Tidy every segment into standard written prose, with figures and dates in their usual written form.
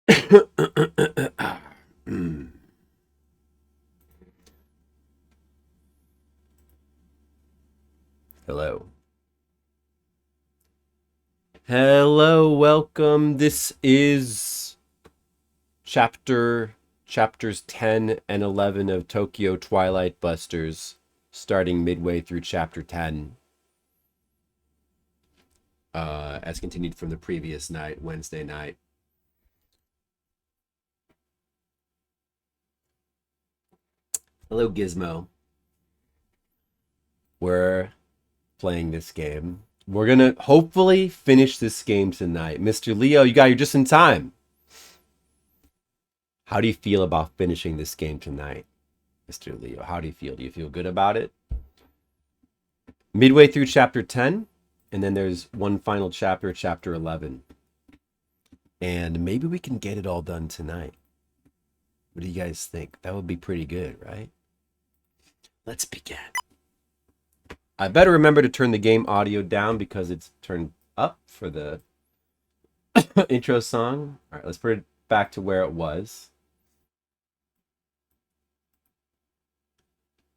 Hello. Hello, welcome. This is chapters 10 and 11 of Tokyo Twilight Busters, starting midway through chapter 10. As continued from the previous night, Wednesday night. Hello, Gizmo. We're playing this game. We're gonna hopefully finish this game tonight. Mr. Leo, you're just in time. How do you feel about finishing this game tonight, Mr. Leo? How do you feel? Do you feel good about it? Midway through chapter 10, and then there's one final chapter, chapter 11. And maybe we can get it all done tonight. What do you guys think? That would be pretty good, right? Let's begin. I better remember to turn the game audio down because it's turned up for the intro song. All right, let's put it back to where it was.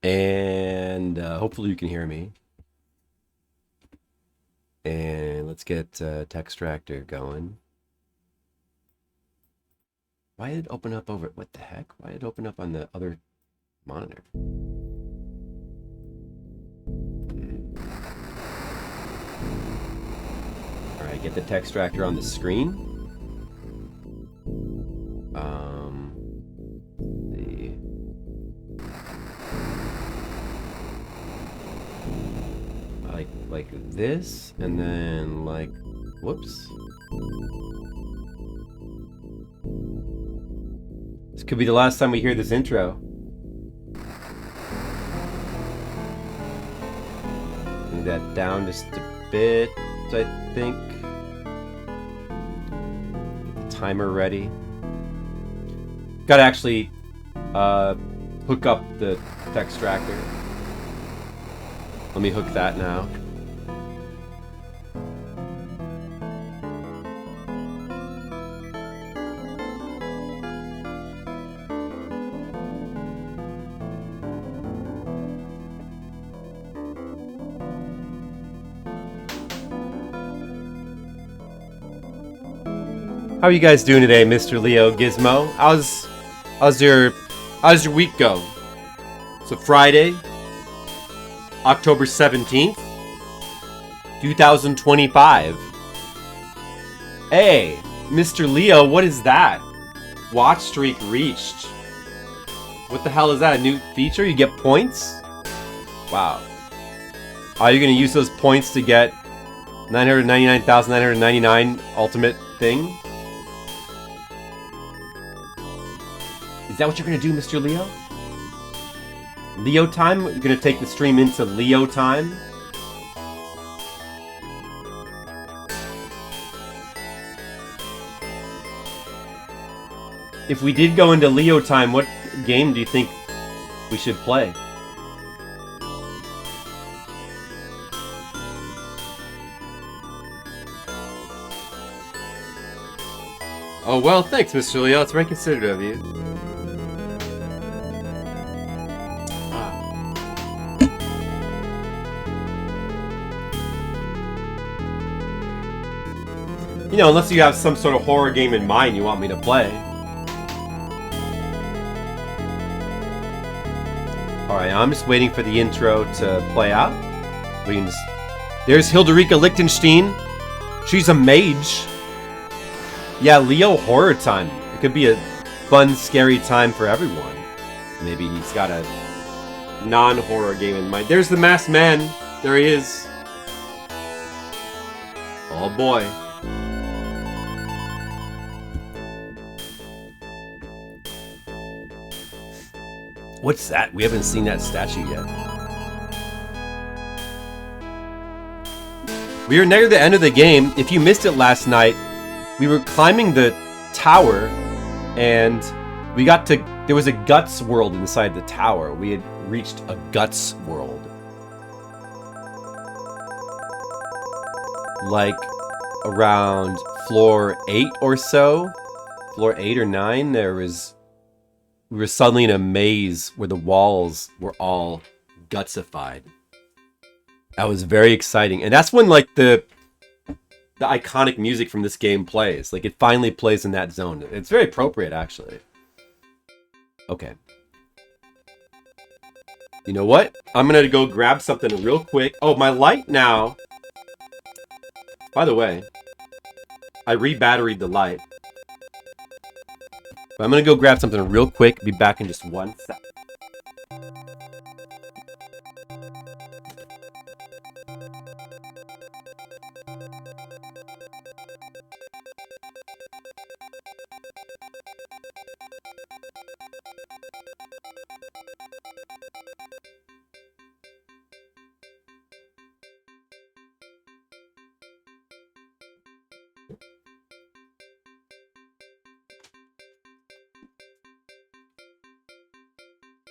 And hopefully you can hear me. And let's get Textractor going. Why did it open up over... What the heck? Why did it open up on the other monitor? Alright, get the Textractor on the screen. Like this, and then like, whoops. This could be the last time we hear this intro. Bring that down just a bit, I think. Get the timer ready. Gotta actually hook up the Textractor. Let me hook that now. How are you guys doing today, Mr. Leo Gizmo? How's your week go? So Friday, October 17th, 2025. Hey, Mr. Leo, what is that? Watch streak reached. What the hell is that? A new feature? You get points? Wow. Are you going to use those points to get 999,999 ultimate thing? Is that what you're going to do, Mr. Leo? Leo time? You're going to take the stream into Leo time? If we did go into Leo time, what game do you think we should play? Oh, well, thanks, Mr. Leo. It's very considerate of you. You know, unless you have some sort of horror game in mind you want me to play. Alright, I'm just waiting for the intro to play out. We can just... There's Hilderica Lichtenstein. She's a mage. Yeah, Leo horror time. It could be a fun, scary time for everyone. Maybe he's got a non-horror game in mind. There's the masked man. There he is. Oh boy. What's that? We haven't seen that statue yet. We are near the end of the game. If you missed it last night, we were climbing the tower and we got to... There was a guts world inside the tower. We had reached a guts world. Like around floor 8 or so. floor 8 or 9, we were suddenly in a maze where the walls were all gutsified. That was very exciting. And that's when like the iconic music from this game plays. Like it finally plays in that zone. It's very appropriate actually. Okay. You know what? I'm gonna go grab something real quick. Oh, my light now. By the way, I re-batteried the light. But I'm gonna go grab something real quick. Be back in just 1 sec.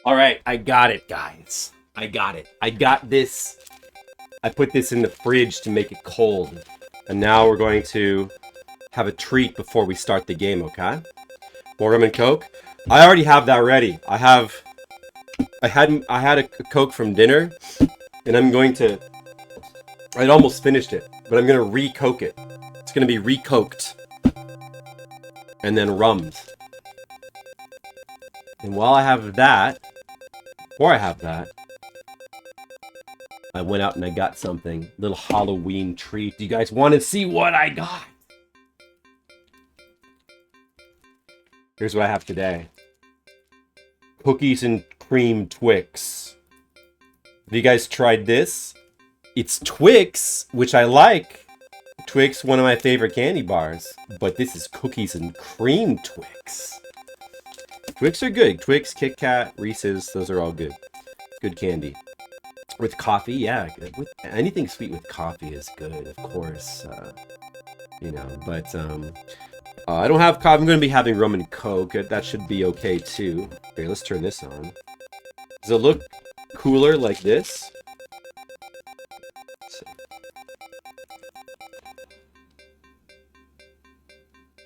All right, I got it, guys. I got it. I got this. I put this in the fridge to make it cold. And now we're going to have a treat before we start the game, okay? More rum and Coke. I already have that ready. I had a Coke from dinner, and I'm going to... I'd almost finished it, but I'm going to re-Coke it. It's going to be re-coked. And then rummed. And while I have that... Before I have that, I went out and I got something. Little Halloween treat. Do you guys want to see what I got? Here's what I have today. Cookies and cream Twix. Have you guys tried this? It's Twix, which I like. Twix, one of my favorite candy bars. But this is cookies and cream Twix. Twix are good. Twix, Kit Kat, Reese's, those are all good. Good candy. With coffee, yeah. With anything sweet with coffee is good, of course. You know, but I don't have coffee. I'm going to be having rum and Coke. That should be okay too. Okay, let's turn this on. Does it look cooler like this? Let's see.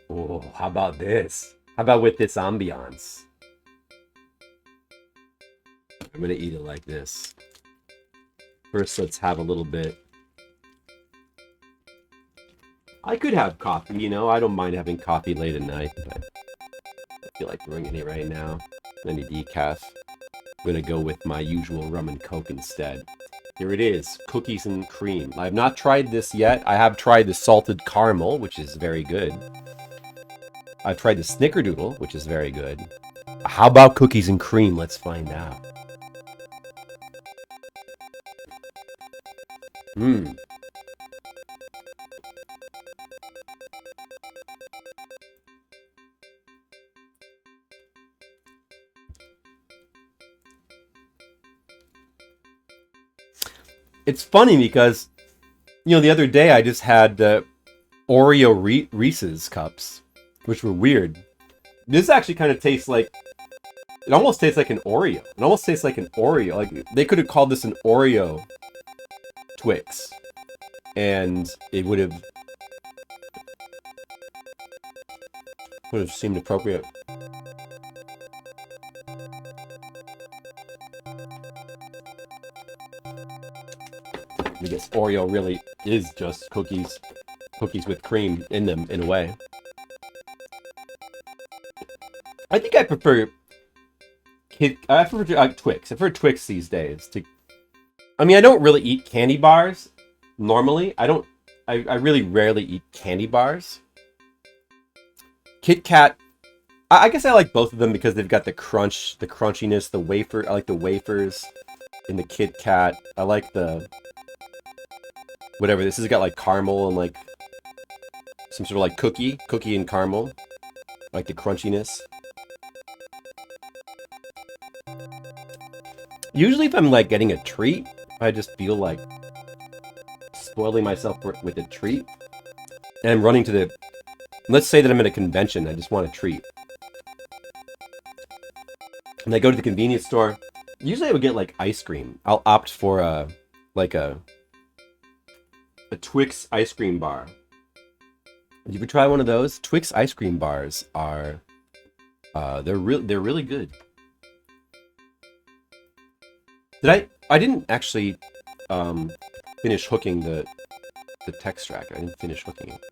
Oh, how about this? How about with this ambiance? I'm gonna eat it like this. First, let's have a little bit. I could have coffee, you know. I don't mind having coffee late at night, but I feel like drinking it right now. Any decaf. I'm gonna go with my usual rum and Coke instead. Here it is, cookies and cream. I have not tried this yet. I have tried the salted caramel, which is very good. I've tried the snickerdoodle, which is very good. How about cookies and cream? Let's find out. Mmm. It's funny because, you know, the other day I just had the Oreo Reese's cups, which were weird. This actually kind of tastes like, it almost tastes like an Oreo. It almost tastes like an Oreo. Like, they could have called this an Oreo Twix. And it would have seemed appropriate. I guess Oreo really is just cookies with cream in them, in a way. I think I prefer Twix. I prefer Twix these days. I mean, I don't really eat candy bars normally. I really rarely eat candy bars. Kit Kat, I guess I like both of them because they've got the crunch, the crunchiness, the wafer. I like the wafers in the Kit Kat. I like the whatever. This has got like caramel and like some sort of like cookie and caramel. I like the crunchiness. Usually if I'm like getting a treat, I just feel like spoiling myself with a treat. And I'm running to the... Let's say that I'm at a convention, I just want a treat. And I go to the convenience store. Usually I would get like ice cream. I'll opt for a Twix ice cream bar. Did you ever try one of those? Twix ice cream bars are, they're really good. I didn't actually finish hooking the text tracker. I didn't finish hooking it.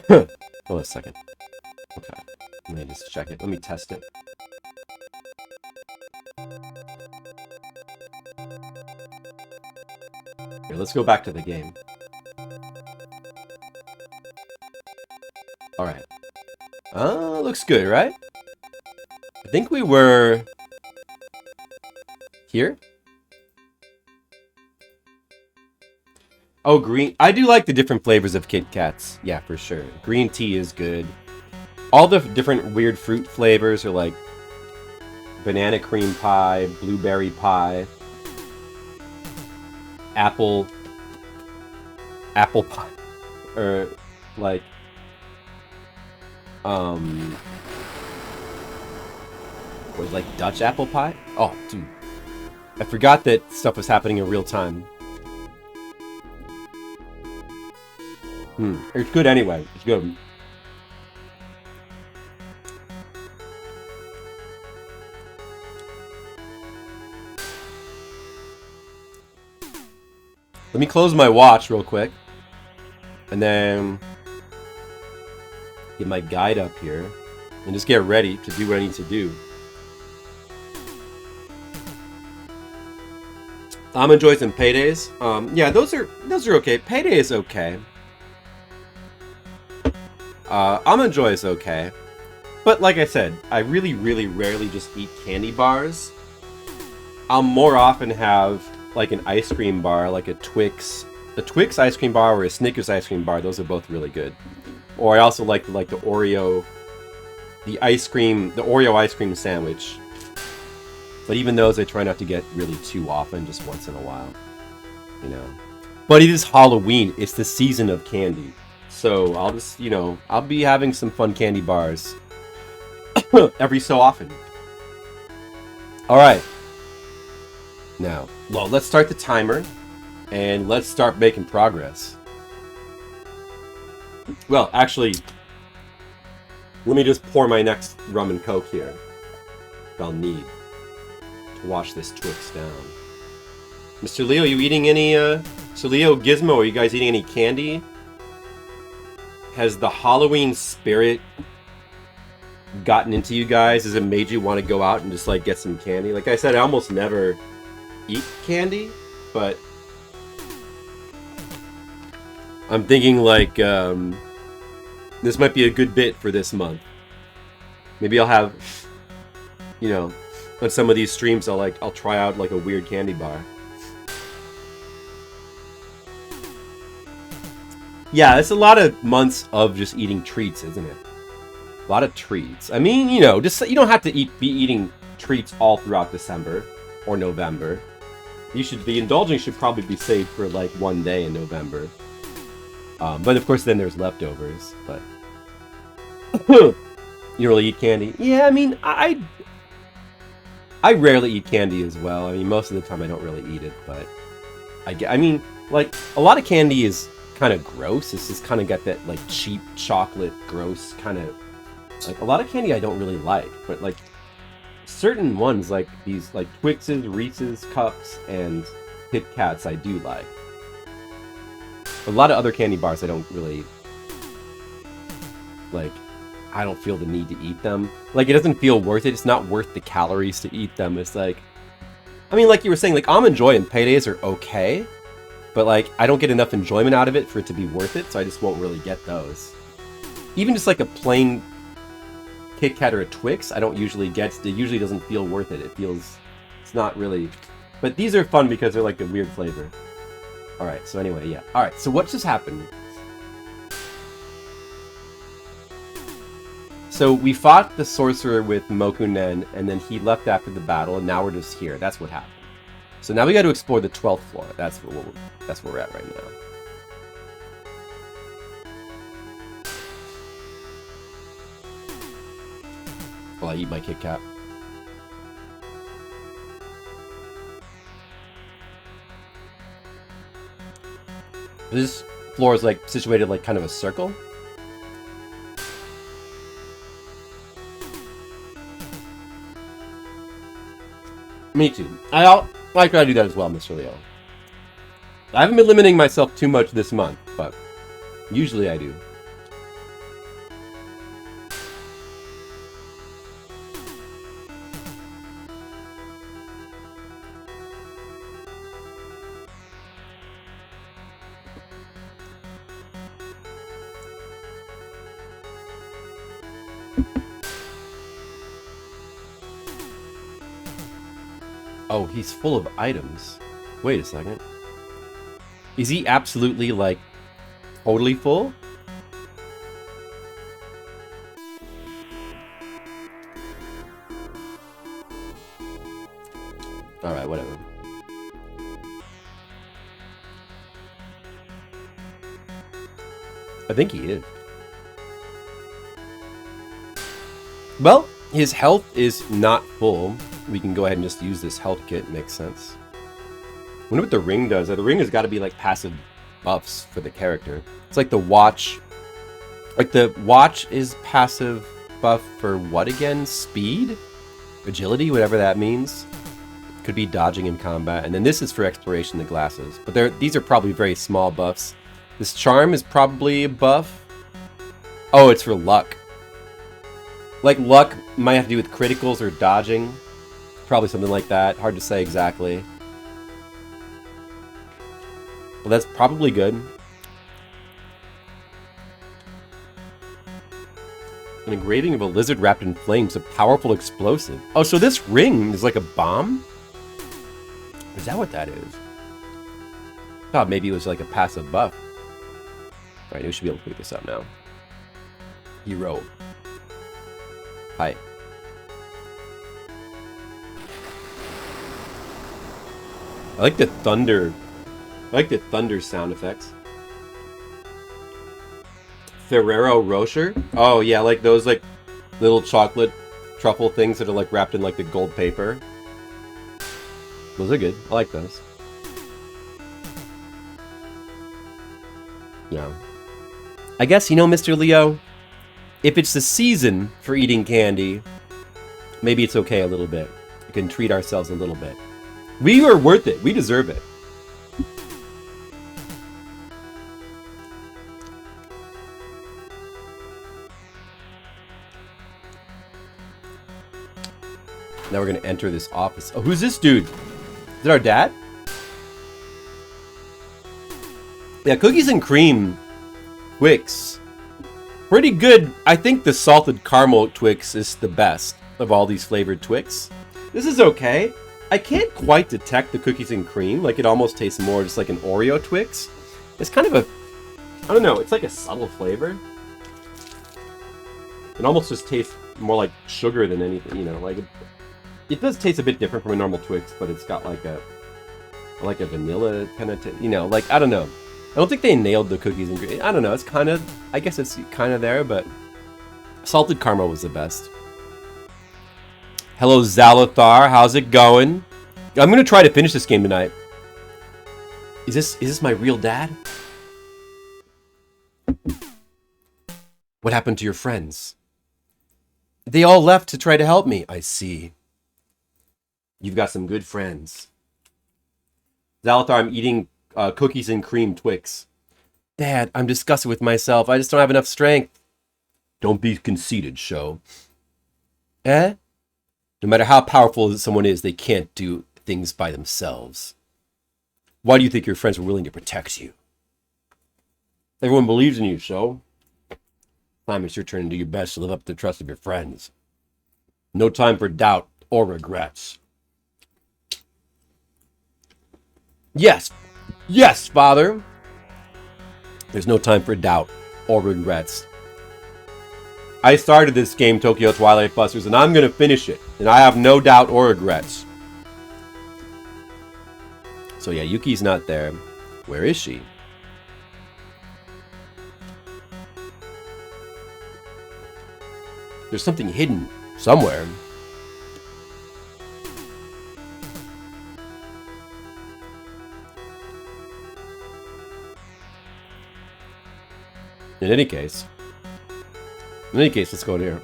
Hold on a second. Okay, let me just check it. Let me test it. Here, let's go back to the game. All right. Looks good, right? I think we were here. Oh, green. I do like the different flavors of Kit Kats. Yeah, for sure. Green tea is good. All the different weird fruit flavors are like banana cream pie, blueberry pie, apple pie, or like was like Dutch apple pie. Oh, dude, I forgot that stuff was happening in real time. It's good anyway. It's good. Let me close my watch real quick. And then get my guide up here. And just get ready to do what I need to do. Almond Joys and Paydays. Yeah, those are okay. Payday is okay. Almond Joy is okay. But like I said, I really rarely just eat candy bars. I'll more often have like an ice cream bar, like a Twix ice cream bar or a Snickers ice cream bar. Those are both really good. Or I also like the Oreo, the Oreo ice cream sandwich. But even those I try not to get really too often, just once in a while, you know. But it is Halloween. It's the season of candy. So I'll just, I'll be having some fun candy bars every so often. All right. Now, well, let's start the timer and let's start making progress. Well, actually, let me just pour my next rum and coke here. I'll need to wash this Twix down. Mr. Leo, you eating any, so Leo, Gizmo, are you guys eating any candy? Has the Halloween spirit gotten into you guys? Has it made you want to go out and just, like, get some candy? Like I said, I almost never eat candy, but I'm thinking, like, this might be a good bit for this month. Maybe I'll have, on some of these streams, I'll try out, like, a weird candy bar. Yeah, it's a lot of months of just eating treats, isn't it? A lot of treats. I mean, just you don't have to be eating treats all throughout December or November. The indulgence should probably be saved for like one day in November. But of course, then there's leftovers. But you don't really eat candy. Yeah, I mean, I rarely eat candy as well. I mean, most of the time I don't really eat it, but I mean, like a lot of candy is kind of gross. It's just kind of got that like cheap chocolate gross kind of, like a lot of candy I don't really like, but like certain ones like these like Twixes, Reese's Cups, and Kit Kats I do like. A lot of other candy bars I don't really like. I don't feel the need to eat them. Like it doesn't feel worth it. It's not worth the calories to eat them. It's like, I mean, like you were saying, like Almond Joy and Paydays are okay. But, like, I don't get enough enjoyment out of it for it to be worth it, so I just won't really get those. Even just, like, a plain Kit Kat or a Twix, I don't usually get. It usually doesn't feel worth it. It's not really. But these are fun because they're, like, a weird flavor. Alright, so anyway, yeah. Alright, so what just happened? So we fought the sorcerer with Mokunen, and then he left after the battle, and now we're just here. That's what happened. So now we got to explore the 12th floor. That's where we're at right now. While I eat my Kit Kat. This floor is like situated like kind of a circle. Me too. I try to do that as well, Mr. Leo. I haven't been limiting myself too much this month, but usually I do. Oh, he's full of items. Wait a second. Is he absolutely, like, totally full? Alright, whatever. I think he is. Well, his health is not full. We can go ahead and just use this health kit. Makes sense. I wonder what the ring does. The ring has got to be like passive buffs for the character. It's like the watch. Like the watch is passive buff for what again? Speed? Agility? Whatever that means. Could be dodging in combat. And then this is for exploration, the glasses. But these are probably very small buffs. This charm is probably a buff. Oh, it's for luck. Like luck might have to do with criticals or dodging. Probably something like that. Hard to say exactly. Well, that's probably good. An engraving of a lizard wrapped in flames, a powerful explosive. Oh, so this ring is like a bomb? Is that what that is? I thought maybe it was like a passive buff. Alright, we should be able to pick this up now. Hero. Hi. I like the thunder. I like the thunder sound effects. Ferrero Rocher? Oh yeah, like those like little chocolate truffle things that are like wrapped in like the gold paper. Those are good. I like those. Yeah. I guess, you know, Mr. Leo, if it's the season for eating candy, maybe it's okay a little bit. We can treat ourselves a little bit. We are worth it. We deserve it. Now we're going to enter this office. Oh, who's this dude? Is it our dad? Yeah, cookies and cream Twix. Pretty good. I think the salted caramel Twix is the best of all these flavored Twix. This is okay. I can't quite detect the cookies and cream. Like, it almost tastes more just like an Oreo Twix. It's kind of a... I don't know. It's like a subtle flavor. It almost just tastes more like sugar than anything, you know. Like, it does taste a bit different from a normal Twix, but it's got like a vanilla kind of, you know, like, I don't know. I don't think they nailed the cookies and cream. I don't know. It's kind of, I guess it's kind of there, but salted caramel was the best. Hello, Zalathar. How's it going? I'm going to try to finish this game tonight. Is this my real dad? What happened to your friends? They all left to try to help me. I see. You've got some good friends. Zalathar, I'm eating cookies and cream Twix. Dad, I'm disgusted with myself. I just don't have enough strength. Don't be conceited, Sho. Eh? No matter how powerful someone is, they can't do things by themselves. Why do you think your friends were willing to protect you? Everyone believes in you, Sho. Time it's your turn to do your best to live up to the trust of your friends. No time for doubt or regrets. Yes. Yes, Father. There's no time for doubt or regrets. I started this game, Tokyo Twilight Busters, and I'm going to finish it. And I have no doubt or regrets. So yeah, Yuki's not there. Where is she? There's something hidden somewhere. In any case, let's go in here.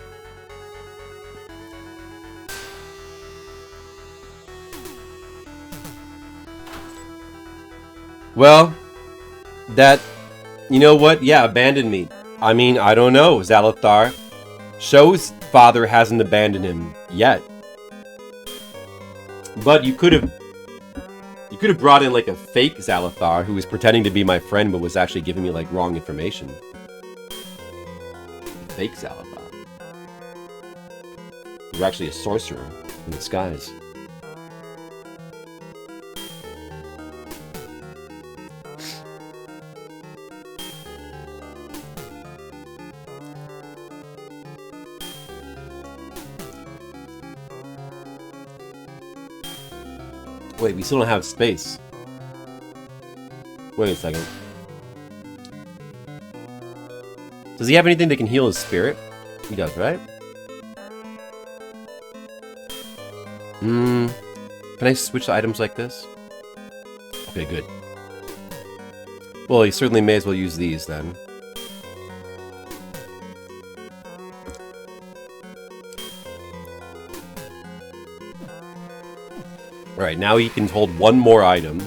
Well, that, you know what? Yeah, abandoned me. I mean, I don't know, Zalathar. Sho's father hasn't abandoned him yet. But you could have brought in like a fake Zalathar who was pretending to be my friend but was actually giving me like wrong information. Fake Zalathar. You're actually a sorcerer in disguise. Wait, we still don't have space. Wait a second. Does he have anything that can heal his spirit? He does, right? Can I switch items like this? Okay, good. Well, he certainly may as well use these then. Alright, now he can hold one more item.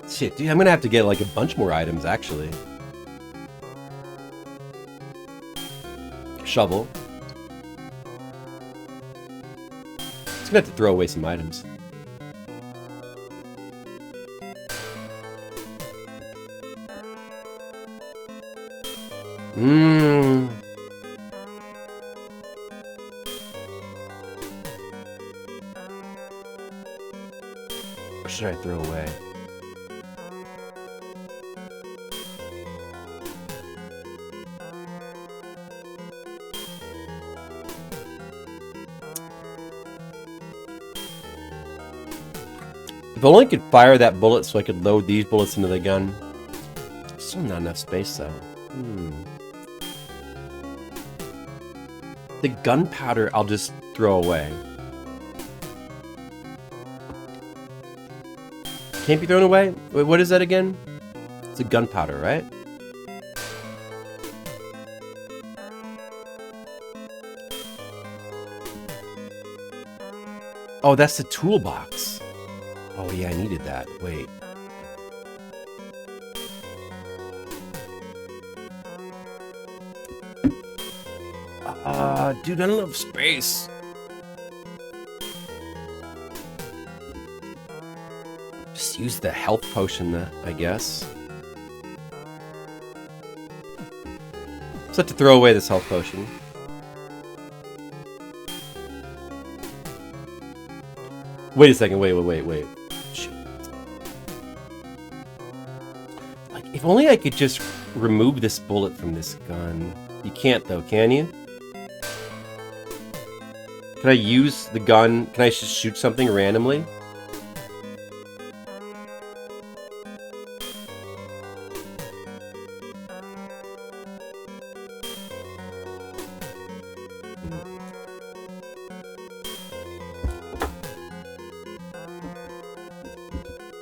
Shit, dude, I'm gonna have to get like a bunch more items, actually. Shovel. Just gonna have to throw away some items. What should I throw away? If only I could fire that bullet so I could load these bullets into the gun. Still not enough space though. The gunpowder I'll just throw away. Can't be thrown away? Wait, what is that again? It's a gunpowder, right? Oh, that's the toolbox. Oh yeah, I needed that. Wait. Dude, I don't have space. Just use the health potion, I guess. Just have to throw away this health potion. Wait a second, wait. Shit. Like, if only I could just remove this bullet from this gun. You can't though, can you? Can I use the gun? Can I just shoot something randomly?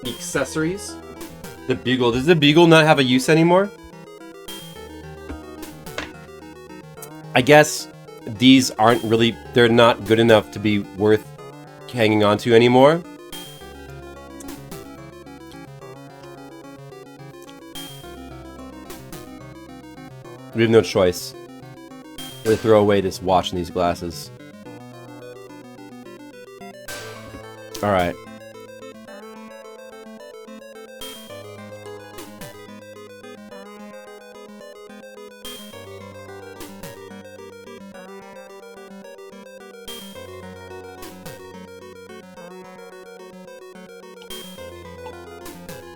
The accessories? The bugle. Does the bugle not have a use anymore? I guess these aren't really, they're not good enough to be worth hanging on to anymore. We have no choice. I'm gonna throw away this watch and these glasses. Alright.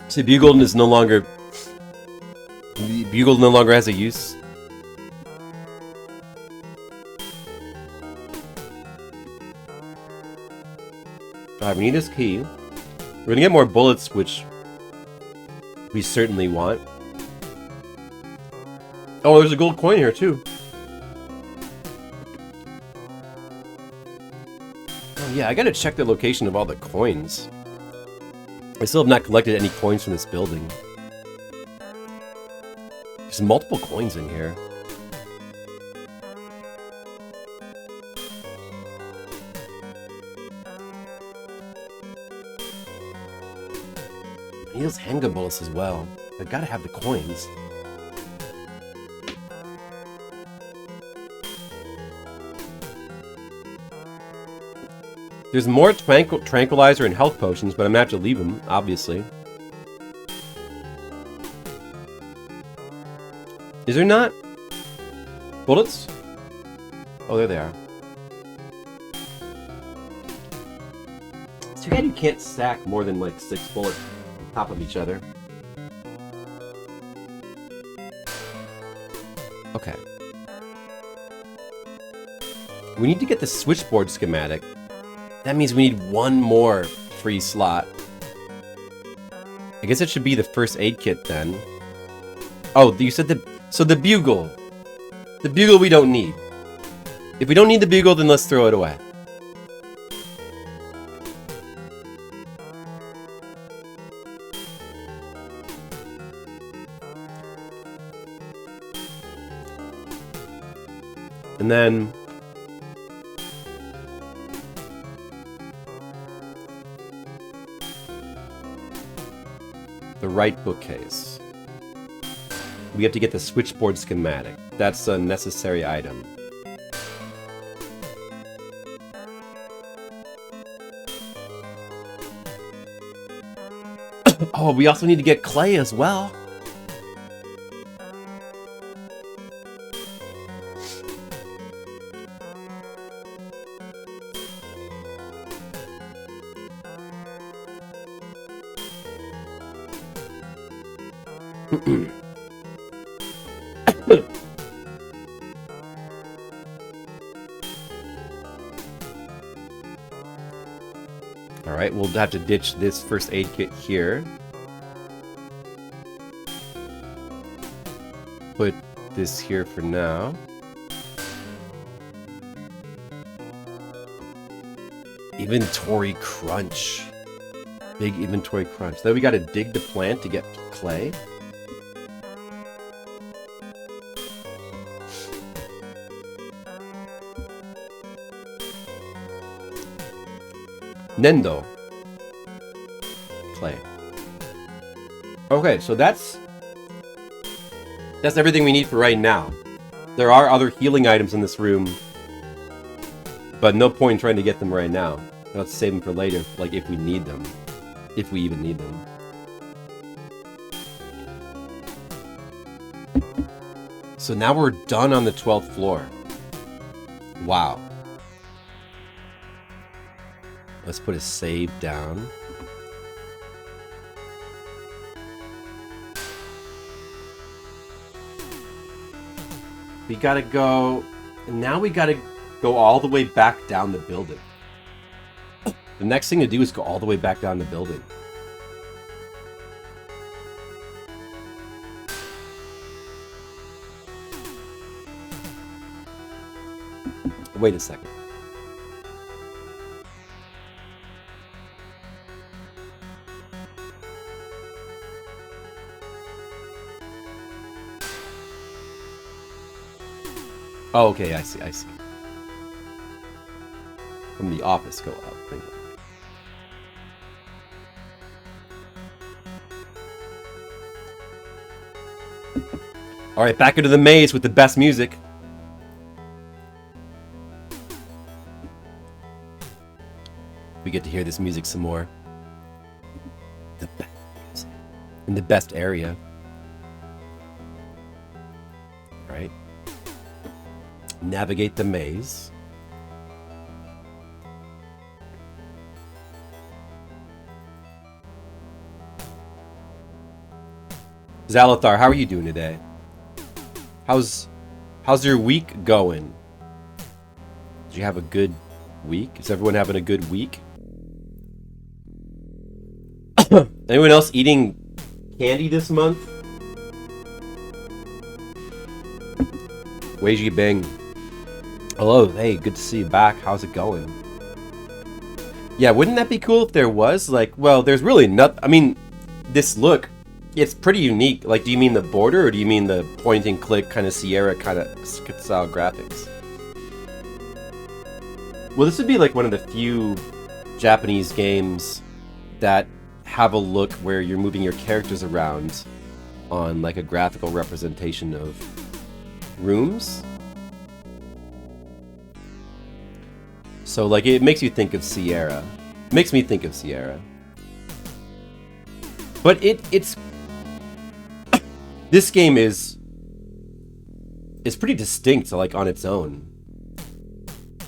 So Bugle is no longer... Bugle no longer has a use. Alright, we need this key. We're gonna get more bullets, which we certainly want. Oh, there's a gold coin here too. Oh yeah, I gotta check the location of all the coins. I still have not collected any coins from this building. There's multiple coins in here. I need those handgun bullets as well. I gotta have the coins. There's more tranquilizer and health potions, but I'm gonna have to leave them, obviously. Is there not? Bullets? Oh, there they are. Too bad you can't stack more than like 6 bullets on top of each other. Okay. We need to get the switchboard schematic. That means we need one more free slot. I guess it should be the first aid kit then. Oh, you said the... So the bugle. The bugle we don't need. If we don't need the bugle, then let's throw it away. And then... the right bookcase. We have to get the switchboard schematic. That's a necessary item. Oh, we also need to get clay as well. Alright, we'll have to ditch this first aid kit here. Put this here for now. Inventory crunch. Big inventory crunch. Then we gotta dig the plant to get clay. Nendo. Clay. Okay, so that's everything we need for right now. There are other healing items in this room, but no point in trying to get them right now. Let's save them for later, like if we need them. If we even need them. So now we're done on the 12th floor. Wow. Let's put a save down. We gotta go... And now we gotta go all the way back down the building. The next thing to do is go all the way back down the building. Wait a second. Oh, okay, I see, I see. From the office, go up. Alright, back into the maze with the best music. We get to hear this music some more. The best music. In the best area. Right? Navigate the maze. Zalathar, how are you doing today? How's your week going? Did you have a good week? Is everyone having a good week? Anyone else eating candy this month? Weiji Bing. Hello, hey, good to see you back. How's it going? Yeah, wouldn't that be cool if there was? Like, well, there's really not. I mean, this look, it's pretty unique. Like, do you mean the border or do you mean the point and click kind of Sierra kind of style graphics? Well, this would be like one of the few Japanese games that have a look where you're moving your characters around on like a graphical representation of rooms. So like it makes you think of Sierra. It makes me think of Sierra. But it's this game is pretty distinct like on its own.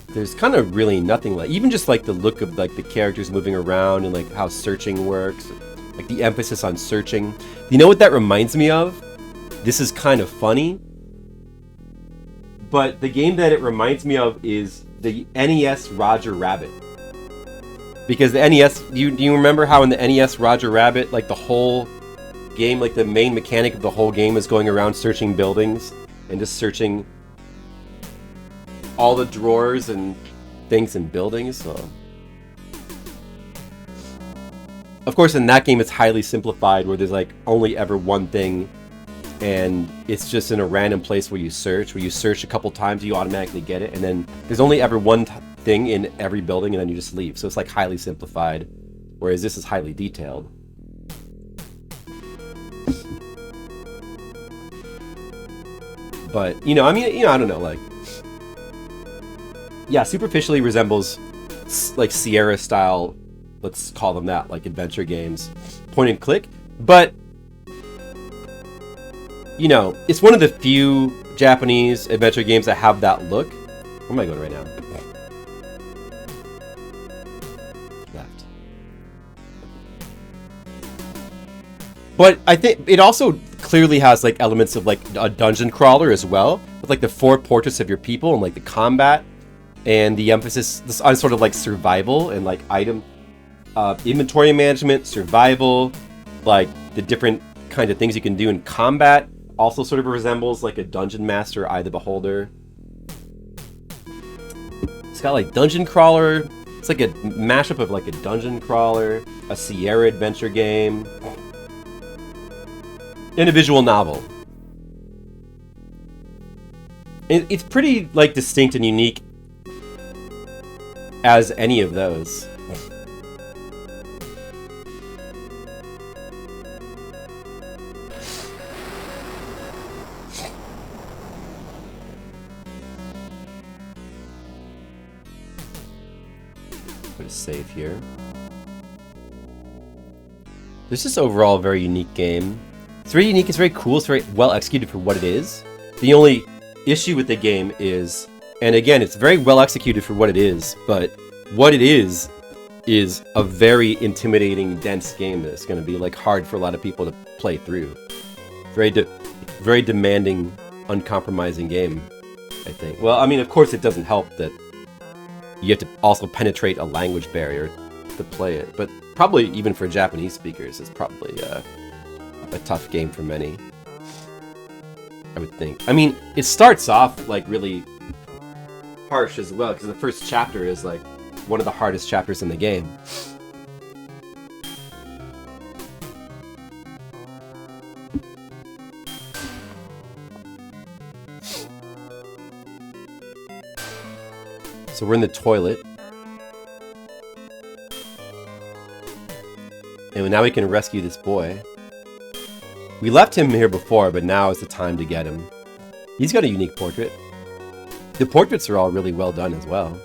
There's kind of really nothing like, even just like the look of like the characters moving around and like how searching works, like the emphasis on searching. You know what that reminds me of? This is kind of funny, but the game that it reminds me of is the NES Roger Rabbit. Because the NES, do you remember how in the NES Roger Rabbit, like the whole game, like the main mechanic of the whole game is going around searching buildings and just searching all the drawers and things in buildings. So, of course, in that game, it's highly simplified, where there's like only ever one thing, and it's just in a random place where you search. Where you search a couple times, you automatically get it, and then there's only ever one thing in every building, and then you just leave. So it's like highly simplified, whereas this is highly detailed. But I mean, I don't know, like. Yeah, superficially resembles like Sierra style, let's call them that, like adventure games, point and click. But it's one of the few Japanese adventure games that have that look. Where am I going right now? Left. But I think it also clearly has like elements of like a dungeon crawler as well, with like the 4 portraits of your people and like the combat. And the emphasis on sort of like survival and like item inventory management, survival, like the different kind of things you can do in combat, also sort of resembles like a Dungeon Master, Eye the Beholder. It's got like dungeon crawler. It's like a mashup of like a dungeon crawler, a Sierra adventure game, and a visual novel. It's pretty like distinct and unique as any of those. Put a save here. This is overall a very unique game. It's very unique, it's very cool, it's very well executed for what it is. The only issue with the game is, and again, it's very well executed for what it is, but what it is a very intimidating, dense game that's going to be like hard for a lot of people to play through. Very demanding, uncompromising game, I think. Well, I mean, of course it doesn't help that you have to also penetrate a language barrier to play it, but probably even for Japanese speakers, it's probably a tough game for many, I would think. I mean, it starts off like really harsh as well, because the first chapter is like one of the hardest chapters in the game. So we're in the toilet. And now we can rescue this boy. We left him here before, but now is the time to get him. He's got a unique portrait. The portraits are all really well done as well,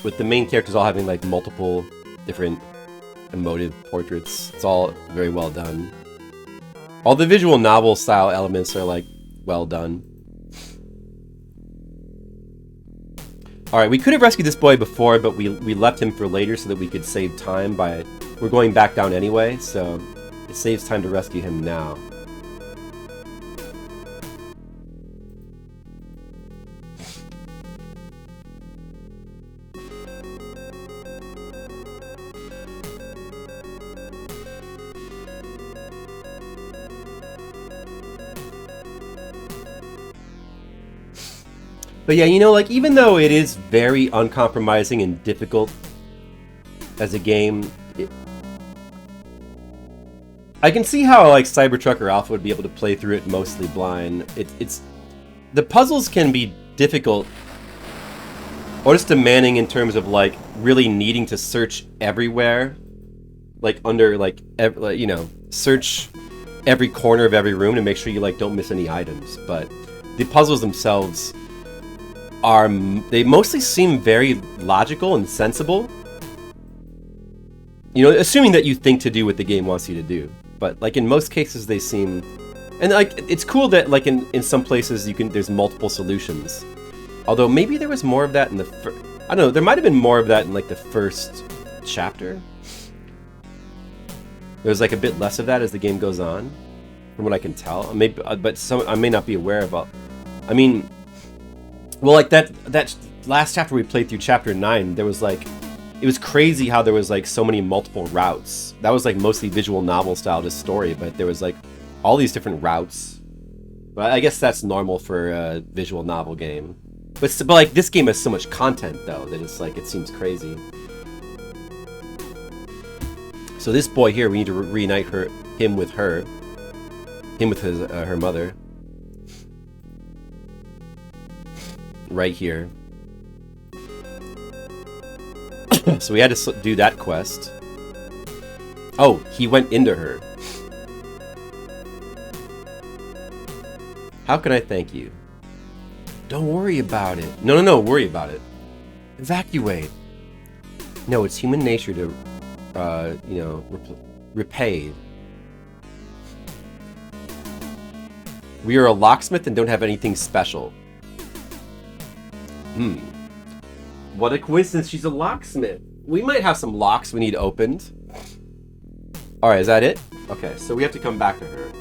with the main characters all having like multiple different emotive portraits. It's all very well done. All the visual novel style elements are like well done. Alright, we could have rescued this boy before, but we left him for later so that we could save time by... We're going back down anyway, so it saves time to rescue him now. But yeah, like, even though it is very uncompromising and difficult as a game. I can see how like Cybertruck or Alpha would be able to play through it mostly blind. It's the puzzles can be difficult or just demanding in terms of like really needing to search everywhere, like under like you know, search every corner of every room to make sure you like don't miss any items. But the puzzles themselves are, they mostly seem very logical and sensible. You know, assuming that you think to do what the game wants you to do. But like in most cases they seem, and like it's cool that like in some places you can, there's multiple solutions. Although maybe there was more of that in the I don't know, there might have been more of that in like the first chapter. There's like a bit less of that as the game goes on, from what I can tell. Maybe, but some I may not be aware of. I mean, well, like that last chapter we played through, chapter 9, there was like, it was crazy how there was like so many multiple routes. That was like mostly visual novel style to story, but there was like all these different routes. But I guess that's normal for a visual novel game. But like this game has so much content though that it's like, it seems crazy. So this boy here, we need to reunite him with her mother. Right here. So we had to do that quest. Oh, he went into her. How can I thank you? Don't worry about it. No, worry about it. Evacuate. No, it's human nature to, you know, repay. We are a locksmith and don't have anything special. What a coincidence, she's a locksmith. We might have some locks we need opened. Alright, is that it? Okay, so we have to come back to her.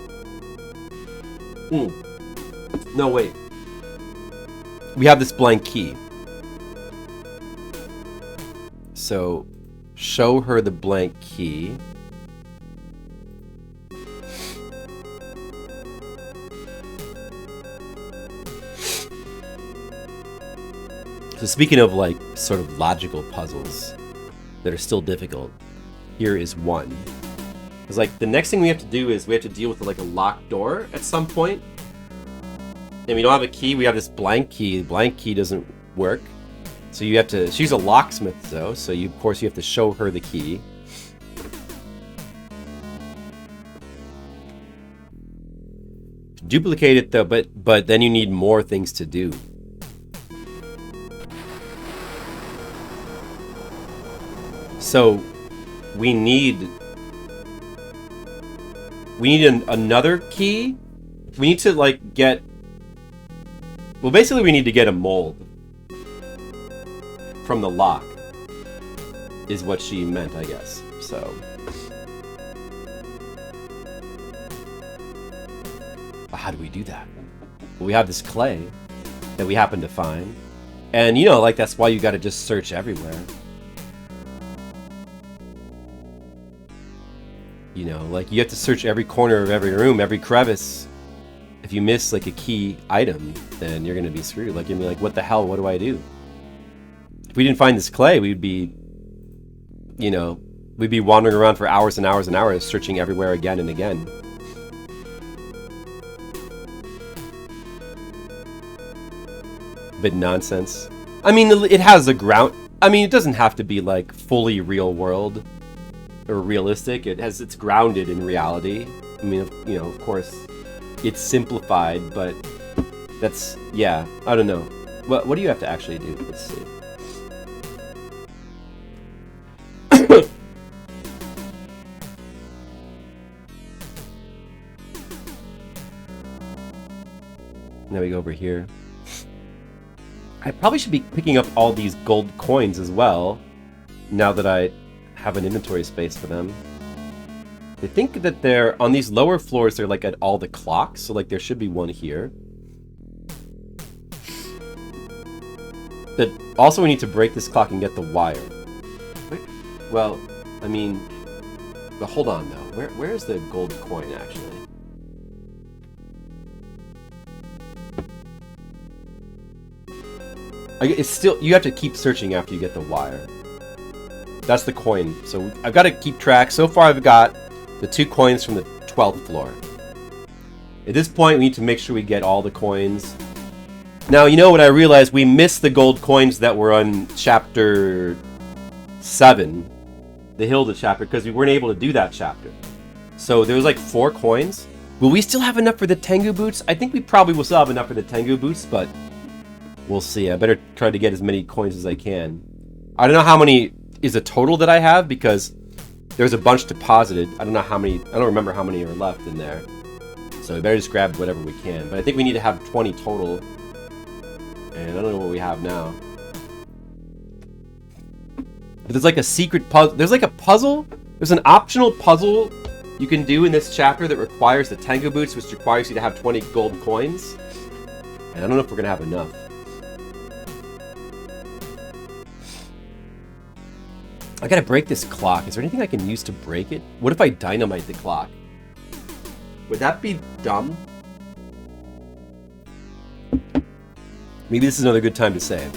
No, wait. We have this blank key. So, show her the blank key. So speaking of like sort of logical puzzles that are still difficult, here is one. Because like the next thing we have to do is we have to deal with like a locked door at some point. And we don't have a key, we have this blank key. The blank key doesn't work. So you have to, she's a locksmith though, so you, of course you have to show her the key. Duplicate it though, but then you need more things to do. So we need another key. We need to like get, well, basically we need to get a mold from the lock is what she meant, I guess. So how do we do that? Well, we have this clay that we happen to find, and you know, like that's why you got to just search everywhere. You know, like you have to search every corner of every room, every crevice. If you miss like a key item, then you're gonna be screwed. Like you're gonna be like, what the hell? What do I do? If we didn't find this clay, we'd be, you know, we'd be wandering around for hours and hours and hours, searching everywhere again and again. Bit nonsense. I mean, it has a ground. I mean, it doesn't have to be like fully real world or realistic. It's grounded in reality. I mean, you know, of course, it's simplified, but that's, yeah, I don't know. What do you have to actually do? Let's see. Now we go over here. I probably should be picking up all these gold coins as well, now that I have an inventory space for them. I think that they're on these lower floors, they're like at all the clocks, so like there should be one here. But also we need to break this clock and get the wire. Wait, well, I mean, but hold on though. Where is the gold coin actually? It's still, you have to keep searching after you get the wire. That's the coin. So I've got to keep track. So far I've got the 2 coins from the 12th floor. At this point, we need to make sure we get all the coins. Now, you know what I realized? We missed the gold coins that were on chapter 7. The Hilda chapter, because we weren't able to do that chapter. So there was like 4 coins. Will we still have enough for the Tengu boots? I think we probably will still have enough for the Tengu boots, but we'll see. I better try to get as many coins as I can. I don't know how many is the total that I have, because there's a bunch deposited. I don't know how many, I don't remember how many are left in there. So we better just grab whatever we can. But I think we need to have 20 total. And I don't know what we have now. But there's like a secret puzzle. There's like a puzzle. There's an optional puzzle you can do in this chapter that requires the Tengu boots, which requires you to have 20 gold coins. And I don't know if we're going to have enough. I gotta break this clock. Is there anything I can use to break it? What if I dynamite the clock? Would that be dumb? Maybe this is another good time to say it.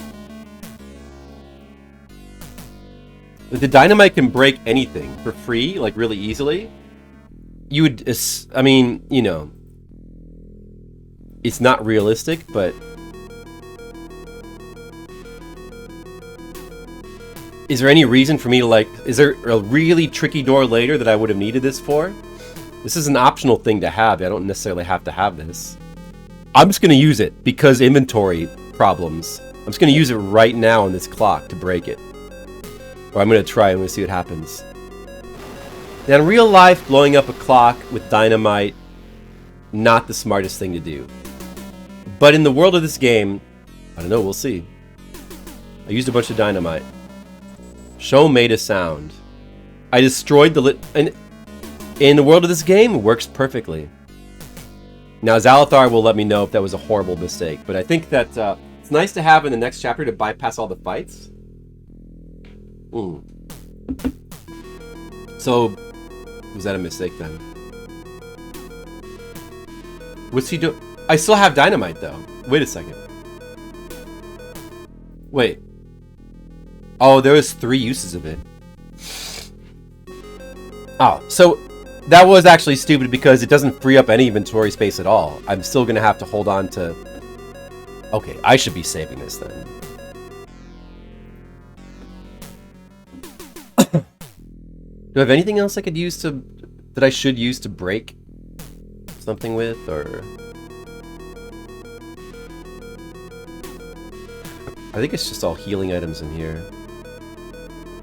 If the dynamite can break anything for free, like really easily, you would, I mean, you know, it's not realistic, but is there any reason for me to, like, is there a really tricky door later that I would have needed this for? This is an optional thing to have. I don't necessarily have to have this. I'm just going to use it because inventory problems. I'm just going to use it right now on this clock to break it. Or I'm going to try. I'm going to see what happens. Now, in real life, blowing up a clock with dynamite, not the smartest thing to do. But in the world of this game, I don't know, we'll see. I used a bunch of dynamite. Show made a sound. I destroyed the lit... And in the world of this game, it works perfectly. Now, Zalithar will let me know if that was a horrible mistake. But I think that it's nice to have in the next chapter to bypass all the fights. So, was that a mistake then? What's he doing? I still have dynamite, though. Wait a second. Wait. Oh, there was 3 uses of it. Oh, so that was actually stupid because it doesn't free up any inventory space at all. I'm still going to have to hold on to... Okay, I should be saving this then. Do I have anything else I could use to... that I should use to break something with, or... I think it's just all healing items in here.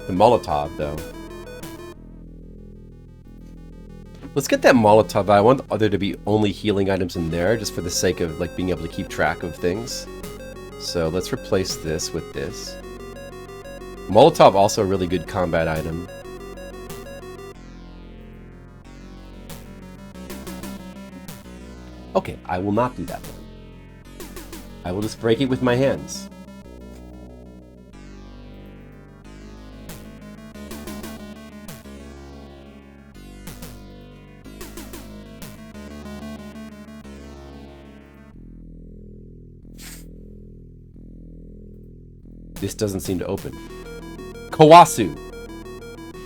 The Molotov, though. Let's get that Molotov. I want there to be only healing items in there, just for the sake of like being able to keep track of things. So let's replace this with this. Molotov also a really good combat item. Okay, I will not do that then. I will just break it with my hands. This doesn't seem to open. Kawasu!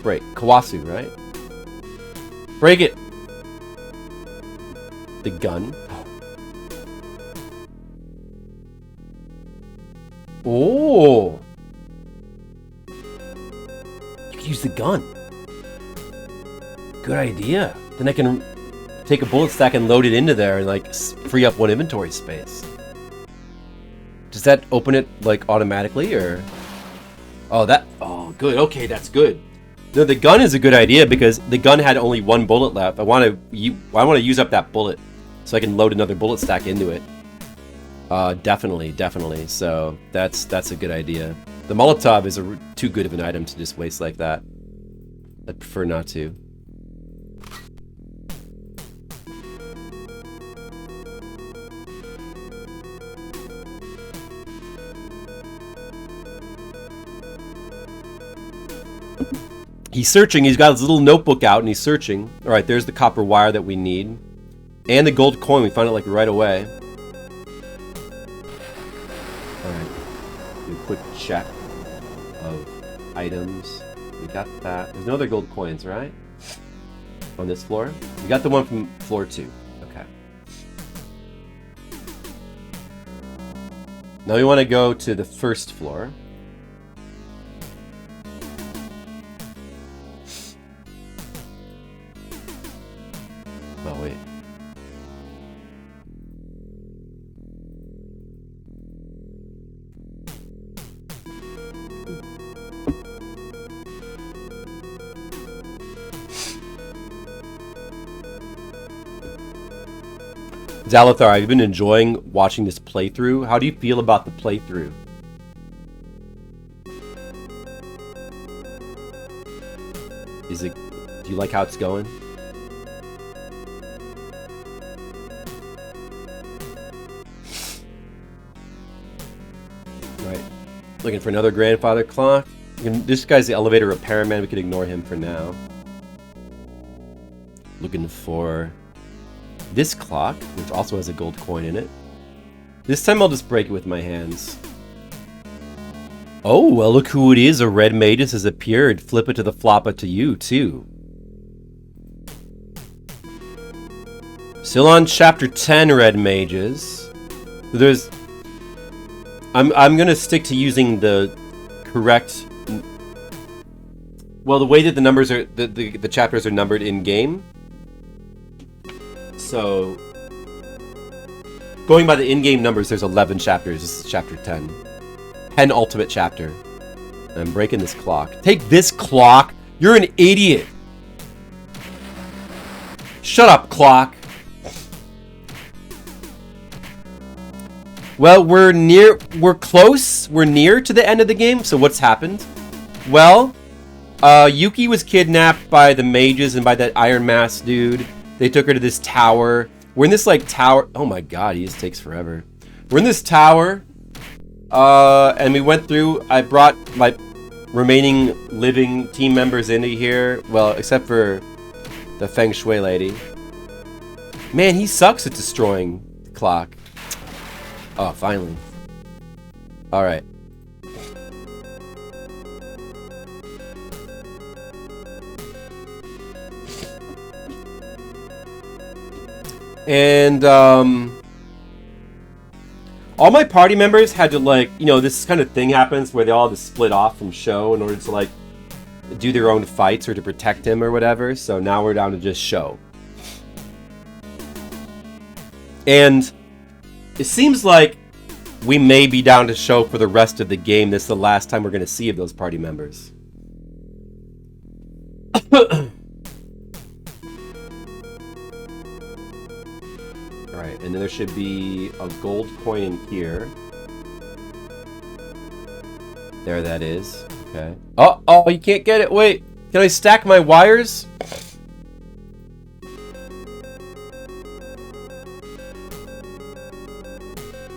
Break. Kawasu, right? Break it! The gun. Oh! You could use the gun. Good idea. Then I can take a bullet stack and load it into there and like free up 1 inventory space. Does that open it like automatically or? Oh, oh, good. Okay, that's good. No, the gun is a good idea because the gun had only 1 bullet left. I want to use up that bullet so I can load another bullet stack into it. Definitely. So that's a good idea. The Molotov is too good of an item to just waste like that. I'd prefer not to. He's searching. He's got his little notebook out and he's searching. All right, there's the copper wire that we need. And the gold coin. We found it like right away. All right. Do a quick check of items. We got that. There's no other gold coins, right? On this floor? We got the one from floor 2. Okay. Now we want to go to the first floor. Oh, wait. Zalathar, I've been enjoying watching this playthrough. How do you feel about the playthrough? Do you like how it's going? Right. Looking for another grandfather clock. This guy's the elevator repairman. We can ignore him for now. Looking for this clock, which also has a gold coin in it. This time I'll just break it with my hands. Oh, well, look who it is. A red magus has appeared. Flip it to the floppa to you, too. Still on chapter 10, red mages. There's... I'm gonna stick to using the correct... Well, the way that the numbers are... The chapters are numbered in-game. So, going by the in-game numbers, there's 11 chapters. This is chapter 10. Penultimate chapter. I'm breaking this clock. Take this clock! You're an idiot! Shut up, clock! Well, we're close. We're near to the end of the game, so what's happened? Well, Yuki was kidnapped by the mages and by that Iron Mask dude. They took her to this tower. We're in this, like, tower. Oh my god, he just takes forever. We're in this tower. And we went through. I brought my remaining living team members into here. Well, except for the Feng Shui lady. Man, he sucks at destroying the clock. Oh, finally. Alright. And, all my party members had to, like, you know, this kind of thing happens where they all have to split off from Show in order to, like, do their own fights or to protect him or whatever. So now we're down to just Show. And it seems like we may be down to Show for the rest of the game. This is the last time we're going to see of those party members. Alright, and then there should be a gold coin in here. There that is. Okay. Oh, you can't get it. Wait. Can I stack my wires?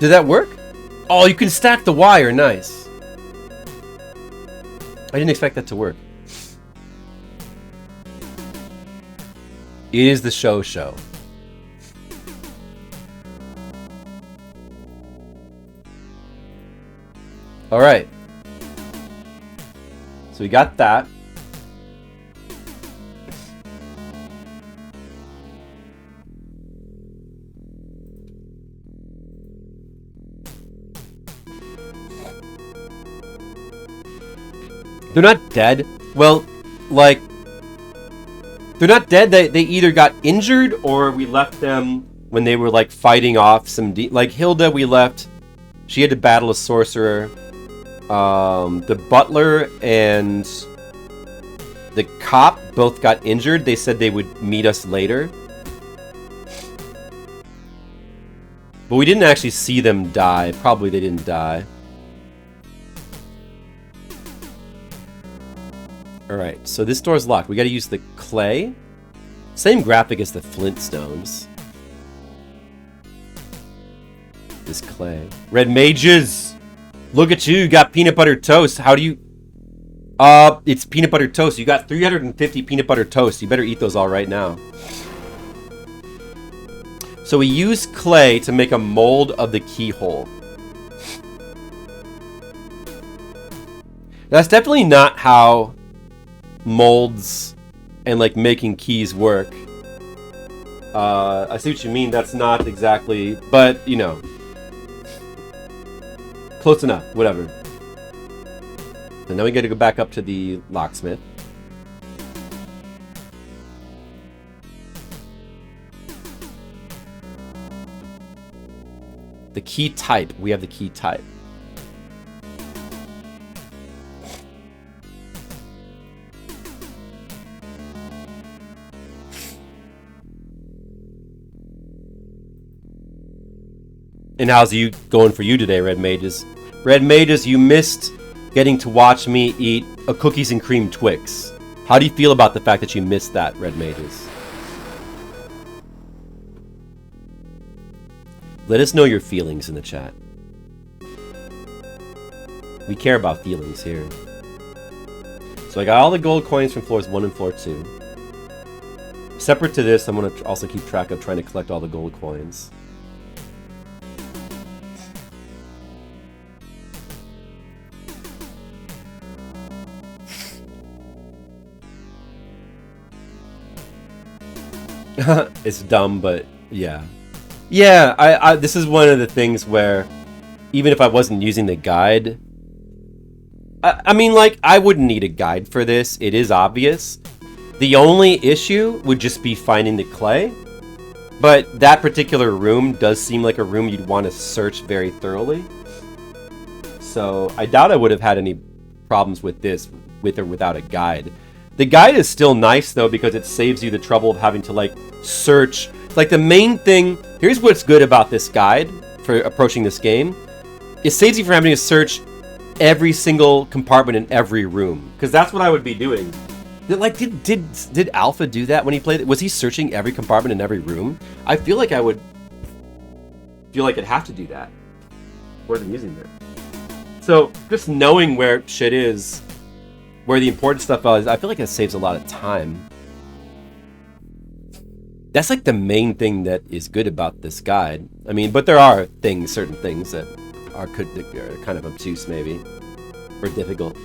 Did that work? Oh, you can stack the wire. Nice. I didn't expect that to work. It is the show. Alright. So we got that. They're not dead. Well, like, they're not dead. They either got injured or we left them when they were, like, fighting off some... like, Hilda, we left. She had to battle a sorcerer. The butler and the cop both got injured. They said they would meet us later. But we didn't actually see them die. Probably they didn't die. Alright, so this door's locked. We gotta use the clay. Same graphic as the Flintstones. This clay. Red mages! Look at you, you got peanut butter toast. How do you... it's peanut butter toast. You got 350 peanut butter toast. You better eat those all right now. So we use clay to make a mold of the keyhole. That's definitely not how molds and like making keys work. I see what you mean. That's not exactly, but you know, close enough. Whatever. So now we got to go back up to the locksmith. The key type. We have the key type. And how's you going for you today, Red Mages? Red Mages, you missed getting to watch me eat a cookies and cream Twix. How do you feel about the fact that you missed that, Red Mages? Let us know your feelings in the chat. We care about feelings here. So I got all the gold coins from floors 1 and floor 2. Separate to this, I'm going to also keep track of trying to collect all the gold coins. It's dumb, but yeah. Yeah, I this is one of the things where even if I wasn't using the guide, I mean, like, I wouldn't need a guide for this. It is obvious. The only issue would just be finding the clay. But that particular room does seem like a room you'd want to search very thoroughly. So I doubt I would have had any problems with this, with or without a guide. The guide is still nice, though, because it saves you the trouble of having to, like, search. Like, the main thing... Here's what's good about this guide for approaching this game. It saves you from having to search every single compartment in every room. Because that's what I would be doing. Did Alpha do that when he played it? Was he searching every compartment in every room? I feel like I would... feel like I'd have to do that. More than using it. So, just knowing where shit is... where the important stuff is, I feel like it saves a lot of time. That's like the main thing that is good about this guide. I mean, but there are things, certain things that are kind of obtuse, maybe, or difficult.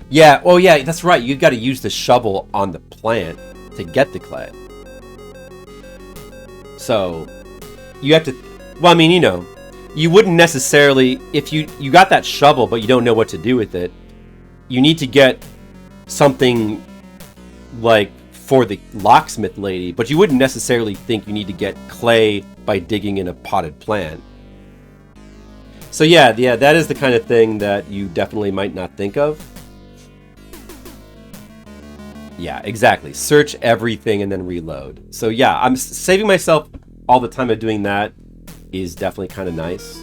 Yeah, well, yeah, that's right. You got to use the shovel on the plant to get the clay. So you have to, well, I mean, you know, you wouldn't necessarily, if you got that shovel, but you don't know what to do with it, you need to get something, like, for the locksmith lady, but you wouldn't necessarily think you need to get clay by digging in a potted plant. So yeah, that is the kind of thing that you definitely might not think of. Yeah, exactly. Search everything and then reload. So yeah, I'm saving myself all the time of doing that is definitely kind of nice.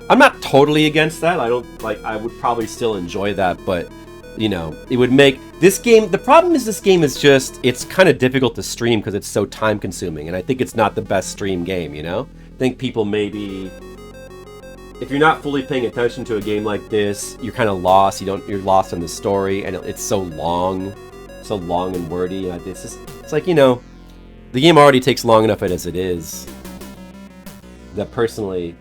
I'm not totally against that. I don't, like, I would probably still enjoy that, but, you know, it would make this game, the problem is this game is just, it's kind of difficult to stream because it's so time consuming, and I think it's not the best stream game, you know? I think people maybe, if you're not fully paying attention to a game like this, you're kind of lost. You're lost in the story, and it's so long and wordy, and it's like, you know, the game already takes long enough as it is. That personally,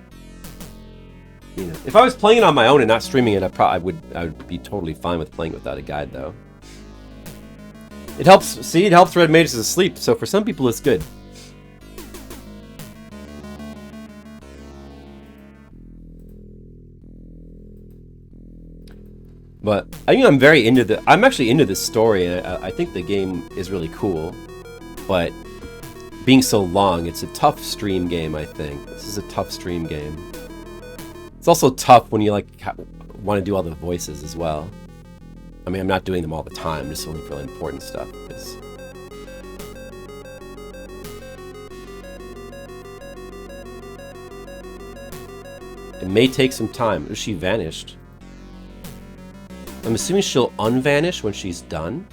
you know, if I was playing it on my own and not streaming it, I would be totally fine with playing without a guide, though. It helps. It helps Red Mages to sleep. So for some people, it's good. But I think I'm very into I'm actually into this story, and I think the game is really cool. But being so long, it's a tough stream game, I think. This is a tough stream game. It's also tough when you, like, want to do all the voices as well. I mean, I'm not doing them all the time, just only for really important stuff. It may take some time. She vanished. I'm assuming she'll unvanish when she's done.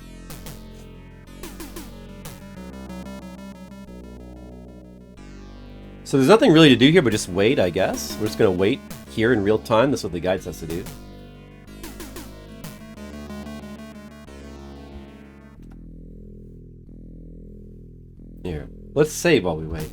So there's nothing really to do here but just wait, I guess. We're just going to wait here in real time. That's what the guide says to do. Here. Let's save while we wait.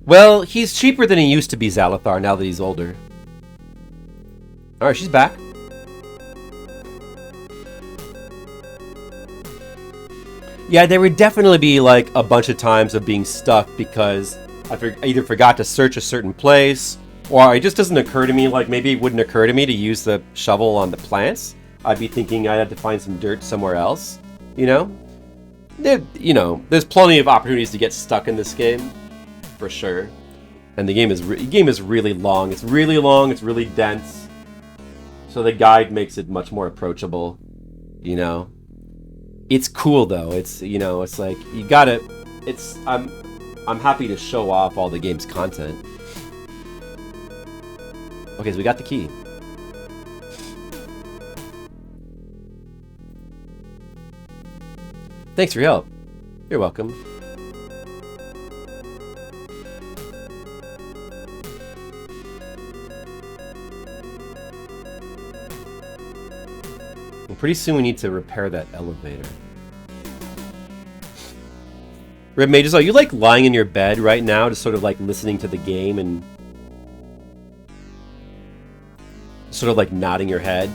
Well, he's cheaper than he used to be, Zalathar, now that he's older. Alright, she's back. Yeah, there would definitely be like a bunch of times of being stuck because I either forgot to search a certain place, or it just doesn't occur to me, like maybe it wouldn't occur to me to use the shovel on the plants. I'd be thinking I had to find some dirt somewhere else, you know? There's plenty of opportunities to get stuck in this game, for sure. And the game is really long. It's really long, it's really dense. So the guide makes it much more approachable, you know? It's cool though. It's like you gotta. I'm happy to show off all the game's content. Okay, so we got the key. Thanks for your help. You're welcome. Well, pretty soon we need to repair that elevator. Red Mages, are you like lying in your bed right now, just sort of like listening to the game and sort of like nodding your head?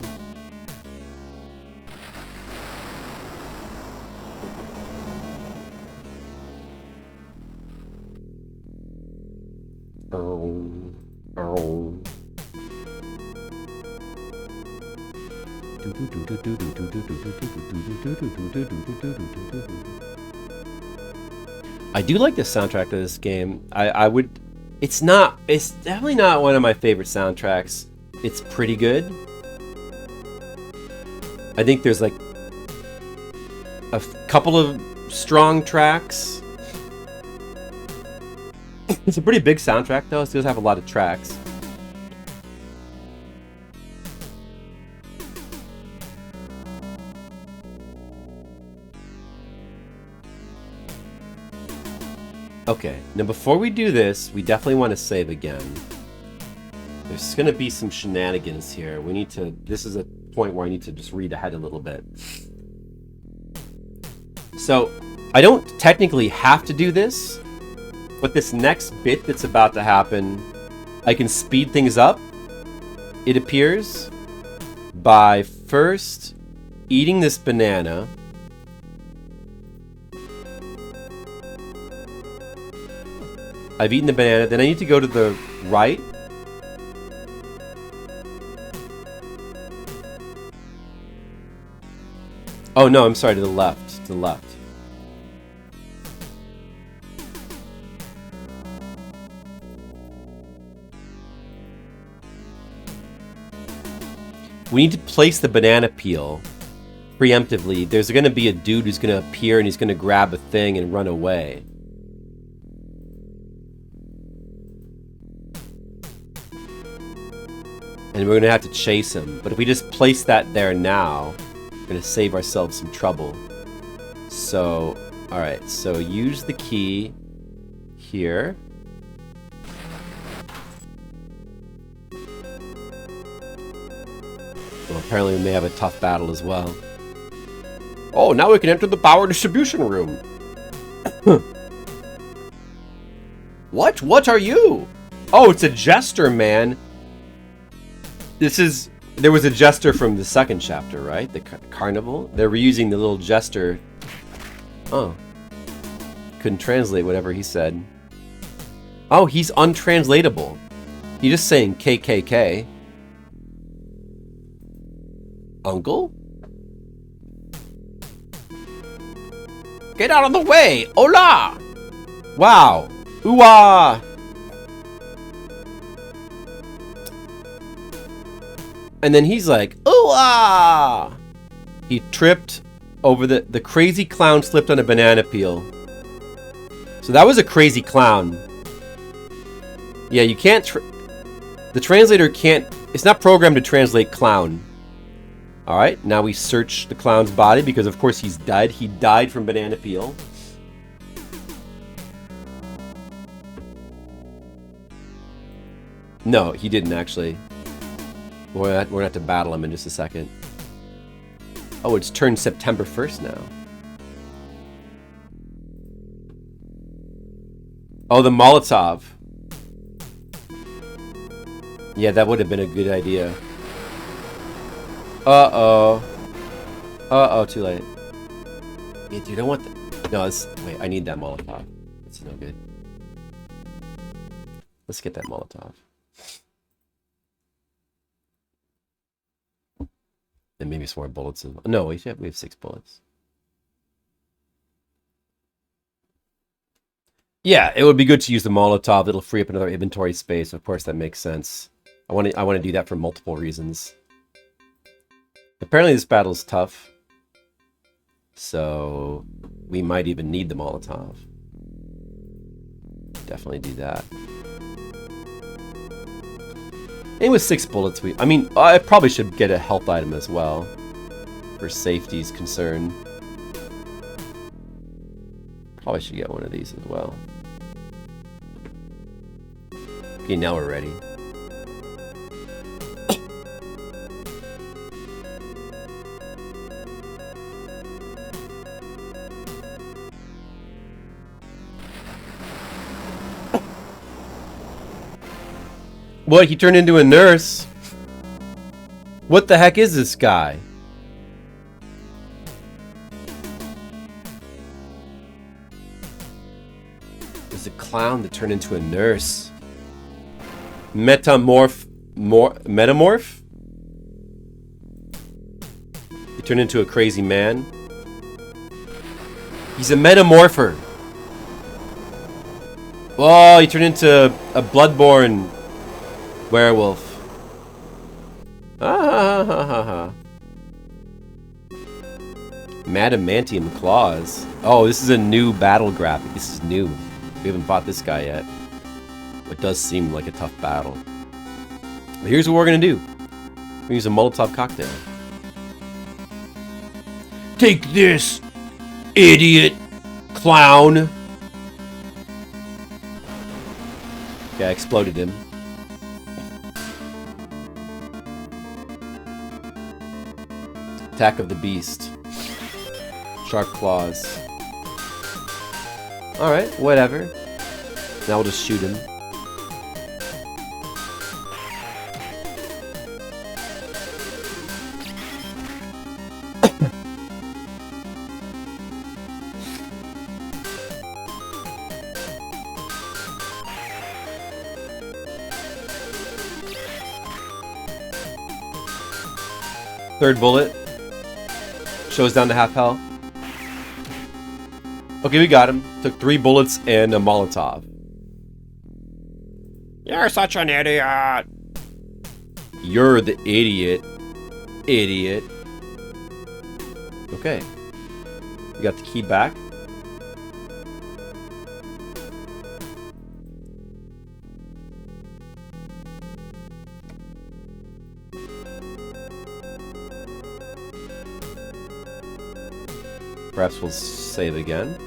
I do like the soundtrack of this game. It's definitely not one of my favorite soundtracks. It's pretty good. I think there's like a couple of strong tracks. It's a pretty big soundtrack though, so it does have a lot of tracks. Okay, now before we do this, we definitely want to save again. There's going to be some shenanigans here. This is a point where I need to just read ahead a little bit. So, I don't technically have to do this, but this next bit that's about to happen, I can speed things up, it appears, by first eating this banana. I've eaten the banana, then I need to go to the right. Oh no, I'm sorry, to the left. To the left. We need to place the banana peel preemptively. There's going to be a dude who's going to appear and he's going to grab a thing and run away. And we're going to have to chase him. But if we just place that there now, we're going to save ourselves some trouble. So, alright. So use the key here. Well, apparently we may have a tough battle as well. Oh, now we can enter the power distribution room. What? What are you? Oh, it's a jester, man. There was a jester from the second chapter, right? The carnival? They're reusing the little jester. Oh. Couldn't translate whatever he said. Oh, he's untranslatable. He's just saying KKK. Uncle? Get out of the way! Hola! Wow. Ooh-ah! And then he's like, ooh-ah! He tripped over the crazy clown slipped on a banana peel. So that was a crazy clown. Yeah, you can't... the translator can't... It's not programmed to translate clown. Alright, now we search the clown's body because of course he's dead. He died from banana peel. No, he didn't actually. We're gonna have to battle him in just a second. Oh, it's turned September 1st now. Oh, the Molotov. Yeah, that would have been a good idea. Uh-oh. Uh-oh, too late. Yeah, dude, I want the... No, wait, I need that Molotov. It's no good. Let's get that Molotov. And maybe some more bullets. No, we have 6 bullets. Yeah, it would be good to use the Molotov. It'll free up another inventory space. Of course, that makes sense. I want to do that for multiple reasons. Apparently, this battle's tough. So, we might even need the Molotov. Definitely do that. And with 6 bullets, I mean, I probably should get a health item as well. For safety's concern. Probably should get one of these as well. Okay, now we're ready. What? He turned into a nurse? What the heck is this guy? There's a clown that turned into a nurse. Metamorph? He turned into a crazy man. He's a metamorpher. Oh, he turned into a bloodborne werewolf. Ah, ha, ha, ha, ha. Madamantium claws. Oh, this is a new battle graphic. This is new. We haven't fought this guy yet. It does seem like a tough battle. But here's what we're gonna do. We're gonna use a Molotov cocktail. Take this, idiot, clown. Okay, I exploded him. Attack of the beast. Sharp claws. Alright, whatever. Now we'll just shoot him. Third bullet. Shows down to half health. Okay, we got him. Took 3 bullets and a Molotov. You're such an idiot. You're the idiot. Idiot. Okay. We got the key back. Perhaps we'll save again.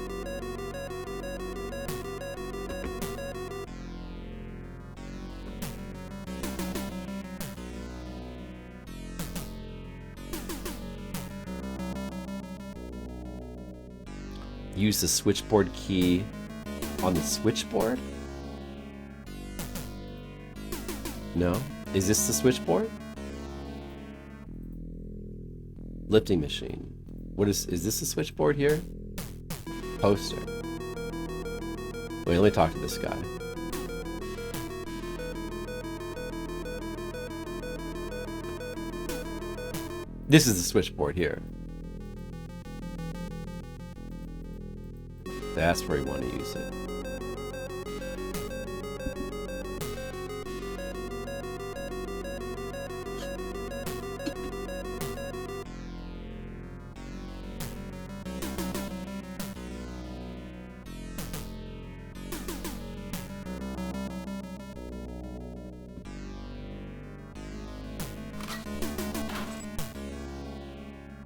Use the switchboard key on the switchboard? No? Is this the switchboard? Lifting machine. What is this a switchboard here? Poster. Wait, let me talk to this guy. This is the switchboard here. That's where you want to use it.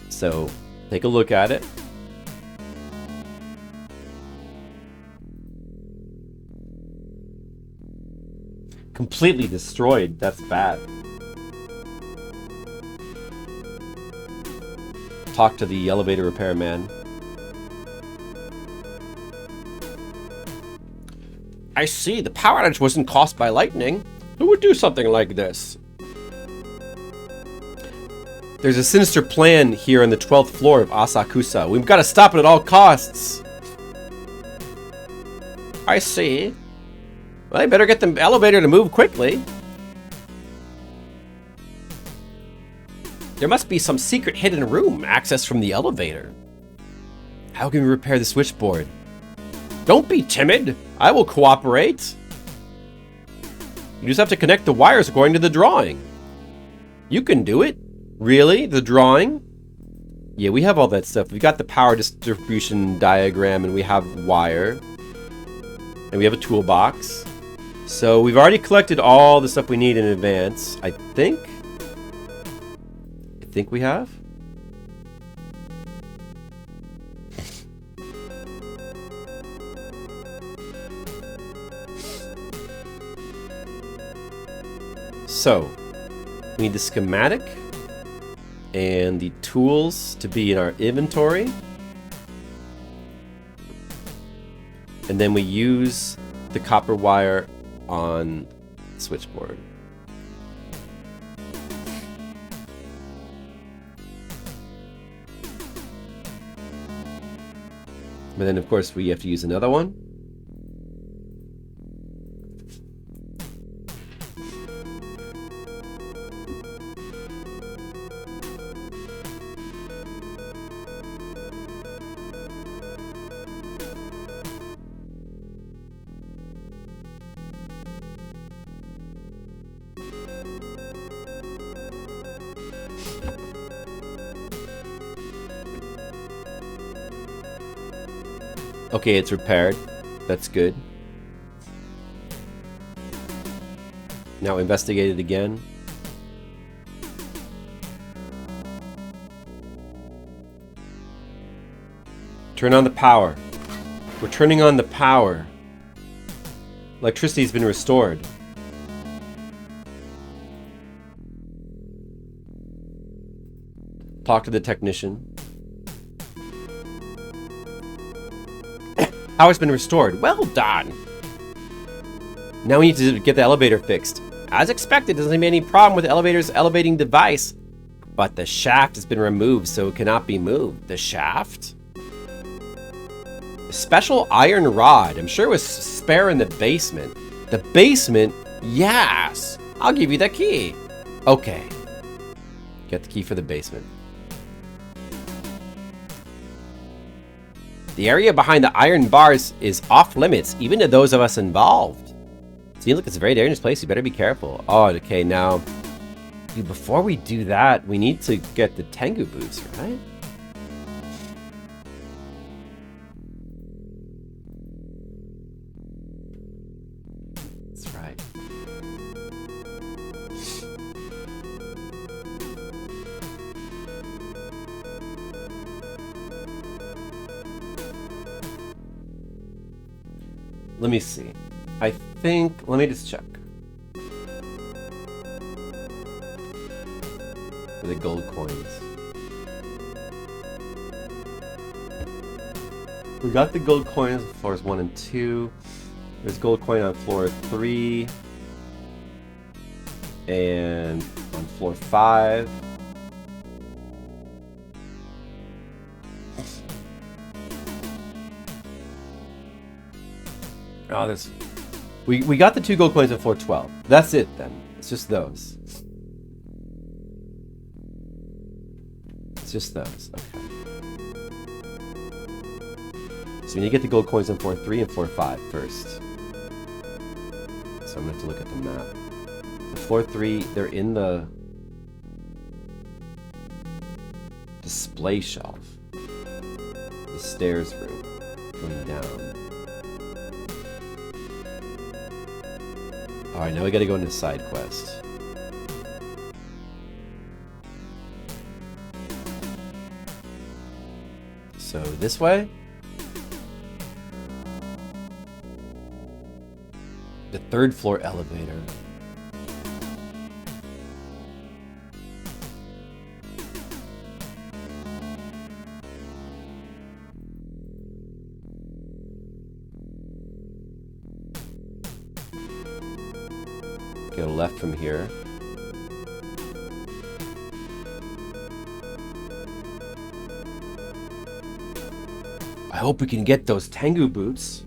So, take a look at it. Completely destroyed. That's bad. Talk to the elevator repairman. I see. The power outage wasn't caused by lightning. Who would do something like this? There's a sinister plan here on the 12th floor of Asakusa. We've got to stop it at all costs. I see. Well, I better get the elevator to move quickly. There must be some secret hidden room accessed from the elevator. How can we repair the switchboard? Don't be timid. I will cooperate. You just have to connect the wires according to the drawing. You can do it. Really? The drawing? Yeah, we have all that stuff. We got the power distribution diagram, and we have wire. And we have a toolbox. So we've already collected all the stuff we need in advance, I think. I think we have. So, we need the schematic and the tools to be in our inventory. And then we use the copper wire on the switchboard. But then, of course, we have to use another one. Okay, it's repaired. That's good. Now investigate it again. Turn on the power. We're turning on the power. Electricity's been restored. Talk to the technician. Power's been restored. Well done! Now we need to get the elevator fixed. As expected, doesn't seem to be any problem with the elevator's elevating device. But the shaft has been removed, so it cannot be moved. The shaft? A special iron rod. I'm sure it was spare in the basement. The basement? Yes! I'll give you the key. Okay. Get the key for the basement. The area behind the iron bars is off limits, even to those of us involved. See, look, it's a very dangerous place. You better be careful. Oh, okay, now, dude, before we do that, we need to get the Tengu boots, right? That's right. Let me see. I think... Let me just check. For the gold coins. We got the gold coins on floors 1 and 2. There's gold coin on floor 3. And on floor 5. Oh, there's... We got the 2 gold coins on floor 12. That's it, then. It's just those. It's just those. Okay. So we need to get the gold coins on floor 3 and floor 5 first. So I'm going to have to look at the map. So floor 3, they're in the display shelf. The stairs room. Going down. Alright, now we gotta go into side quest. So, this way? The 3rd floor elevator. go left from here. I hope we can get those Tengu boots.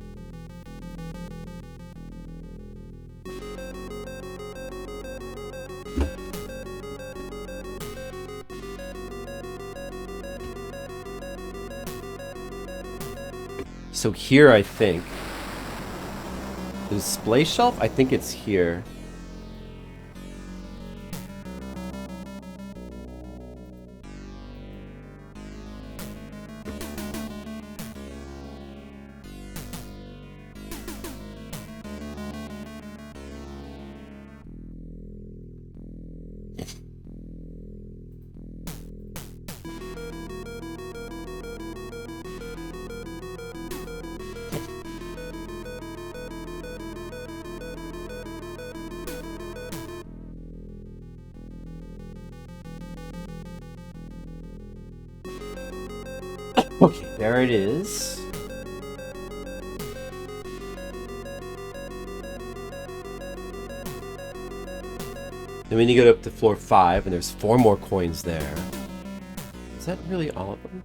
So here, I think. The display shelf? I think it's here. Okay, there it is. Then when you go up to floor 5, and there's 4 more coins there. Is that really all of them?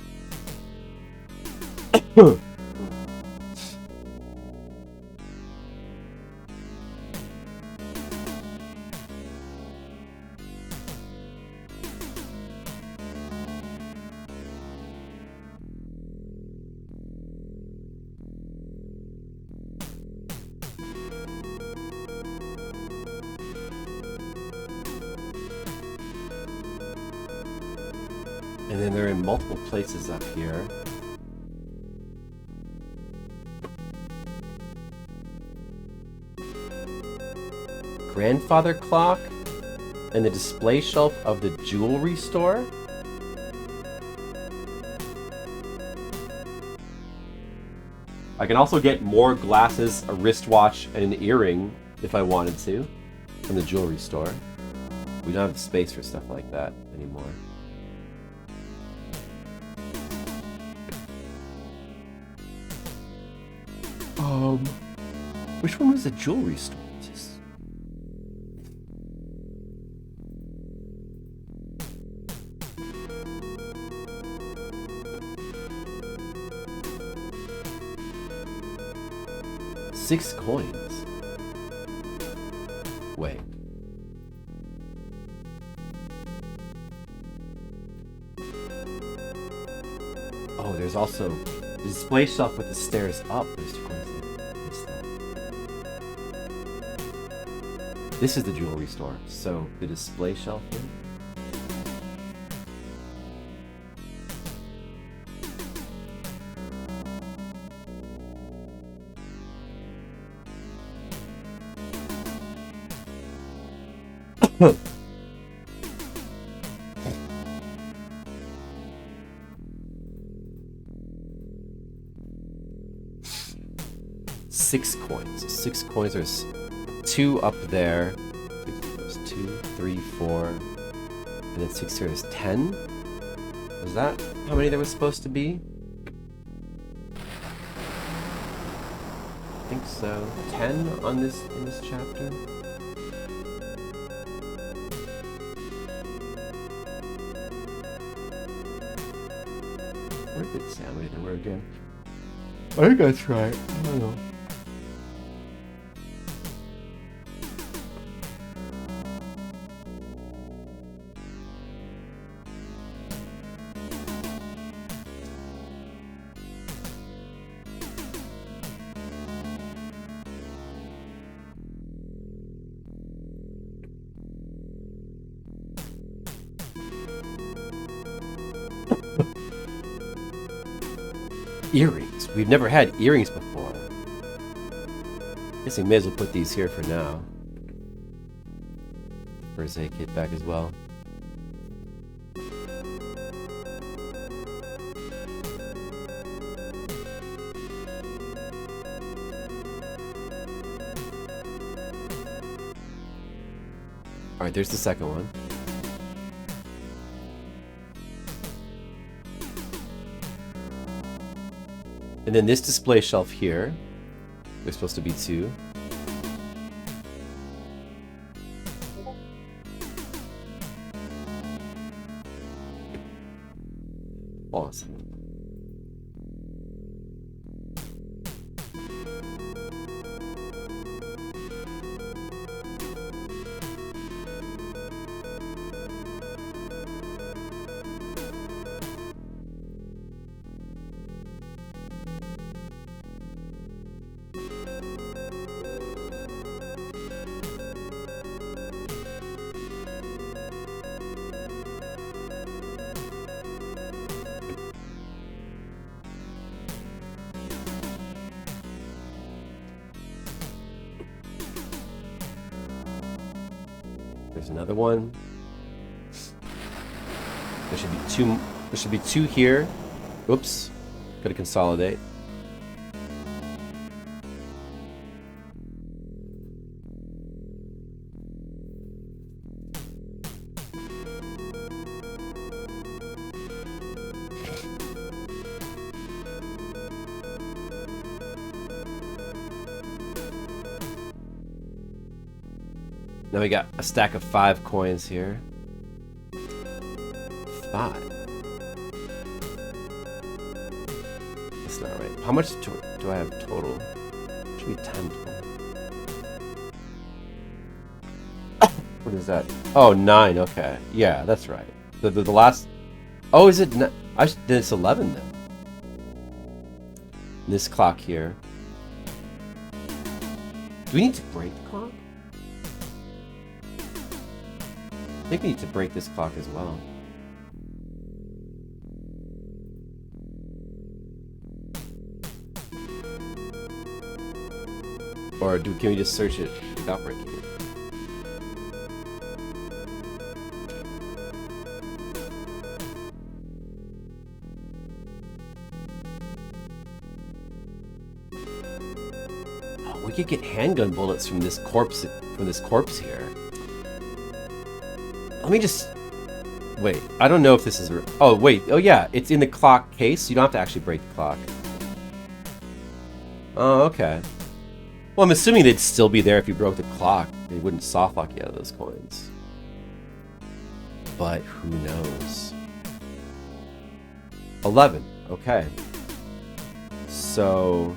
And then they're in multiple places up here. Grandfather clock and the display shelf of the jewelry store. I can also get more glasses, a wristwatch, and an earring if I wanted to from the jewelry store. We don't have space for stuff like that anymore. Which one was the jewelry store? Just... $6 coins. Wait. Oh, there's also the display shelf with the stairs up. There's 2 coins there. This is the jewelry store, so the display shelf here. Six coins. 6 coins. There's 2 up there. There's 2, 3, 4, and then 6 here is 10. Was that how many there was supposed to be? I think so. 10 on this in this chapter. Where did it say how many there were again? I think that's right. I don't know. Earrings. We've never had earrings before. Guess we may as well put these here for now. First aid kit back as well. Alright, there's the second one. And then this display shelf here, there's supposed to be 2. Awesome. There's another one. There should be two. There should be two here. Oops. Gotta consolidate. Now we got a stack of 5 coins here. 5. That's not right. How much do I have total? Should be 10 total. What is that? Oh, 9. Okay. Yeah, that's right. The last. Oh, is it? Then it's 11 then. This clock here. Do we need to break the clock? I think we need to break this clock as well. Or can we just search it without breaking it? Oh, we could get handgun bullets from this corpse here. Let me just... Wait, I don't know if this is... Oh, wait. Oh, yeah. It's in the clock case. You don't have to actually break the clock. Oh, okay. Well, I'm assuming they'd still be there if you broke the clock. They wouldn't softlock you out of those coins. But who knows? 11. Okay. So...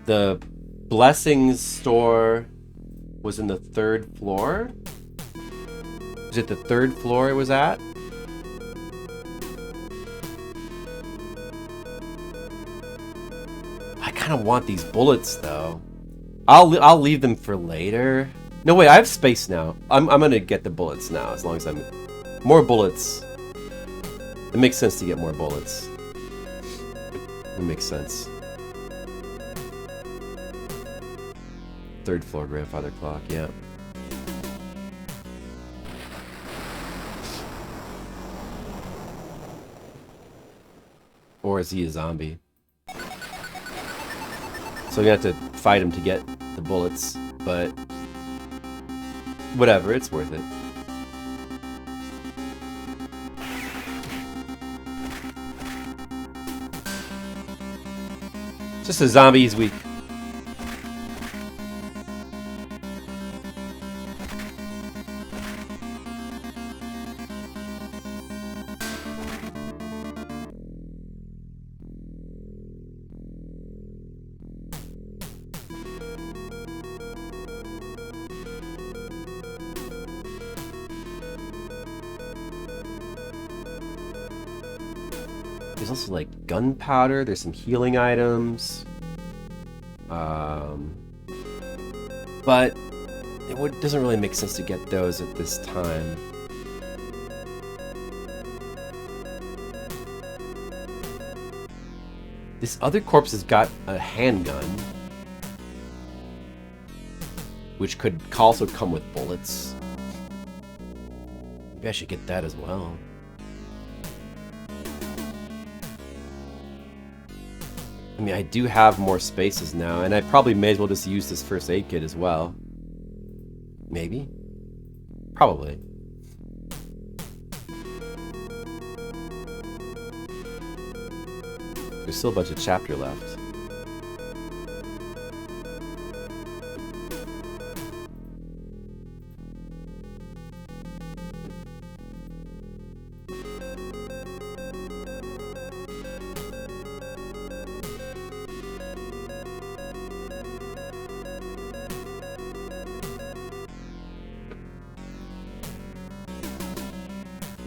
The Blessings store was in the 3rd floor? Is it the 3rd floor it was at? I kind of want these bullets though. I'll leave them for later. No wait, I have space now. I'm gonna get the bullets now as long as I'm more bullets. It makes sense to get more bullets. It makes sense. 3rd floor grandfather clock, yeah. Or is he a zombie? So we have to fight him to get the bullets, but whatever, it's worth it. Just a zombie, he's weak. There's also like gunpowder, there's some healing items. But it doesn't really make sense to get those at this time. This other corpse has got a handgun, which could also come with bullets. Maybe I should get that as well. I mean, I do have more spaces now, and I probably may as well just use this first aid kit as well. Maybe? Probably. There's still a bunch of chapter left.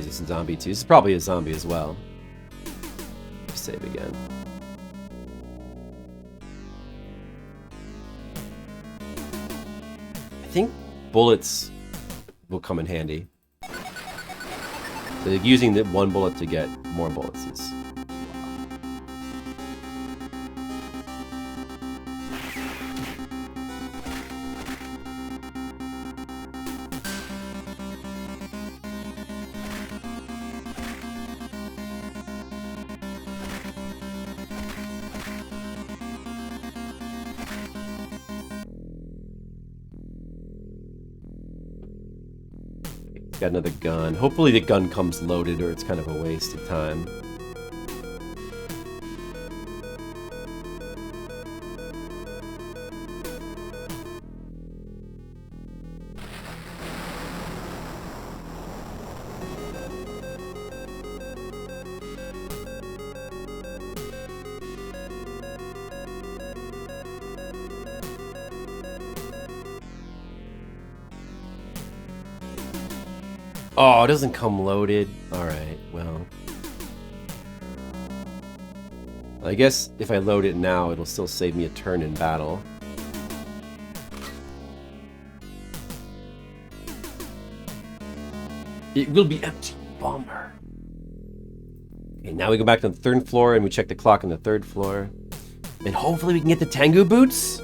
Is this a zombie too? This is probably a zombie as well. Save again. I think bullets will come in handy. So using the one bullet to get more bullets is... Got another gun. Hopefully the gun comes loaded or it's kind of a waste of time. Oh, it doesn't come loaded. Alright, well. I guess if I load it now, it'll still save me a turn in battle. It will be empty. Bomber. Okay, now we go back to the third floor and we check the clock on the third floor. And hopefully we can get the Tengu boots.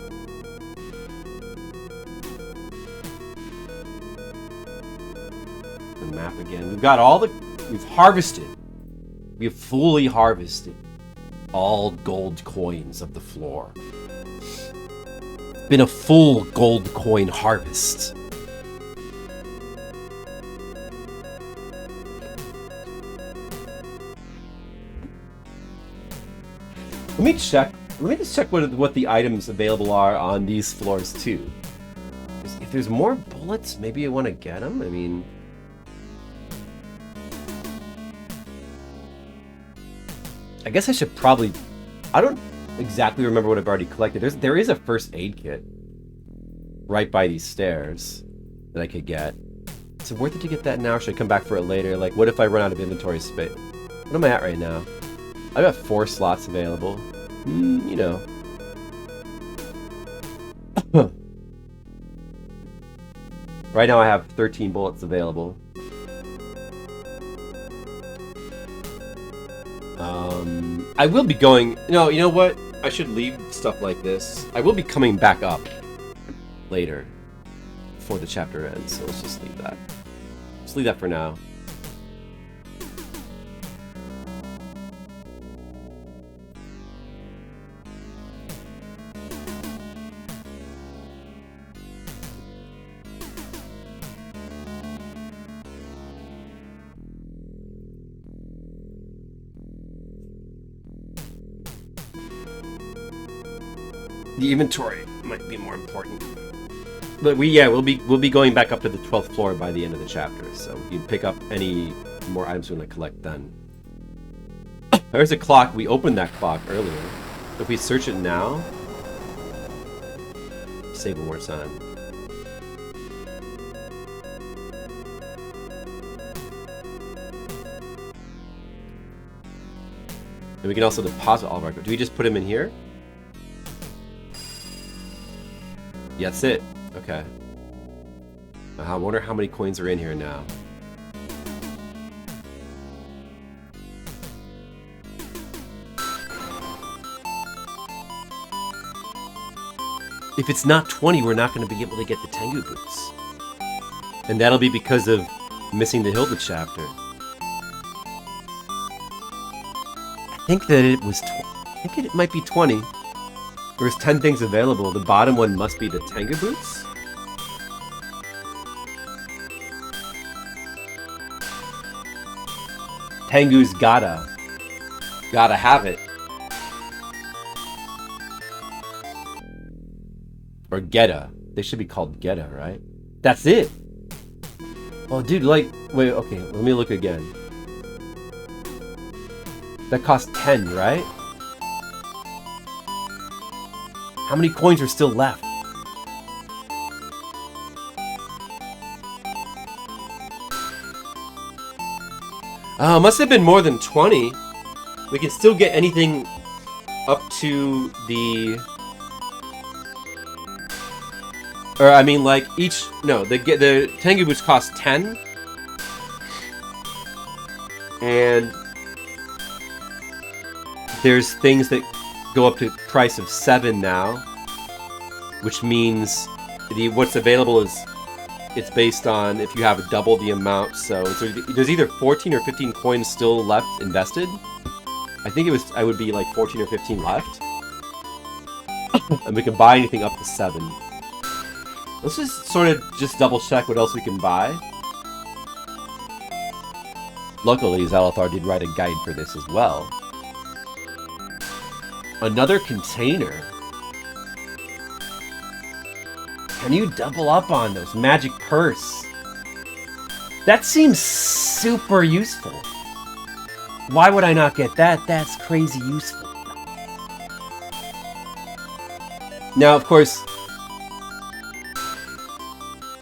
The map again. We've got all the... We've harvested. We have fully harvested all gold coins of the floor. It's been a full gold coin harvest. Let me check. Let me just check what the items available are on these floors too. If there's more bullets, maybe I want to get them. I mean, I guess I should probably. I don't exactly remember what I've already collected. There is a first aid kit right by these stairs that I could get. Is it worth it to get that now, or should I come back for it later? Like, what if I run out of inventory space? What am I at right now? I've got 4 slots available. You know. Right now I have 13 bullets available. I will be going... No, you know what? I should leave stuff like this. I will be coming back up later before the chapter ends, so let's just leave that. Just leave that for now. The inventory might be more important, but we'll be going back up to the 12th floor by the end of the chapter, so you can pick up any more items you want to collect then. There's a clock. We opened that clock earlier. If we search it now, save more time. And we can also deposit all of our. Do we just put them in here? Yeah, that's it. Okay. I wonder how many coins are in here now. If it's not 20, we're not going to be able to get the Tengu boots. And that'll be because of missing the Hilda chapter. I think that it was... I think it might be 20. There's 10 things available. The bottom one must be the Tengu boots. Tengu's gotta have it. Or Geta. They should be called Geta, right? That's it. Oh, dude, like, wait, okay, let me look again. That costs 10, right? How many coins are still left? Must have been more than 20. We can still get anything up to the... Or, I mean, like, each... No, the Tengu boots cost 10. And there's things that go up to price of 7 now. Which means what's available is... It's based on if you have double the amount, so there's either 14 or 15 coins still left invested. I think I would be like 14 or 15 left. And we can buy anything up to 7. Let's just sort of just double check what else we can buy. Luckily, Zalathar did write a guide for this as well. Another container. Can you double up on those? Magic purse. That seems super useful. Why would I not get that? That's crazy useful. Now, of course,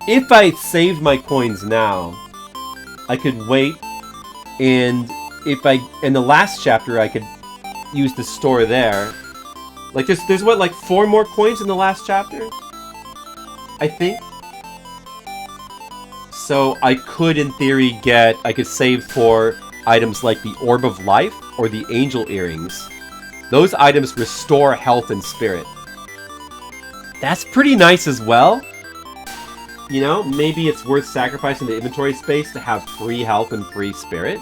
if I saved my coins now, I could wait, and in the last chapter, I could use the store there. Like, there's what, like 4 more coins in the last chapter? I think. So I could, in theory, I could save for items like the Orb of Life or the Angel Earrings. Those items restore health and spirit. That's pretty nice as well. You know, maybe it's worth sacrificing the inventory space to have free health and free spirit.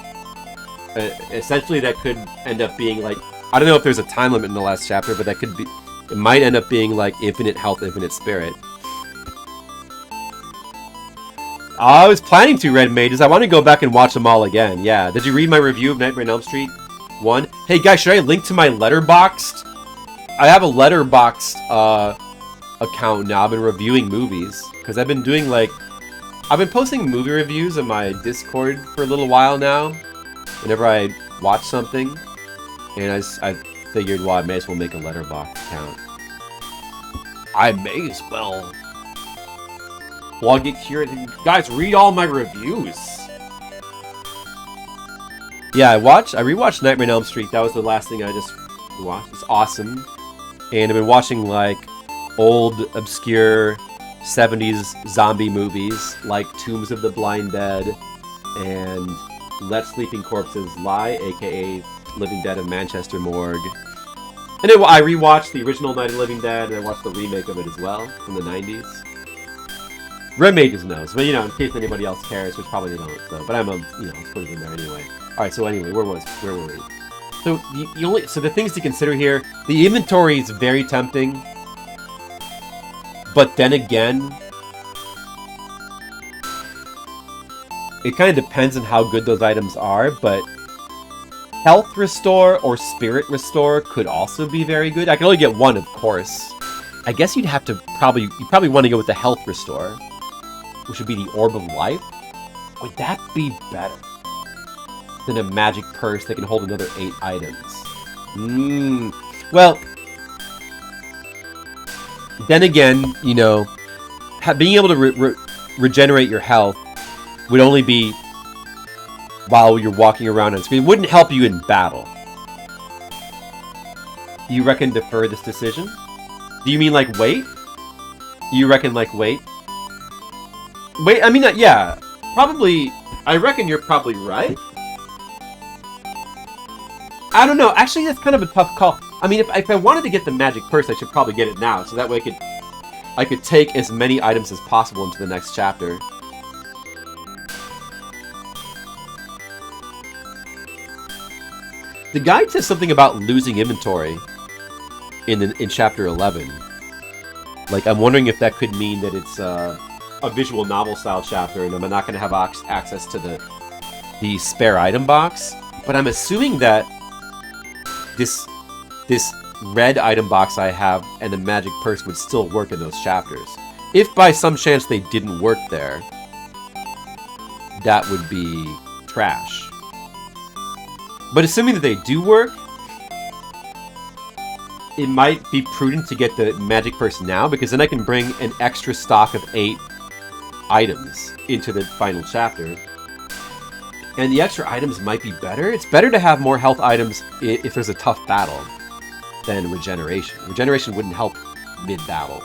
Essentially, that could end up being like... I don't know if there's a time limit in the last chapter, but that could be... It might end up being like infinite health, infinite spirit. I was planning to, Red Mages. I want to go back and watch them all again. Yeah. Did you read my review of Nightmare on Elm Street 1? Hey, guys, should I link to my Letterboxd? I have a Letterboxd account now. I've been reviewing movies. Because I've been doing, like... I've been posting movie reviews on my Discord for a little while now. Whenever I watch something. And I figured, well, I may as well make a Letterboxd account. I may as well... Well, I'll get curious. Guys, read all my reviews. Yeah, I rewatched Nightmare on Elm Street. That was the last thing I just watched. It's awesome. And I've been watching, like, old, obscure 70s zombie movies, like Tombs of the Blind Dead and Let Sleeping Corpses Lie, aka Living Dead of Manchester Morgue. And then I rewatched the original Night of the Living Dead, and I watched the remake of it as well, from the 90s. Red Mages knows, but you know, in case anybody else cares, which probably they don't. So, but let's put it in there anyway. All right. So anyway, where were we? So the things to consider here: the inventory is very tempting, but then again, it kind of depends on how good those items are. But health restore or spirit restore could also be very good. I can only get one, of course. I guess you'd have to probably want to go with the health restore, which would be the Orb of Life. Would that be better than a magic purse that can hold another 8 items? Well, then again, you know, being able to regenerate your health would only be while you're walking around on screen. It wouldn't help you in battle. You reckon defer this decision? Do you mean like wait? You reckon like wait? Wait, I mean, yeah, probably, I reckon you're probably right. I don't know, actually that's kind of a tough call. I mean, if I wanted to get the magic purse, I should probably get it now, so that way I could take as many items as possible into the next chapter. The guide says something about losing inventory in chapter 11. Like, I'm wondering if that could mean that it's, a visual novel style chapter and I'm not going to have access to the spare item box, but I'm assuming that this red item box I have and the magic purse would still work in those chapters. If by some chance they didn't work there, that would be trash. But assuming that they do work, it might be prudent to get the magic purse now, because then I can bring an extra stock of 8 items into the final chapter. And the extra items might be better. It's better to have more health items if there's a tough battle than regeneration. Regeneration wouldn't help mid-battle.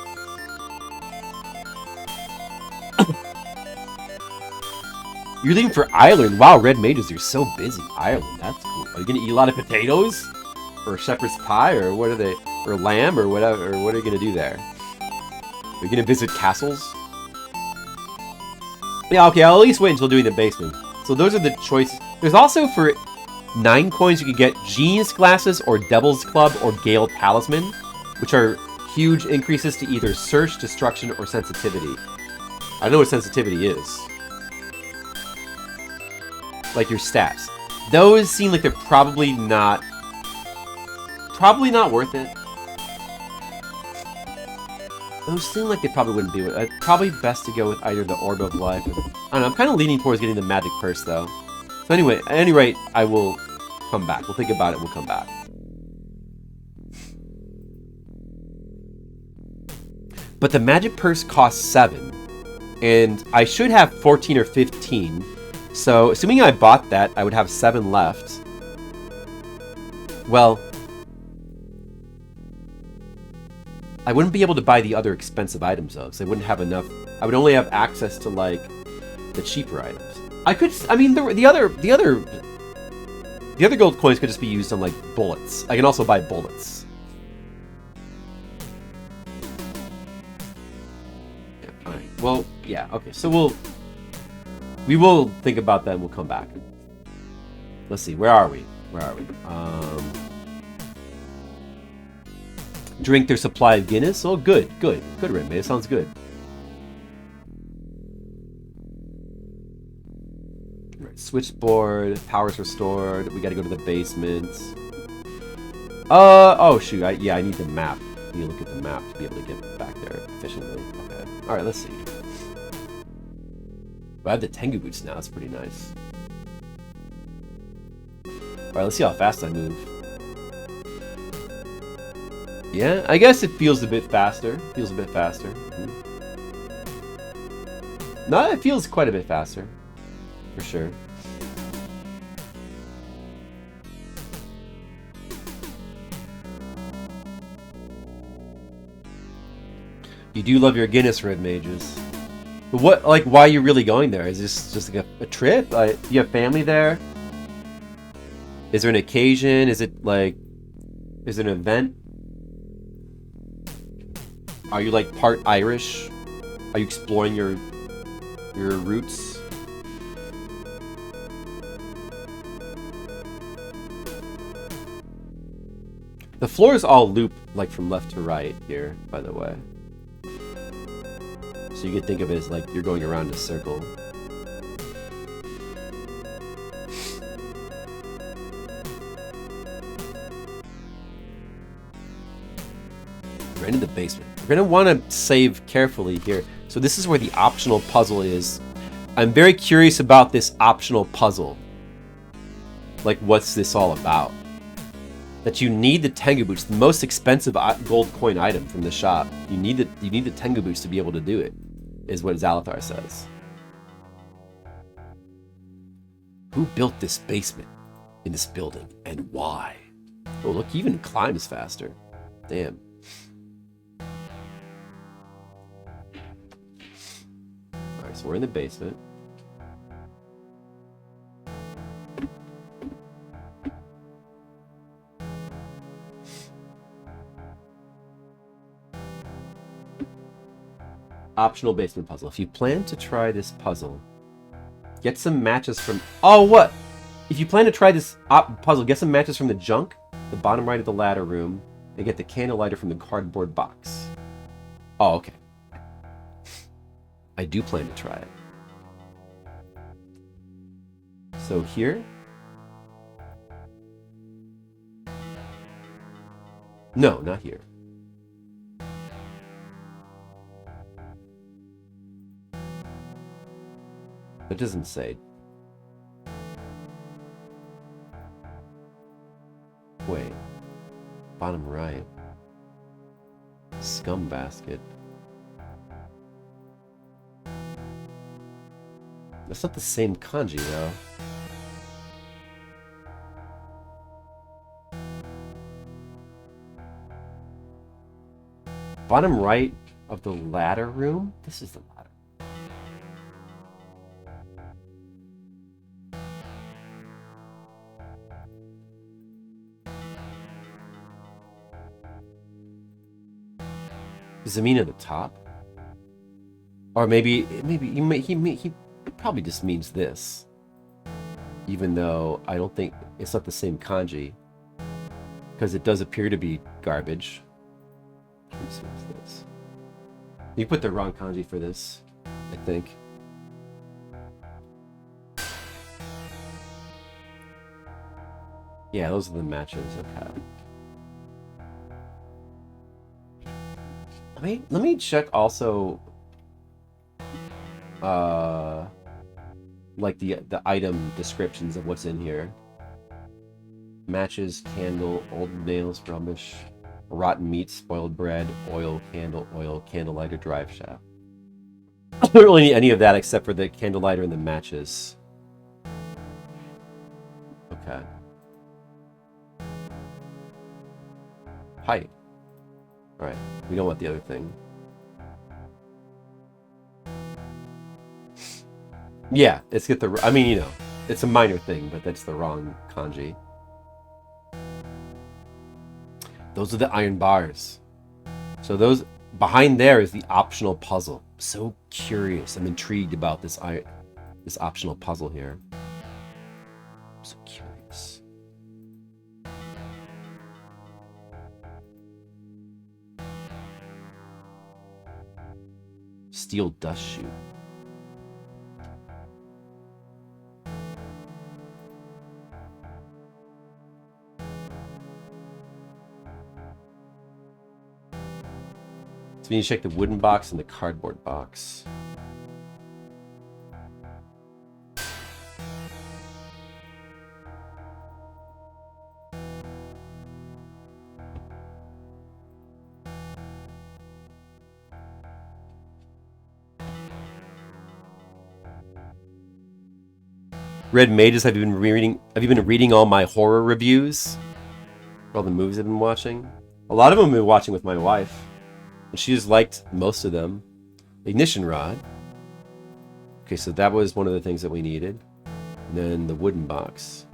You're leaving for Ireland. Wow, red mages, you're so busy. Ireland, that's cool. Are you gonna eat a lot of potatoes? Or shepherd's pie? Or what are they? Or lamb? Or whatever? Or what are you gonna do there? Are you gonna visit castles? Yeah, okay, I'll at least wait until doing the basement. So those are the choices. There's also, for 9 coins, you can get Genius Glasses or Devil's Club or Gale Talisman, which are huge increases to either Search, Destruction, or Sensitivity. I don't know what sensitivity is. Like your stats. Those seem like they're probably not worth it. Those seem like they probably wouldn't be. Probably best to go with either the Orb of Life. I don't know. I'm kind of leaning towards getting the Magic Purse though. So anyway, at any rate, I will come back. We'll think about it. We'll come back. But the Magic Purse costs 7, and I should have 14 or 15. So, assuming I bought that, I would have 7 left. Well, I wouldn't be able to buy the other expensive items though, because I wouldn't have enough. I would only have access to like the cheaper items. I could. I mean, the other gold coins could just be used on like bullets. I can also buy bullets. Yeah, all right. Well, yeah. Okay. So we will think about that and we'll come back. Let's see. Where are we? Drink their supply of Guinness. Oh, good, Rinmei. Sounds good. Right, switchboard. Power's restored. We got to go to the basement. Oh shoot. I need the map. I need to look at the map to be able to get back there efficiently. Okay. All right. Let's see. I have the Tengu boots now. That's pretty nice. All right. Let's see how fast I move. Yeah, I guess it feels a bit faster. No, it feels quite a bit faster. For sure. You do love your Guinness, red mages. But what, like, why are you really going there? Is this just like a trip? Do you have family there? Is there an occasion? Is it like, is it an event? Are you like part Irish? Are you exploring your roots? The floors all loop like from left to right here, by the way. So you could think of it as like you're going around a circle. Right in the basement. We're going to want to save carefully here. So this is where the optional puzzle is. I'm very curious about this optional puzzle. Like, what's this all about? That you need the Tengu boots, the most expensive gold coin item from the shop. You need the Tengu boots to be able to do it, is what Zalathar says. Who built this basement in this building, and why? Oh, look, he even climbs faster. Damn. Alright, so we're in the basement. Optional basement puzzle. If you plan to try this puzzle, get some matches from... Oh, what? If you plan to try this puzzle, get some matches from the junk, the bottom right of the ladder room, and get the candle lighter from the cardboard box. Oh, okay. I do plan to try it. So here... No, not here. It doesn't say. Wait. Bottom right. Scum basket. That's not the same kanji, though. Bottom right of the ladder room. This is the ladder. Does it mean at the top? Or maybe he probably just means this. Even though I don't think it's not the same kanji. Because it does appear to be garbage. What's this? You put the wrong kanji for this, I think. Yeah, those are the matches. Okay. Let me check also. Like the item descriptions of what's in here. Matches, candle, old nails, rubbish, rotten meat, spoiled bread, oil, candlelighter, drive shaft. I don't really need any of that except for the candlelighter and the matches. Okay. Height. Alright, we don't want the other thing. Yeah, it's get the... I mean, you know, it's a minor thing, but that's the wrong kanji. Those are the iron bars. So those... Behind there is the optional puzzle. So curious. I'm intrigued about this optional puzzle here. I'm so curious. Steel dust chute. So we need to check the wooden box and the cardboard box. Red Mages, have you been reading all my horror reviews? All the movies I've been watching? A lot of them I've been watching with my wife. And she has liked most of them. Ignition rod. Okay, so that was one of the things that we needed. And then the wooden box.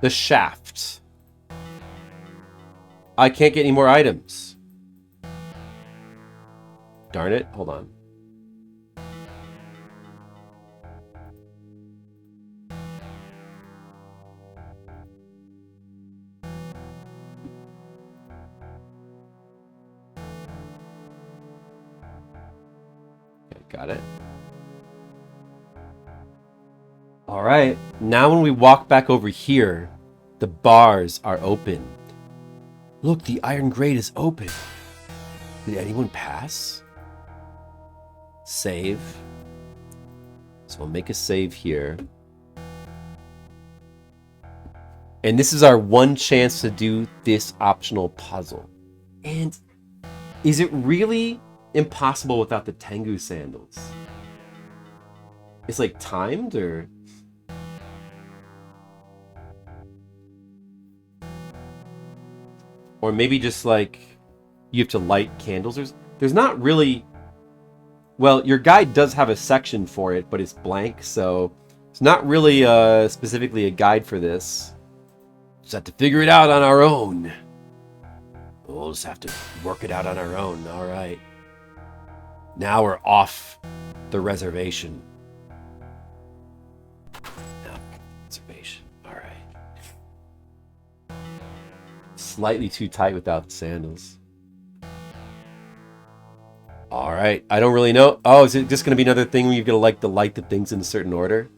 The shaft. I can't get any more items. Darn it. Hold on. Okay, got it. All right. Now when we walk back over here, the bars are open. Look, the iron grate is open. Did anyone pass? Save. So we'll make a save here. And this is our one chance to do this optional puzzle. And is it really impossible without the Tengu sandals? It's like timed or... Or maybe just like you have to light candles. There's not really... Well, your guide does have a section for it, but it's blank, so it's not really specifically a guide for this. Just have to figure it out on our own. We'll just have to work it out on our own. All right. Now we're off the reservation. Reservation. All right. Slightly too tight without the sandals. All right. I don't really know. Oh, is it just going to be another thing where you're going to like to light the things in a certain order?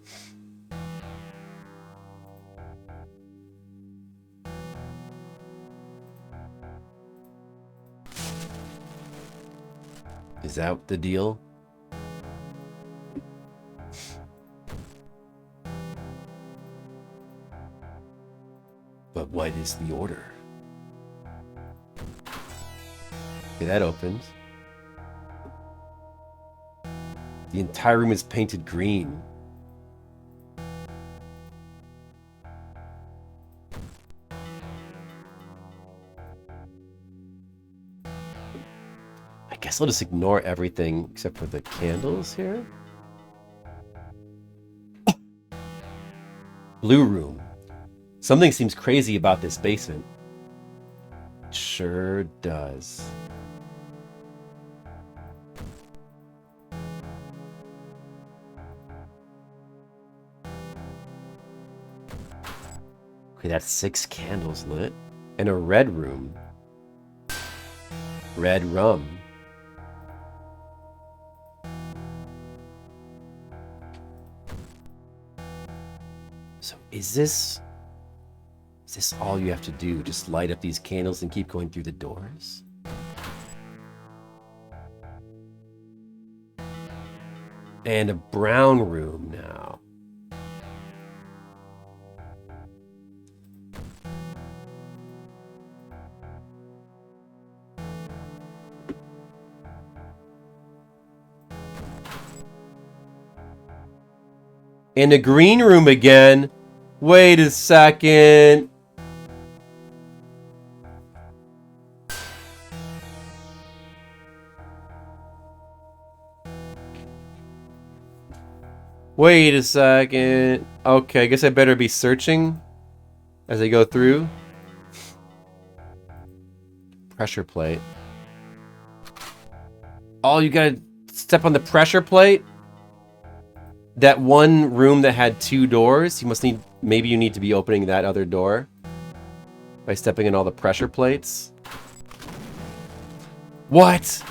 Is that the deal? what is the order? Okay, that opens. The entire room is painted green. I guess I'll just ignore everything except for the candles here. Blue room. Something seems crazy about this basement. Sure does. Okay, that's 6 candles lit. And a red room. Red rum. So is this all you have to do? Just light up these candles and keep going through the doors? And a brown room now. And a green room again. Wait a second. Wait a second. Okay, I guess I better be searching as I go through. Pressure plate. Oh, you gotta step on the pressure plate? That one room that had 2 doors, you must need, maybe you need to be opening that other door by stepping in all the pressure plates. What?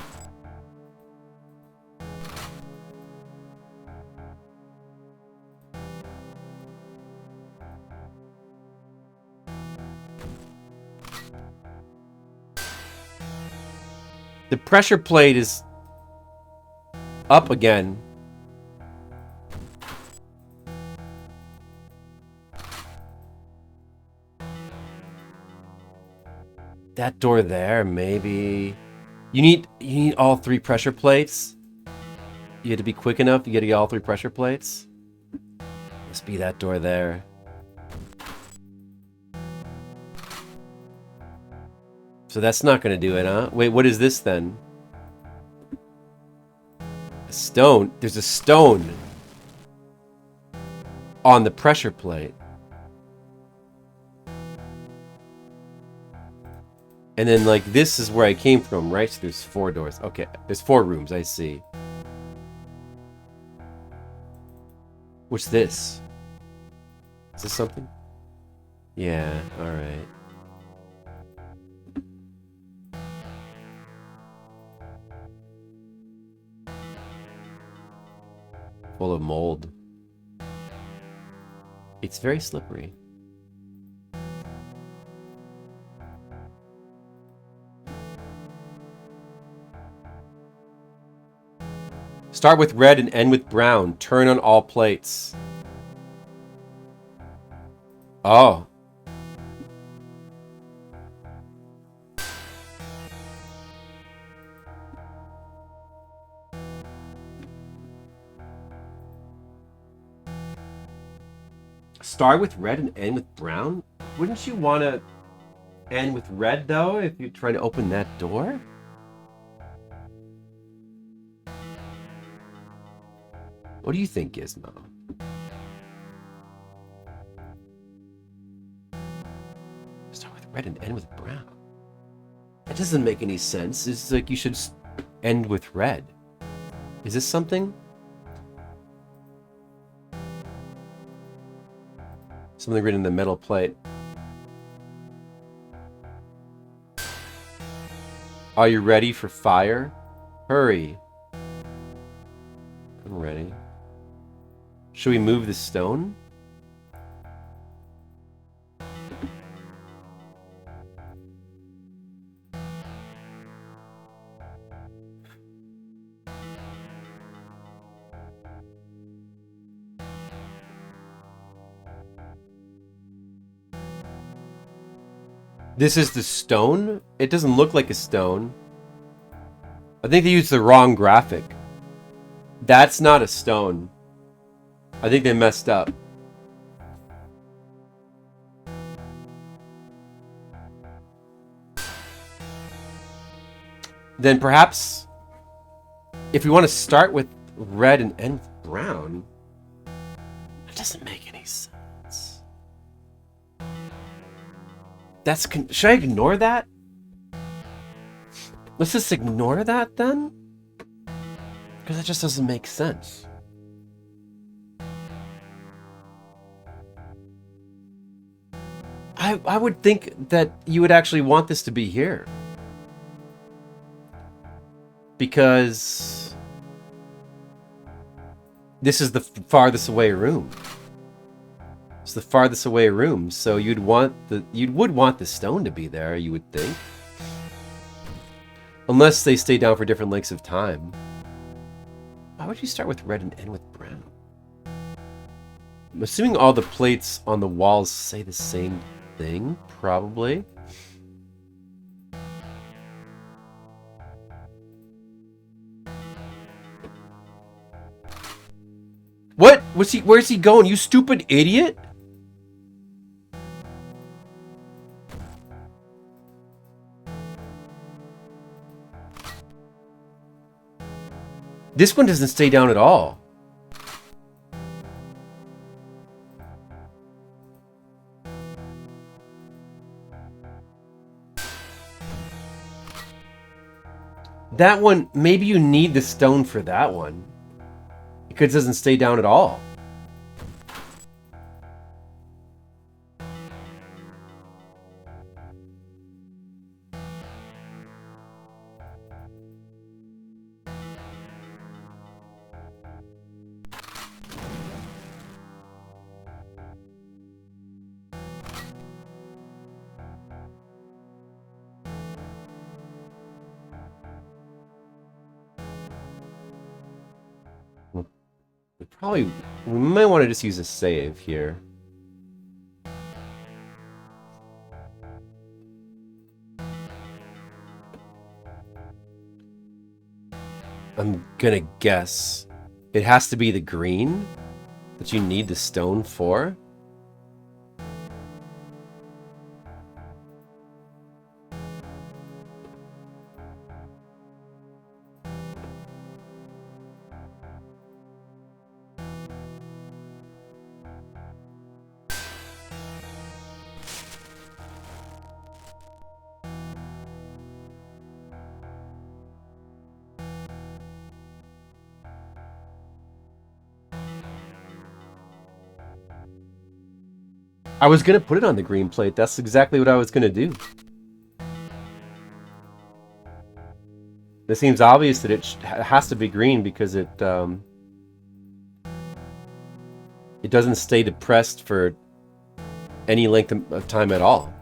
The pressure plate is up again. That door there, maybe. You need all 3 pressure plates. You had to be quick enough. You got to get all 3 pressure plates. Must be that door there. So that's not going to do it, huh? Wait, what is this then? A stone? There's a stone on the pressure plate. And then, like, this is where I came from, right? So there's 4 doors. Okay, there's 4 rooms, I see. What's this? Is this something? Yeah, alright. Full of mold. It's very slippery. Start with red and end with brown. Turn on all plates. Oh. Start with red and end with brown? Wouldn't you want to end with red, though, if you're trying to open that door? What do you think, Gizmo? Start with red and end with brown. That doesn't make any sense. It's like you should end with red. Is this something? Something written in the metal plate. Are you ready for fire? Hurry. I'm ready. Should we move the stone? This is the stone? It doesn't look like a stone. I think they used the wrong graphic. That's not a stone. I think they messed up. Then perhaps if we want to start with red and end with brown, that doesn't make any sense. Should I ignore that? Let's just ignore that then? Because that just doesn't make sense. I would think that you would actually want this to be here. Because this is the farthest away room. It's the farthest away room, so you would want the stone to be there, you would think. Unless they stay down for different lengths of time. Why would you start with red and end with brown? I'm assuming all the plates on the walls say the same thing, probably. What? Where's he going? You stupid idiot? This one doesn't stay down at all. That one, maybe you need the stone for that one. Because it doesn't stay down at all. We might want to just use a save here. I'm gonna guess it has to be the green that you need the stone for. I was gonna put it on the green plate. That's exactly what I was gonna do. It seems obvious that it has to be green because it doesn't stay depressed for any length of time at all.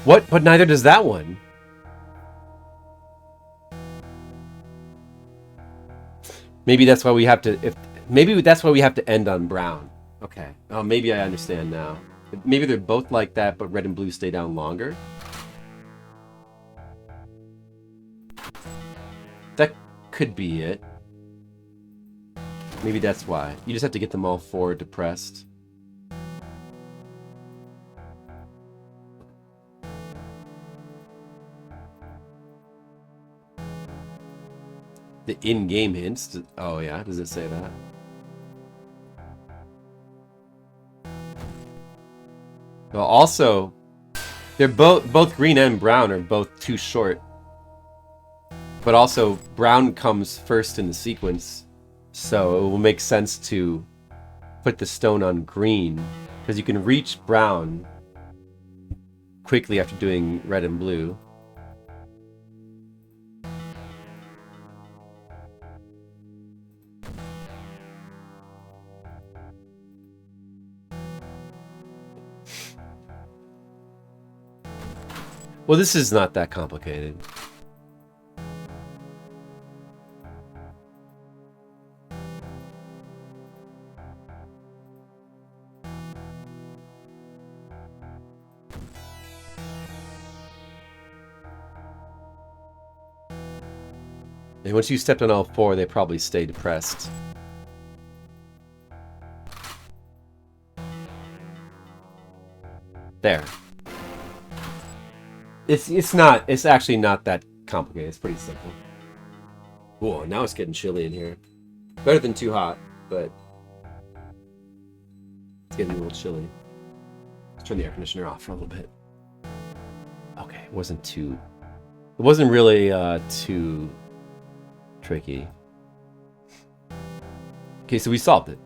What? But neither does that one. Maybe that's why we have to. Maybe that's why we have to end on brown. Okay. Oh, maybe I understand now. Maybe they're both like that, but red and blue stay down longer. That could be it. Maybe that's why. You just have to get them all four depressed. The in-game hints. Oh yeah, does it say that? Well, also, they're both green and brown are both too short. But also, brown comes first in the sequence, so it will make sense to put the stone on green, because you can reach brown quickly after doing red and blue. Well, this is not that complicated. And once you stepped on all four, they probably stay depressed. There. It's actually not that complicated. It's pretty simple. Whoa, now it's getting chilly in here. Better than too hot, but it's getting a little chilly. Let's turn the air conditioner off for a little bit. Okay, it wasn't really too tricky. Okay, so we solved it.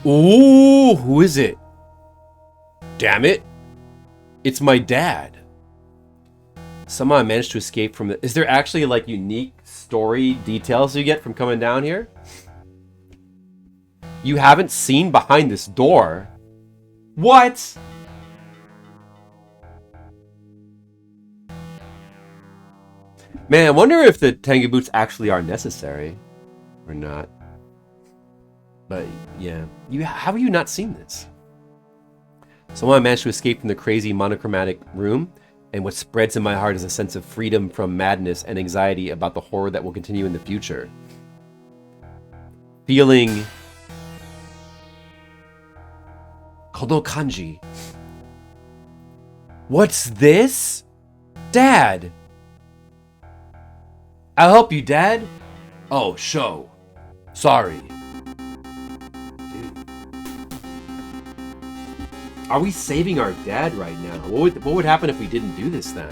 Ooh, who is it? Damn it. It's my dad. Somehow I managed to escape from the... Is there actually, like, unique story details you get from coming down here? You haven't seen behind this door. What? Man, I wonder if the Tengu boots actually are necessary. Or not. But, yeah. How have you not seen this? Somehow I managed to escape from the crazy monochromatic room, and what spreads in my heart is a sense of freedom from madness and anxiety about the horror that will continue in the future. Feeling... Kodo kanji. What's this? Dad! I'll help you, Dad. Oh, show. Sorry. Are we saving our dad right now? What would happen if we didn't do this then?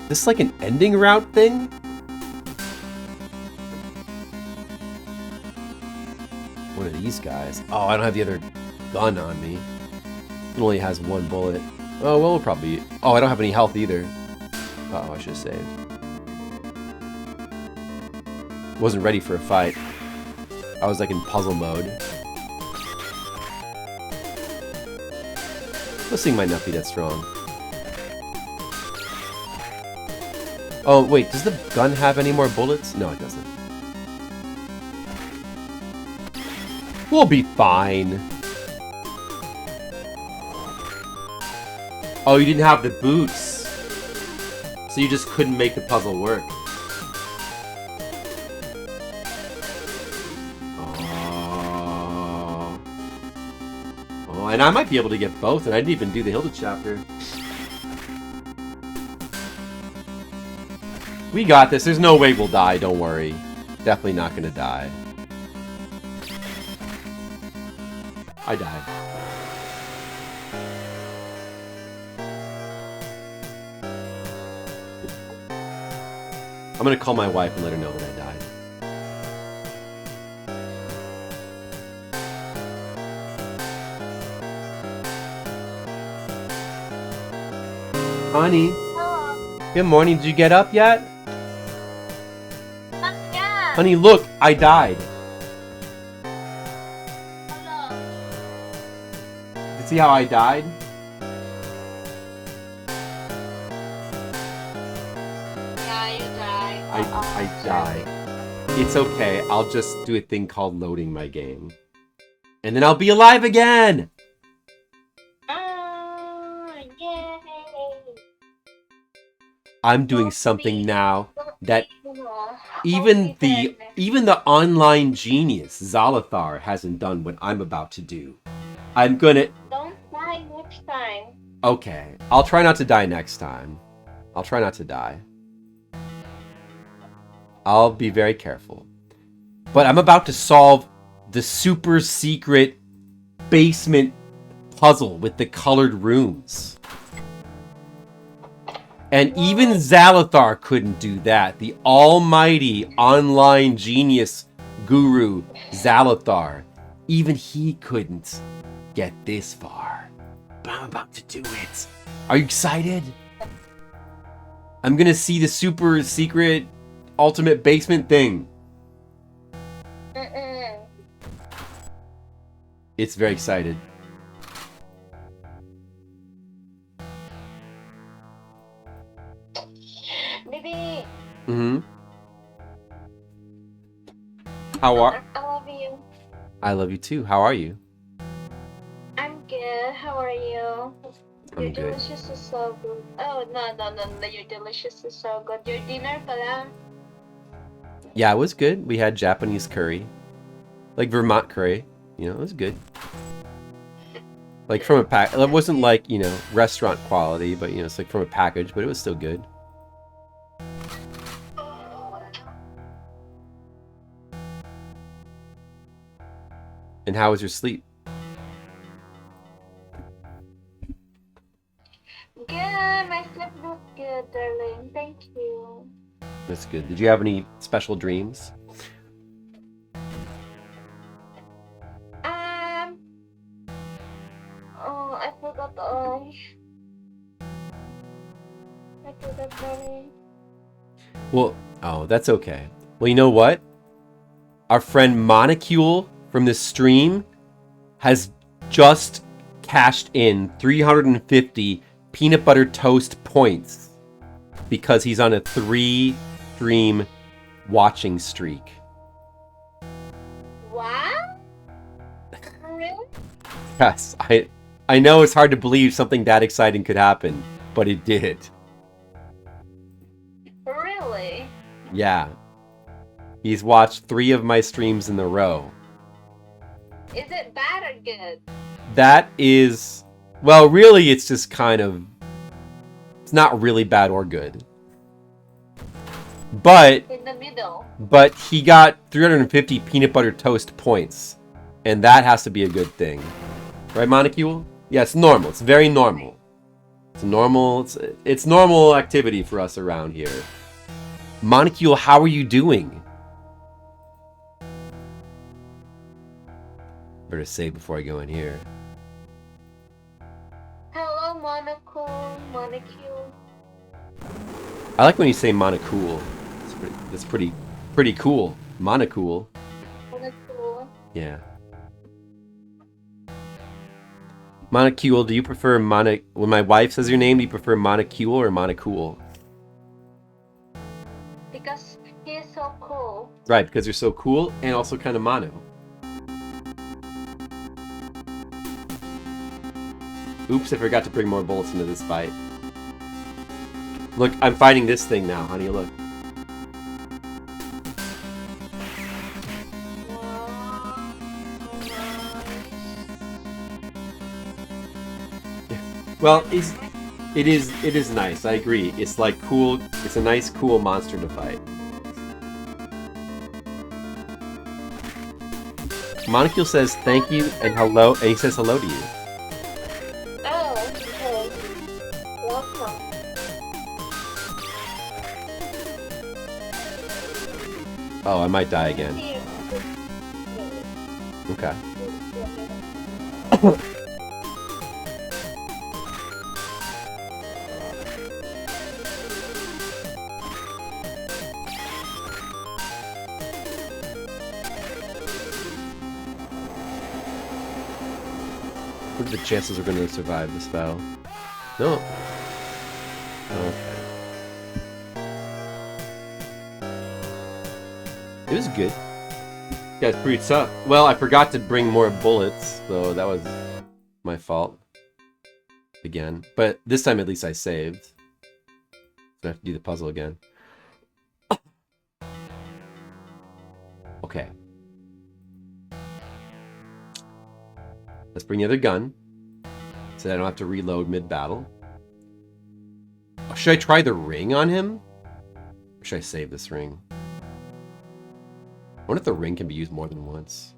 Is this like an ending route thing? One of these guys. Oh, I don't have the other gun on me. It only has one bullet. Oh, well, we'll probably... Oh, I don't have any health either. Uh-oh, I should have saved. Wasn't ready for a fight. I was like in puzzle mode. This thing might not be that strong. Oh, wait, does the gun have any more bullets? No, it doesn't. We'll be fine. Oh, you didn't have the boots. So you just couldn't make the puzzle work. And I might be able to get both, and I didn't even do the Hilda chapter. We got this. There's no way we'll die, don't worry. Definitely not gonna die. I died. I'm gonna call my wife and let her know that I died. Honey. Hello. Good morning. Did you get up yet? Not yet. Honey, look. I died. Hello. You see how I died? Yeah, you died. I died. It's okay. I'll just do a thing called loading my game. And then I'll be alive again! Yay. I'm doing something now that even the online genius Zalathar hasn't done what I'm about to do. I'm gonna... Don't die next time. Okay, I'll try not to die next time. I'll try not to die. I'll be very careful. But I'm about to solve the super secret basement puzzle with the colored rooms. And even Zalathar couldn't do that. The almighty online genius guru Zalathar. Even he couldn't get this far. But I'm about to do it. Are you excited? I'm gonna see the super secret ultimate basement thing. It's very excited. Baby. Mm-hmm. How are... I love you. I love you too. How are you? I'm good. How are you? Your I'm good. delicious is so good. Oh, no. Your delicious is so good. Your dinner pala. Yeah, it was good. We had Japanese curry. Like Vermont curry. You know, it was good. Like from a pack. It wasn't like, you know, restaurant quality, but, you know, it's like from a package, but it was still good. And how was your sleep? Good. My sleep was good, darling. Thank you. That's good. Did you have any special dreams? Um. Oh, I forgot. I forgot, darling. Well, oh, that's okay. Well, you know what? Our friend Monocule from this stream has just cashed in 350 peanut butter toast points because he's on a 3-stream watching streak. What? Really? Yes, I know it's hard to believe something that exciting could happen, but it did. Really? Yeah. He's watched 3 of my streams in a row. Is it bad or good? That is... Well, really, it's just kind of... It's not really bad or good. But... In the middle. But he got 350 peanut butter toast points. And that has to be a good thing. Right, Monocule? Yeah, it's normal. It's very normal. It's normal. It's normal activity for us around here. Monocule, how are you doing? Better save before I go in here. Hello, Monocule. I like when you say monocool. That's pretty cool. Monocool. Monocule. Yeah. Monocule, do you prefer when my wife says your name, do you prefer monocule or monocool? Because he is so cool. Right, because you're so cool and also kind of mono. Oops, I forgot to bring more bullets into this fight. Look, I'm fighting this thing now, honey, look. Well, it is nice, I agree. It's like cool, it's a nice, cool monster to fight. Monocule says thank you and hello, and he says hello to you. Oh, okay. Welcome. Oh, I might die again. See you. Okay. What are the chances we're going to survive this battle? No. Okay. It was good. Yeah, it's pretty tough. Well, I forgot to bring more bullets, so that was my fault. Again. But this time at least I saved. So I have to do the puzzle again. Okay. Let's bring the other gun, so that I don't have to reload mid-battle. Oh, should I try the ring on him? Or should I save this ring? I wonder if the ring can be used more than once.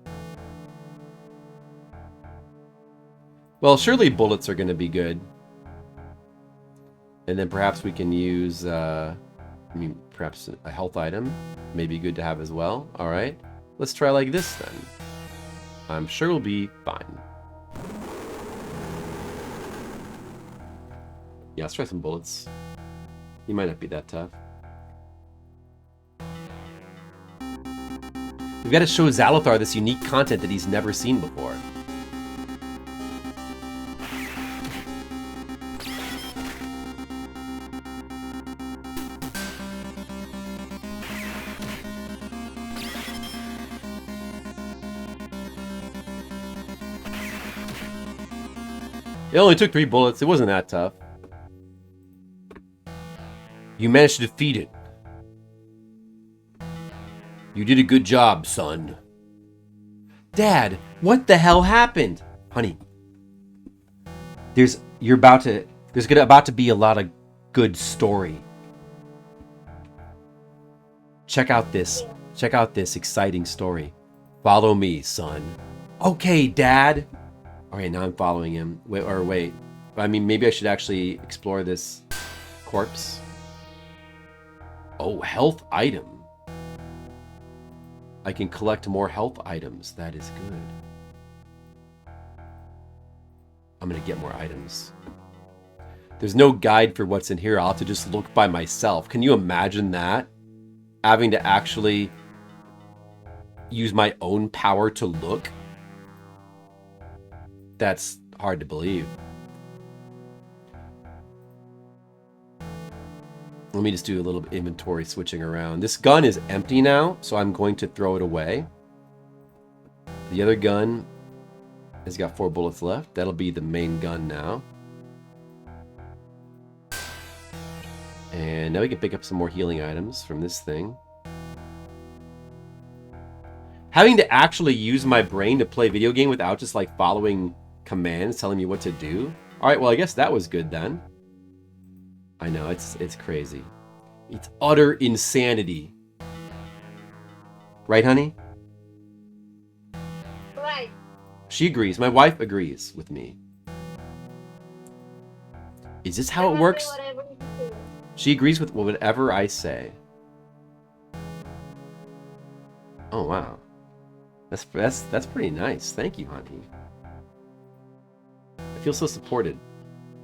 Well, surely bullets are going to be good. And then perhaps we can use, perhaps a health item. May be good to have as well. Alright, let's try like this then. I'm sure we'll be fine. Yeah, let's try some bullets. He might not be that tough. We've got to show Zalathar this unique content that he's never seen before. It only took 3 bullets. It wasn't that tough. You managed to defeat it. You did a good job, son. Dad, what the hell happened? Honey, there's about to be a lot of good story. Check out this exciting story. Follow me, son. Okay, Dad. All right, now I'm following him. Wait. I mean, maybe I should actually explore this corpse. Oh, health item. I can collect more health items. That is good. I'm gonna get more items. There's no guide for what's in here. I'll have to just look by myself. Can you imagine that? Having to actually use my own power to look? That's hard to believe. Let me just do a little inventory switching around. This gun is empty now, so I'm going to throw it away. The other gun has got 4 bullets left. That'll be the main gun now. And now we can pick up some more healing items from this thing. Having to actually use my brain to play a video game without just like following commands telling me what to do. All right, well, I guess that was good then. I know, it's crazy. It's utter insanity. Right, honey? Right. She agrees. My wife agrees with me. Is this how it works? She agrees with whatever I say. Oh, wow. That's pretty nice. Thank you, honey. I feel so supported.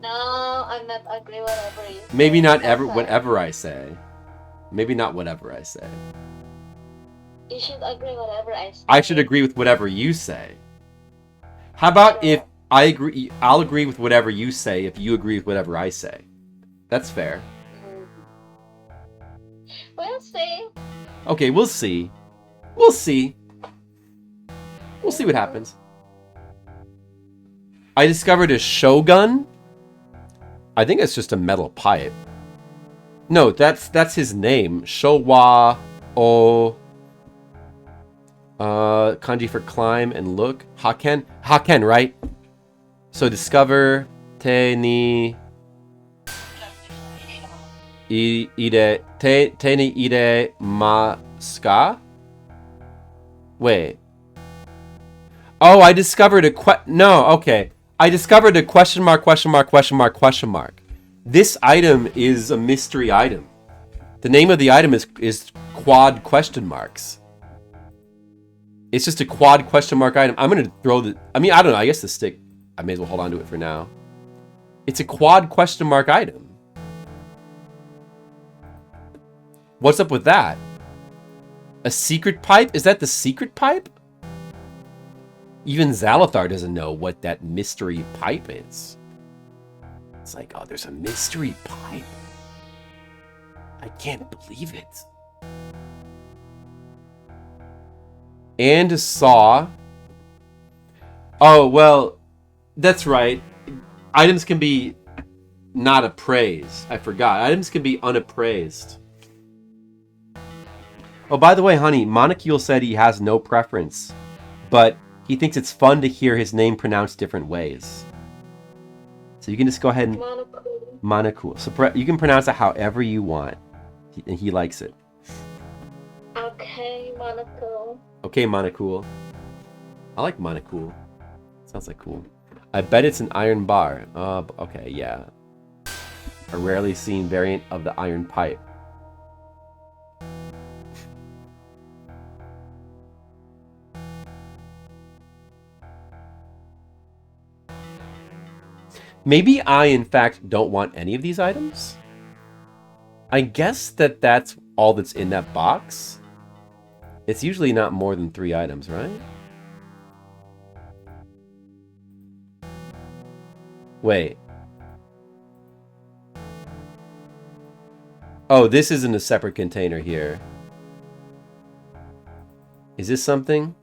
No, I'm not agree whatever you say. Maybe not whatever I say. Maybe not whatever I say. You should agree whatever I say. I should agree with whatever you say. How about if I agree? I'll agree with whatever you say if you agree with whatever I say. That's fair. We'll see. Okay, we'll see. We'll see. We'll see what happens. I discovered a shogun. I think it's just a metal pipe. No, that's his name. Showa o kanji for climb and look. Haken? Haken, right? So discover te ni ide te ni ide maska? Wait. Oh, I discovered okay. I discovered a question mark. This item is a mystery item. The name of the item is quad question marks. It's just a quad question mark item. I'm gonna throw I don't know. I guess the stick. I may as well hold on to it for now. It's a quad question mark item. What's up with that? A secret pipe? Is that the secret pipe? Even Zalathar doesn't know what that mystery pipe is. It's like, oh, there's a mystery pipe. I can't believe it. And a saw. Oh, well, that's right. Items can be not appraised. I forgot. Items can be unappraised. Oh, by the way, honey, Monocule said he has no preference, but he thinks it's fun to hear his name pronounced different ways. So you can just go ahead and... Monocule. So you can pronounce it however you want. And he likes it. Okay, Monocule. Okay, Monocule. I like Monocule. Sounds like cool. I bet it's an iron bar. Okay, yeah. A rarely seen variant of the iron pipe. Maybe I, in fact, don't want any of these items. I guess that's all that's in that box. It's usually not more than 3 items, right? Wait. Oh, this isn't a separate container here. Is this something?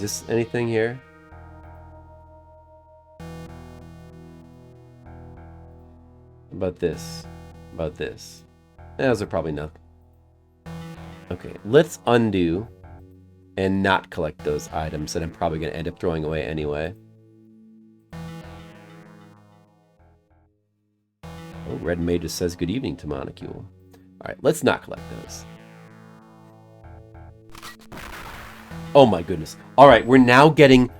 this anything here? About this. About this. Those are probably nothing. Okay, let's undo and not collect those items that I'm probably going to end up throwing away anyway. Oh, Red Mage says good evening to Monocule. Alright, let's not collect those. Oh my goodness. Alright, we're now getting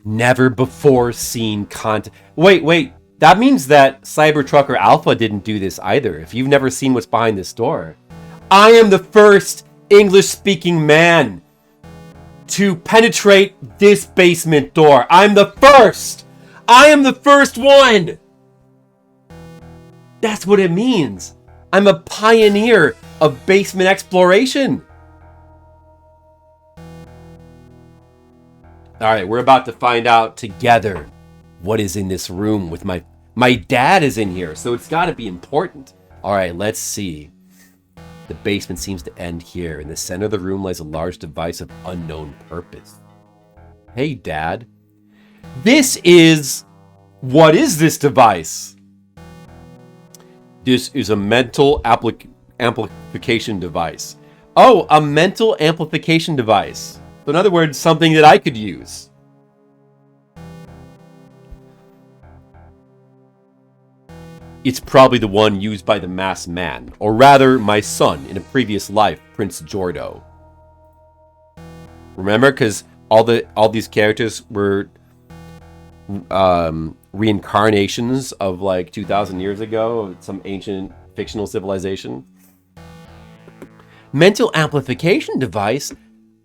never before seen content. Wait. That means that Cybertrucker Alpha didn't do this either. If you've never seen what's behind this door. I am the first English-speaking man to penetrate this basement door. I'm the first! I am the first one! That's what it means. I'm a pioneer of basement exploration. Alright, we're about to find out together what is in this room with my dad is in here, so it's got to be important. Alright, let's see. The basement seems to end here. In the center of the room lies a large device of unknown purpose. Hey, Dad. This is... What is this device? This is a mental amplification device. Oh, a mental amplification device. So in other words, something that I could use. It's probably the one used by the masked man, or rather, my son in a previous life, Prince Jordo. Remember, because all these characters were reincarnations of like 2,000 years ago, of some ancient fictional civilization. Mental amplification device.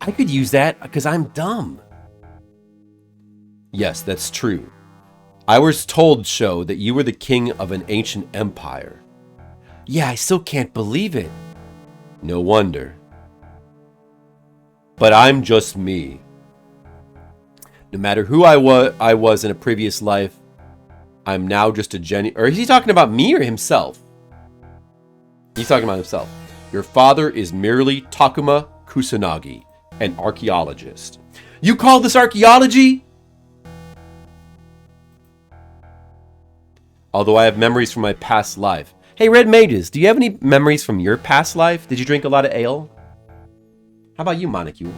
I could use that because I'm dumb. Yes, that's true. I was told, Sho, that you were the king of an ancient empire. Yeah, I still can't believe it. No wonder. But I'm just me. No matter who I was in a previous life, I'm now just a Or is he talking about me or himself? He's talking about himself. Your father is merely Takuma Kusanagi, an archaeologist. You call this archaeology? Although I have memories from my past life. Hey, Red Mages, do you have any memories from your past life? Did you drink a lot of ale? How about you, Monocule?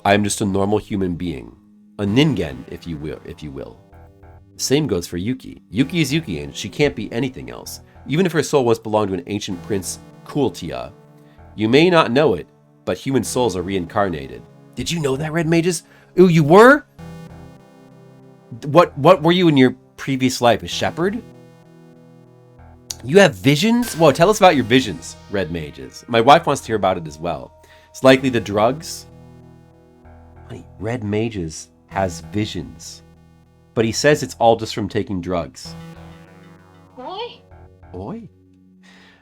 I am just a normal human being. A ningen, if you will. The same goes for Yuki. Yuki is Yuki, and she can't be anything else. Even if her soul once belonged to an ancient prince, Kultia. You may not know it, but human souls are reincarnated. Did you know that, Red Mages? Ooh, you were? What were you in your previous life? A shepherd? You have visions? Whoa, tell us about your visions, Red Mages. My wife wants to hear about it as well. It's likely the drugs. Honey, Red Mages has visions. But he says it's all just from taking drugs. Oi? Oi?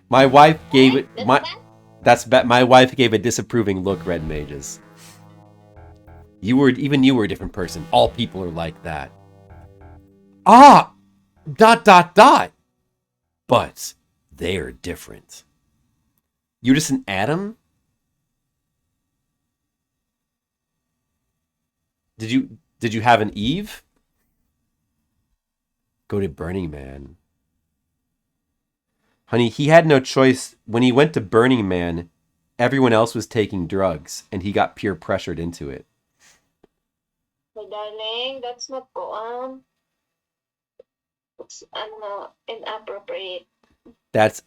My wife gave it... My wife gave a disapproving look, Red Mages. Even you were a different person. All people are like that. Ah! ... But they're different. You're just an atom? Did you have an Eve? Go to Burning Man. Honey, he had no choice. When he went to Burning Man, everyone else was taking drugs, and he got peer pressured into it. My darling, that's not it's inappropriate. That's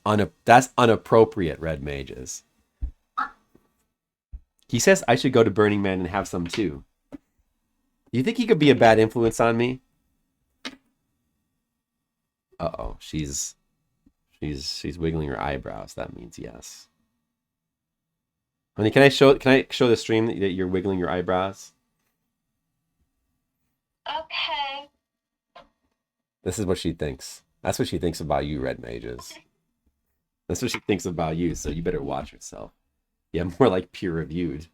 unappropriate, Red Mages. He says I should go to Burning Man and have some too. Do you think he could be a bad influence on me? Uh-oh, she's wiggling her eyebrows. That means yes. Honey, can I show the stream that you're wiggling your eyebrows? Okay. This is what she thinks. That's what she thinks about you, Red Mages. That's what she thinks about you, so you better watch yourself. Yeah, more like peer-reviewed.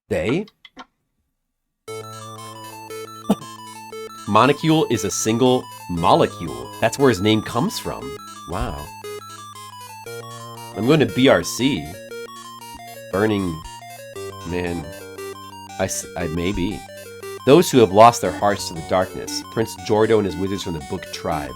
They? Monocule is a single molecule. That's where his name comes from. Wow. I'm going to BRC. Burning Man. Maybe. Those who have lost their hearts to the darkness. Prince Jordo and his wizards from the Book Tribe.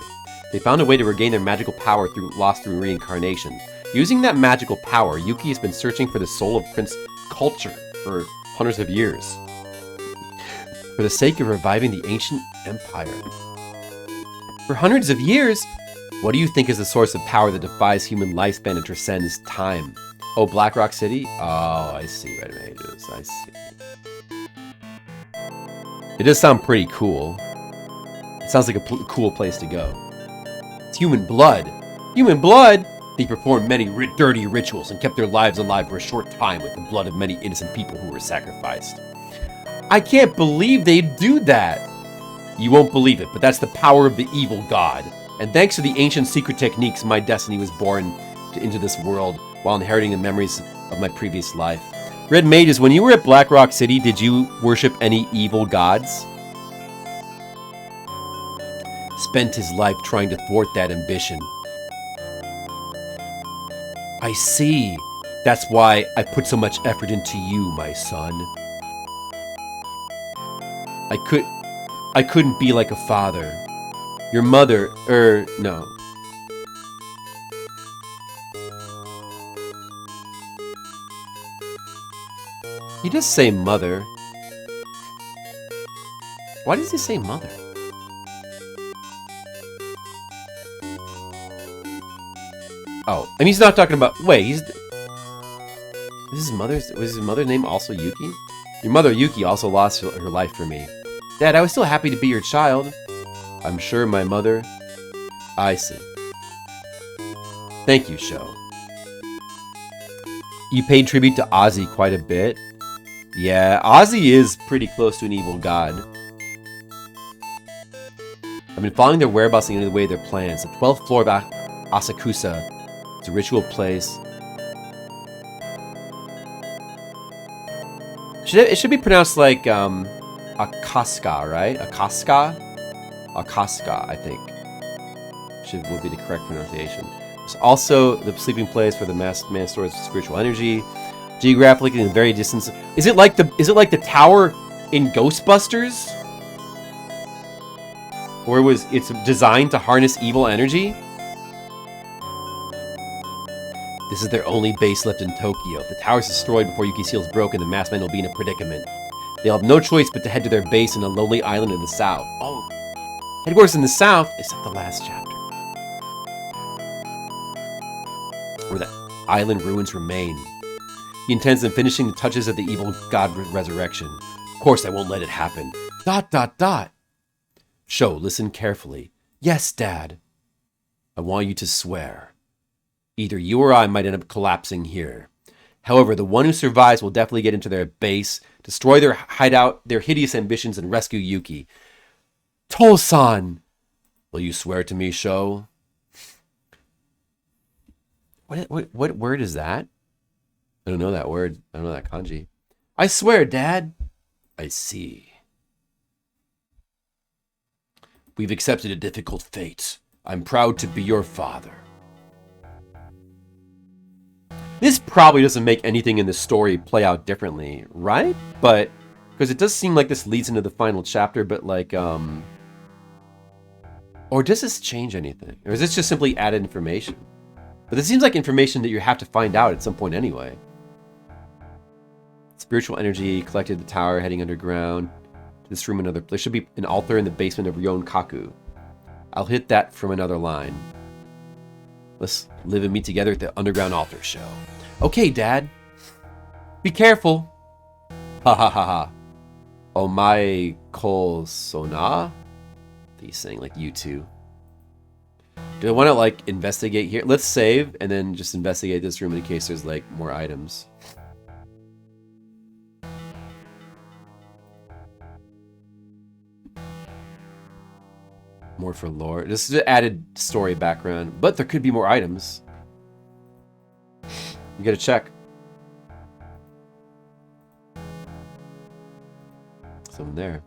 They found a way to regain their magical power lost through reincarnation. Using that magical power, Yuki has been searching for the soul of Prince Culture for hundreds of years. For the sake of reviving the ancient empire. For hundreds of years? What do you think is the source of power that defies human lifespan and transcends time? Oh, Black Rock City? Oh, I see, Red Mages. I see. It does sound pretty cool. It sounds like a cool place to go. It's human blood. Human blood? They performed many dirty rituals and kept their lives alive for a short time with the blood of many innocent people who were sacrificed. I can't believe they'd do that. You won't believe it, but that's the power of the evil god. And thanks to the ancient secret techniques, my destiny was born into this world while inheriting the memories of my previous life. Red Mages, when you were at Black Rock City, did you worship any evil gods? Spent his life trying to thwart that ambition. I see. That's why I put so much effort into you, my son. I couldn't be like a father. Your mother, no. He does say mother. Why does he say mother? Oh, I mean, he's not talking about. Wait, was his mother's name also Yuki? Your mother Yuki also lost her life for me. Dad, I was still happy to be your child. I'm sure my mother. I see. Thank you, Sho. You paid tribute to Ozzy quite a bit. Yeah, Ozzy is pretty close to an evil god. I've been following their whereabouts and getting in the way of their plans. The 12th floor of Asakusa. It's a ritual place. It should be pronounced like Akaska, right? Akaska? Akaska, I think. Would be the correct pronunciation. It's also the sleeping place where the man stores spiritual energy. Geographically in the very distance. Is it like the tower in Ghostbusters? Or it's designed to harness evil energy? This is their only base left in Tokyo. If the tower is destroyed before Yuki Seal is broken, the masked men will be in a predicament. They'll have no choice but to head to their base in a lonely island in the south. Oh, headquarters in the south is at the last chapter. Where the island ruins remain. He intends on finishing the touches of the evil god resurrection. Of course, I won't let it happen. ... Sho, listen carefully. Yes, Dad. I want you to swear. Either you or I might end up collapsing here. However, the one who survives will definitely get into their base, destroy their hideout, their hideous ambitions, and rescue Yuki. Tosan! Will you swear to me, Sho? What word is that? I don't know that word. I don't know that kanji. I swear, Dad. I see. We've accepted a difficult fate. I'm proud to be your father. This probably doesn't make anything in the story play out differently, right? But, because it does seem like this leads into the final chapter, but like, or does this change anything? Or is this just simply added information? But it seems like information that you have to find out at some point anyway. Spiritual energy collected at the tower, heading underground. To this room, there should be an altar in the basement of Ryonkaku. I'll hit that from another line. Let's live and meet together at the underground altar show. Okay, Dad. Be careful. Ha ha ha ha. Omae kol sona? He's saying like you two. Do I want to like investigate here? Let's save and then just investigate this room in case there's like more items. More for lore. This is an added story background, but there could be more items. You gotta check. Something there.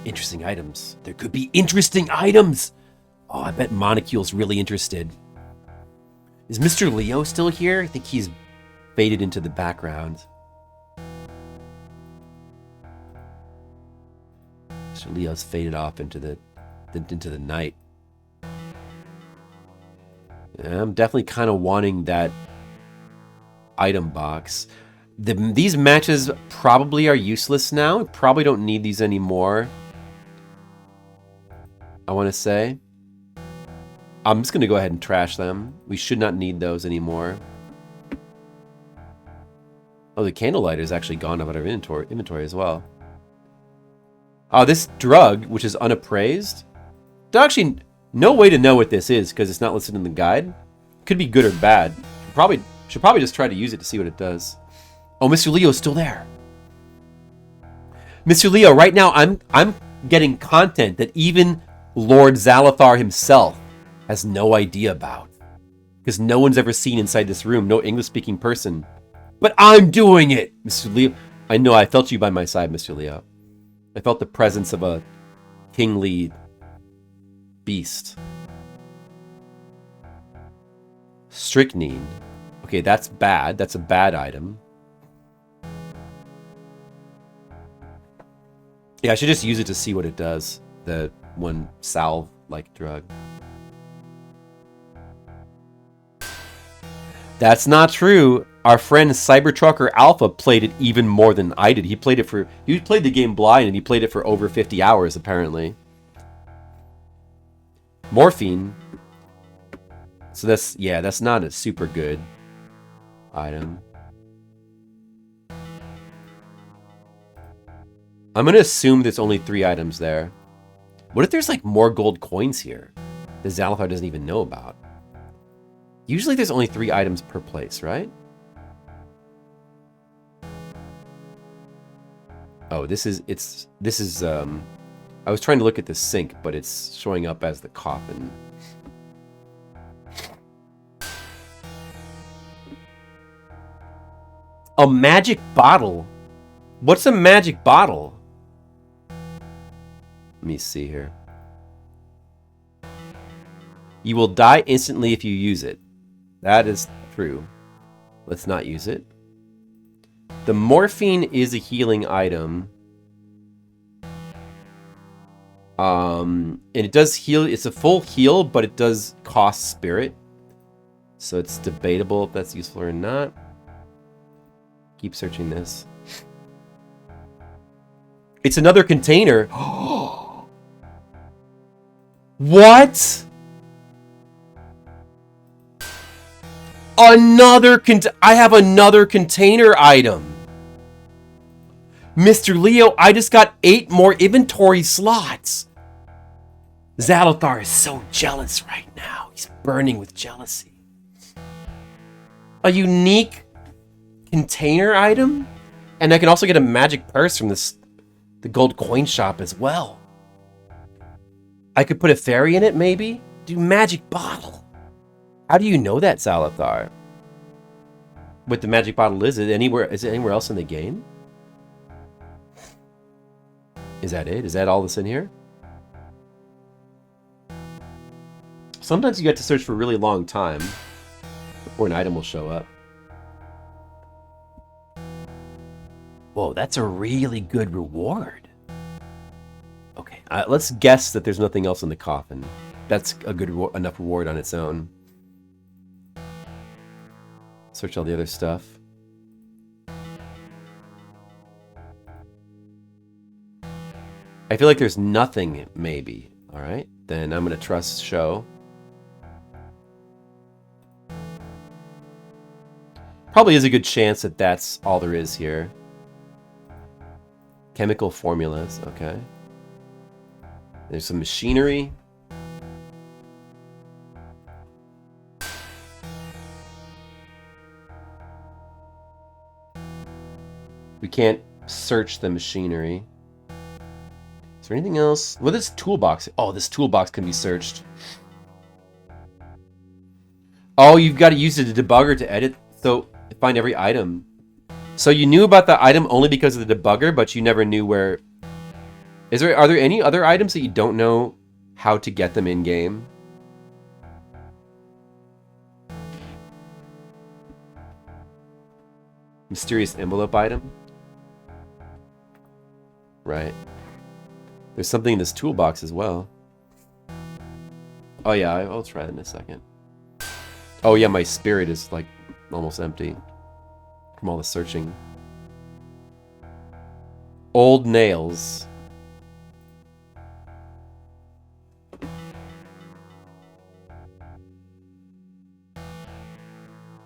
Interesting items. There could be interesting items! Oh, I bet Monocule's really interested. Is Mr. Leo still here? I think he's faded into the background. Leo's faded off into the night. Yeah, I'm definitely kind of wanting that item box. These matches probably are useless now. Probably don't need these anymore. I want to say. I'm just going to go ahead and trash them. We should not need those anymore. Oh, the candlelighter's actually gone out of our inventory as well. Oh, this drug, which is unappraised. There's actually no way to know what this is because it's not listed in the guide. Could be good or bad. Should probably just try to use it to see what it does. Oh, Mr. Leo's still there. Mr. Leo, right now I'm getting content that even Lord Zalathar himself has no idea about. Because no one's ever seen inside this room. No English-speaking person. But I'm doing it, Mr. Leo. I know, I felt you by my side, Mr. Leo. I felt the presence of a kingly beast. Strychnine. Okay, that's bad. That's a bad item. Yeah, I should just use it to see what it does. The one salve-like drug. That's not true. Our friend Cybertrucker Alpha played it even more than I did. He played the game blind and he played it for over 50 hours apparently. Morphine. So that's not a super good item. I'm going to assume there's only 3 items there. What if there's like more gold coins here that Zalathar doesn't even know about? Usually there's only 3 items per place, right? Oh, this is I was trying to look at the sink, but it's showing up as the coffin. A magic bottle? What's a magic bottle? Let me see here. You will die instantly if you use it. That is true. Let's not use it. The morphine is a healing item. And it does heal. It's a full heal, but it does cost spirit. So it's debatable if that's useful or not. Keep searching this. It's another container. What? I have another container item. Mr. Leo, I just got 8 more inventory slots. Zalathar is so jealous right now. He's burning with jealousy. A unique container item? And I can also get a magic purse from the gold coin shop as well. I could put a fairy in it, maybe? Do magic bottle. How do you know that, Zalathar? What the magic bottle is? Is it anywhere else in the game? Is that it? Is that all that's in here? Sometimes you get to search for a really long time before an item will show up. Whoa, that's a really good reward. Okay, let's guess that there's nothing else in the coffin. That's a good enough reward on its own. Search all the other stuff. I feel like there's nothing, maybe. All right, then I'm going to trust show. Probably is a good chance that that's all there is here. Chemical formulas, okay. There's some machinery. We can't search the machinery. Is there anything else? What is this toolbox? Oh, this toolbox can be searched. Oh, you've got to use the debugger to edit, so find every item. So you knew about the item only because of the debugger, but you never knew where. Are there any other items that you don't know how to get them in game? Mysterious envelope item. Right. There's something in this toolbox as well. Oh yeah, I'll try that in a second. Oh yeah, my spirit is like almost empty from all the searching. Old nails.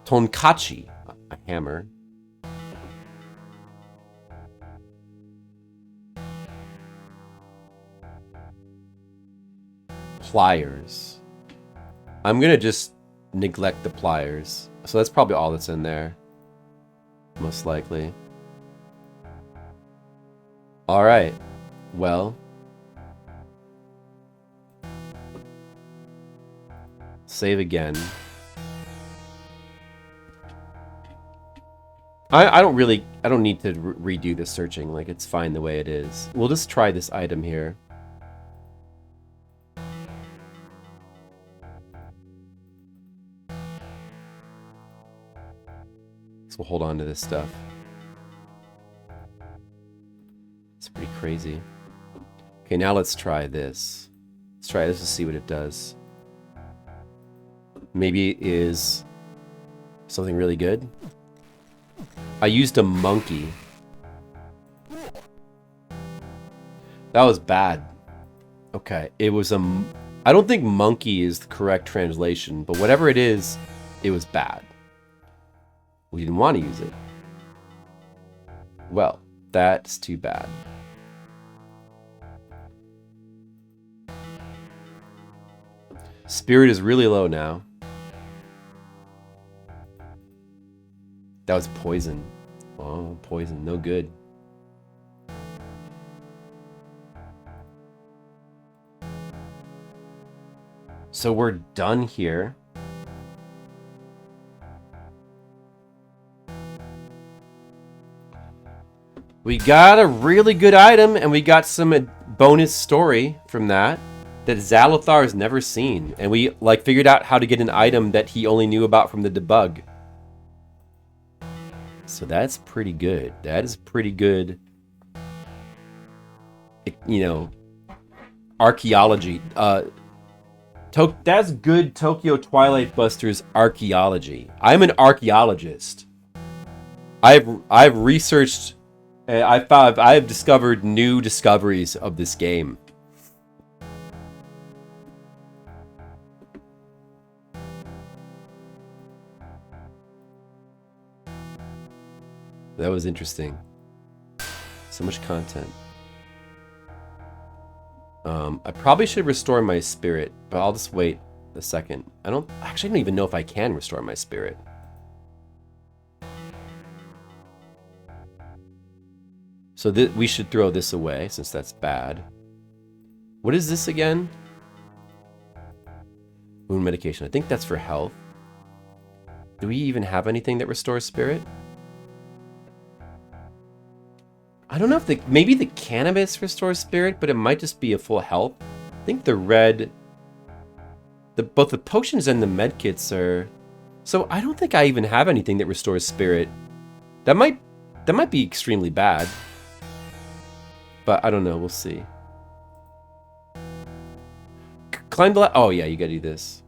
Tonkachi, a hammer. Pliers. I'm gonna just neglect the pliers. So that's probably all that's in there. Most likely. Alright. Well. Save again. I don't need to redo the searching. Like, it's fine the way it is. We'll just try this item here. So we'll hold on to this stuff. It's pretty crazy. Okay, now let's try this. Let's try this to see what it does. Maybe it is something really good. I used a monkey. That was bad. Okay, it was a... I don't think monkey is the correct translation, but whatever it is, it was bad. We didn't want to use it. Well, that's too bad. Spirit is really low now. That was poison. Oh, poison. No good. So we're done here. We got a really good item, and we got some bonus story from that Zalithar has never seen. And we, like, figured out how to get an item that he only knew about from the debug. So that's pretty good. That is pretty good, you know, archaeology. That's good Tokyo Twilight Busters archaeology. I'm an archaeologist. I've researched, I've discovered new discoveries of this game. That was interesting. So much content. I probably should restore my spirit, but I'll just wait a second. I don't even know if I can restore my spirit. So we should throw this away since that's bad. What is this again? Wound medication. I think that's for health. Do we even have anything that restores spirit? I don't know if maybe the cannabis restores spirit, but it might just be a full health. I think the red, both the potions and the medkits are. So I don't think I even have anything that restores spirit. That might be extremely bad. But I don't know. We'll see. Climb the. Oh yeah, you gotta do this.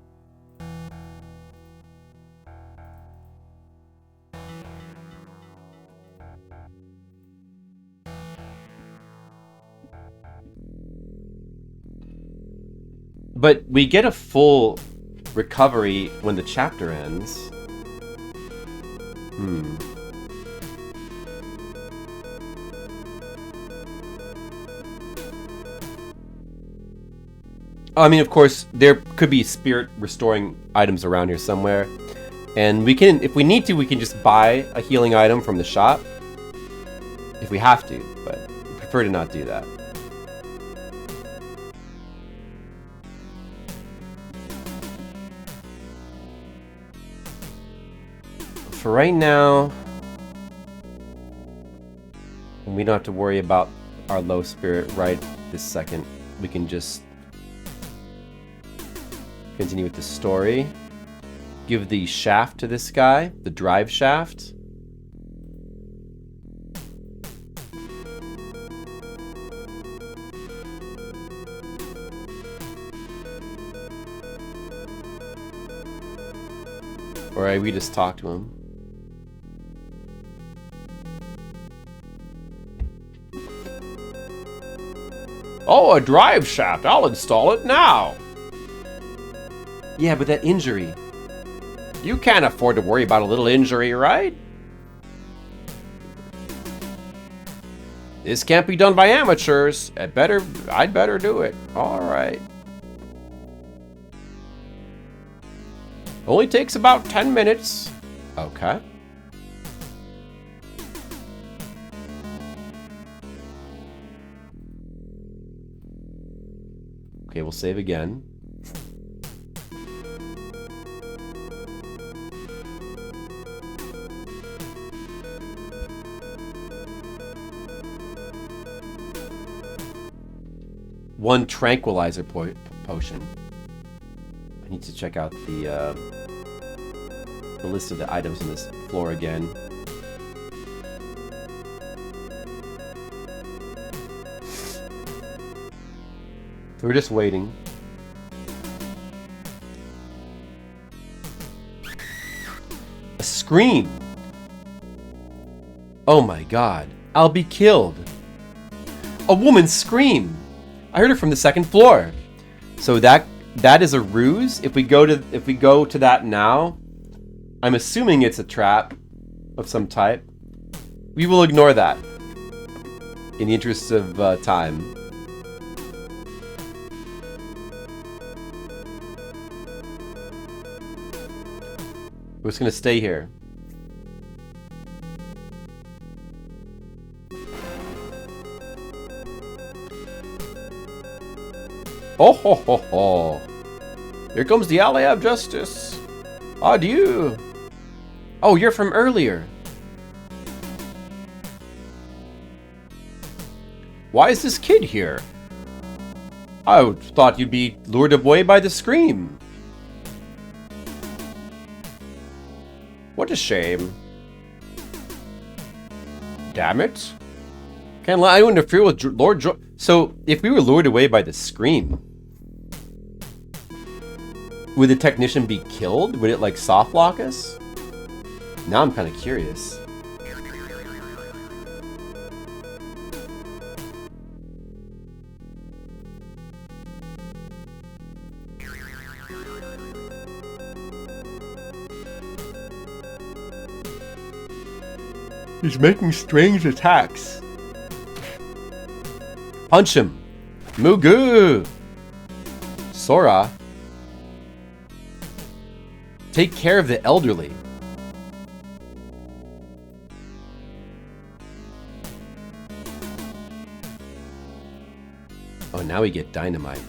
But we get a full recovery when the chapter ends. I mean, of course, there could be spirit restoring items around here somewhere. And we can, if we need to, we can just buy a healing item from the shop. If we have to, but I prefer to not do that. For right now, we don't have to worry about our low spirit right this second. We can just continue with the story. Give the shaft to this guy, the drive shaft. Or we just talk to him. Oh, a drive shaft. I'll install it now. Yeah, but that injury. You can't afford to worry about a little injury, right? This can't be done by amateurs. I'd better do it. All right. Only takes about 10 minutes. Okay. Okay, we'll save again. One tranquilizer potion. I need to check out the list of the items on this floor again. So we're just waiting. A scream! Oh my god. I'll be killed. A woman's scream! I heard it from the second floor. So that is a ruse. If we go to that now, I'm assuming it's a trap of some type. We will ignore that in the interest of time. We're just gonna stay here. Oh ho ho ho! Here comes the Alley of Justice. Adieu. Oh, you're from earlier. Why is this kid here? I thought you'd be lured away by the scream. What a shame. Damn it. Can't let anyone interfere with Lord Jo- So, if we were lured away by the scream, would the technician be killed? Would it, like, soft lock us? Now I'm kind of curious. He's making strange attacks. Punch him. Mugu. Sora. Take care of the elderly. Oh, now we get dynamite.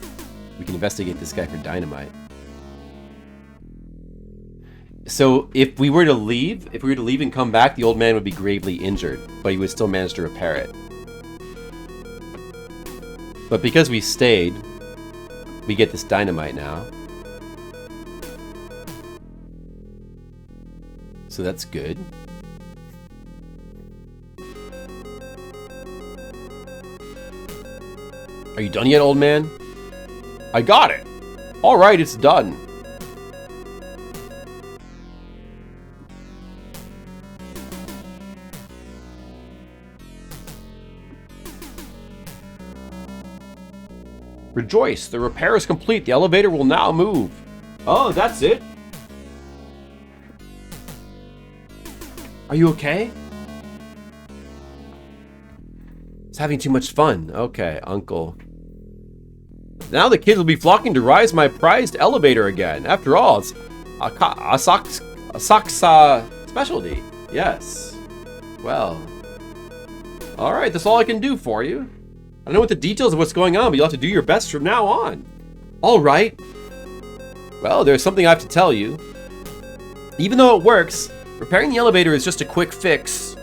We can investigate this guy for dynamite. So if we were to leave and come back, the old man would be gravely injured, but he would still manage to repair it. But because we stayed, we get this dynamite now. So that's good. Are you done yet, old man? I got it. All right, it's done. Rejoice, the repair is complete. The elevator will now move. Oh, that's it? Are you okay? It's having too much fun. Okay, uncle. Now the kids will be flocking to rise my prized elevator again. After all, it's a Sock's specialty. Yes. Well. Alright, that's all I can do for you. I don't know what the details of what's going on, but you'll have to do your best from now on. Alright. Well, there's something I have to tell you. Even though it works, repairing the elevator is just a quick fix.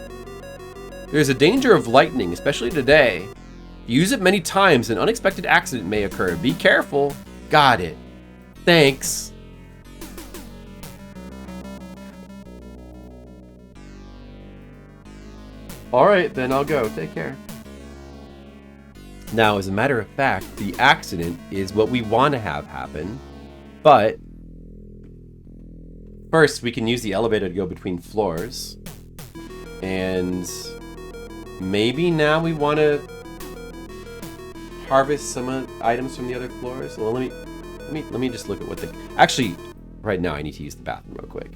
There's a danger of lightning, especially today. If you use it many times, an unexpected accident may occur. Be careful. Got it. Thanks. Alright, then I'll go. Take care. Now, as a matter of fact, the accident is what we want to have happen. But first, we can use the elevator to go between floors. And maybe now we want to harvest some items from the other floors. Well, let me just look at what the... Actually, right now I need to use the bathroom real quick.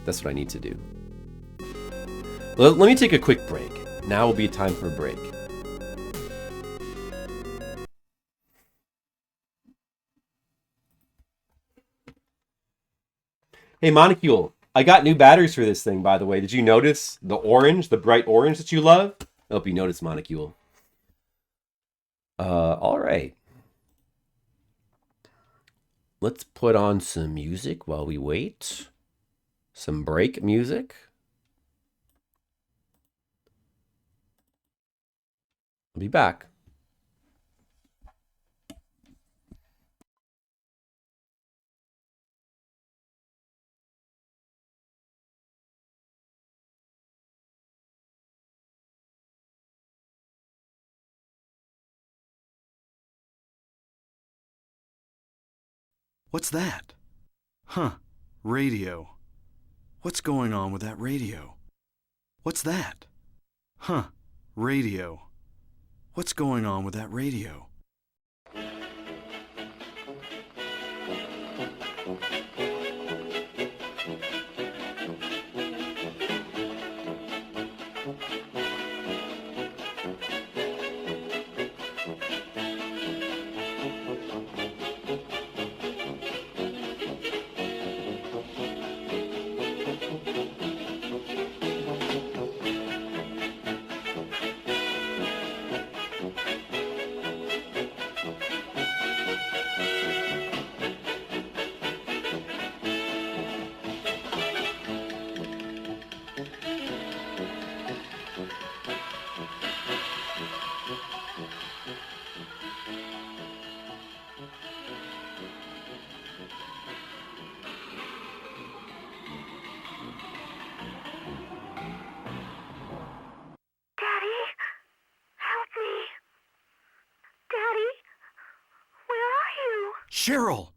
That's what I need to do. Let me take a quick break. Now will be time for a break. Hey, Monocule, I got new batteries for this thing, by the way. Did you notice the orange, the bright orange that you love? I hope you noticed, Monocule. All right. Let's put on some music while we wait. Some break music. I'll be back. What's that? Huh. Radio. What's going on with that radio? What's that? Huh. Radio. What's going on with that radio? Cheryl!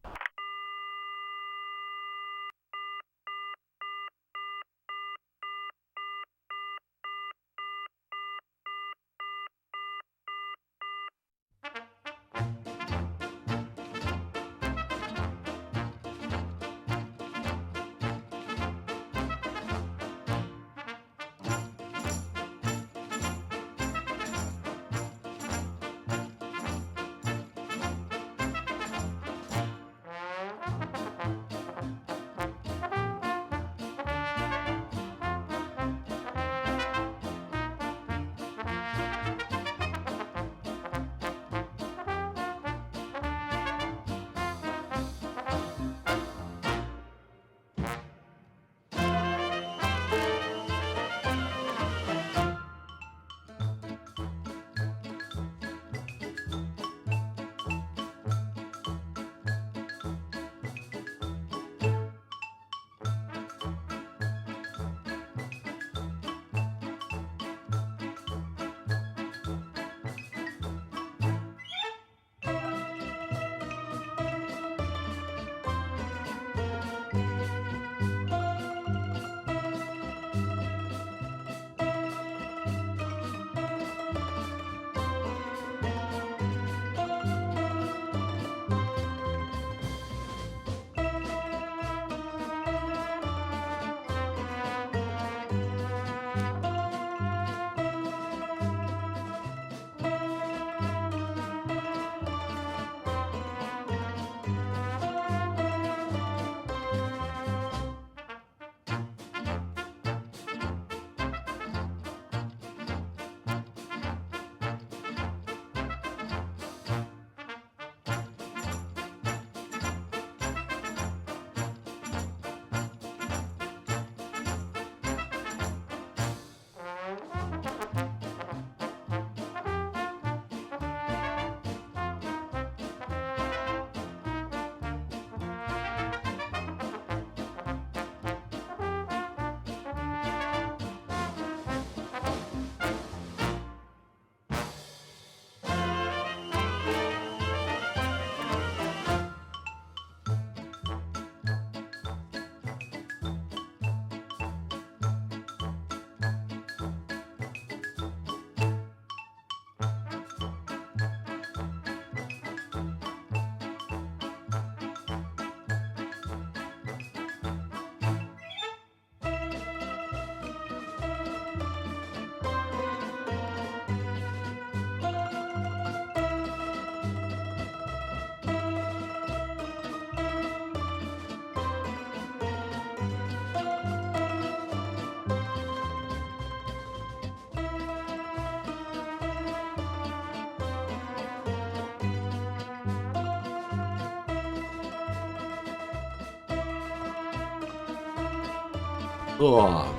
Oh,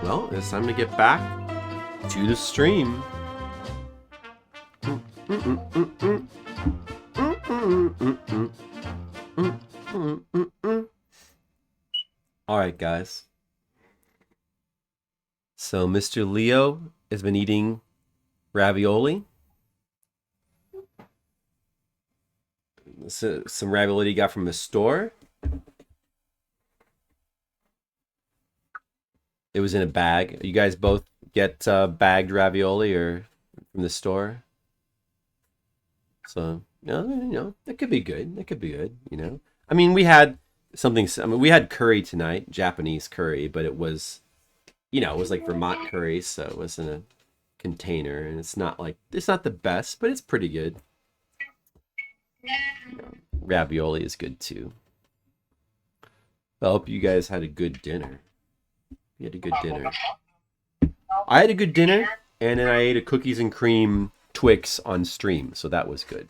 well, it's time to get back to the stream. All right, guys. So Mr. Leo has been eating ravioli. So, some ravioli he got from the store. It was in a bag. You guys both get bagged ravioli or from the store? So, it could be good. It could be good, I mean, we had we had curry tonight, Japanese curry, but it was, it was like Vermont curry, so it was in a container, and it's not the best, but it's pretty good. Ravioli is good too. I hope you guys had a good dinner. You had a good dinner. I had a good dinner, and then I ate a cookies and cream Twix on stream, so that was good.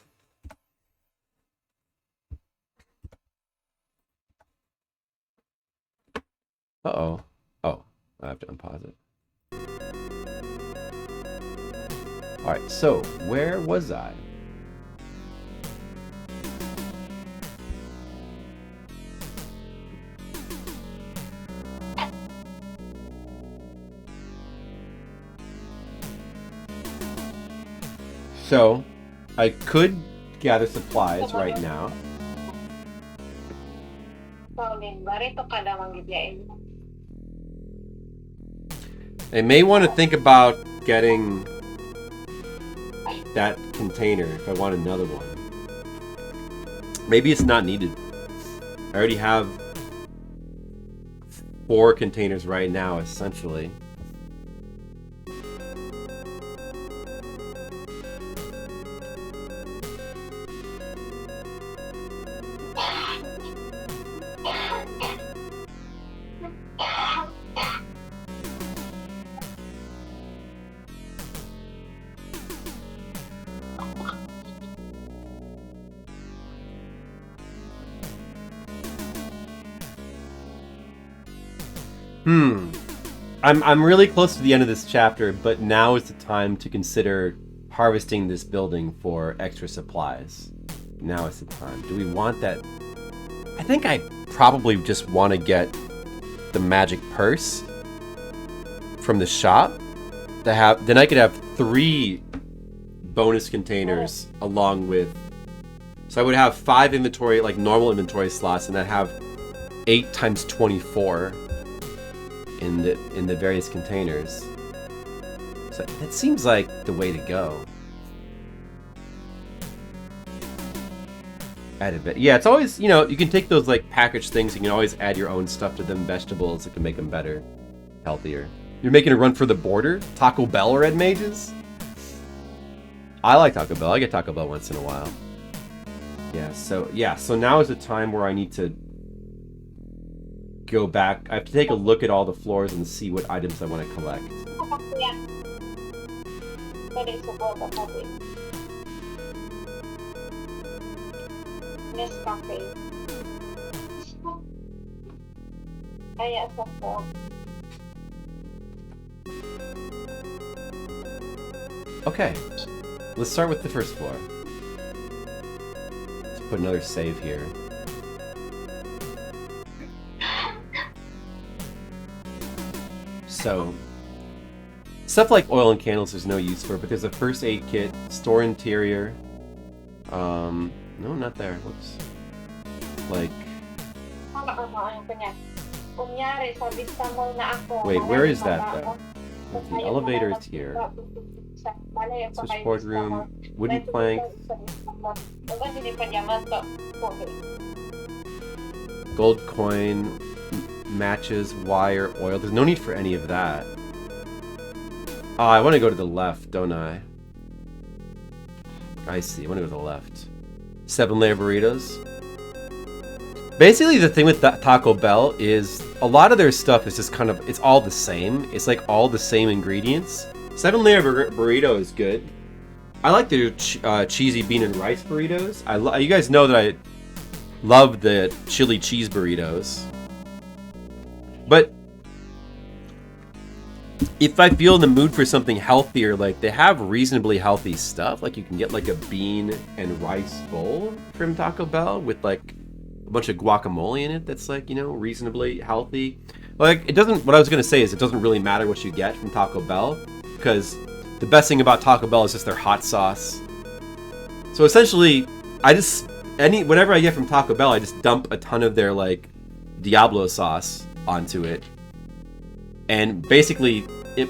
Uh-oh. Oh, I have to unpause it. Alright, so where was I? So, I could gather supplies right now. I may want to think about getting that container if I want another one. Maybe it's not needed. I already have 4 containers right now, essentially. I'm really close to the end of this chapter, but now is the time to consider harvesting this building for extra supplies. Now is the time. Do we want that? I think I probably just want to get the magic purse from the shop to have. Then I could have 3 bonus containers along with. So I would have 5 inventory, like normal inventory slots, and I'd have 8 times 24. In the various containers. So that seems like the way to go. Add a bit. Yeah, it's always, you can take those like packaged things, you can always add your own stuff to them, vegetables that can make them better, healthier. You're making a run for the border? Taco Bell, Red Mages? I like Taco Bell. I get Taco Bell once in a while. So now is the time where I need to go back. I have to take a look at all the floors and see what items I want to collect. Okay, let's start with the first floor. Let's put another save here. So, stuff like oil and candles there's no use for, but there's a first aid kit, store interior. No, not there. Whoops. Like. Wait, where is that though? The elevator is here. Switchboard room, wooden plank. Gold coin. Matches, wire, oil. There's no need for any of that. Oh, I want to go to the left, don't I? I see. I want to go to the left. 7-layer burritos. Basically, the thing with Taco Bell is a lot of their stuff is just kind of, it's all the same. It's like all the same ingredients. 7-layer burrito is good. I like their cheesy bean and rice burritos. You guys know that I love the chili cheese burritos. But if I feel in the mood for something healthier, like they have reasonably healthy stuff. Like you can get like a bean and rice bowl from Taco Bell with like a bunch of guacamole in it. That's like, you know, reasonably healthy. Like it doesn't, what I was going to say is it doesn't really matter what you get from Taco Bell, because the best thing about Taco Bell is just their hot sauce. So essentially, whatever I get from Taco Bell, I just dump a ton of their like Diablo sauce onto it. And basically,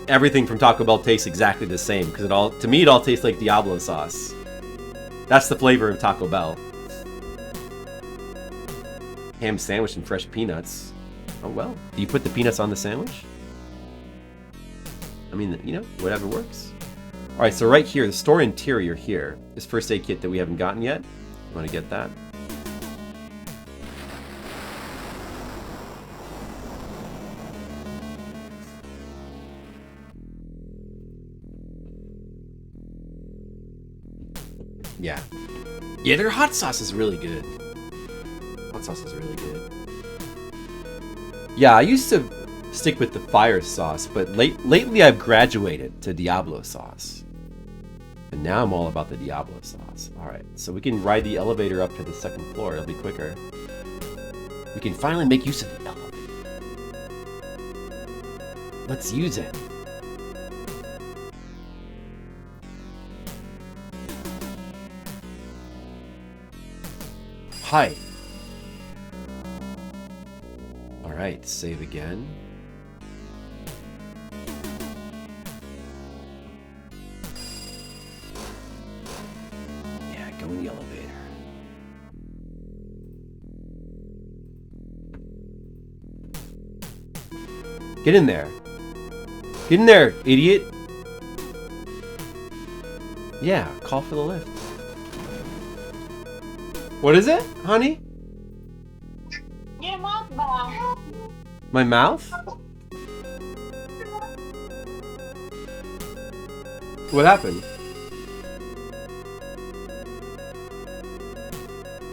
everything from Taco Bell tastes exactly the same, because to me it all tastes like Diablo sauce. That's the flavor of Taco Bell. Ham sandwich and fresh peanuts. Oh well, do you put the peanuts on the sandwich? I mean, you know, whatever works. Alright, so right here, the store interior here, this first aid kit that we haven't gotten yet. You want to get that? Yeah. Yeah, their hot sauce is really good. Hot sauce is really good. Yeah, I used to stick with the fire sauce, but lately I've graduated to Diablo sauce. And now I'm all about the Diablo sauce. Alright, so we can ride the elevator up to the second floor. It'll be quicker. We can finally make use of the elevator. Let's use it. Hi. Alright, save again. Yeah, go in the elevator. Get in there. Get in there, idiot. Yeah, call for the lift. What is it, honey? Your mouth ba? My mouth? What happened?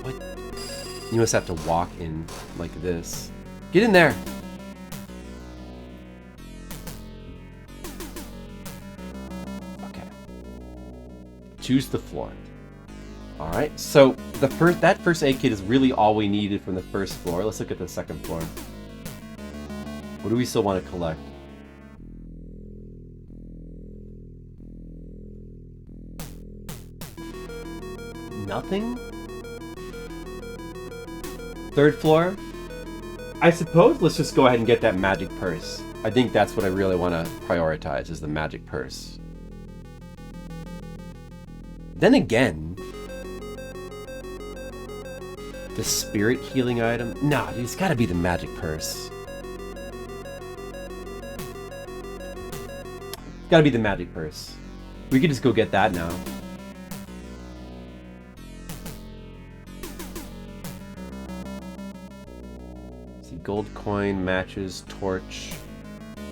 What? You must have to walk in like this. Get in there! Okay. Choose the floor. Alright, so that first aid kit is really all we needed from the first floor. Let's look at the second floor. What do we still want to collect? Nothing? Third floor? I suppose let's just go ahead and get that magic purse. I think that's what I really want to prioritize, is the magic purse. Then again, the spirit healing item? Nah, dude, it's gotta be the magic purse. It's gotta be the magic purse. We could just go get that now. See, gold coin, matches, torch.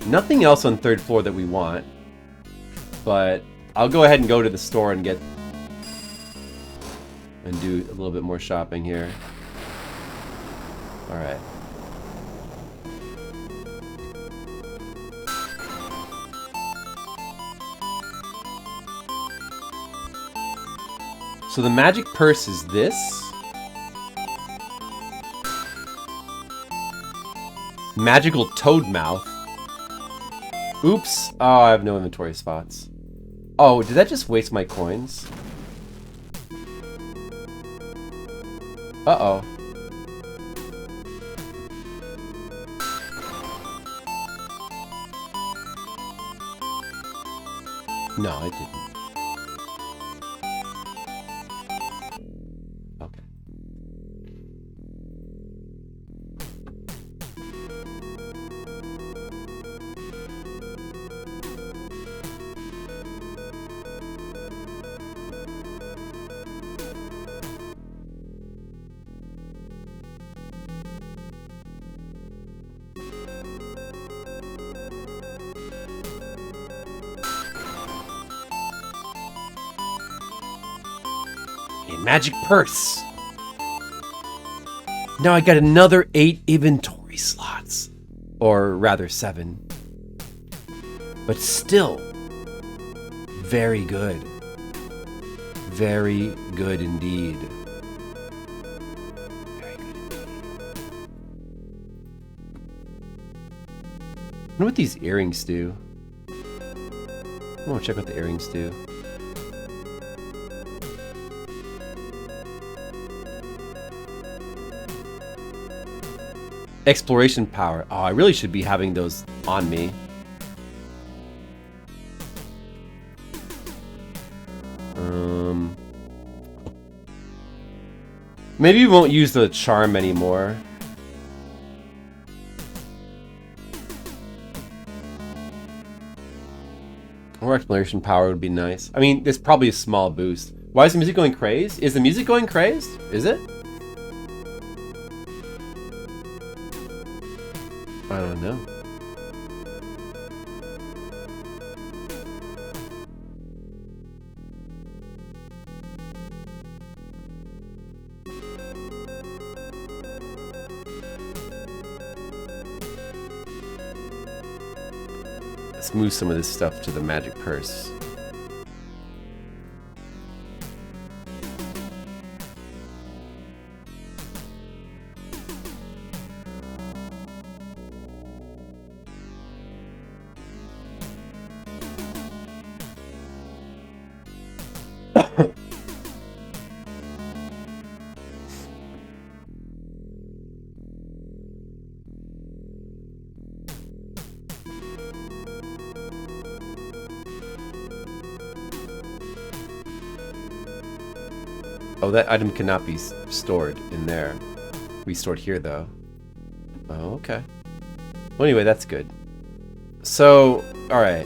Nothing else on third floor that we want. But I'll go ahead and go to the store and do a little bit more shopping here. Alright. So the magic purse is this. Magical toad mouth. Oops. Oh, I have no inventory spots. Oh, did that just waste my coins? Uh-oh. No, it didn't. Okay. Magic purse. Now I got another 8 inventory slots. Or rather 7. But still, very good. Very good indeed. Very good indeed. I wonder what these earrings do. I want to check what the earrings do. Exploration power. Oh, I really should be having those on me. Maybe we won't use the charm anymore. More exploration power would be nice. I mean, there's probably a small boost. Why is the music going crazed? Is the music going crazed? Is it? I don't know. Let's move some of this stuff to the magic purse. Oh, that item cannot be stored in there. We stored here, though. Oh, okay. Well, anyway, that's good. So, alright.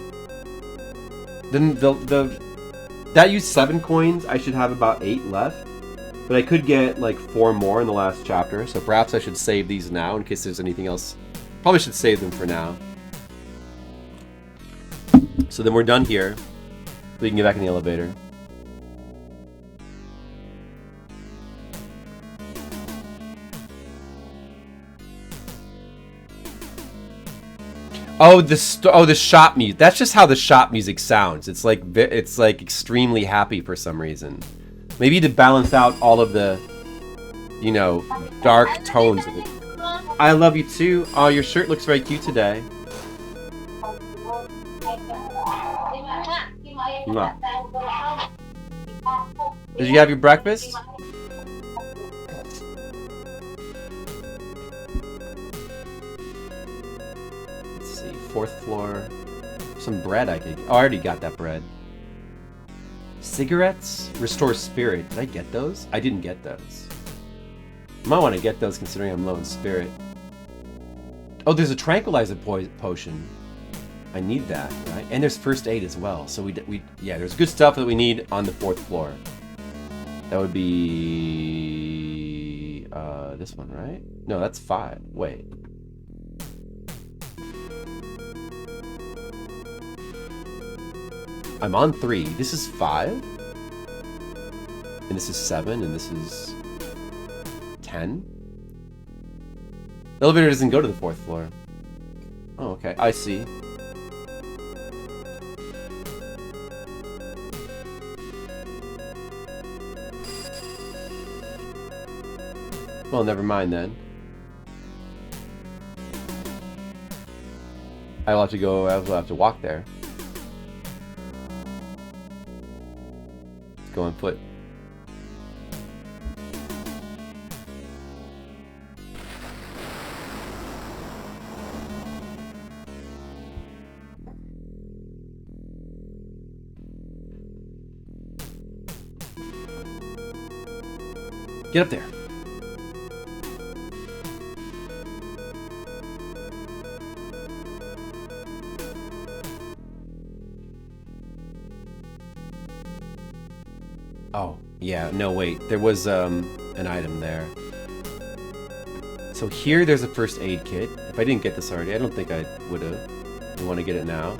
Then that used 7 coins. I should have about 8 left. But I could get, like, 4 more in the last chapter. So perhaps I should save these now in case there's anything else. Probably should save them for now. So then we're done here. We can get back in the elevator. Oh, the shop music. That's just how the shop music sounds. It's like extremely happy for some reason. Maybe to balance out all of the, you know, dark tones of it. I love you too. Oh, your shirt looks very cute today. Mwah. Did you have your breakfast? Let's see, 4th floor. Some bread I could. Oh, I already got that bread. Cigarettes? Restore spirit. Did I get those? I didn't get those. I might want to get those considering I'm low in spirit. Oh, there's a tranquilizer potion. I need that, right? And there's first aid as well. So yeah, there's good stuff that we need on the 4th floor. That would be this one, right? No, that's 5. Wait. I'm on 3. This is 5. And this is 7. And this is 10. The elevator doesn't go to the 4th floor. Oh, okay. I see. Well, never mind then. I will have to go. I will have to walk there. Let's go on foot. Get up there. Oh, yeah, no, wait. There was an item there. So here there's a first aid kit. If I didn't get this already, I don't think I would have. I want to get it now.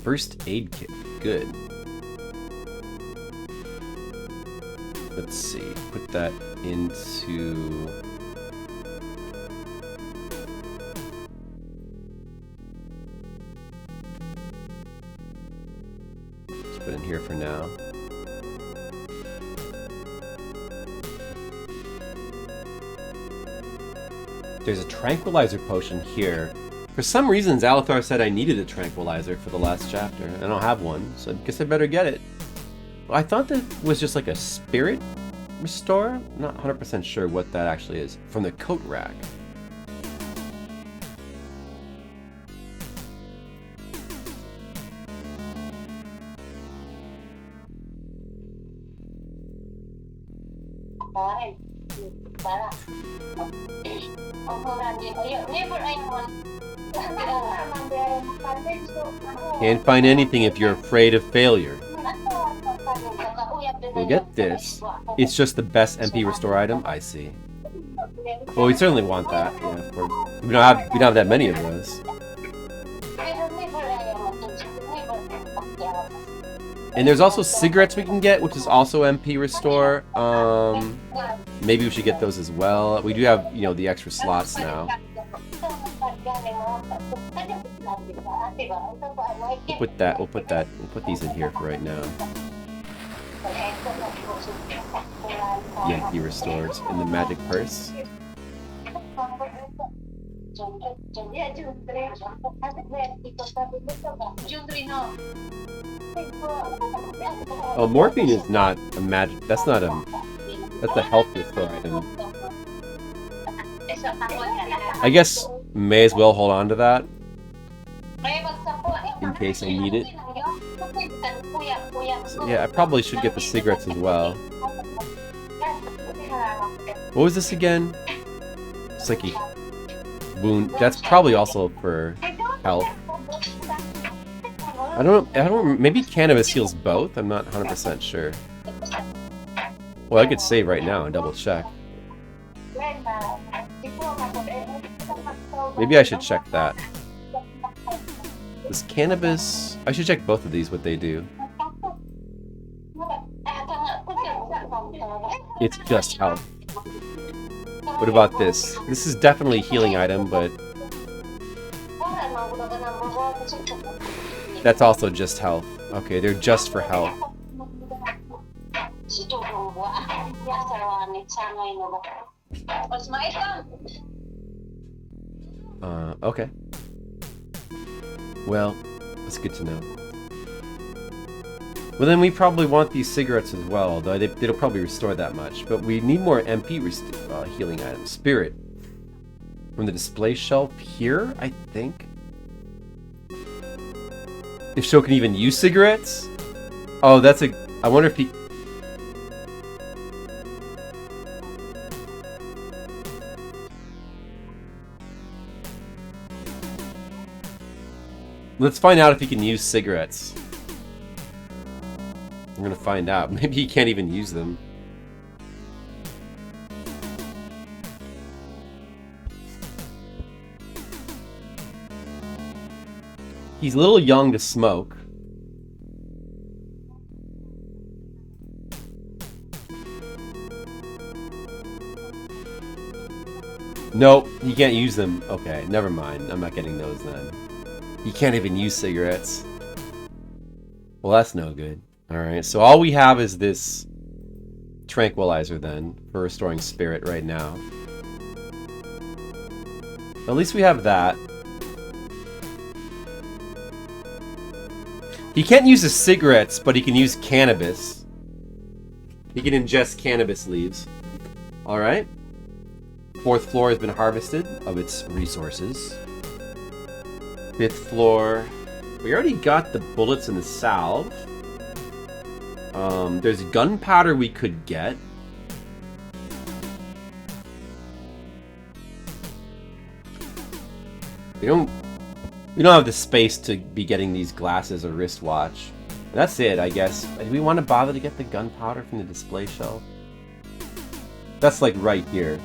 First aid kit. Good. Let's see. Put that into... Just put it in here for now. There's a tranquilizer potion here. For some reason, Zalathar said I needed a tranquilizer for the last chapter. I don't have one, so I guess I better get it. Well, I thought that was just like a spirit restore. I'm not 100% sure what that actually is. From the coat rack. Can't find anything if you're afraid of failure. We'll get this. It's just the best MP restore item? I see. Well, we certainly want that. Yeah, of course. We don't have that many of those. And there's also cigarettes we can get, which is also MP restore. Maybe we should get those as well. We do have, you know, the extra slots now. We'll put these in here for right now. The MP restores in the magic purse. Oh, morphine is not a magic. That's not a. That's a health restore item. I guess may as well hold on to that in case I need it. So, yeah, I probably should get the cigarettes as well. What was this again? It's like a wound. That's probably also for health. I don't. Maybe cannabis heals both. I'm not 100% sure. Well, I could save right now and double check. Maybe I should check that. This cannabis... I should check both of these, what they do. It's just health. What about this? This is definitely a healing item, but... That's also just health. Okay, they're just for health. Okay. Well, that's good to know. Well, then we probably want these cigarettes as well, though they'll probably restore that much. But we need more MP healing items. Spirit. From the display shelf here, I think. If Sho can even use cigarettes? Oh, that's a... I wonder if he... Let's find out if he can use cigarettes. We're gonna find out. Maybe he can't even use them. He's a little young to smoke. Nope, he can't use them. Okay, never mind. I'm not getting those then. He can't even use cigarettes. Well, that's no good. Alright, so all we have is this tranquilizer then for restoring spirit right now. At least we have that. He can't use the cigarettes, but he can use cannabis. He can ingest cannabis leaves. Alright. 4th floor has been harvested of its resources. 5th floor. We already got the bullets and the salve. There's gunpowder we could get. We don't have the space to be getting these glasses or wristwatch. That's it, I guess. Do we want to bother to get the gunpowder from the display shelf? That's like right here.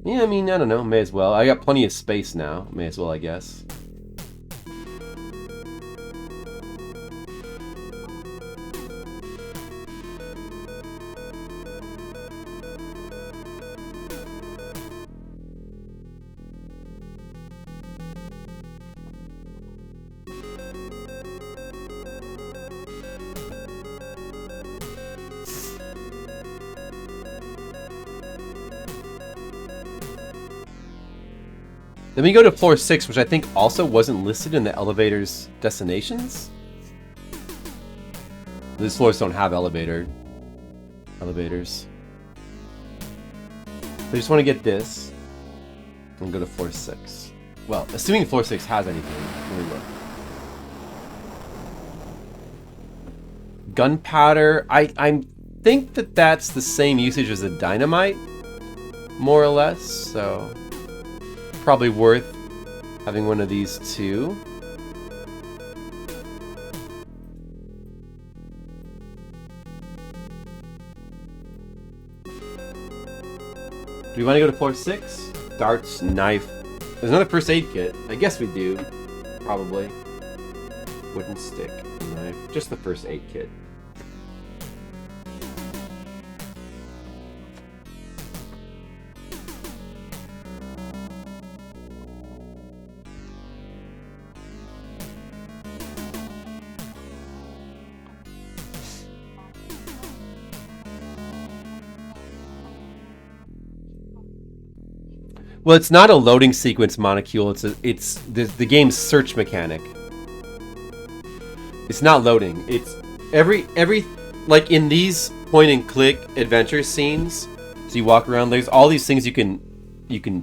Yeah, I mean, I don't know. May as well. I got plenty of space now. May as well, I guess. Then we go to floor 6, which I think also wasn't listed in the elevator's destinations. These floors don't have elevators. I just want to get this and go to floor 6. Well, assuming floor 6 has anything. Let me look. Gunpowder. I think that that's the same usage as a dynamite, more or less. So probably worth having one of these too. Do we want to go to floor 6? Darts, knife. There's another first aid kit. I guess we do. Probably. Wooden stick, knife. Just the first aid kit. Well, it's not a loading sequence molecule. It's the game's search mechanic. It's not loading. It's every like in these point and click adventure scenes. So you walk around. There's all these things you can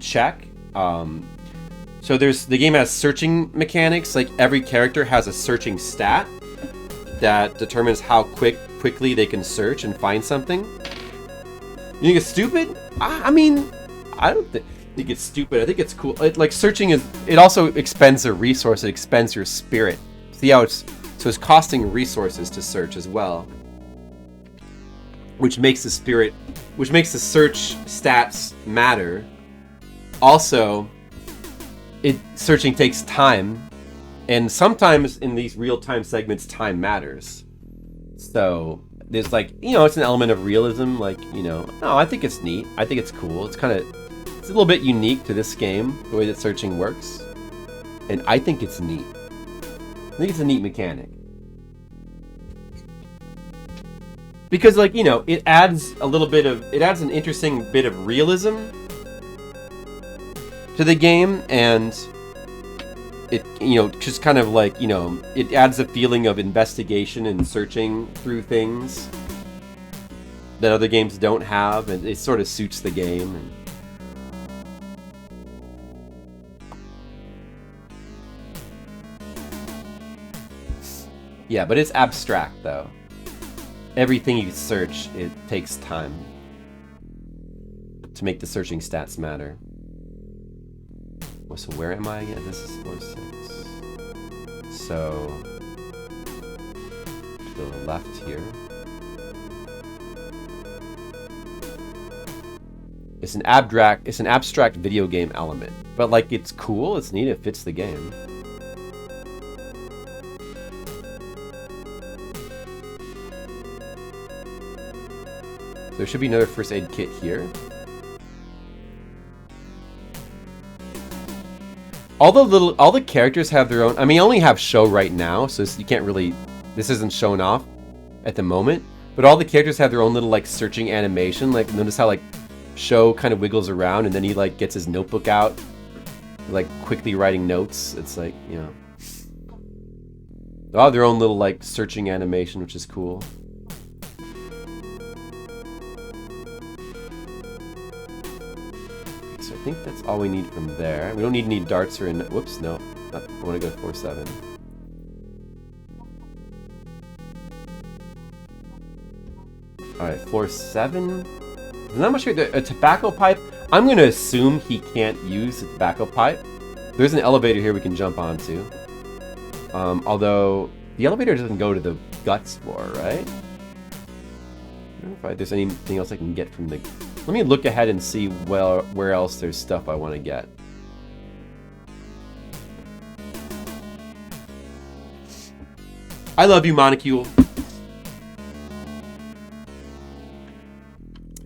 check. So the game has searching mechanics. Like every character has a searching stat that determines how quickly they can search and find something. You think it's stupid? I mean, I don't think it's stupid. I think it's cool. Like searching it also expends a resource. It expends your spirit. See how it's costing resources to search as well, which makes the search stats matter. Also, searching takes time, and sometimes in these real-time segments, time matters. So there's it's an element of realism. No, I think it's neat. I think it's cool. It's a little bit unique to this game, the way that searching works. And I think it's neat. I think it's a neat mechanic. Because, it adds an interesting bit of realism to the game, and it, just kind of it adds a feeling of investigation and searching through things that other games don't have, and it sort of suits the game. Yeah, but it's abstract, though. Everything you search, it takes time to make the searching stats matter. So where am I again? This is floor 6. So, to the left here. It's an abstract video game element. But, it's cool, it's neat, it fits the game. There should be another first aid kit here. All the characters have their own. I mean, I only have show right now, so you can't really. This isn't shown off at the moment. But all the characters have their own little searching animation. Notice how show kind of wiggles around, and then he gets his notebook out, quickly writing notes. It's They all have their own little searching animation, which is cool. I think that's all we need from there. We don't need any darts or whoops, no. I want to go to 4-7. Alright, floor 7. There's not much here. A tobacco pipe. I'm going to assume he can't use the tobacco pipe. There's an elevator here we can jump onto. Although, the elevator doesn't go to the guts floor, right? I don't know if there's anything else I can get from the... Let me look ahead and see where else there's stuff I want to get. I love you, Monocule.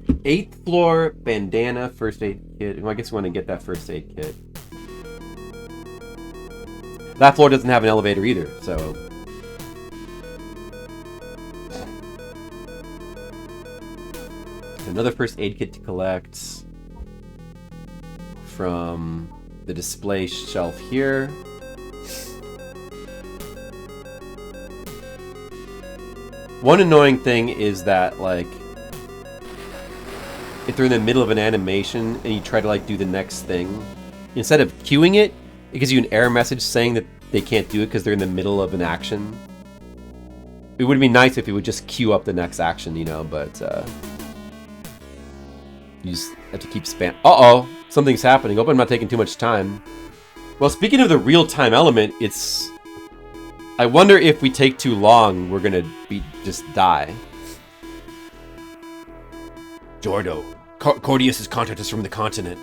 8th floor, bandana, first aid kit. Well, I guess we want to get that first aid kit. That floor doesn't have an elevator either, so... Another first aid kit to collect from the display shelf here. One annoying thing is that, like, if they're in the middle of an animation and you try to, like, do the next thing, instead of queuing it, it gives you an error message saying that they can't do it because they're in the middle of an action. It would be nice if it would just queue up the next action, you know, but you just have to keep spam. Uh-oh, something's happening. Hope I'm not taking too much time. Well, speaking of the real-time element, it's... I wonder if we take too long, we're gonna just die. Jordo, Cordius has contacted us from the continent.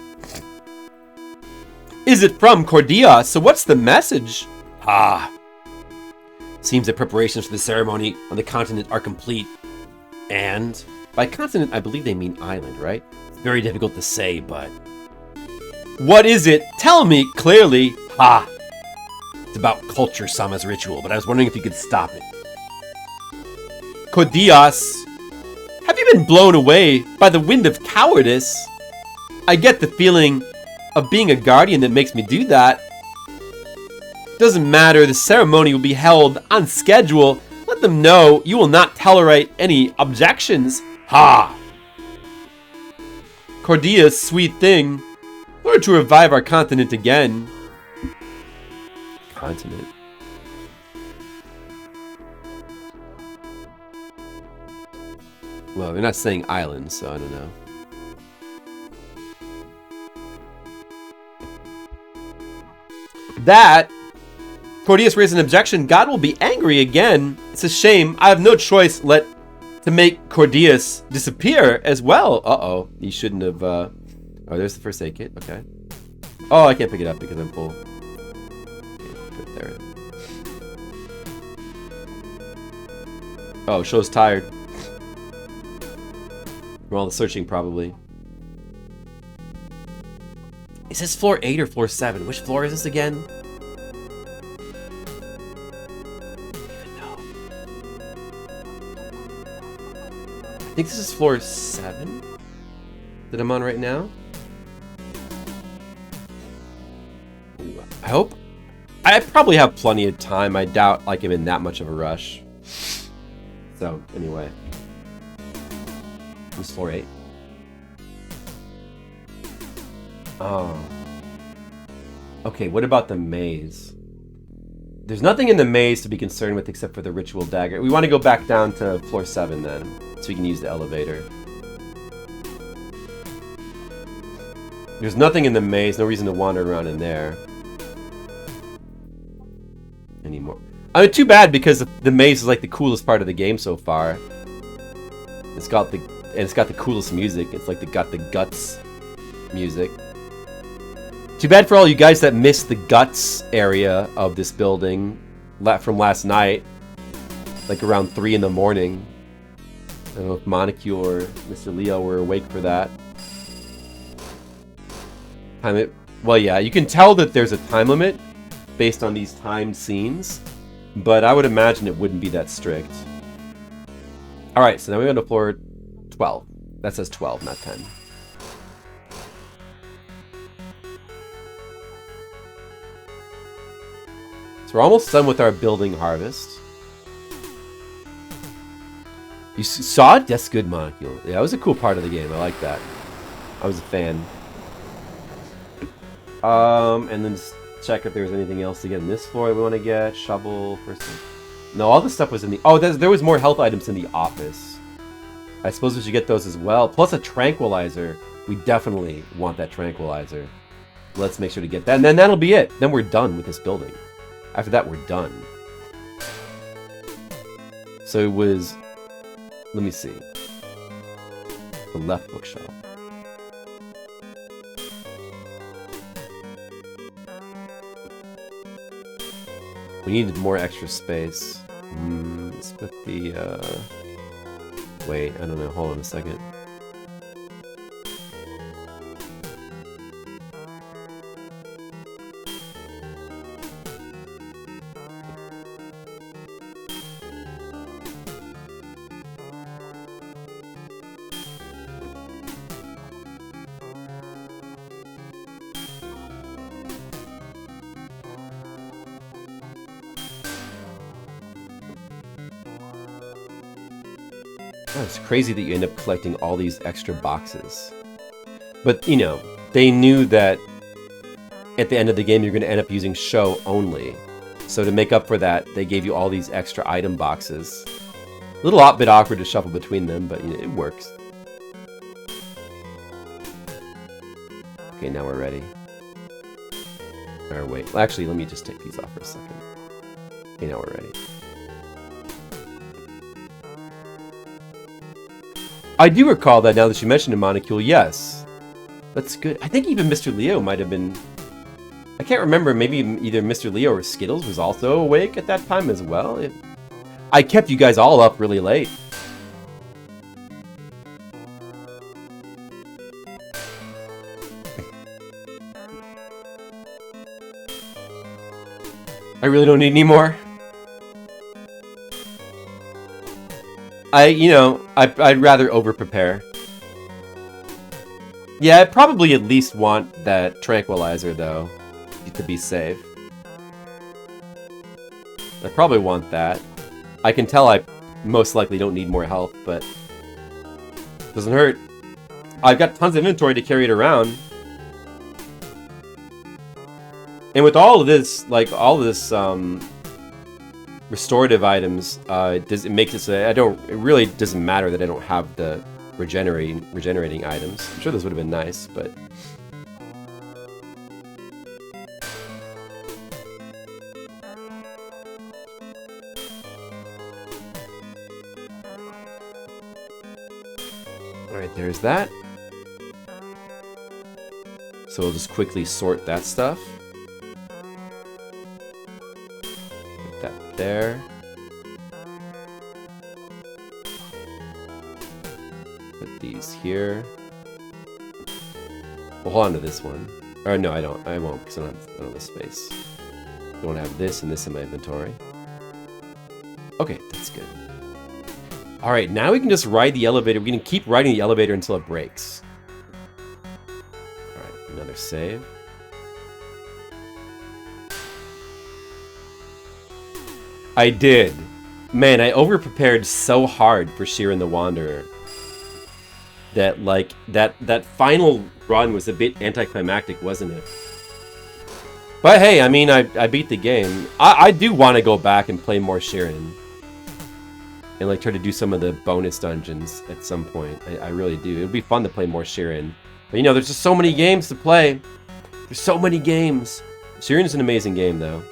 Is it from Cordia? So what's the message? Ah. Seems that preparations for the ceremony on the continent are complete. And by continent, I believe they mean island, right? It's very difficult to say, but... What is it? Tell me clearly. Ah. It's about culture Sama's ritual, but I was wondering if you could stop it. Cordias, have you been blown away by the wind of cowardice? I get the feeling of being a guardian that makes me do that. Doesn't matter, the ceremony will be held on schedule. Let them know you will not tolerate any objections. Ha! Cordia's sweet thing. In order to revive our continent again. Continent. Well, they're not saying island, so I don't know. That Cordius raised an objection. God will be angry again. It's a shame. I have no choice to make Cordius disappear as well. Uh-oh. He shouldn't have... Oh, there's the first aid kit. Okay. Oh, I can't pick it up because I'm full. Okay, put it there. Oh, show's tired. From all the searching, probably. Is this floor 8 or floor 7? Which floor is this again? I think this is floor 7 that I'm on right now. I hope. I probably have plenty of time. I doubt like I'm in that much of a rush. So, anyway. This is floor 8. Oh. Okay, what about the maze? There's nothing in the maze to be concerned with except for the ritual dagger. We want to go back down to floor 7 then, so we can use the elevator. There's nothing in the maze, no reason to wander around in there. Anymore. I mean, too bad because the maze is like the coolest part of the game so far. It's got the coolest music. It's like got the guts music. Too bad for all you guys that missed the guts area of this building from last night, like around 3 in the morning. I don't know if Monica or Mr. Leo were awake for that. Well, yeah, you can tell that there's a time limit based on these timed scenes, but I would imagine it wouldn't be that strict. Alright, so now we go to floor 12. That says 12, not 10. So we're almost done with our building harvest. You saw it? That's good, Molecule. Yeah, that was a cool part of the game. I like that. I was a fan. And then just check if there was anything else to get in this floor that we want to get. Shovel, person. No, all this stuff was in the... Oh, there was more health items in the office. I suppose we should get those as well. Plus a tranquilizer. We definitely want that tranquilizer. Let's make sure to get that. And then that'll be it. Then we're done with this building. After that, we're done. So it was... Let me see. The left bookshelf. We needed more extra space. Let's put the, Wait, I don't know. Hold on a second. Oh, it's crazy that you end up collecting all these extra boxes. But, you know, they knew that at the end of the game you're going to end up using show only. So to make up for that, they gave you all these extra item boxes. A little bit awkward to shuffle between them, but you know, it works. Okay, now we're ready. Or wait, well, actually, let me just take these off for a second. Okay, now we're ready. I do recall that now that you mentioned a Monocule, yes. That's good. I think even Mr. Leo might have been... I can't remember, maybe either Mr. Leo or Skittles was also awake at that time as well. I kept you guys all up really late. I really don't need any more. I'd rather over-prepare. Yeah, I'd probably at least want that tranquilizer, though, to be safe. I probably want that. I can tell I most likely don't need more health, but... doesn't hurt. I've got tons of inventory to carry it around. And with all of this, restorative items, it makes it so it really doesn't matter that I don't have the regenerating items. I'm sure those would have been nice, but... Alright, there's that. So we'll just quickly sort that stuff. Put that there. Put these here. We'll hold on to this one. Or no, I don't. I won't, because I don't have the space. I don't have this and this in my inventory. Okay, that's good. Alright, now we can just ride the elevator. We can keep riding the elevator until it breaks. Alright, another save. I did. Man, I over-prepared so hard for Sheeran the Wanderer. That, like, that final run was a bit anticlimactic, wasn't it? But hey, I mean, I beat the game. I do want to go back and play more Sheeran. And like try to do some of the bonus dungeons at some point. I really do. It would be fun to play more Sheeran. But you know, there's just so many games to play. There's so many games. Sheeran's an amazing game, though.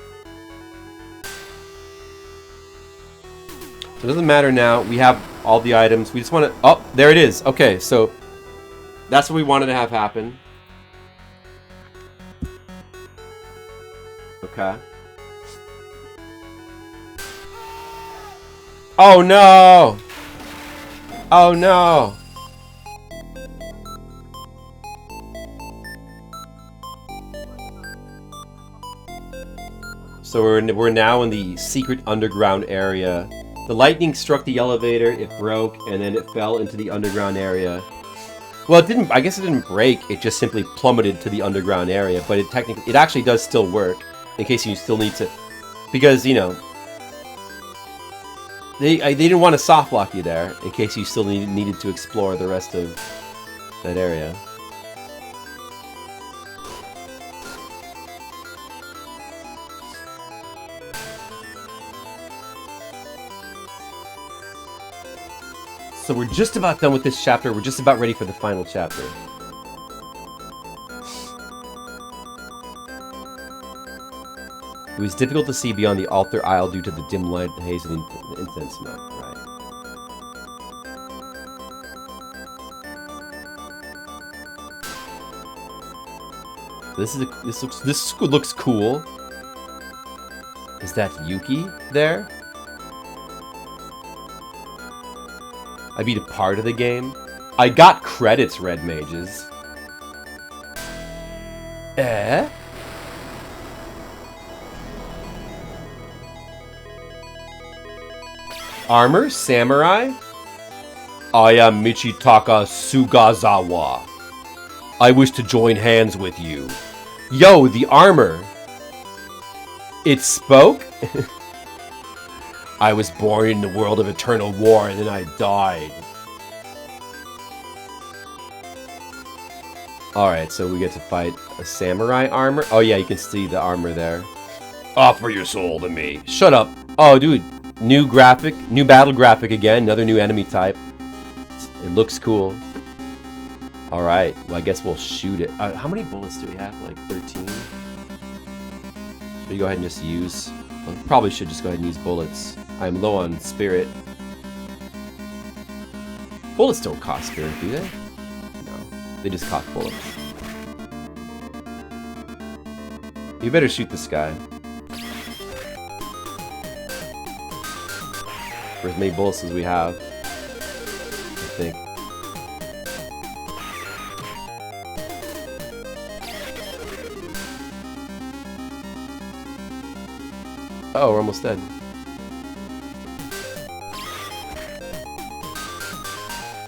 So it doesn't matter now. We have all the items. We just want to... Oh, there it is. Okay, so that's what we wanted to have happen. Okay. Oh no! Oh no! So we're now in the secret underground area. The lightning struck the elevator, it broke, and then it fell into the underground area. Well, it didn't. I guess it didn't break. It just simply plummeted to the underground area. But it actually does still work, in case you still need to, because you know. They didn't want to soft lock you there, in case you still needed to explore the rest of that area. So we're just about done with this chapter. We're just about ready for the final chapter. It was difficult to see beyond the altar aisle due to the dim light, the haze, and the incense smoke. Right. This looks cool. Is that Yuki there? I beat a part of the game. I got credits, Red Mages. Eh? Armor? Samurai? I am Michitaka Sugazawa. I wish to join hands with you. Yo, the armor. It spoke? I was born in the world of eternal war and then I died. Alright, so we get to fight a samurai armor. Oh yeah, you can see the armor there. Offer your soul to me. Shut up. Oh, dude. New graphic. New battle graphic again. Another new enemy type. It looks cool. Alright, well I guess we'll shoot it. How many bullets do we have? Like 13? Should we go ahead and just use... Well, probably should just go ahead and use bullets. I'm low on spirit. Bullets don't cost spirit, do they? No. They just cost bullets. You better shoot this guy. For as many bullets as we have. I think. Oh, we're almost dead.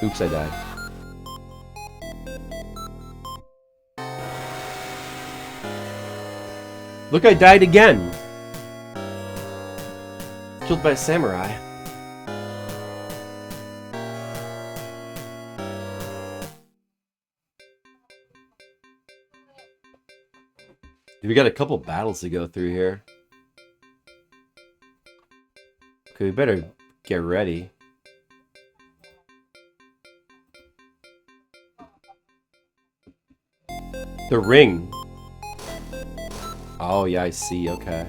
Oops, I died. Look, I died again! Killed by a samurai. We got a couple battles to go through here. Okay, we better get ready. The ring. Oh, yeah, I see. Okay.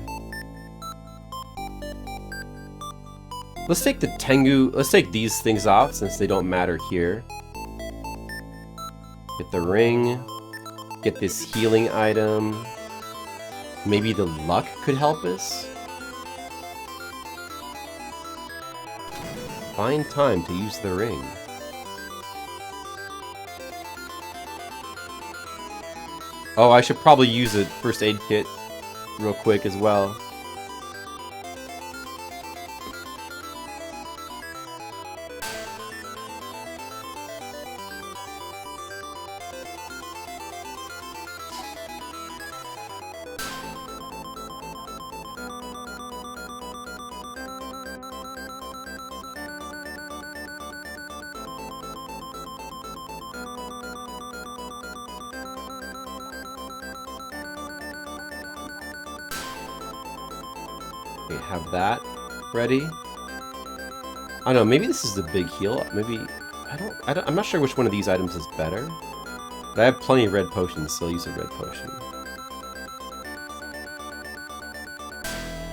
Let's take the Tengu... Let's take these things off since they don't matter here. Get the ring. Get this healing item. Maybe the luck could help us? Find time to use the ring. Oh, I should probably use a first aid kit real quick as well. Okay, have that ready. I don't know, maybe this is the big heal. Maybe, I'm not sure which one of these items is better. But I have plenty of red potions, so I'll use a red potion.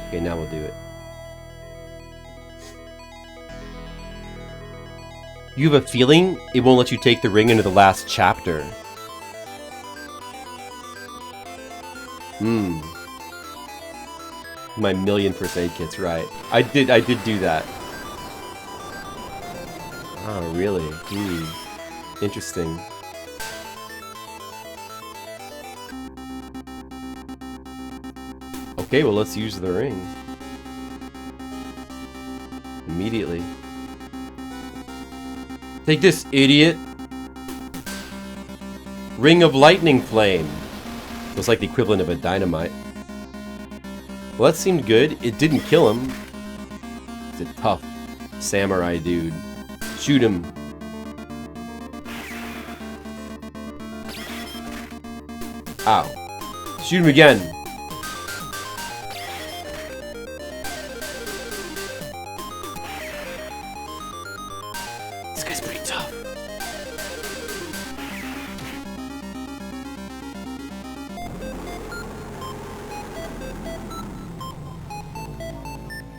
Okay, now we'll do it. You have a feeling it won't let you take the ring into the last chapter. My million first aid kits, right. I did do that. Oh, really? Interesting. Okay, well, let's use the ring. Immediately. Take this, idiot! Ring of lightning flame. Looks like the equivalent of a dynamite. Well, that seemed good. It didn't kill him. It's a tough samurai dude. Shoot him. Ow. Shoot him again. This guy's pretty tough.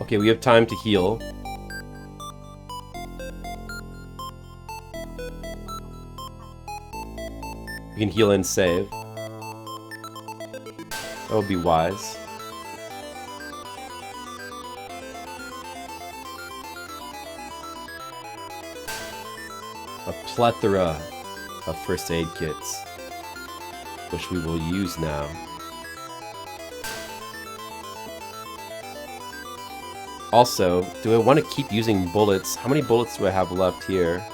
Okay, we have time to heal. We can heal and save. That would be wise. A plethora of first aid kits, which we will use now. Also, do I want to keep using bullets? How many bullets do I have left here?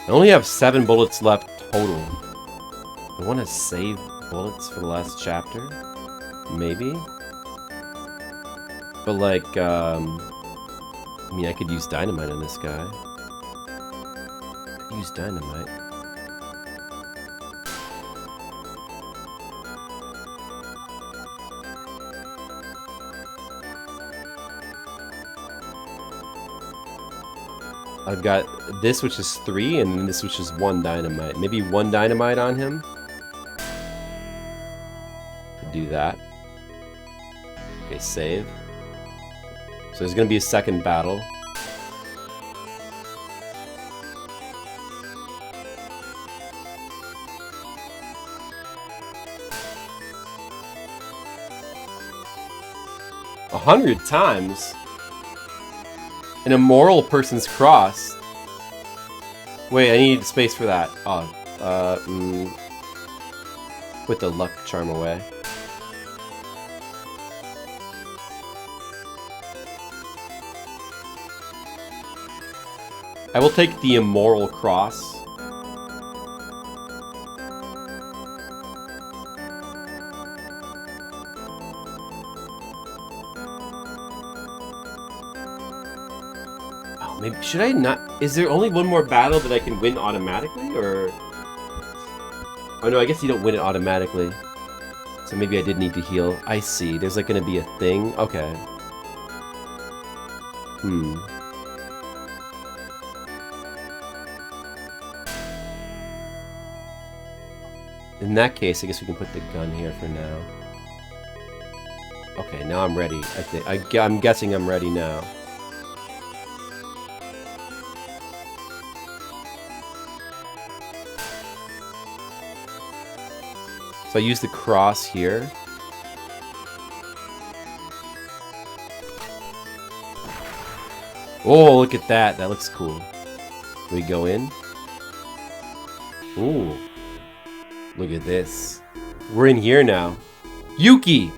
I only have 7 bullets left total. I want to save bullets for the last chapter? Maybe? But like, I mean, I could use dynamite on this guy. Could use dynamite. I've got this, which is 3, and then this, which is 1 dynamite. Maybe 1 dynamite on him. Could do that. Okay, save. So there's gonna be a second battle. A 100 times? An immoral person's cross. Wait, I need space for that. Oh, put the luck charm away. I will take the immoral cross. Oh, maybe should I not? Is there only one more battle that I can win automatically, or? Oh no, I guess you don't win it automatically. So maybe I did need to heal. I see. There's like gonna be a thing. Okay. In that case, I guess we can put the gun here for now. Okay, now I'm ready. I think I'm guessing I'm ready now. So I use the cross here. Oh, look at that. That looks cool. We go in. Ooh. Look at this. We're in here now. Yuki!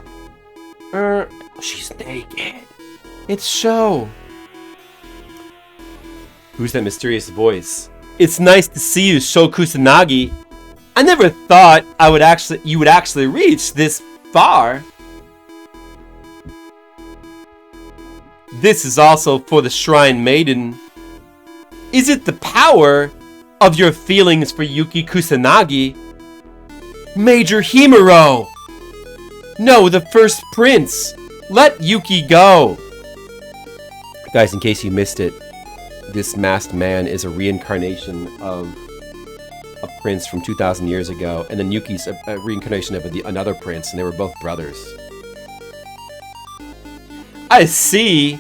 She's naked. It's Sho. Who's that mysterious voice? It's nice to see you, Sho Kusanagi. I never thought you would actually reach this far. This is also for the Shrine Maiden. Is it the power of your feelings for Yuki Kusanagi? Major Himuro! No, the first prince! Let Yuki go! Guys, in case you missed it, this masked man is a reincarnation of a prince from 2,000 years ago, and then Yuki's a reincarnation of another prince, and they were both brothers. I see!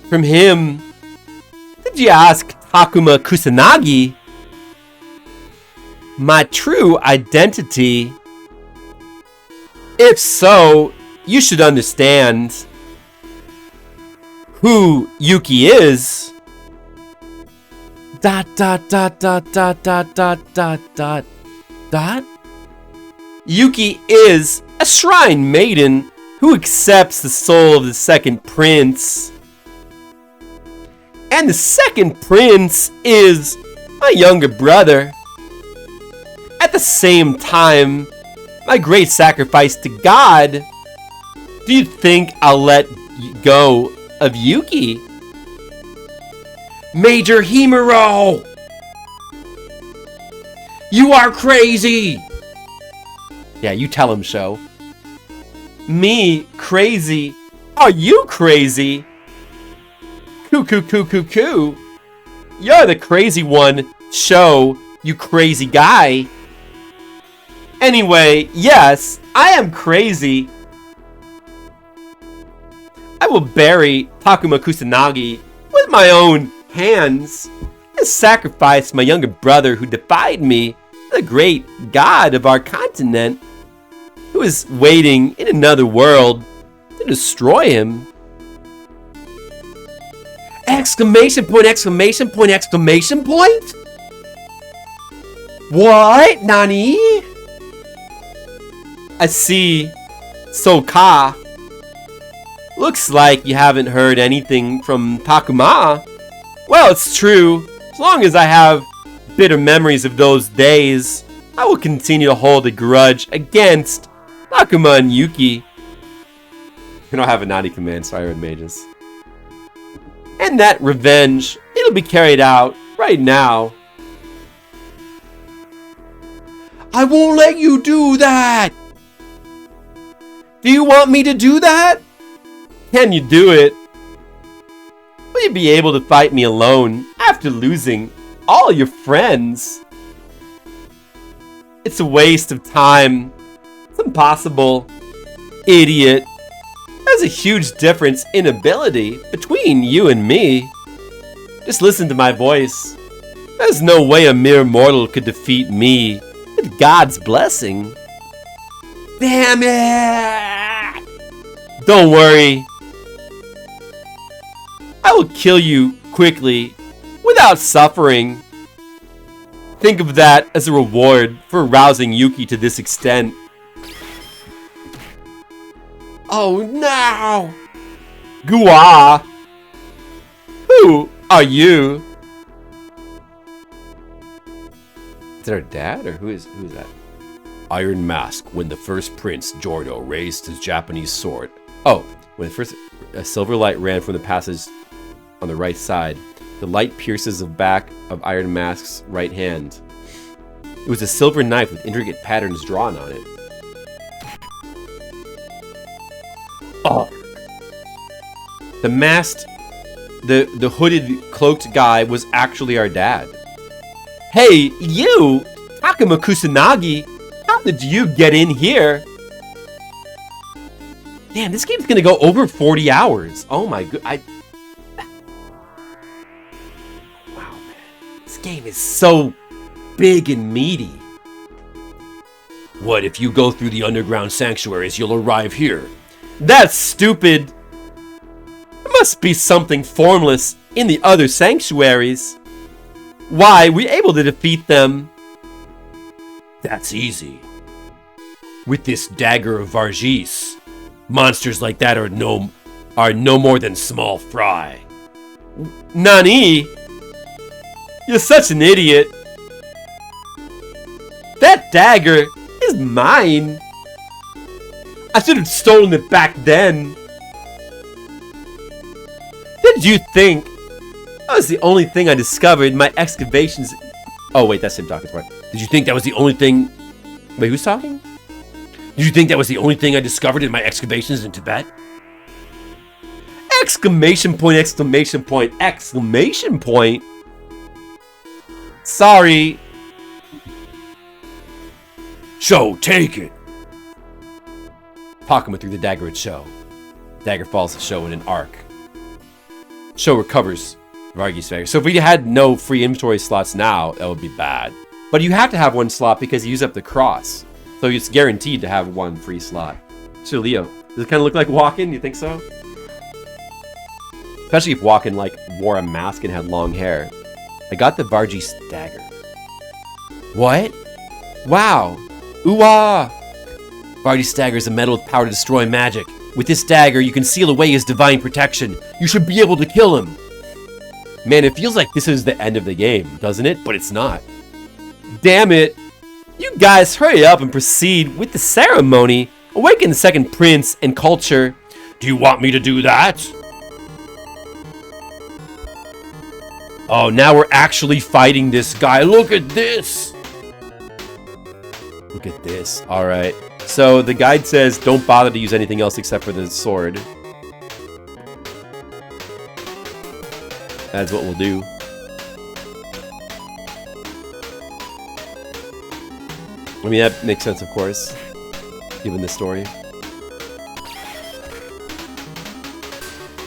From him... Did you ask Takuma Kusanagi? My true identity? If so, you should understand who Yuki is. Dot dot dot dot dot dot dot dot dot dot. Yuki is a shrine maiden who accepts the soul of the second prince. And the second prince is my younger brother. At the same time, my great sacrifice to God. Do you think I'll let go of Yuki? Major Himuro! You are crazy! Yeah, you tell him, Sho. Me? Crazy? Are you crazy? Coo. You're the crazy one, Sho, you crazy guy. Anyway, yes, I am crazy. I will bury Takuma Kusanagi with my own hands and sacrifice my younger brother who defied me, the great god of our continent, who is waiting in another world to destroy him. Exclamation point, exclamation point, exclamation point? What? Nani? I see. Soka. Looks like you haven't heard anything from Takuma. Well, it's true. As long as I have bitter memories of those days, I will continue to hold a grudge against Takuma and Yuki. We don't have a naughty command, Siren Mages. And that revenge, it'll be carried out right now. I won't let you do that! Do you want me to do that? Can you do it? Will you be able to fight me alone after losing all your friends? It's a waste of time. It's impossible. Idiot. There's a huge difference in ability between you and me. Just listen to my voice. There's no way a mere mortal could defeat me with God's blessing. Damn it! Don't worry. I will kill you quickly, without suffering. Think of that as a reward for arousing Yuki to this extent. Oh no! Gua! Who are you? Is that our dad, or who is that? Iron Mask, when the first Prince, Jordo, raised his Japanese sword. Oh, when the first a silver light ran from the passage on the right side. The light pierces the back of Iron Mask's right hand. It was a silver knife with intricate patterns drawn on it. Oh. The masked, the hooded, cloaked guy was actually our dad. Hey, you! Takuma Kusanagi! How did you get in here? Damn, this game's gonna go over 40 hours. Oh my god, wow, man. This game is so big and meaty. What if you go through the underground sanctuaries, you'll arrive here? That's stupid. There must be something formless in the other sanctuaries. Why, we able to defeat them? That's easy. With this dagger of Varghese, monsters like that are no more than small fry. Nani? You're such an idiot. That dagger is mine. I should have stolen it back then. Did you think that was the only thing I discovered in my excavations? Oh wait, that's him talking. Right. Did you think that was the only thing? Wait, who's talking? Did you think that was the only thing I discovered in my excavations in Tibet? Exclamation point, exclamation point, exclamation point. Sorry. Sho, take it. Takuma threw the dagger at Sho. Dagger falls to Sho in an arc. Sho recovers Varghese dagger. So if we had no free inventory slots now, that would be bad. But you have to have one slot because you use up the cross. So it's guaranteed to have one free slot. So Leo, does it kind of look like Walken? You think so? Especially if Walken like wore a mask and had long hair. I got the Varghese dagger. What? Wow. Ooh-ah! Varghese dagger is a metal with power to destroy magic. With this dagger, you can seal away his divine protection. You should be able to kill him. Man, it feels like this is the end of the game, doesn't it? But it's not. Damn it. You guys hurry up and proceed with the ceremony. Awaken the second prince and culture. Do you want me to do that? Oh, now we're actually fighting this guy. Look at this. Look at this. All right. So the guide says don't bother to use anything else except for the sword. That's what we'll do. I mean, that makes sense, of course, given the story.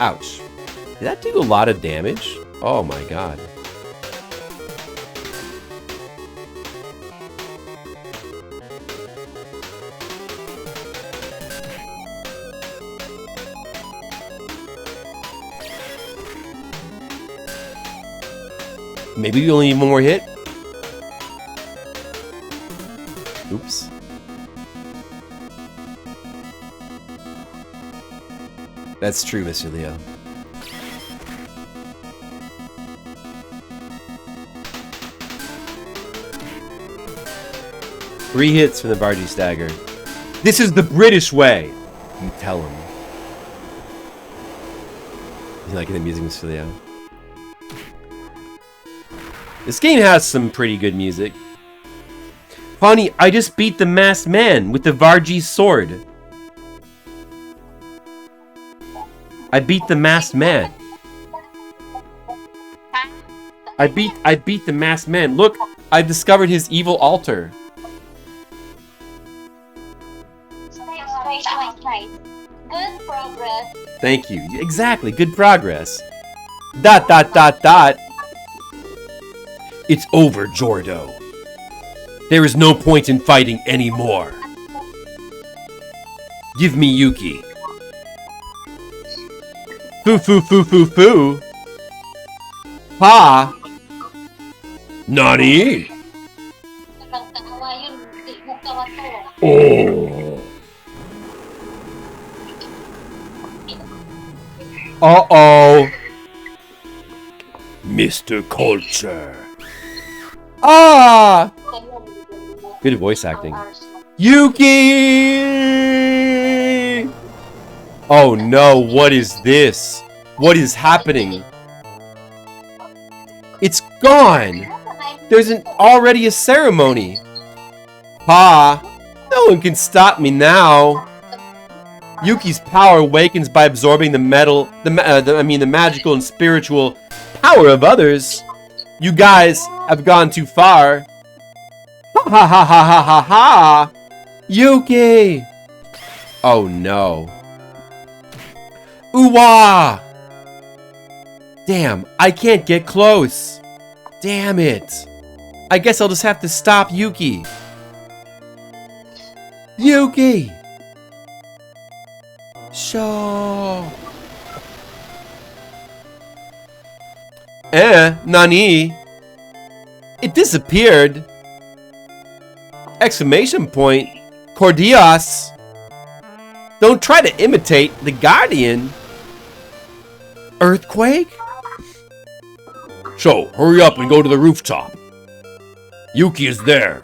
Ouch. Did that do a lot of damage? Oh my god. Maybe we only need one more hit? Oops. That's true, Mr. Leo. Three hits from the Varghese dagger. This is the British way! You tell him. You liking the music, Mr. Leo? This game has some pretty good music. Honey, I just beat the masked man with the Varji's sword. I beat the masked man. I beat the masked man. Look, I've discovered his evil altar. Right. Good progress. Thank you. Exactly, good progress. ... It's over, Jordo. There is no point in fighting anymore. Give me Yuki. Foo. Ha! Nani? Nagtawa yun. Di mo kawa to. Oh. Uh-oh. Mr. Culture. Ah! Good voice acting. Yuki! Oh no, what is this? What is happening? It's gone! There's already a ceremony. Ha! No one can stop me now. Yuki's power awakens by absorbing the magical and spiritual power of others. You guys have gone too far. Ha ha ha ha ha ha ha! Yuki! Oh no. Ooh-wah! Damn, I can't get close. Damn it. I guess I'll just have to stop Yuki. Yuki! Show. Nani? It disappeared. Exclamation point. Cordias. Don't try to imitate the Guardian. Earthquake? So, hurry up and go to the rooftop. Yuki is there.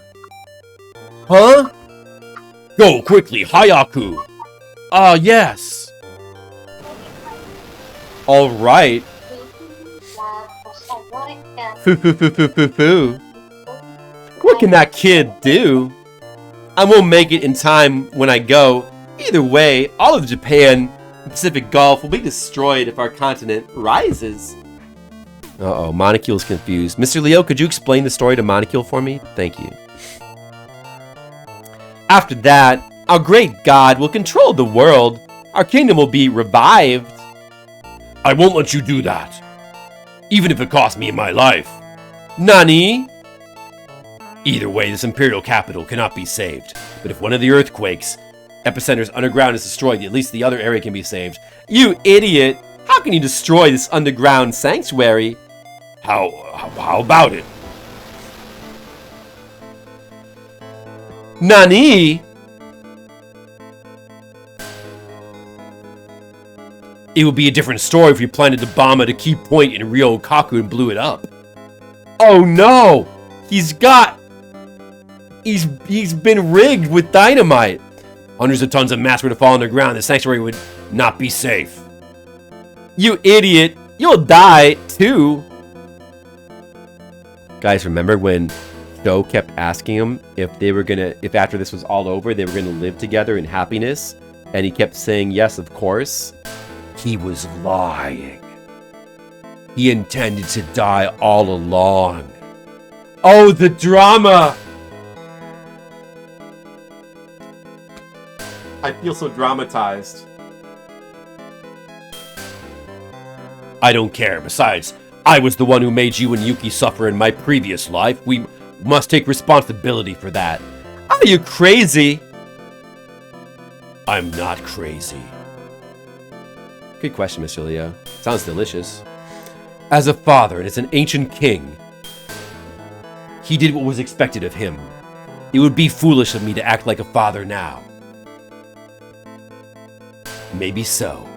Huh? Go quickly, Hayaku. Yes. All right. Foo. What can that kid do? I won't make it in time when I go. Either way, all of Japan and Pacific Gulf will be destroyed if our continent rises. Uh-oh, Monocule's confused. Mr. Leo, could you explain the story to Monocule for me? Thank you. After that, our great God will control the world. Our kingdom will be revived. I won't let you do that. Even if it costs me my life. Nani? Either way, this imperial capital cannot be saved. But if one of the earthquakes, Epicenter's underground is destroyed, at least the other area can be saved. You idiot! How can you destroy this underground sanctuary? How about it? Nani? It would be a different story if we planted the bomb at a key point in Rio Kaku and blew it up. Oh no! He's been rigged with dynamite. Hundreds of tons of mass were to fall on the ground. The sanctuary would not be safe. You idiot! You'll die too. Guys, remember when Joe kept asking him if after this was all over, they were gonna live together in happiness? And he kept saying yes, of course. He was lying. He intended to die all along. Oh, the drama! I feel so dramatized. I don't care. Besides, I was the one who made you and Yuki suffer in my previous life. We must take responsibility for that. Are you crazy? I'm not crazy. Good question, Mr. Leo. Sounds delicious. As a father and as an ancient king, he did what was expected of him. It would be foolish of me to act like a father now. Maybe so.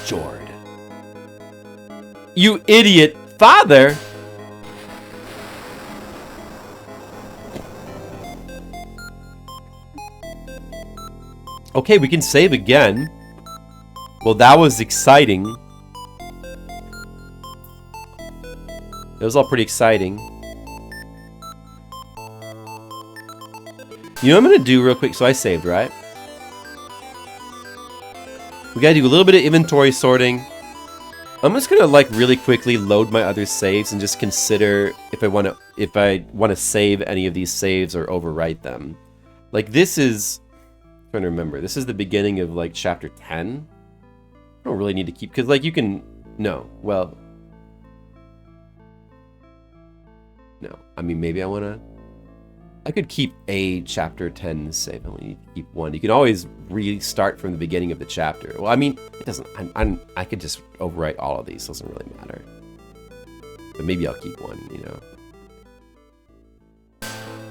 Jord. You idiot father! Okay, we can save again. Well, that was exciting. It was all pretty exciting. You know what I'm going to do real quick? So I saved, right? We got to do a little bit of inventory sorting. I'm just going to like really quickly load my other saves and just consider if I want to save any of these saves or overwrite them. Like this is, I'm trying to remember, this is the beginning of like chapter 10. I don't really need to keep, because like you can, no, well, no. I mean, maybe I could keep a chapter 10 save. I only need to keep one. You can always restart from the beginning of the chapter. Well, I mean, it doesn't, I could just overwrite all of these. It doesn't really matter. But maybe I'll keep one, you know.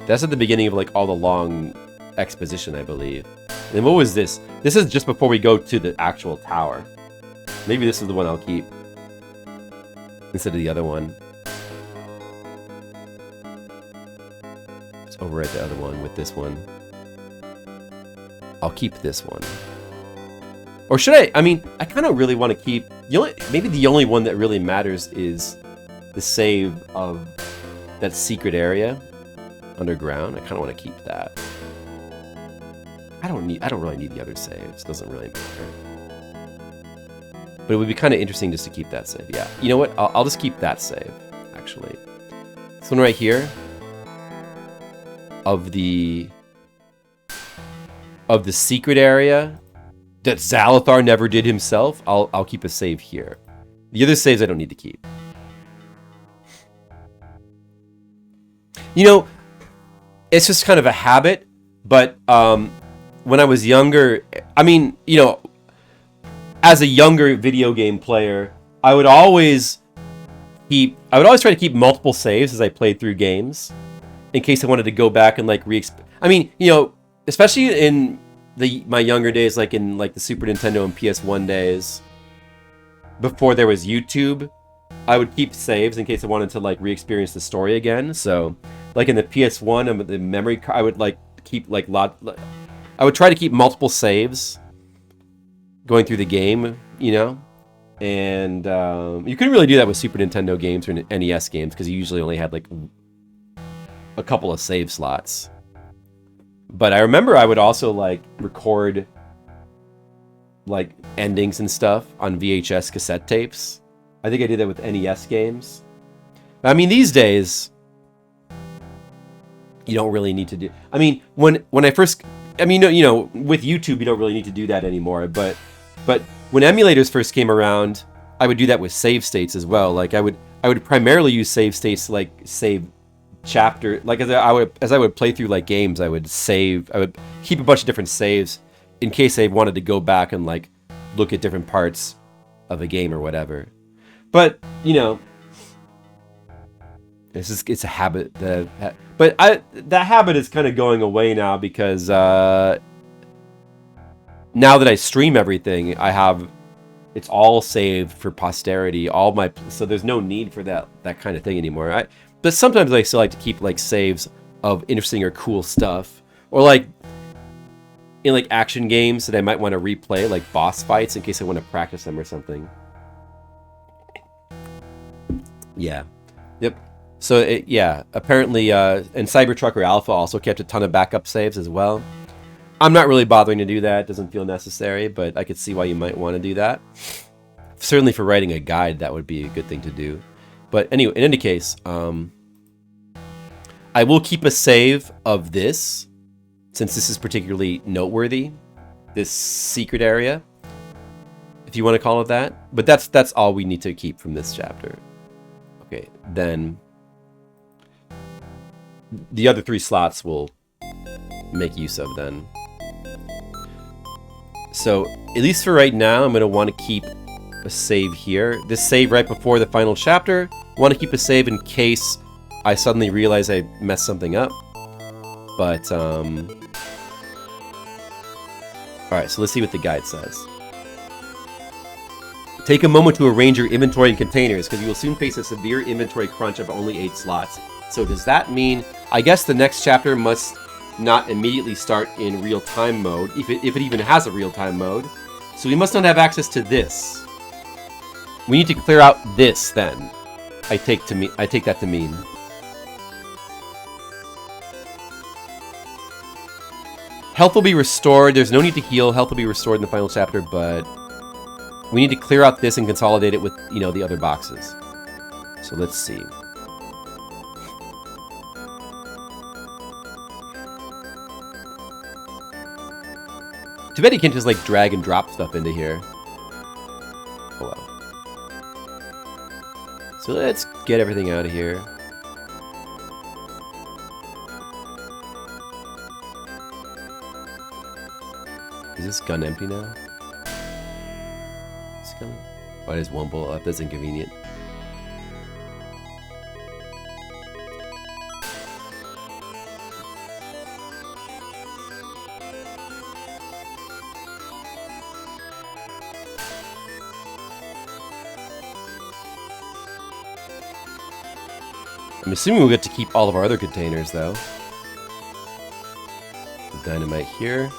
That's at the beginning of like all the long exposition, I believe. And then what was this? This is just before we go to the actual tower. Maybe this is the one I'll keep instead of the other one. Let's overwrite the other one with this one. I'll keep this one. Or should I? I mean, I kind of really want to keep... maybe the only one that really matters is the save of that secret area underground. I kind of want to keep that. I don't really need the other saves. Doesn't really matter. But it would be kind of interesting just to keep that save. Yeah. You know what? I'll just keep that save, actually. This one right here. Of the secret area that Zalathar never did himself, I'll keep a save here. The other saves I don't need to keep. You know, it's just kind of a habit, but when I was younger, I mean, you know, as a younger video game player, I would always try to keep multiple saves as I played through games, in case I wanted to go back and like I mean, you know, especially in my younger days, like in like the Super Nintendo and PS1 days, before there was YouTube, I would keep saves in case I wanted to like re-experience the story again. So, like in the PS1 and the memory card, I would like keep like I would try to keep multiple saves going through the game, you know. And you couldn't really do that with Super Nintendo games or NES games because you usually only had like a couple of save slots. But I remember I would also like record like endings and stuff on VHS cassette tapes. I think I did that with NES games. I mean, these days you don't really need to do. I mean, when I first, I mean, you know, with YouTube you don't really need to do that anymore. But when emulators first came around, I would do that with save states as well. Like I would primarily use save states to like save chapter, like as I would play through like games, I would keep a bunch of different saves in case I wanted to go back and like look at different parts of a game or whatever. But you know, it's a habit but that habit is kind of going away now because now that I stream everything, it's all saved for posterity, so there's no need for that kind of thing anymore. But sometimes I still like to keep like saves of interesting or cool stuff, or like in like action games that I might want to replay, like boss fights, in case I want to practice them or something. Yeah. Yep. So yeah, apparently, and Cybertrucker Alpha also kept a ton of backup saves as well. I'm not really bothering to do that. It doesn't feel necessary, but I could see why you might want to do that. Certainly for writing a guide, that would be a good thing to do. But anyway, in any case, I will keep a save of this, since this is particularly noteworthy, this secret area, if you want to call it that. But that's all we need to keep from this chapter. Okay, then the other 3 slots we'll make use of then. So, at least for right now, I'm going to want to keep a save here. This save right before the final chapter. I want to keep a save in case I suddenly realize I messed something up. But, alright, so let's see what the guide says. Take a moment to arrange your inventory and containers, because you will soon face a severe inventory crunch of only 8 slots. So does that mean, I guess the next chapter must not immediately start in real-time mode, if it even has a real-time mode. So we must not have access to this. We need to clear out this then. I take that to mean. Health will be restored. There's no need to heal. Health will be restored in the final chapter, but we need to clear out this and consolidate it with, you know, the other boxes. So let's see. Too bad you can't just like drag and drop stuff into here. Oh well. So let's get everything out of here. Is this gun empty now? This gun? Oh, there's one bullet left. That's inconvenient. I'm assuming we'll get to keep all of our other containers, though. The dynamite here.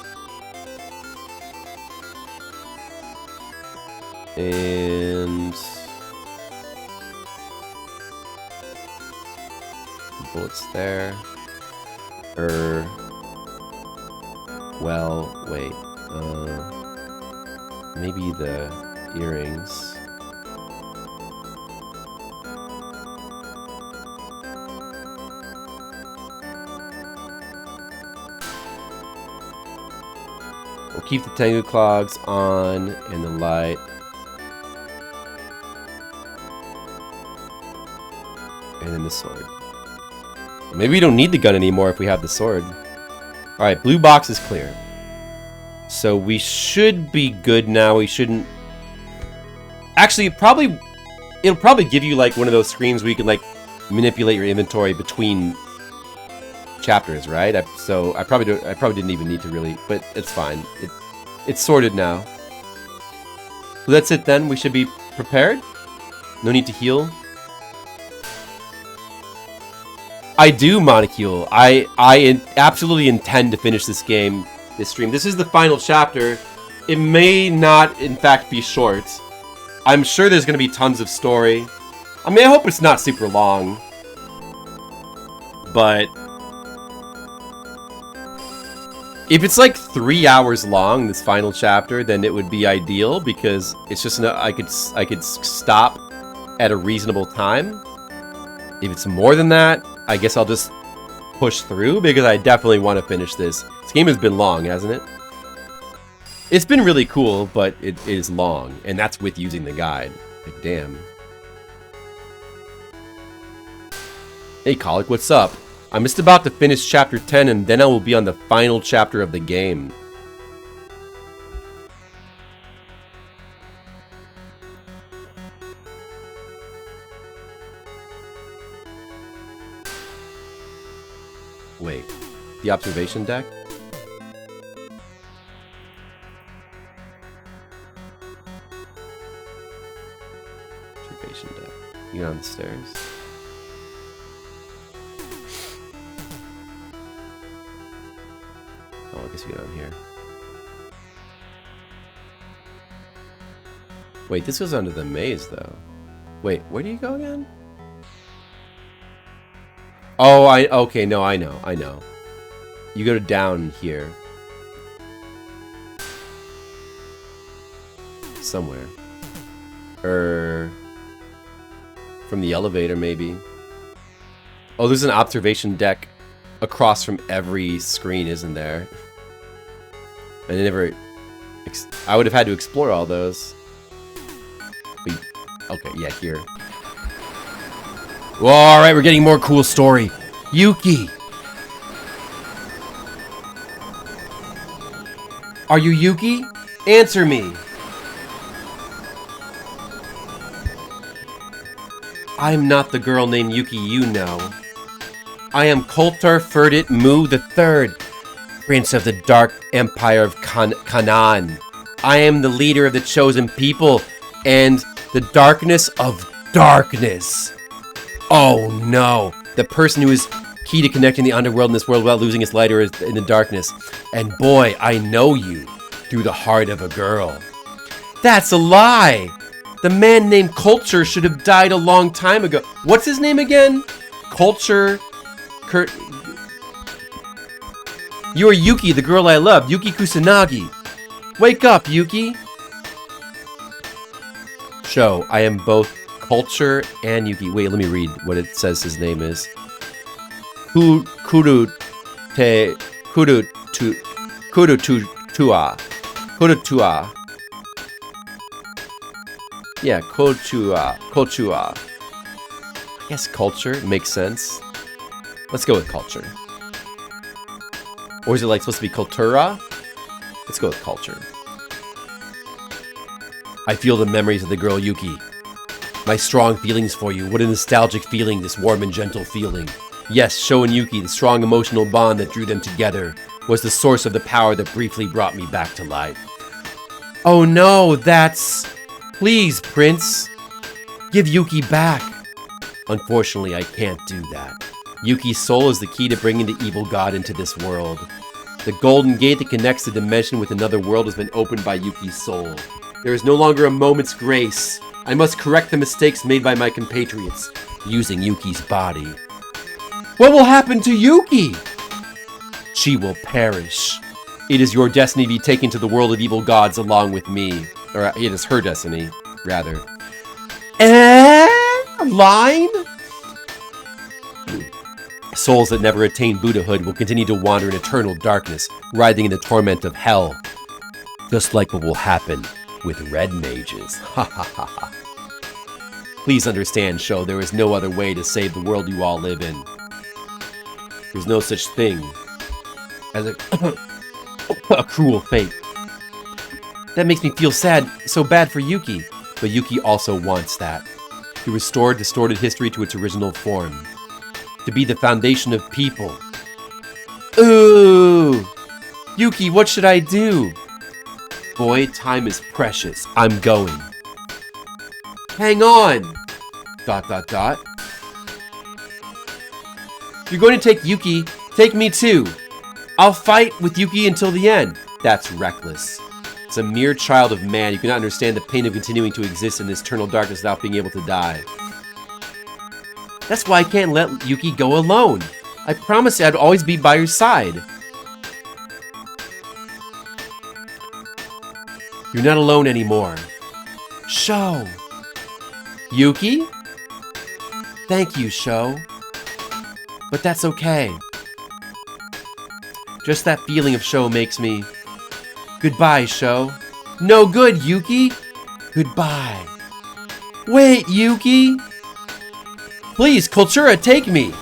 And... bullets there. Well, wait. Maybe the earrings. We'll keep the Tengu clogs on and the light. And then the sword. Maybe we don't need the gun anymore if we have the sword. Alright, blue box is clear. So we should be good now. We shouldn't... Actually, it'll probably give you like one of those screens where you can like manipulate your inventory between chapters, right? So I probably didn't even need to really, but it's fine. It's sorted now. So that's it then. We should be prepared. No need to heal. I do, Monocule. I absolutely intend to finish this game, this stream. This is the final chapter. It may not, in fact, be short. I'm sure there's going to be tons of story. I mean, I hope it's not super long. But if it's like 3 hours long, this final chapter, then it would be ideal because it's just I could stop at a reasonable time. If it's more than that, I guess I'll just push through because I definitely want to finish this. This game has been long, hasn't it? It's been really cool, but it is long, and that's with using the guide. Like, damn. Hey, Colic, what's up? I'm just about to finish chapter 10, and then I will be on the final chapter of the game. Wait, the observation deck? Observation deck. You get on the stairs. Oh, I guess you get on here. Wait, this goes under the maze, though. Wait, where do you go again? Oh, okay, no, I know. You go to down here. Somewhere. From the elevator, maybe. Oh, there's an observation deck across from every screen, isn't there? I never... I would have had to explore all those. But, okay, yeah, here. Well, alright, we're getting more cool story. Yuki! Are you Yuki? Answer me! I'm not the girl named Yuki you know. I am Coulter Ferdit Mu III, Prince of the Dark Empire of Canaan. I am the leader of the chosen people and the darkness of darkness. Oh no, the person who is key to connecting the underworld and this world without losing its light or in the darkness. And boy, I know you through the heart of a girl. That's a lie! The man named Culture should have died a long time ago. What's his name again? Culture... You are Yuki, the girl I love. Yuki Kusanagi. Wake up, Yuki! Show, I am both Culture and Yuki. Wait, let me read what it says his name is. Kurutua. Yeah, Kochua. I guess Culture makes sense. Let's go with Culture. Or is it like supposed to be Cultura? Let's go with Culture. I feel the memories of the girl Yuki. My strong feelings for you. What a nostalgic feeling, this warm and gentle feeling. Yes, Sho and Yuki, the strong emotional bond that drew them together, was the source of the power that briefly brought me back to life. Oh no, that's... Please, Prince. Give Yuki back. Unfortunately, I can't do that. Yuki's soul is the key to bringing the evil god into this world. The golden gate that connects the dimension with another world has been opened by Yuki's soul. There is no longer a moment's grace. I must correct the mistakes made by my compatriots, using Yuki's body. What will happen to Yuki? She will perish. It is your destiny to be taken to the world of evil gods along with me. Or it is her destiny, rather. Line? Souls that never attain Buddhahood will continue to wander in eternal darkness, writhing in the torment of hell. Just like what will happen with red mages. Ha ha ha ha. Please understand, Sho, there is no other way to save the world you all live in. There's no such thing as a cruel fate. That makes me feel sad, so bad for Yuki. But Yuki also wants that. To restore distorted history to its original form. To be the foundation of people. Ooh! Yuki, what should I do? Boy, time is precious. I'm going. Hang on! ... You're going to take Yuki. Take me too. I'll fight with Yuki until the end. That's reckless. It's a mere child of man. You cannot understand the pain of continuing to exist in this eternal darkness without being able to die. That's why I can't let Yuki go alone. I promised I'd always be by your side. You're not alone anymore. Sho. Yuki? Thank you, Sho. But that's okay. Just that feeling of Sho makes me... Goodbye, Sho. No good, Yuki. Goodbye. Wait, Yuki. Please, Cultura, take me.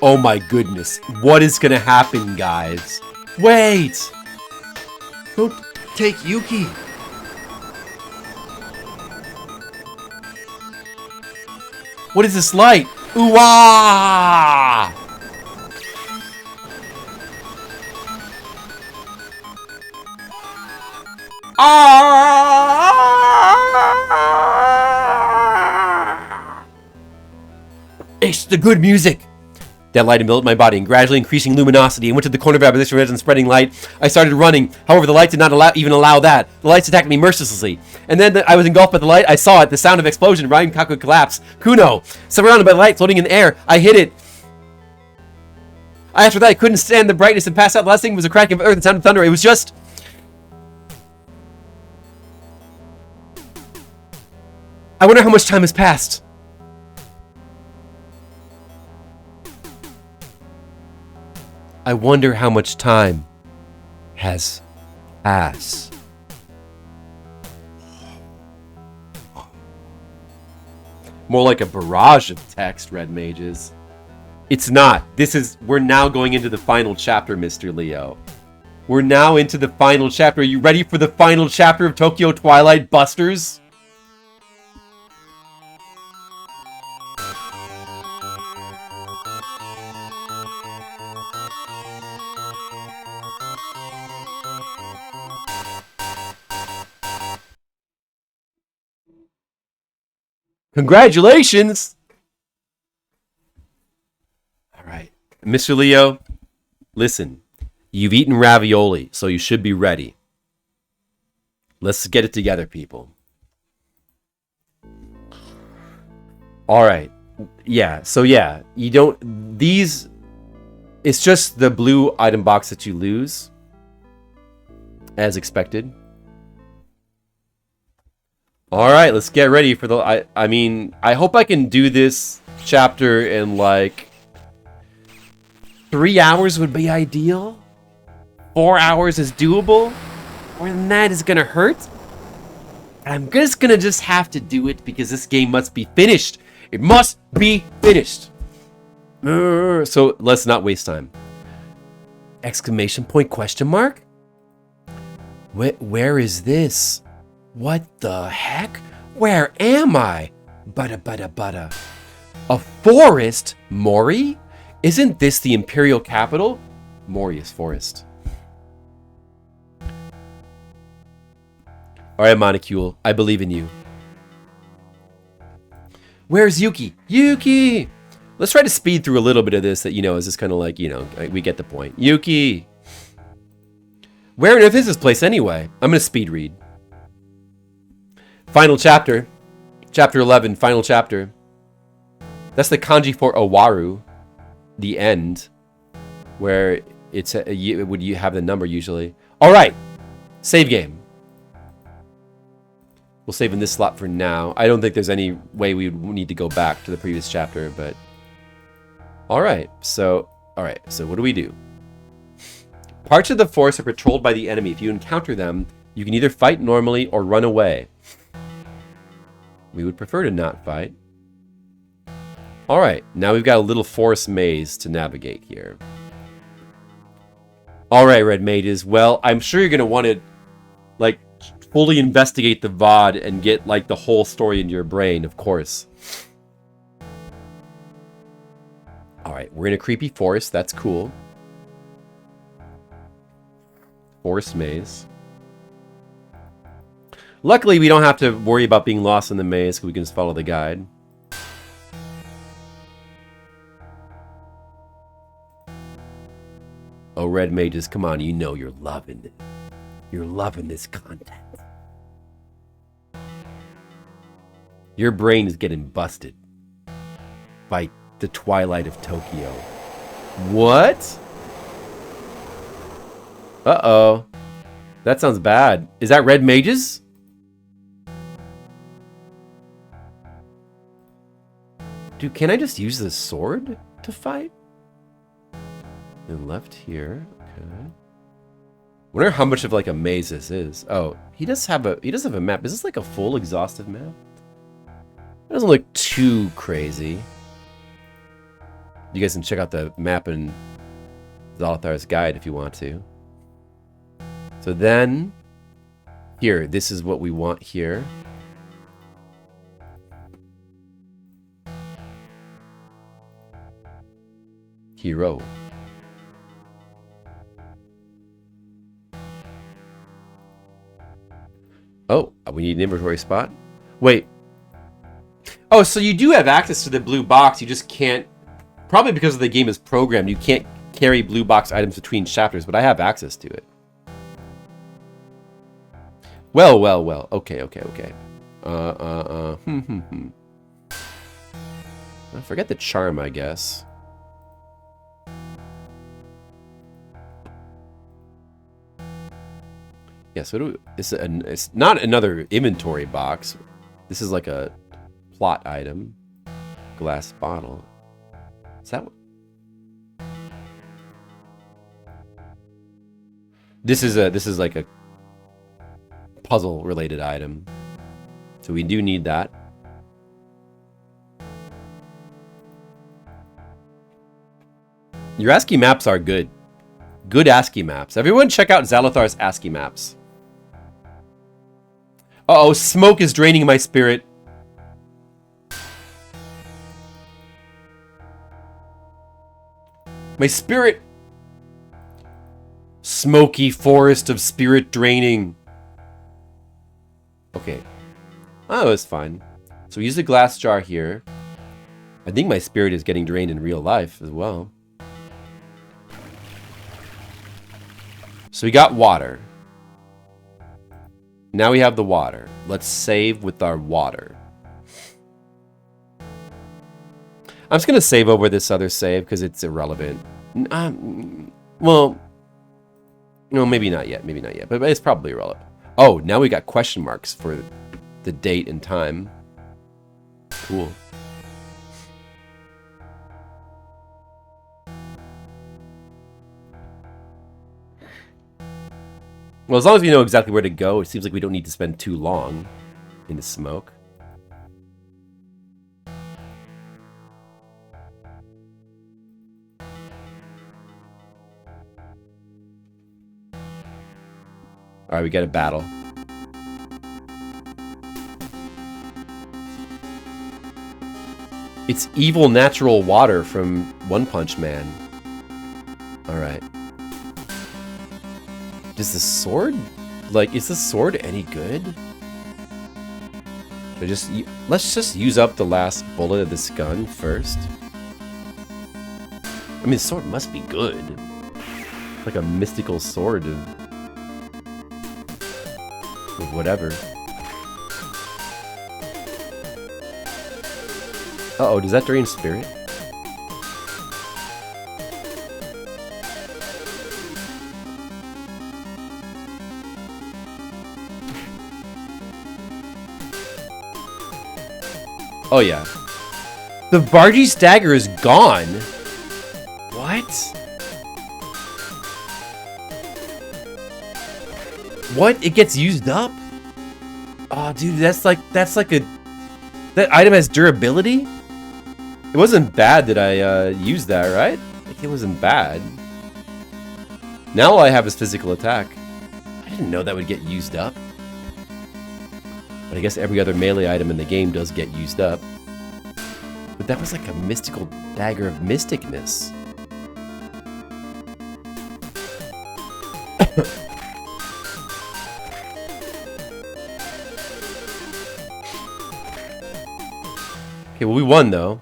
Oh my goodness. What is gonna happen, guys? Wait. Don't take Yuki. What is this light? Ooh-ah! It's the good music. That light enveloped my body and gradually increasing luminosity and went to the corner of opposition red and spreading light. I started running. However, the light did not even allow that. The lights attacked me mercilessly. And then I was engulfed by the light. I saw it. The sound of explosion. Ryan Kaku collapsed. Kuno. Surrounded by light floating in the air. I hit it. After that, I couldn't stand the brightness and passed out. The last thing was a cracking of earth and sound of thunder. It was just... I wonder how much time has passed. I wonder how much time has passed. More like a barrage of text, Red Mages. It's not. We're now going into the final chapter, Mr. Leo. We're now into the final chapter. Are you ready for the final chapter of Tokyo Twilight Busters? Congratulations! Alright. Mr. Leo, listen. You've eaten ravioli, so you should be ready. Let's get it together, people. All right. Yeah. So yeah, you don't. These. It's just the blue item box that you lose, as expected. All right. Let's get ready for the. I mean, I hope I can do this chapter in like 3 hours would be ideal. 4 hours is doable. More than that is gonna hurt. I'm just gonna have to do it because this game must be finished. It must be finished. So let's not waste time. Exclamation point, question mark? Where is this? What the heck? Where am I? Butta. A forest? Mori? Isn't this the Imperial capital? Morius Forest. Alright, Monocule. I believe in you. Where's Yuki? Yuki! Let's try to speed through a little bit of this that, you know, is just kind of like, you know, we get the point. Yuki! Where on earth is this place anyway? I'm going to speed read. Final chapter. Chapter 11, final chapter. That's the kanji for Owaru. The end. Where it's would you have the number usually. Alright. Save game. We'll save in this slot for now. I don't think there's any way we would need to go back to the previous chapter, but... Alright, so what do we do? Parts of the forest are patrolled by the enemy. If you encounter them, you can either fight normally or run away. We would prefer to not fight. Alright, now we've got a little forest maze to navigate here. Alright, Red Mages. Well, I'm sure you're going to want to, like, fully investigate the VOD and get, like, the whole story into your brain, of course. Alright, we're in a creepy forest. That's cool. Forest maze. Luckily, we don't have to worry about being lost in the maze, because we can just follow the guide. Oh, Red Mages, come on, you know you're loving it. You're loving this content. Your brain is getting busted by the Twilight of Tokyo. What? Uh-oh. That sounds bad. Is that Red Mages? Dude, can I just use the sword to fight? And left here. Okay. Wonder how much of like a maze this is. Oh, he does have a map. Is this like a full exhaustive map? It doesn't look too crazy. You guys can check out the map in Zalthar's guide if you want to. So then, here, this is what we want here. Hero. Oh, we need an inventory spot. Wait. Oh, so you do have access to the blue box. You just can't... Probably because the game is programmed, you can't carry blue box items between chapters, but I have access to it. Well. Okay. I forget the charm, I guess. Yeah, so it's not another inventory box. This is like a plot item. Glass bottle. Is that what? This is like a puzzle related item. So we do need that. Your ASCII maps are good. Good ASCII maps. Everyone check out Zalothar's ASCII maps. Uh-oh, smoke is draining my spirit. My spirit. Smoky forest of spirit draining. Okay. Oh, it's fine. So we use the glass jar here. I think my spirit is getting drained in real life as well. So we got water. Now we have the water. Let's save with our water. I'm just going to save over this other save because it's irrelevant. Well, no, maybe not yet. Maybe not yet. But it's probably irrelevant. Oh, now we got question marks for the date and time. Cool. Well, as long as we know exactly where to go, it seems like we don't need to spend too long in the smoke. Alright, we get a battle. It's evil natural water from One Punch Man. Alright. Does the sword... Like, is the sword any good? Let's just use up the last bullet of this gun first. I mean, the sword must be good. Like a mystical sword of whatever. Uh-oh, does that drain spirit? Oh yeah. The Varji's dagger is gone. What? What? It gets used up? Oh, dude, that's like a... That item has durability? It wasn't bad that I used that, right? Like, it wasn't bad. Now all I have is physical attack. I didn't know that would get used up. But I guess every other melee item in the game does get used up. But that was like a mystical dagger of mysticness. Okay, well, we won, though.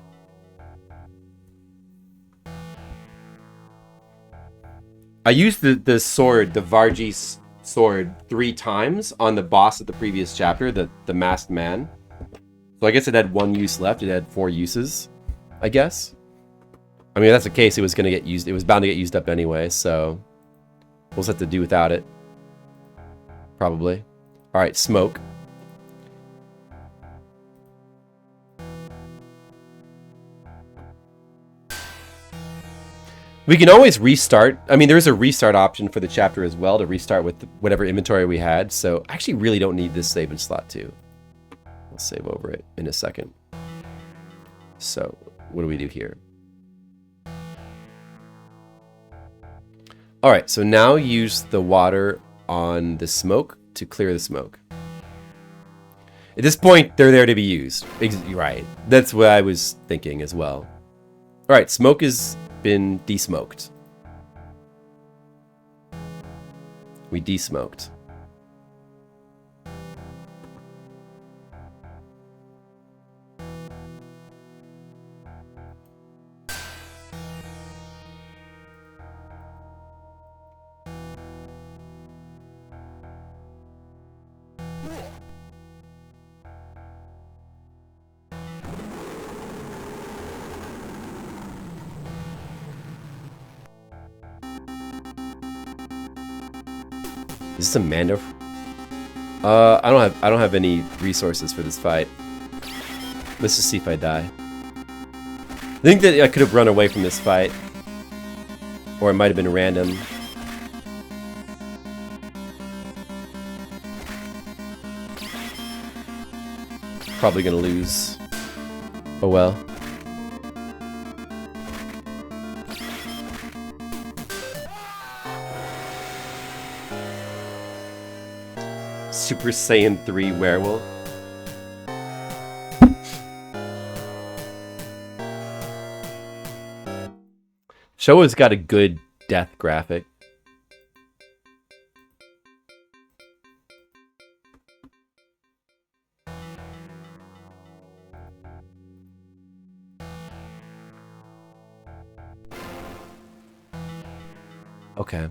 I used the sword, the Varji's sword, 3 times on the boss of the previous chapter, the masked man. So I guess it had 1 use left. It had 4 uses, I guess. I mean, if that's the case, it was gonna get used. It was bound to get used up anyway, so we'll just have to do without it. Probably. All right, smoke. We can always restart. I mean, there is a restart option for the chapter as well to restart with whatever inventory we had. So I actually really don't need this save in slot 2. I'll save over it in a second. So what do we do here? All right, so now use the water on the smoke to clear the smoke. At this point, they're there to be used. Right. That's what I was thinking as well. All right, smoke has been desmoked. We desmoked. Is this a Mando? I don't have any resources for this fight. Let's just see if I die. I think that I could have run away from this fight. Or it might have been random. Probably gonna lose. Oh well. Super Saiyan 3 werewolf. Showa's got a good death graphic. Okay.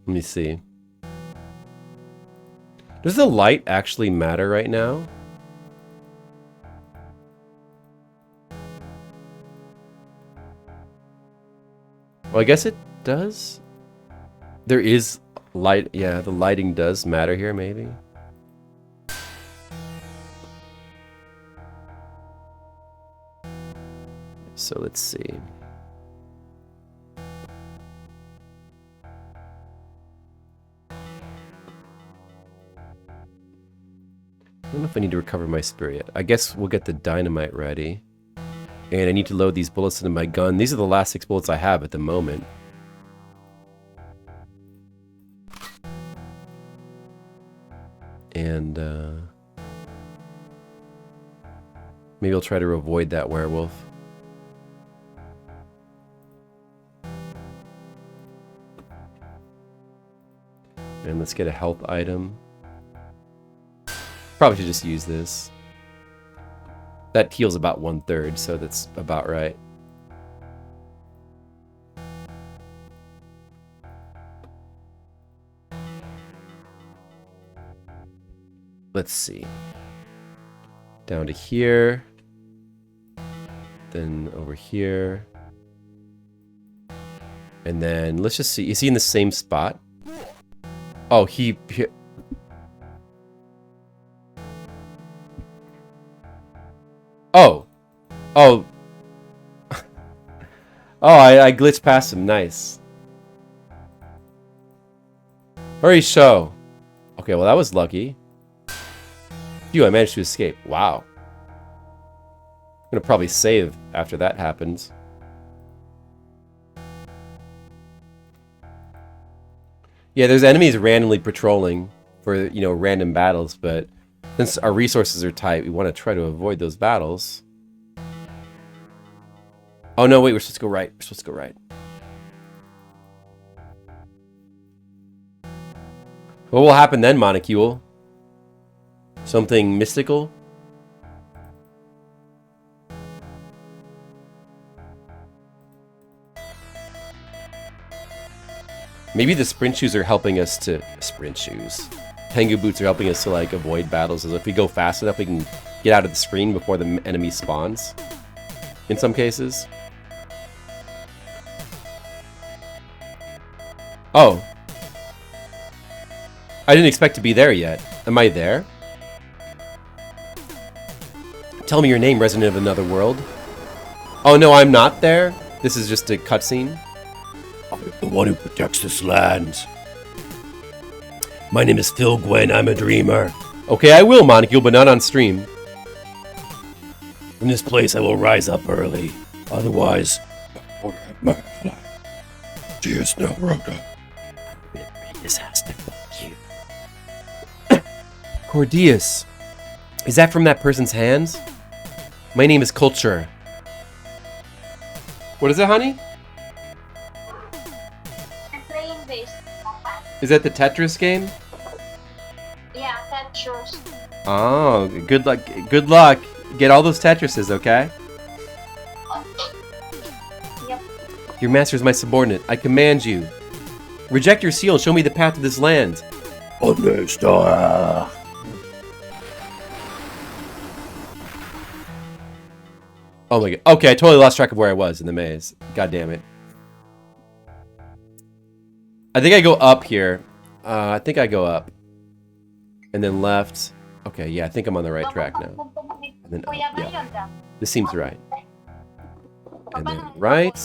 Let me see. Does the light actually matter right now? Well, I guess it does. There is light. Yeah, the lighting does matter here, maybe. So let's see. I don't know if I need to recover my spirit yet. I guess we'll get the dynamite ready. And I need to load these bullets into my gun. These are the last 6 bullets I have at the moment. And maybe I'll try to avoid that werewolf. And let's get a health item. Probably should just use this. That heals about 1/3, so that's about right. Let's see. Down to here. Then over here. And then let's just see. Is he in the same spot? Oh, he Oh. Oh. Oh, I glitched past him. Nice. Hurry, show. Okay, well, that was lucky. Phew, I managed to escape. Wow. I'm gonna probably save after that happens. Yeah, there's enemies randomly patrolling for, you know, random battles, but since our resources are tight, we want to try to avoid those battles. Oh no, wait, we're supposed to go right. We're supposed to go right. What will happen then, Monocule? Something mystical? Maybe the sprint shoes are helping us to... Sprint shoes. Tengu boots are helping us to, like, avoid battles. As if we go fast enough, we can get out of the screen before the enemy spawns. In some cases. Oh. I didn't expect to be there yet. Am I there? Tell me your name, resident of another world. Oh no, I'm not there? This is just a cutscene? I'm the one who protects this land. My name is Phil Gwen, I'm a dreamer. Okay, I will, Monocule, but not on stream. From this place I will rise up early. Otherwise, cheers, no, Rhoda. This has to fuck you. Cordius. Is that from that person's hands? My name is Culture. What is it, honey? I'm playing this. Is that the Tetris game? Yeah, that's yours. Oh, good luck. Good luck. Get all those Tetrises, okay? Yep. Your master is my subordinate. I command you. Reject your seal and show me the path to this land. Understood. Oh my god. Okay, I totally lost track of where I was in the maze. God damn it. I think I go up here. I think I go up. And then left. Okay, yeah, I think I'm on the right track now. And then up, yeah. This seems right. And then right.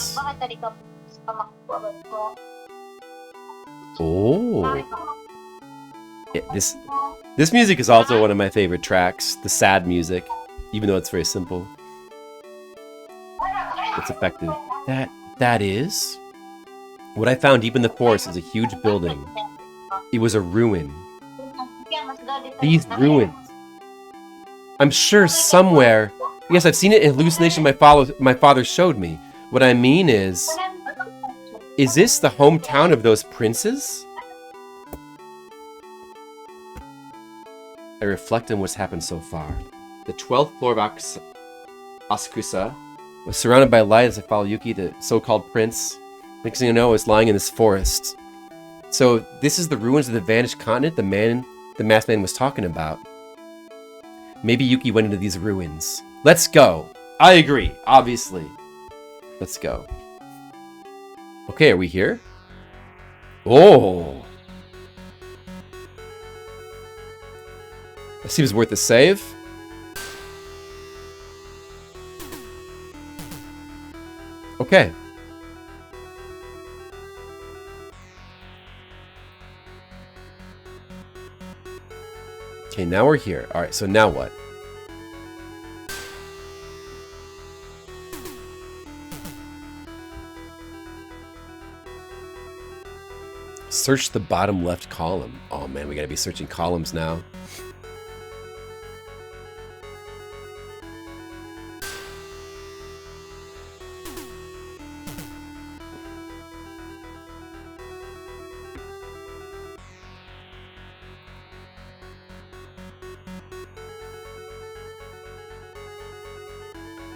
Oh. Yeah, this music is also one of my favorite tracks. The sad music. Even though it's very simple. It's effective. That is... What I found deep in the forest is a huge building. It was a ruin. These ruins. I'm sure somewhere... Yes, I've seen it in hallucination my father showed me. What I mean is... Is this the hometown of those princes? I reflect on what's happened so far. The 12th floor of Asakusa was surrounded by light as I follow Yuki, the so-called prince. Next thing you know, I was lying in this forest. So this is the ruins of the vanished continent the masked man was talking about. Maybe Yuki went into these ruins. Let's go. I agree, obviously. Let's go. Okay, are we here? Oh. That seems worth a save. Okay. Okay, now we're here. Alright, so now what? Search the bottom left column. Oh man, we gotta be searching columns now.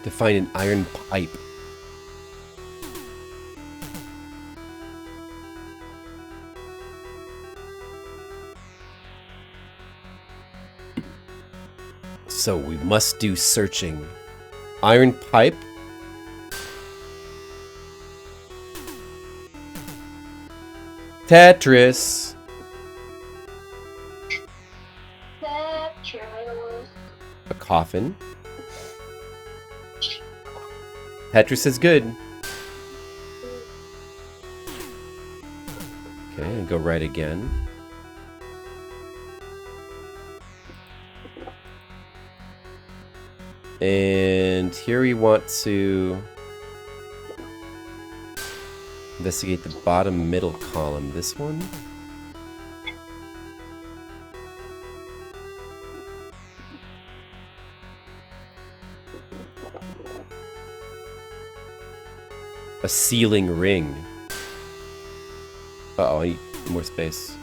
To find an iron pipe. So we must do searching. Iron pipe. Tetris. Tetris. A coffin. Tetris is good. Okay, and go right again. And here we want to investigate the bottom middle column. This one. A ceiling ring. Uh-oh, I need more space.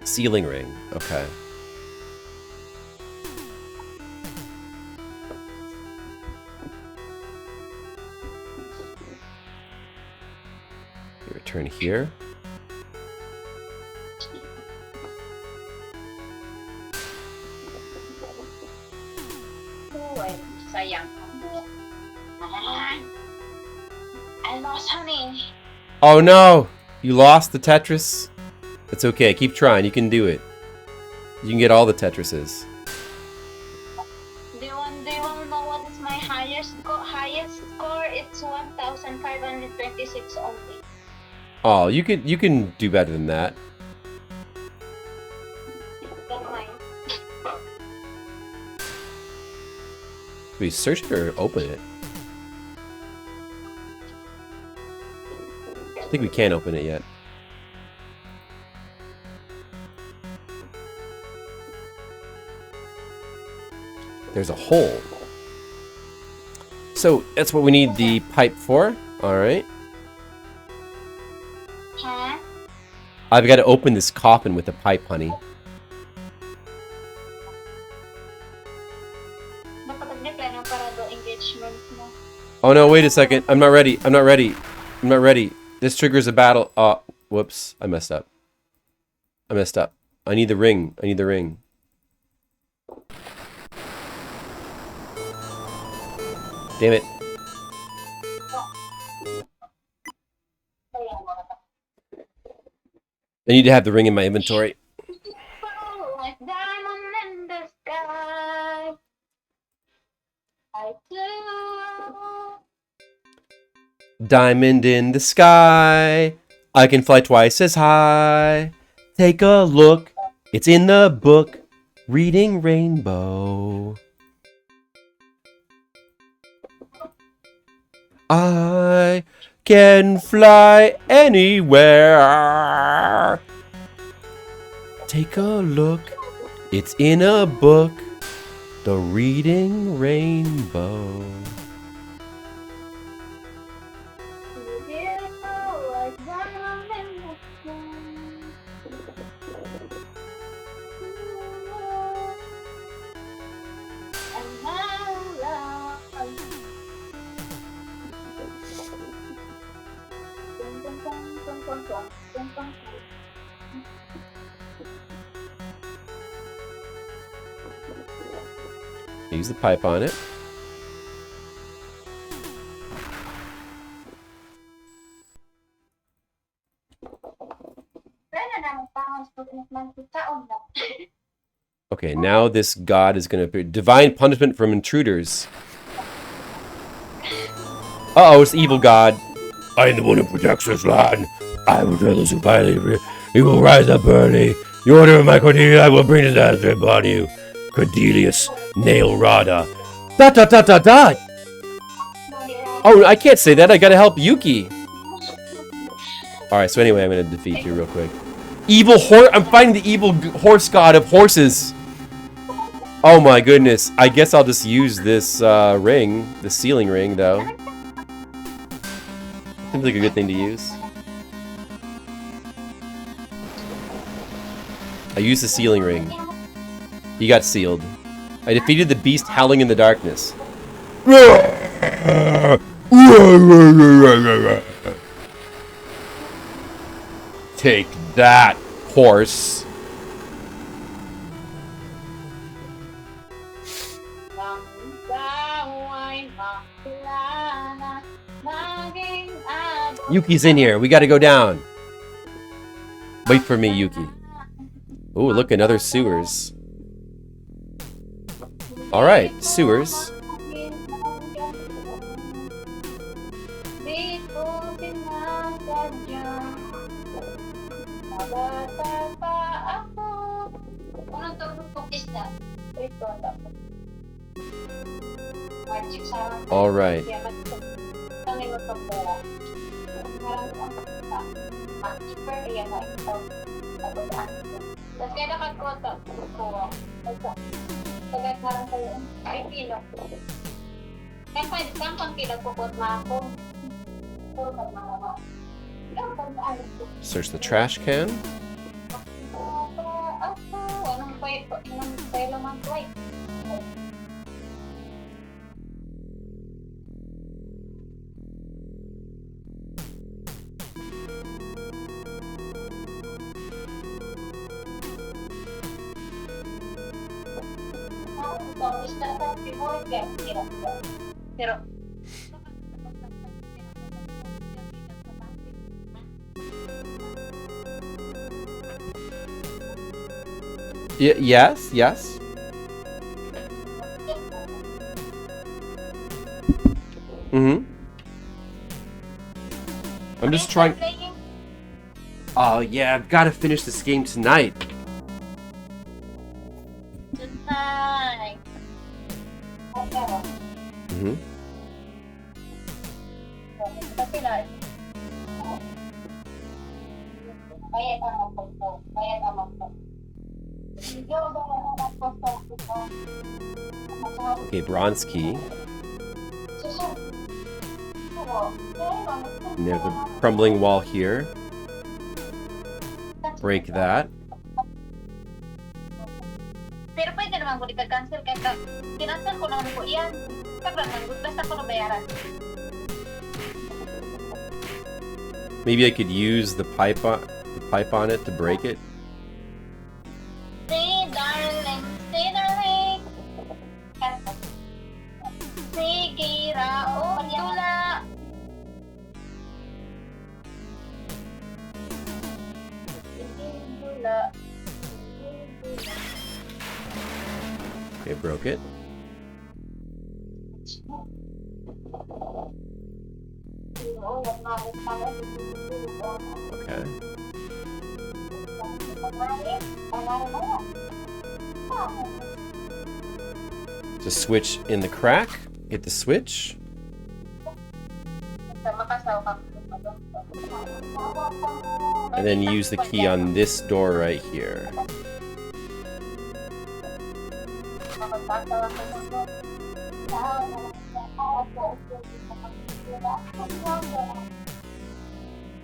Ceiling ring, okay. Return here. Sayang. I lost honey. Oh no! You lost the Tetris? It's okay, keep trying, you can do it. You can get all the Tetrises. Do you want to know what is my highest score? It's 1,526 only. Oh, you can do better than that. Don't mind. Should we search it or open it? I think we can't open it yet. There's a hole. So that's what we need the pipe for. Alright. Huh? I've got to open this coffin with a pipe, honey. Oh no, wait a second. I'm not ready. I'm not ready. I'm not ready. This triggers a battle. Oh, whoops. I messed up. I messed up. I need the ring. I need the ring. Damn it. I need to have the ring in my inventory. Like diamond in the sky. I do. Diamond in the sky. I can fly twice as high. Take a look. It's in the book. Reading Rainbow. I can fly anywhere. Take a look. It's in a book. The Reading Rainbow. Beautiful like diamond in the sky. Use the pipe on it. Okay, now this god is going to appear. Divine punishment from intruders. Uh-oh, it's the evil god. I am the one who protects this land. I will kill those who violate it. He will rise up early. The order of my Cordelia, I will bring disaster upon you. Cordelius Nail Rada. Dot dot dot dot dot. Oh, I can't say that. I gotta help Yuki. Alright, so anyway, I'm gonna defeat you real quick. Evil horse. I'm fighting the evil horse god of horses. Oh my goodness. I guess I'll just use this ring, the sealing ring, though. Seems like a good thing to use. I used the sealing ring. He got sealed. I defeated the beast howling in the darkness. Take that, horse. Yuki's in here. We gotta go down. Wait for me, Yuki. Oh, look, another sewers. Alright, sewers. Alright. Search the trash can. Yes, yes. Mm-hmm. I'm just trying. Oh yeah, I've got to finish this game tonight. Mm-hmm. Okay, bronze key. And there's a crumbling wall here. Break that. Pero pwede naman ko i-cancel kaya kinansel ko naman po yan. Basta ko nabayaran. Maybe I could use the pipe on it to break it. Say darling, say darling. Sige rao, tula. Okay, broke it. Okay. Just switch in the crack. Hit the switch. And then use the key on this door right here.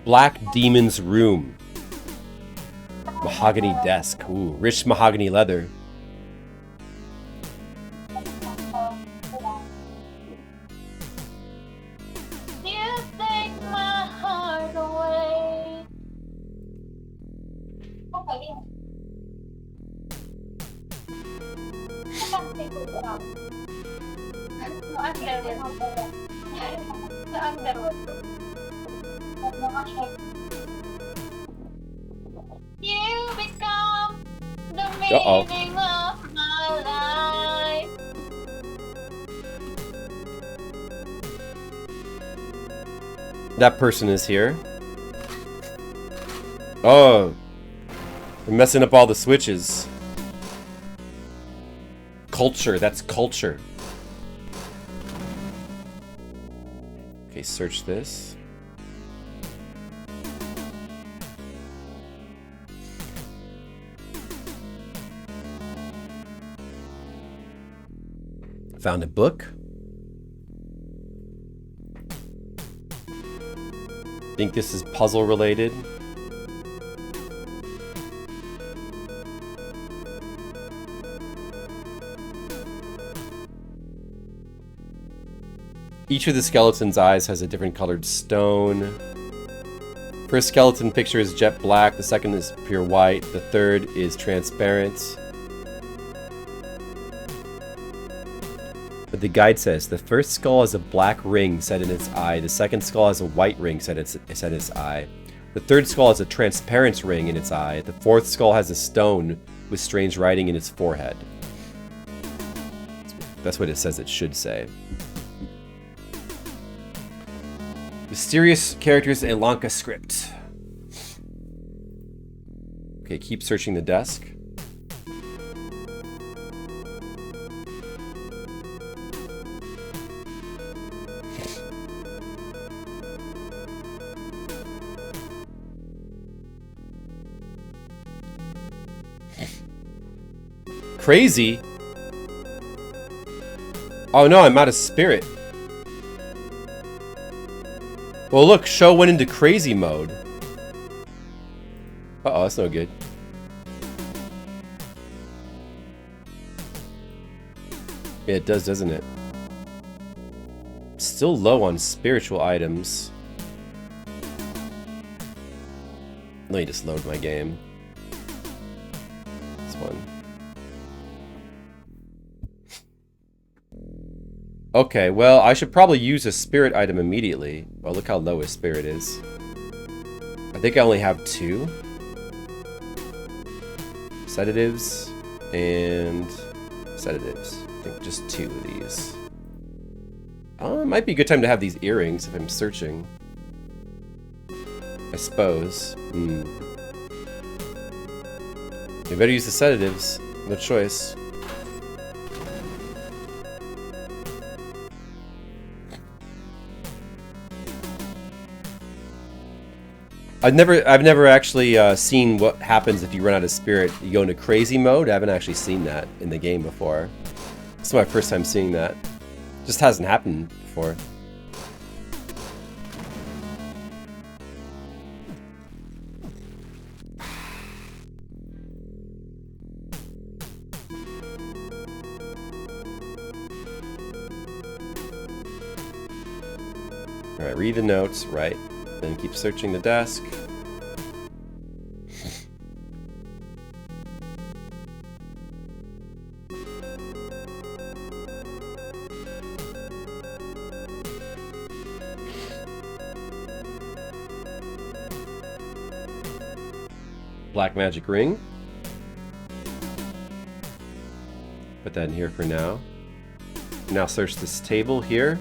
Black Demon's Room. Mahogany desk. Ooh, rich mahogany leather. You take my heart away. You become the Uh-oh. meaning of my life. That person is here. Oh. We're messing up all the switches. Culture, that's culture. Okay, search this. Found a book. Think this is puzzle related. Each of the skeleton's eyes has a different colored stone. First skeleton picture is jet black, the second is pure white, the third is transparent. But the guide says, the first skull has a black ring set in its eye, the second skull has a white ring set in its eye, the third skull has a transparent ring in its eye, the fourth skull has a stone with strange writing in its forehead. That's what it says it should say. Mysterious characters in Lanka script. Okay, keep searching the desk. Crazy? Oh no, I'm out of spirit. Well look, show went into crazy mode. Uh-oh, that's no good. Yeah, it does, doesn't it? Still low on spiritual items. Let me just load my game. This one. Okay, well, I should probably use a spirit item immediately. Well, look how low his spirit is. I think I only have 2. Sedatives and sedatives. I think just 2 of these. It might be a good time to have these earrings if I'm searching. I suppose. You better use the sedatives. No choice. I've never actually seen what happens if you run out of spirit. You go into crazy mode. I haven't actually seen that in the game before. This is my first time seeing that. Just hasn't happened before. Alright, read the notes, right. Then keep searching the desk. Black magic ring. Put that in here for now. Now search this table here.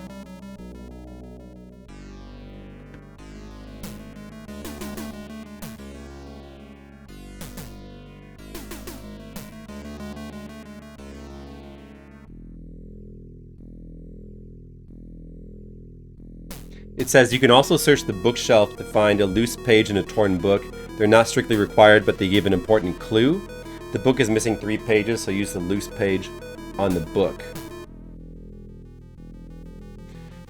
It says you can also search the bookshelf to find a loose page in a torn book. They're not strictly required, but they give an important clue. The book is missing 3 pages, so use the loose page on the book.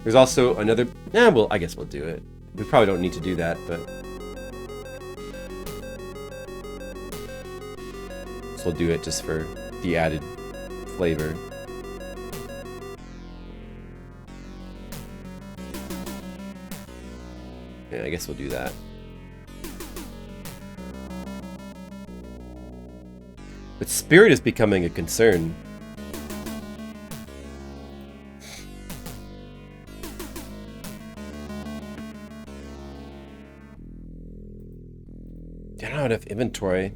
There's also another... well, I guess we'll do it. We probably don't need to do that, but... so we'll do it just for the added flavor. Yeah, I guess we'll do that. But spirit is becoming a concern. I don't have enough inventory.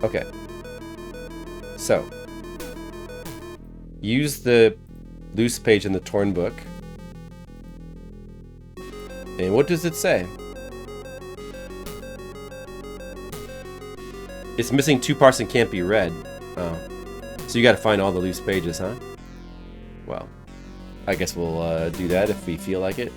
Okay. So, use the loose page in the torn book. And what does it say? It's missing 2 parts and can't be read. Oh. So you gotta find all the loose pages, huh? Well, I guess we'll do that if we feel like it.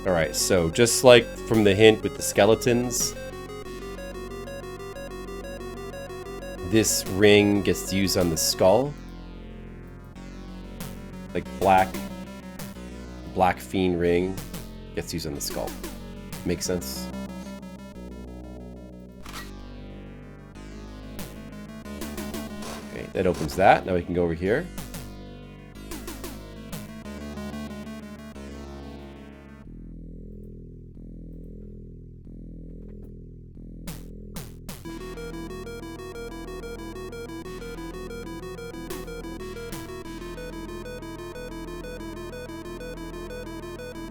Alright, so just like from the hint with the skeletons, this ring gets used on the skull. Like black fiend ring gets used on the skull. Makes sense? Okay, that opens that. Now we can go over here.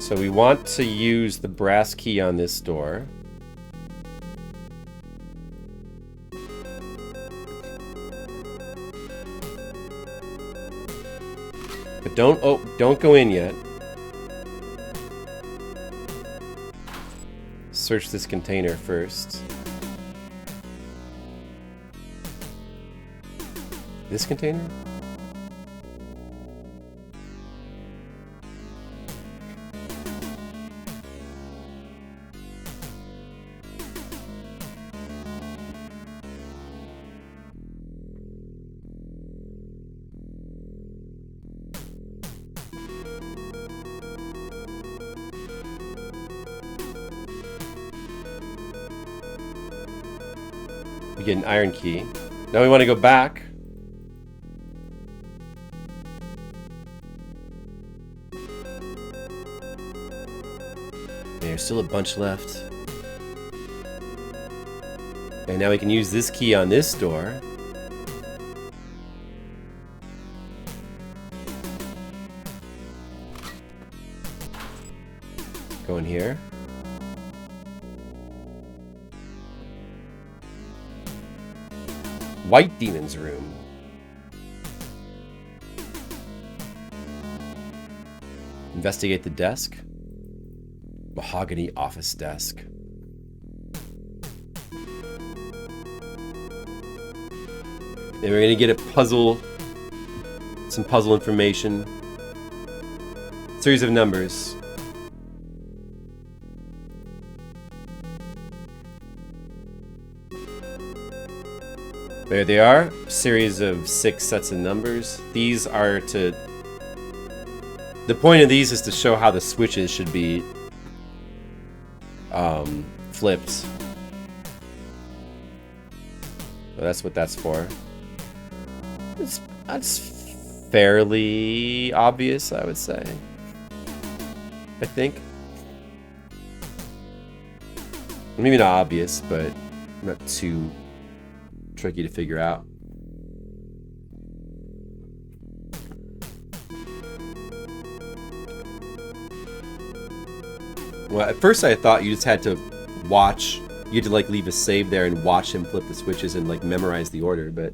So we want to use the brass key on this door. But don't go in yet. Search this container first. This container? We get an iron key. Now we want to go back. There's still a bunch left. And now we can use this key on this door. Go in here. White Demon's room. Investigate the desk. Mahogany office desk. And we're gonna get a puzzle, some puzzle information. Series of numbers. There they are. Series of 6 sets of numbers. These are to... The point of these is to show how the switches should be flipped. So that's what that's for. That's fairly obvious, I would say. I think. Maybe not obvious, but not too tricky to figure out. Well, at first I thought you just had to watch, you had to like leave a save there and watch him flip the switches and like memorize the order, but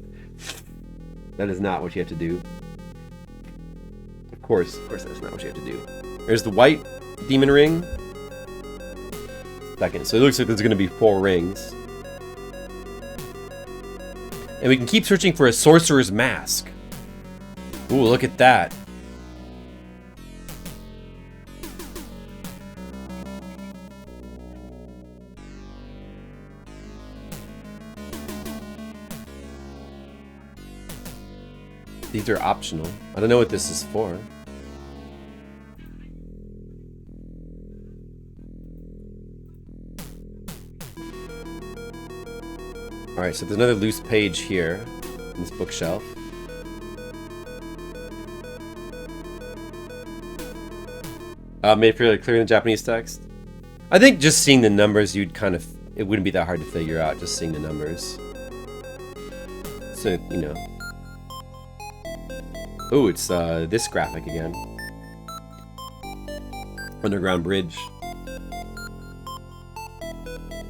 that is not what you have to do. Of course that's not what you have to do. There's the white demon ring. Second, so it looks like there's going to be 4 rings. And we can keep searching for a sorcerer's mask. Ooh, look at that. These are optional. I don't know what this is for. Alright, so there's another loose page here in this bookshelf. Made fairly clear in the Japanese text. I think just seeing the numbers, you'd kind of... It wouldn't be that hard to figure out, just seeing the numbers. So, you know. Ooh, it's this graphic again. Underground bridge.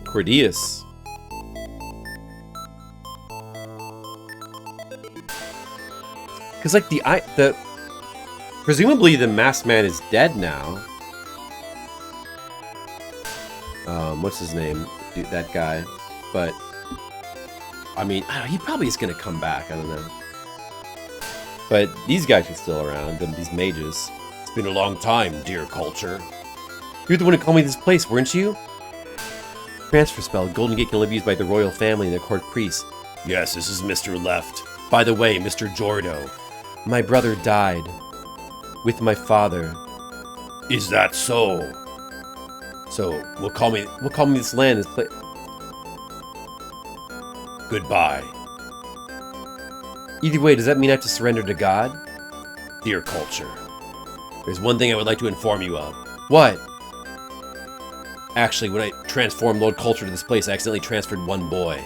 Cordius. Because, like, presumably the masked man is dead now. What's his name? Dude, that guy. But, I mean, he probably is going to come back. I don't know. But these guys are still around, these mages. It's been a long time, dear culture. You're the one who called me this place, weren't you? Transfer spell. Golden Gate can only be used by the royal family and their court priests. Yes, this is Mr. Left. By the way, Mr. Jordo. My brother died. With my father. Is that so? So, we'll call me this land, this place. Goodbye. Either way, does that mean I have to surrender to God? Dear culture, there's one thing I would like to inform you of. What? Actually, when I transformed Lord Culture to this place, I accidentally transferred one boy.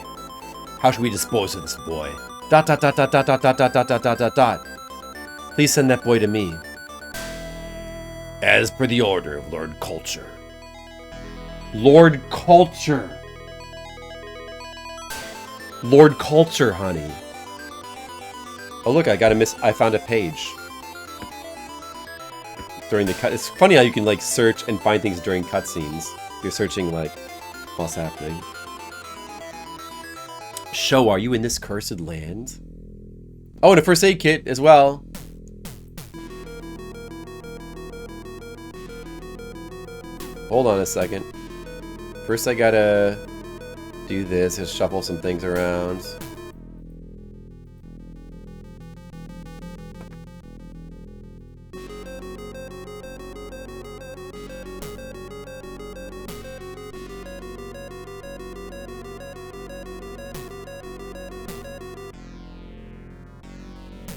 How should we dispose of this boy? ... Please send that boy to me. As per the order of Lord Culture. Lord Culture. Lord Culture, honey. Oh look, I found a page. During the cut. It's funny how you can like search and find things during cutscenes. You're searching like what's happening. Show, are you in this cursed land? Oh, and a first aid kit as well. Hold on a second. First I gotta do this, just shuffle some things around.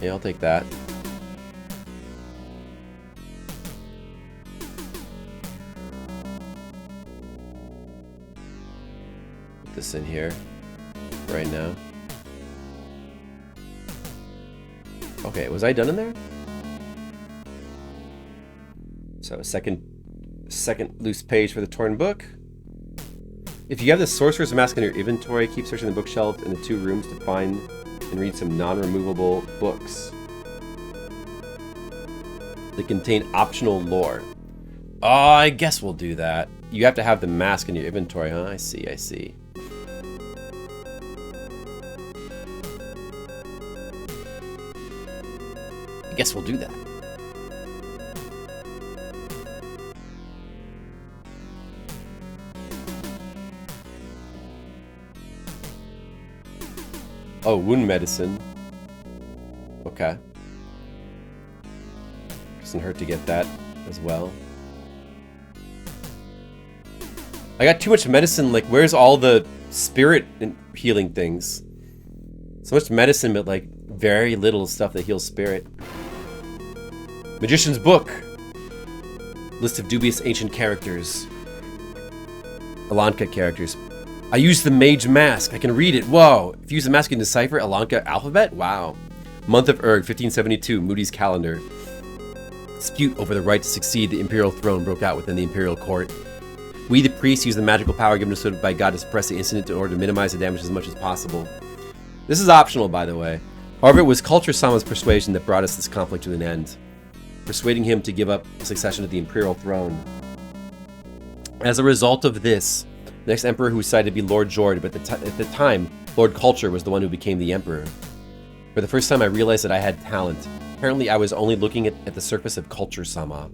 Yeah, I'll take that. Put this in here right now. Okay, was I done in there? So second loose page for the torn book. If you have the Sorcerer's Mask in your inventory, keep searching the bookshelf in the 2 rooms to find and read some non-removable books that contain optional lore. Oh, I guess we'll do that. You have to have the mask in your inventory, huh? I see, I see. I guess we'll do that. Oh, wound medicine. Okay. Doesn't hurt to get that as well. I got too much medicine. Like, where's all the spirit healing things? So much medicine, but like very little stuff that heals spirit. Magician's Book. List of dubious ancient characters. Alanka characters. I used the Mage Mask. I can read it. Whoa. If you use the mask, you can decipher Alanka alphabet? Wow. Month of Urg, 1572, Moody's calendar. Dispute over the right to succeed the imperial throne broke out within the imperial court. We, the priests, use the magical power given to us by God to suppress the incident in order to minimize the damage as much as possible. This is optional, by the way. However, it was Culture Sama's persuasion that brought us this conflict to an end, persuading him to give up succession to the imperial throne. As a result of this, the next emperor who was cited to be Lord Jord, but at the time, Lord Culture was the one who became the emperor. For the first time, I realized that I had talent. Apparently, I was only looking at the surface of Culture Sama.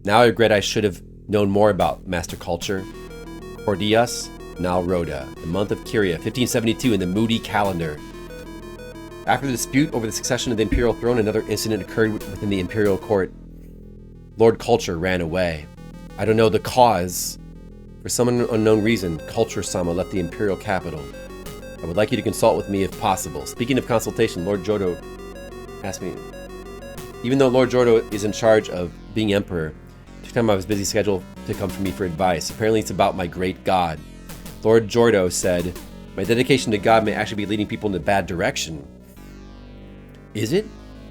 Now I regret I should have known more about Master Culture. Cordias Nalroda, the month of Kyria, 1572 in the Moody calendar. After the dispute over the succession of the imperial throne, another incident occurred within the imperial court. Lord Culture ran away. I don't know the cause. For some unknown reason, Culture-sama left the imperial capital. I would like you to consult with me if possible. Speaking of consultation, Lord Jodo asked me... Even though Lord Jodo is in charge of being emperor, it took time out of his busy schedule to come to me for advice. Apparently it's about my great god. Lord Jodo said, my dedication to God may actually be leading people in a bad direction. Is it?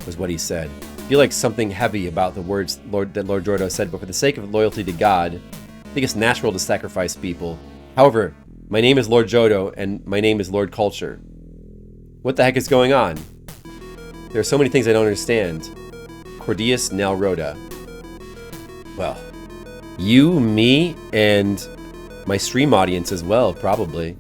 Was what he said. I feel like something heavy about the words that Lord Jodo said, but for the sake of loyalty to God, I think it's natural to sacrifice people. However, my name is Lord Jodo, and my name is Lord Culture. What the heck is going on? There are so many things I don't understand. Cordius Nalroda. Well, you, me, and my stream audience as well, probably.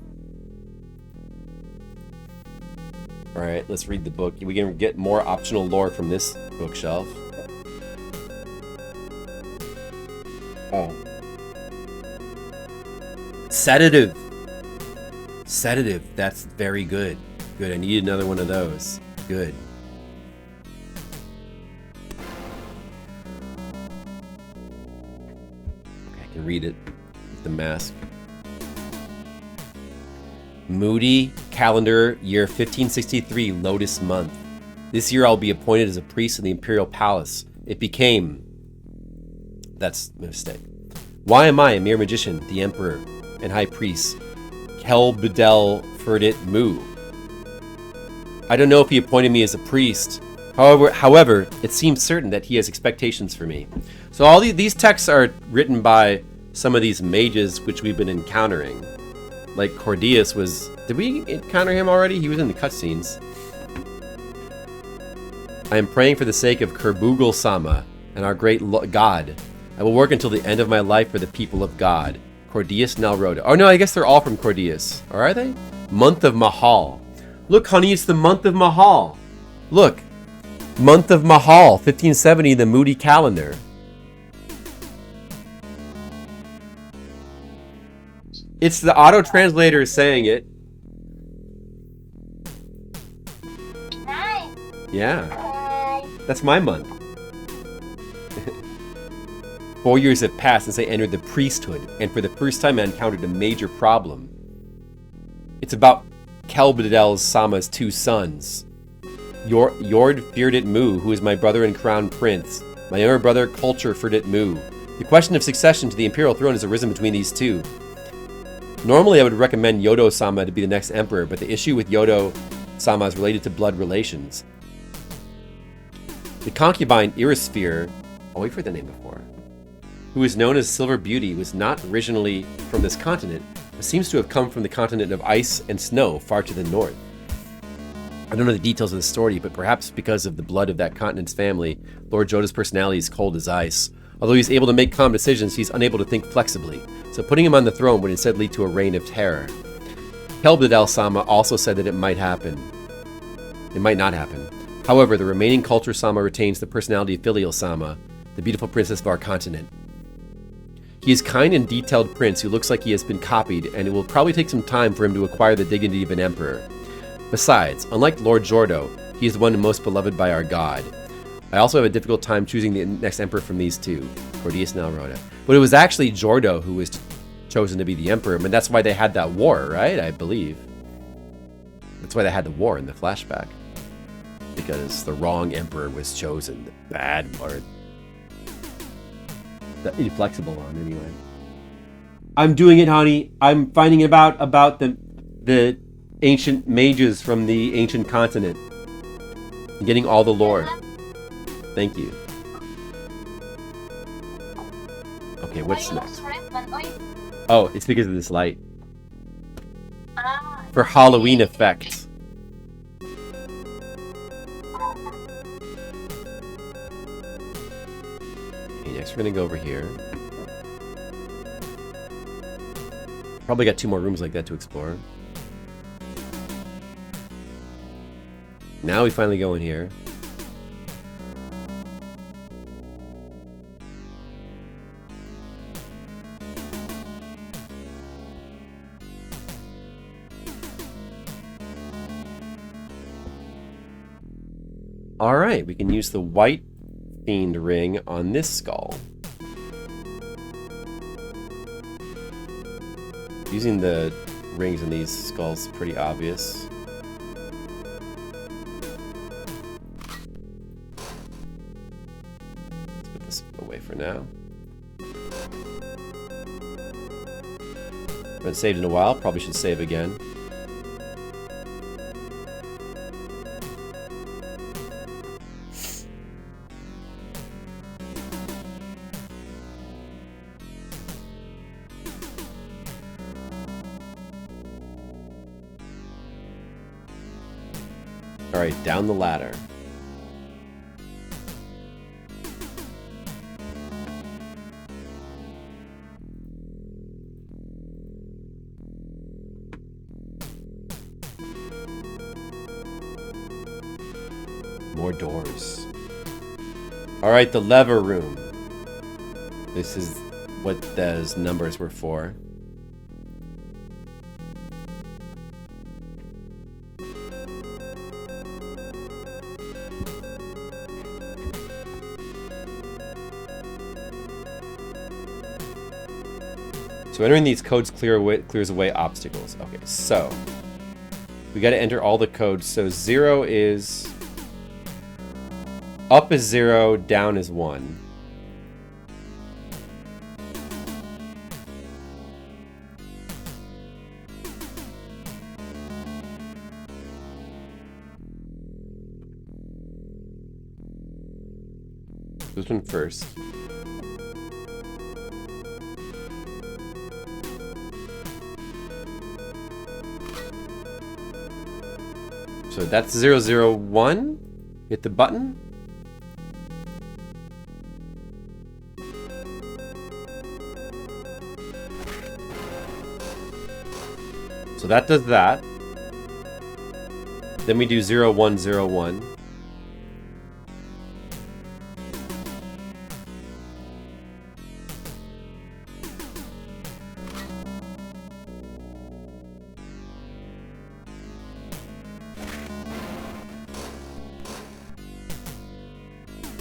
Alright, let's read the book. We can get more optional lore from this bookshelf. Oh. Sedative. Sedative. That's very good. Good. I need another one of those. Good. Okay, I can read it with the mask. Moody calendar year 1563 Lotus month. This year I'll be appointed as a priest in the imperial palace. It became... That's a mistake. Why am I a mere magician, the emperor and high priest, Kelbedel Ferdit Mu? I don't know if he appointed me as a priest. However, it seems certain that he has expectations for me. So all these texts are written by some of these mages which we've been encountering. Like Cordius was... Did we encounter him already? He was in the cutscenes. I am praying for the sake of Kerbugal-sama and our great God. I will work until the end of my life for the people of God. Cordius Nalroda. Oh no, I guess they're all from Cordius. Or are they? Month of Mahal. Look, honey, it's the month of Mahal. Look. Month of Mahal, 1570, the Moody calendar. It's the auto-translator saying it. Hi. Yeah, Hi. that's my month. 4 years have passed since I entered the priesthood, and for the first time I encountered a major problem. It's about Kelbedel Sama's two sons. Yord Firdit Mu, who is my brother and crown prince. My younger brother, Culture Firdit Mu. The question of succession to the imperial throne has arisen between these two. Normally I would recommend Yodo-sama to be the next emperor, but the issue with Yodo-sama is related to blood relations. The concubine Irisphere, I'll wait for the name before, who is known as Silver Beauty, was not originally from this continent, but seems to have come from the continent of ice and snow far to the north. I don't know the details of the story, but perhaps because of the blood of that continent's family, Lord Jodo's personality is cold as ice. Although he's able to make calm decisions, he's unable to think flexibly, so putting him on the throne would instead lead to a reign of terror. Kelbedel-sama also said that it might happen. It might not happen. However, the remaining Culture-sama retains the personality of Filial-sama, the beautiful princess of our continent. He is kind and detailed prince who looks like he has been copied, and it will probably take some time for him to acquire the dignity of an emperor. Besides, unlike Lord Jordo, he is the one most beloved by our god. I also have a difficult time choosing the next emperor from these two, Cordius Nalroda. But it was actually Jordo who was chosen to be the emperor, and that's why they had that war, right? I believe. That's why they had the war in the flashback. Because the wrong emperor was chosen. The bad one. The inflexible one, anyway. I'm doing it, honey. I'm finding about the ancient mages from the ancient continent. I'm getting all the lore. Thank you. Okay, what's next? Oh, it's because of this light. For Halloween effect. Okay, next we're gonna go over here. Probably got 2 more rooms like that to explore. Now we finally go in here. Alright, we can use the white fiend ring on this skull. Using the rings in these skulls is pretty obvious. Let's put this away for now. Haven't saved in a while, probably should save again. Alright, down the ladder. More doors. Alright, the lever room. This is what those numbers were for. So entering these codes clears away obstacles. Okay, so we got to enter all the codes. So 0 is... Up is 0, down is 1. This one first. So that's 001. Hit the button. So that does that. Then we do 0101.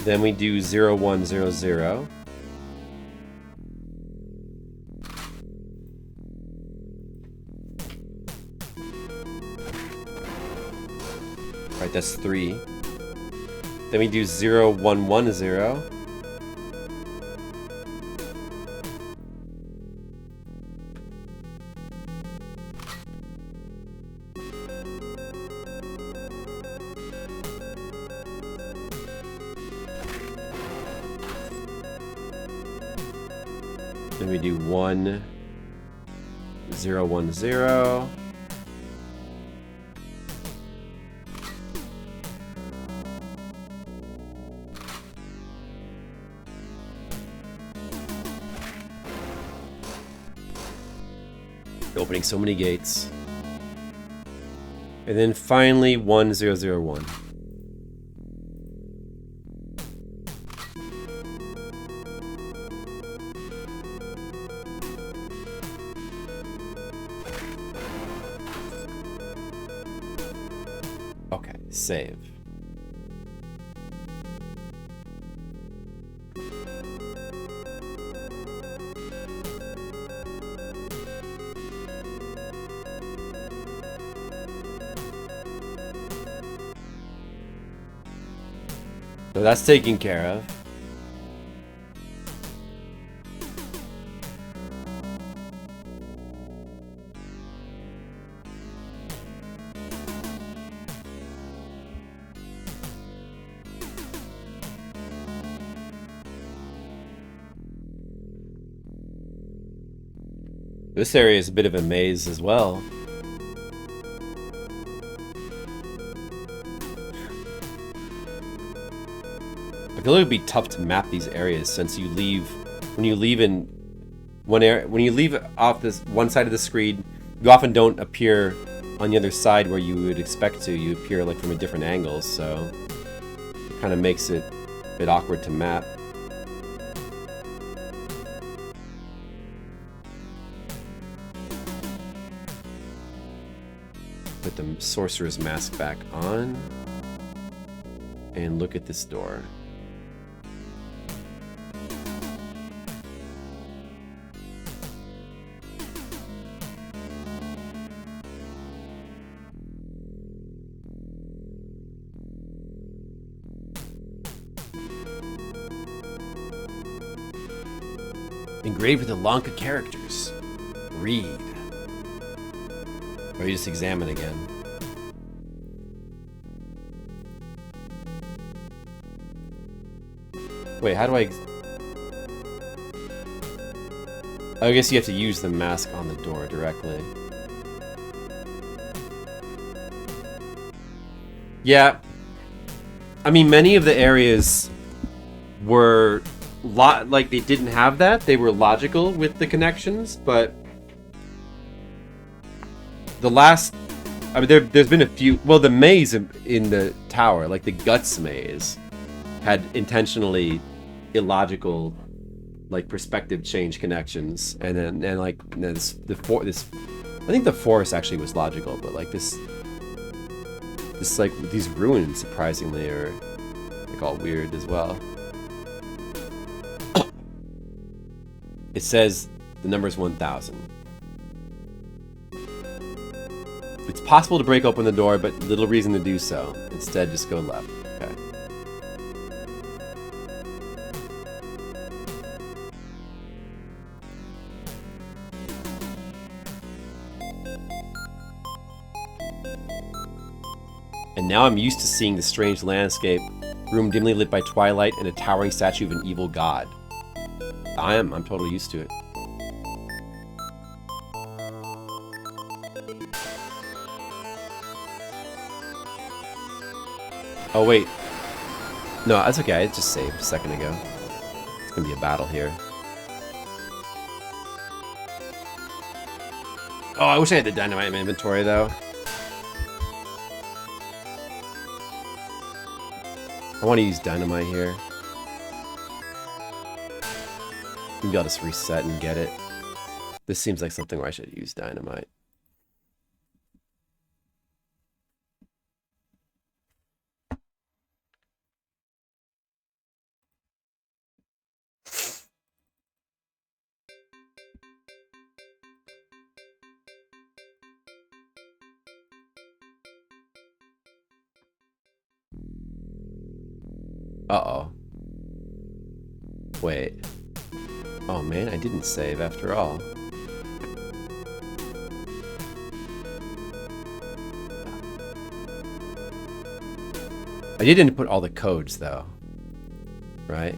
Then we do 0100. Right, that's 3. Then we do 0110. Then we do 1010. Opening so many gates. And then finally 1001. Okay, save. So that's taken care of. This area is a bit of a maze as well. I feel like it'd be tough to map these areas since you leave when you leave in one area, when you leave off this one side of the screen, you often don't appear on the other side where you would expect to. You appear like from a different angle, so it kind of makes it a bit awkward to map. Put the sorcerer's mask back on. and look at this door. Engraved with the Lanka characters. Read. Or you just examine again. Wait, how do I... I guess you have to use the mask on the door directly. Yeah. I mean, many of the areas were... like, they didn't have that. They were logical with the connections, but... The last... I mean, there's been a few... Well, the maze in the tower, like the Guts maze, had intentionally illogical, like, perspective change connections. And then like, this... I think the forest actually was logical, but, like, this, like, these ruins, surprisingly, are, like, all weird as well. It says the number's 1,000. It's possible to break open the door, but little reason to do so. Instead, just go left. Okay. And now I'm used to seeing the strange landscape, room dimly lit by twilight, and a towering statue of an evil god. I'm totally used to it. Oh, wait. No, that's okay. I just saved a second ago. It's gonna be a battle here. Oh, I wish I had the dynamite in my inventory, though. I want to use dynamite here. Maybe I'll just reset and get it. This seems like something where I should use dynamite. Uh-oh. Wait. Oh man, I didn't save after all. I didn't put all the codes though. Right?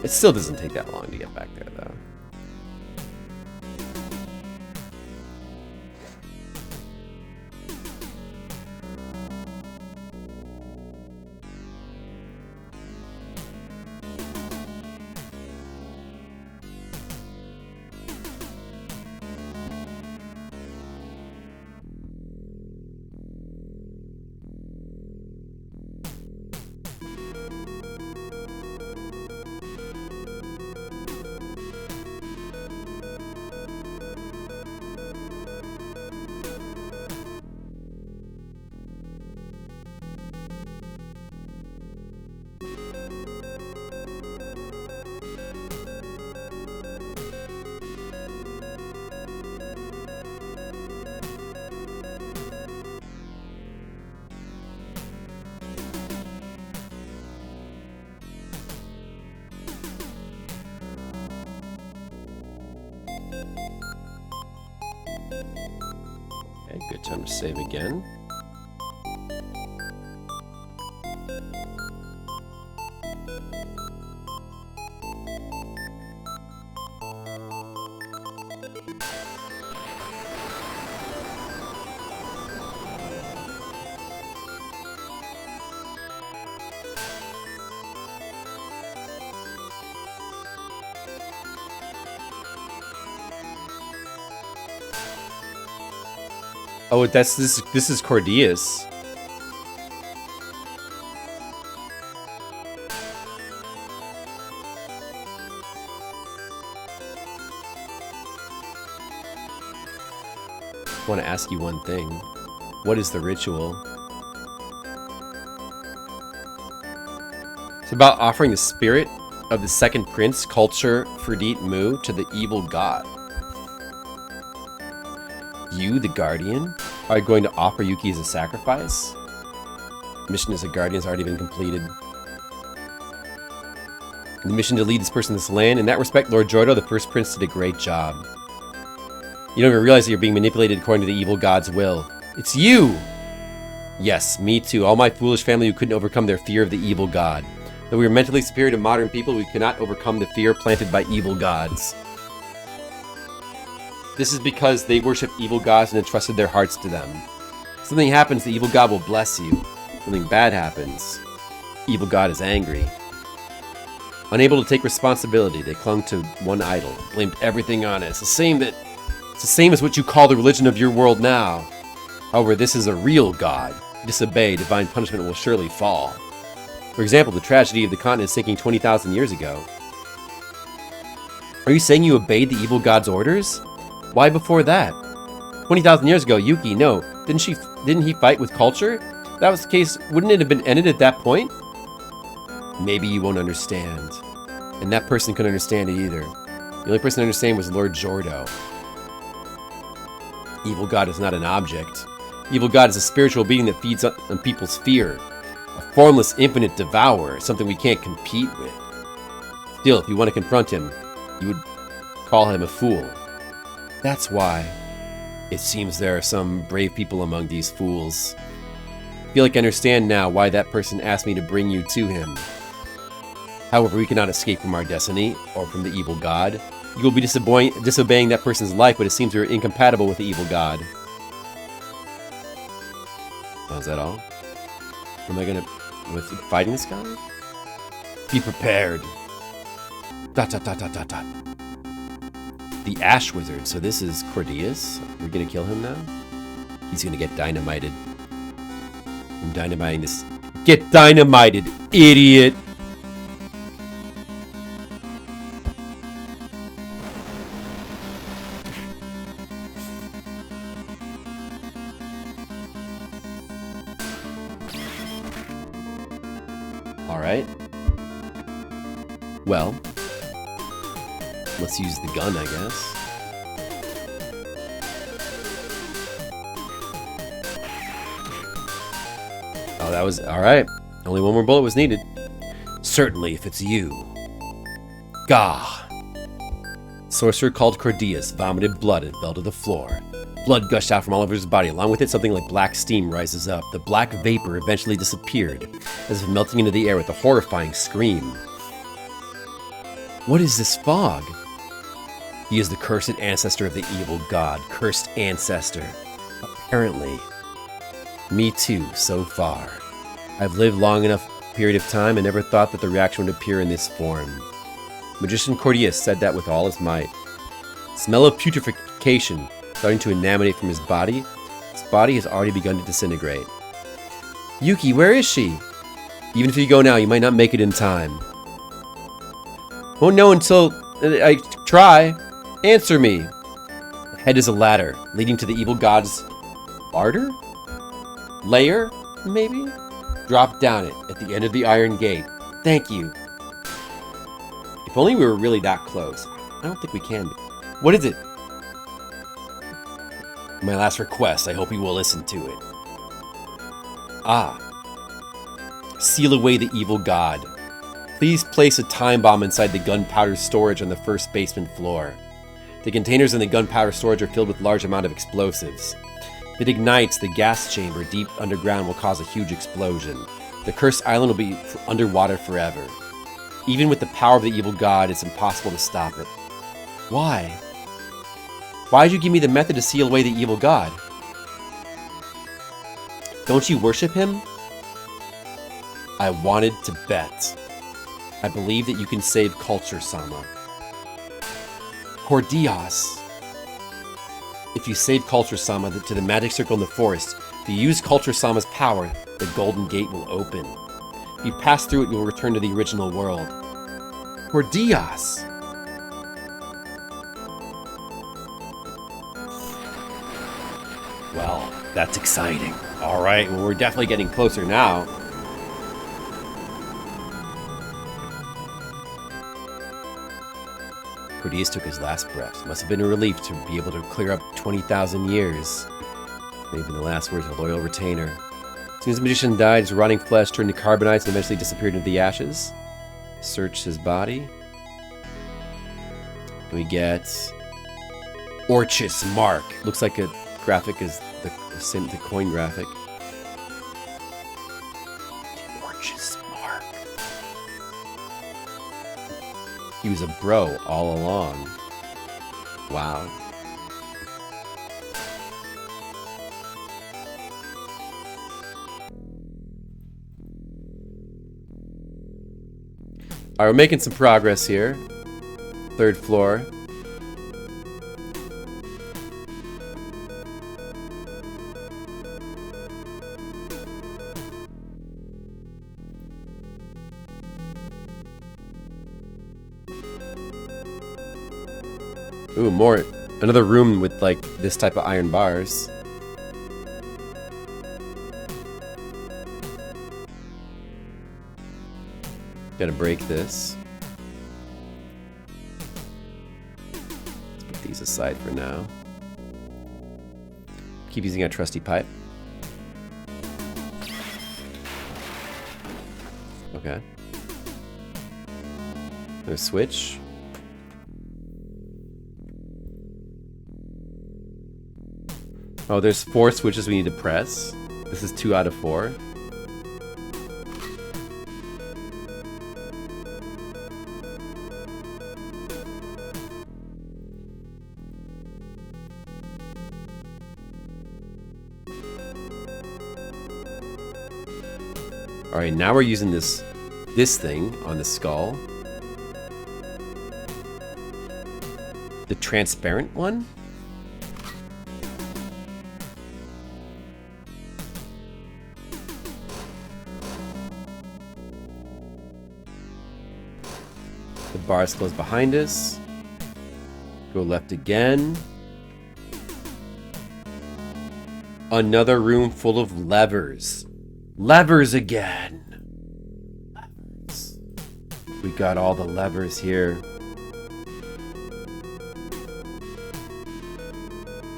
It still doesn't take that long to get back there though. Okay, good time to save again. Oh, this is Cordius. just want to ask you one thing. What is the ritual? It's about offering the spirit of the second prince, Culture Ferdit Mu, to the evil god. You, the guardian, are going to offer Yuki as a sacrifice? Mission as a guardian has already been completed. The mission to lead this person to this land. In that respect, Lord Jordo, the first prince, did a great job. You don't even realize that you're being manipulated according to the evil god's will. It's you! Yes, me too. All my foolish family who couldn't overcome their fear of the evil god. Though we are mentally superior to modern people, we cannot overcome the fear planted by evil gods. This is because they worship evil gods and entrusted their hearts to them. If something happens, the evil god will bless you. Something bad happens, evil god is angry. Unable to take responsibility, they clung to one idol, blamed everything on it. It's the same as what you call the religion of your world now. However, this is a real god. Disobey, divine punishment will surely fall. For example, the tragedy of the continent sinking 20,000 years ago. Are you saying you obeyed the evil god's orders? Why before that? 20,000 years ago, Yuki, no. Didn't he fight with Culture? If that was the case, wouldn't it have been ended at that point? Maybe you won't understand. And that person couldn't understand it either. The only person to understand was Lord Jordo. Evil god is not an object. Evil god is a spiritual being that feeds on people's fear. A formless, infinite devourer, something we can't compete with. Still, if you want to confront him, you would call him a fool. That's why. It seems there are some brave people among these fools. I feel like I understand now why that person asked me to bring you to him. However, we cannot escape from our destiny, or from the evil god. You will be disobeying that person's life, but it seems you're incompatible with the evil god. Oh, is that all? Am I gonna... with fighting this guy? Be prepared. ... The Ash Wizard. So this is Cordeus. We're gonna kill him now? He's gonna get dynamited. I'm dynamiting this. Get dynamited, idiot! Alright. Well, let's use the gun, I guess. Oh, that was... alright. Only one more bullet was needed. Certainly, if it's you. Gah! Sorcerer called Cordeus vomited blood and fell to the floor. Blood gushed out from all over his body. Along with it, something like black steam rises up. The black vapor eventually disappeared, as if melting into the air with a horrifying scream. What is this fog? He is the cursed ancestor of the evil god. Cursed ancestor. Apparently. Me too, so far. I've lived long enough period of time and never thought that the reaction would appear in this form. Magician Cordeus said that with all his might. Smell of putrefaction starting to emanate from his body. His body has already begun to disintegrate. Yuki, where is she? Even if you go now, you might not make it in time. Won't know until I try. Answer me. The head is a ladder leading to the evil god's larder? Lair, maybe? Drop down it at the end of the iron gate. Thank you. If only we were really that close. I don't think we can be. What is it? My last request. I hope you will listen to it. Ah. Seal away the evil god. Please place a time bomb inside the gunpowder storage on the first basement floor. The containers in the gunpowder storage are filled with large amount of explosives. If it ignites, the gas chamber deep underground will cause a huge explosion. The cursed island will be underwater forever. Even with the power of the evil god, it's impossible to stop it. Why? Why did you give me the method to seal away the evil god? Don't you worship him? I wanted to bet. I believe that you can save Culture Sama. Cordeus. If you save Culture Sama to the magic circle in the forest, if you use Culture Sama's power, the golden gate will open. If you pass through it, you will return to the original world. Cordeus. Well, that's exciting. All right, well, we're definitely getting closer now. Cordeus took his last breath. Must have been a relief to be able to clear up 20,000 years. Maybe the last words of a loyal retainer. As soon as the magician died, his rotting flesh turned to carbonites and eventually disappeared into the ashes. Search his body. We get Orchis Mark. Looks like a graphic is the coin graphic. Orchis Mark. He was a bro all along. Wow. Alright, we're making some progress here. 3rd floor. Ooh, more. Another room with, like, this type of iron bars. Gotta break this. Let's put these aside for now. Keep using our trusty pipe. Okay. There's a switch. Oh, there's 4 switches we need to press. This is 2 out of 4. Alright, now we're using this thing on the skull. The transparent one? The bars close behind us. Go left again. Another room full of levers. Levers again. Levers. We got all the levers here.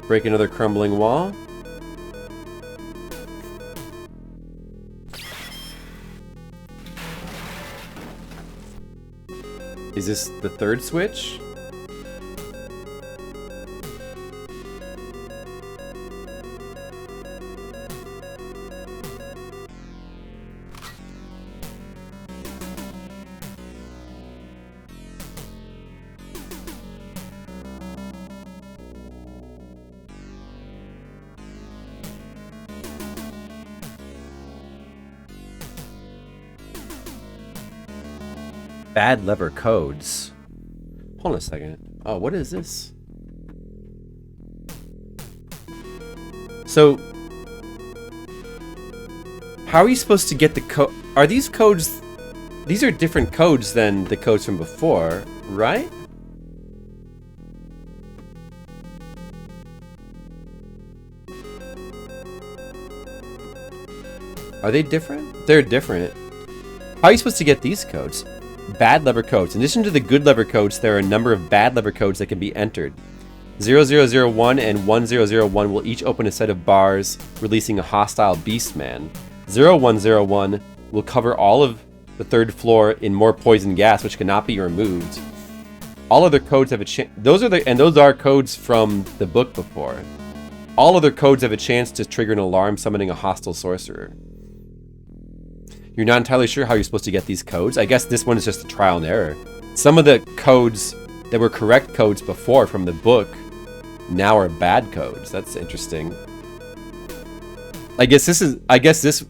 Break another crumbling wall. Is this the 3rd switch? Bad lever codes. Hold on a second. Oh, what is this? So, how are you supposed to get the code? Are these codes? These are different codes than the codes from before, right? Are they different? They're different. How are you supposed to get these codes? Bad lever codes. In addition to the good lever codes, there are a number of bad lever codes that can be entered. 0001 and 1001 will each open a set of bars, releasing a hostile beastman. 0101 will cover all of the 3rd floor in more poison gas, which cannot be removed. All other codes have a chance. Those are codes from the book before. All other codes have a chance to trigger an alarm, summoning a hostile sorcerer. You're not entirely sure how you're supposed to get these codes. I guess this one is just a trial and error. Some of the codes that were correct codes before from the book now are bad codes. That's interesting.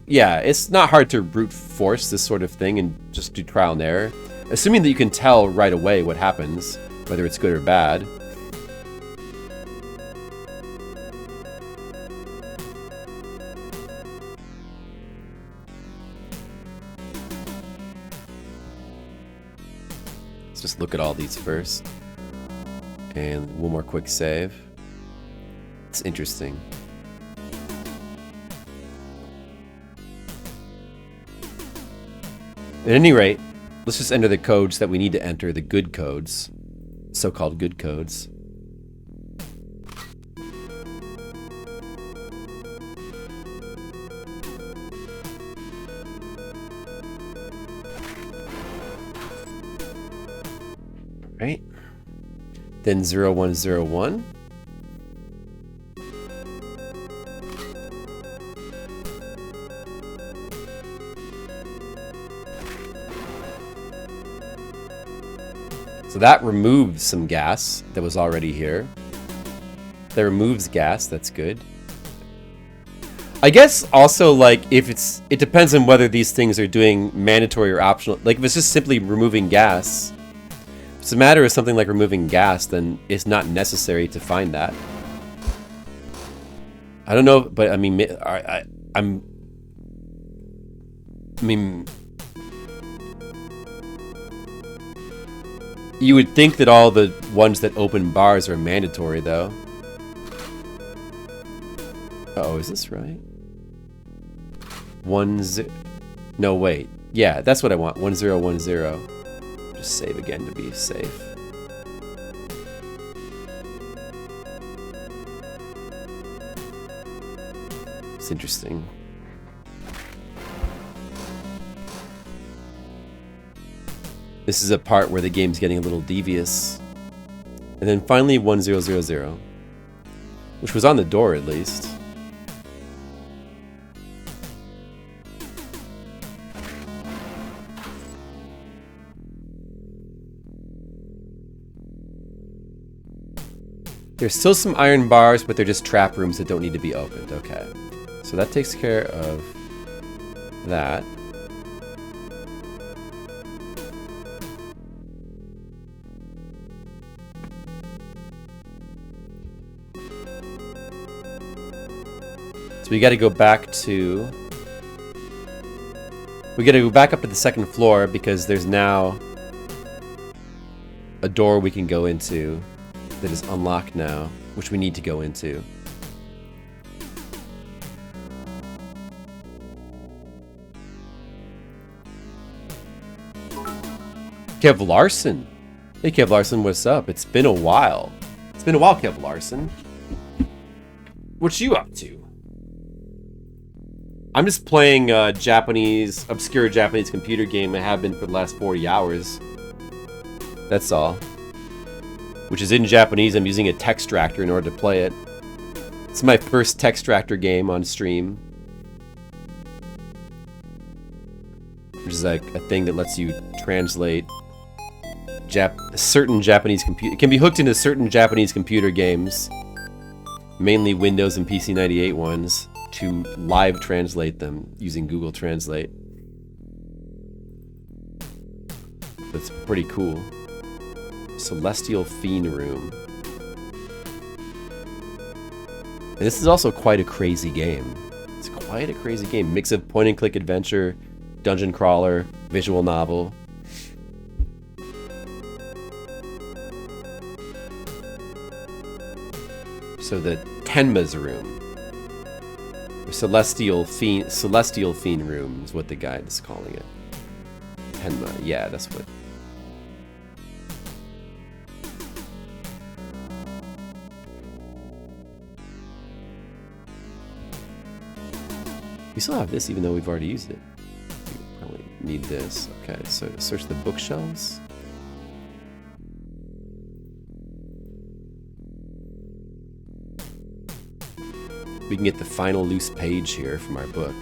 Yeah, it's not hard to brute force this sort of thing and just do trial and error. Assuming that you can tell right away what happens, whether it's good or bad. Let's just look at all these first. And one more quick save. It's interesting. At any rate, let's just enter the codes that we need to enter, the good codes. So-called good codes. Right. Then 0101. So that removes some gas that was already here. That removes gas, that's good. I guess also, like, if it depends on whether these things are doing mandatory or optional. Like, if it's just simply removing gas, if it's a matter of something like removing gas, then it's not necessary to find that. I don't know, but I mean, I mean, you would think that all the ones that open bars are mandatory, though. Uh-oh, is this right? No, wait. Yeah, that's what I want. 1010. Just save again to be safe. It's interesting. This is a part where the game's getting a little devious. And then finally 1000, which was on the door at least. There's still some iron bars, but they're just trap rooms that don't need to be opened. Okay. So that takes care of that. So we got to go back to... We got to go back up to the second floor because there's now a door we can go into that is unlocked now, which we need to go into. Kev Larson. Hey Kev Larson, what's up? It's been a while. It's been a while, Kev Larson. What you up to? I'm just playing obscure Japanese computer game. I have been for the last 40 hours. That's all. Which is in Japanese. I'm using a Textractor in order to play it. It's my first Textractor game on stream. Which is like a thing that lets you translate certain Japanese computer. It can be hooked into certain Japanese computer games, mainly Windows and PC98 ones, to live translate them using Google Translate. That's pretty cool. Celestial Fiend Room. And this is also quite a crazy game. It's quite a crazy game. Mix of point and click adventure, dungeon crawler, visual novel. So the Tenma's Room. Or Celestial Fiend Room is what the guide is calling it. Tenma, yeah, that's what. We still have this even though we've already used it. We probably need this. Okay, so to search the bookshelves. We can get the final loose page here from our book.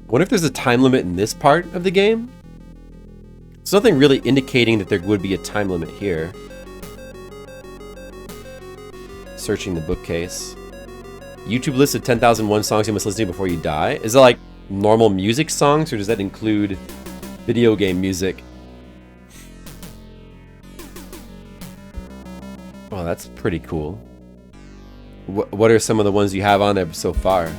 I wonder if there's a time limit in this part of the game? There's nothing really indicating that there would be a time limit here. Searching the bookcase. YouTube list of 10,001 songs you must listen to before you die. Is that like normal music songs, or does that include video game music? Oh, that's pretty cool. What are some of the ones you have on there so far?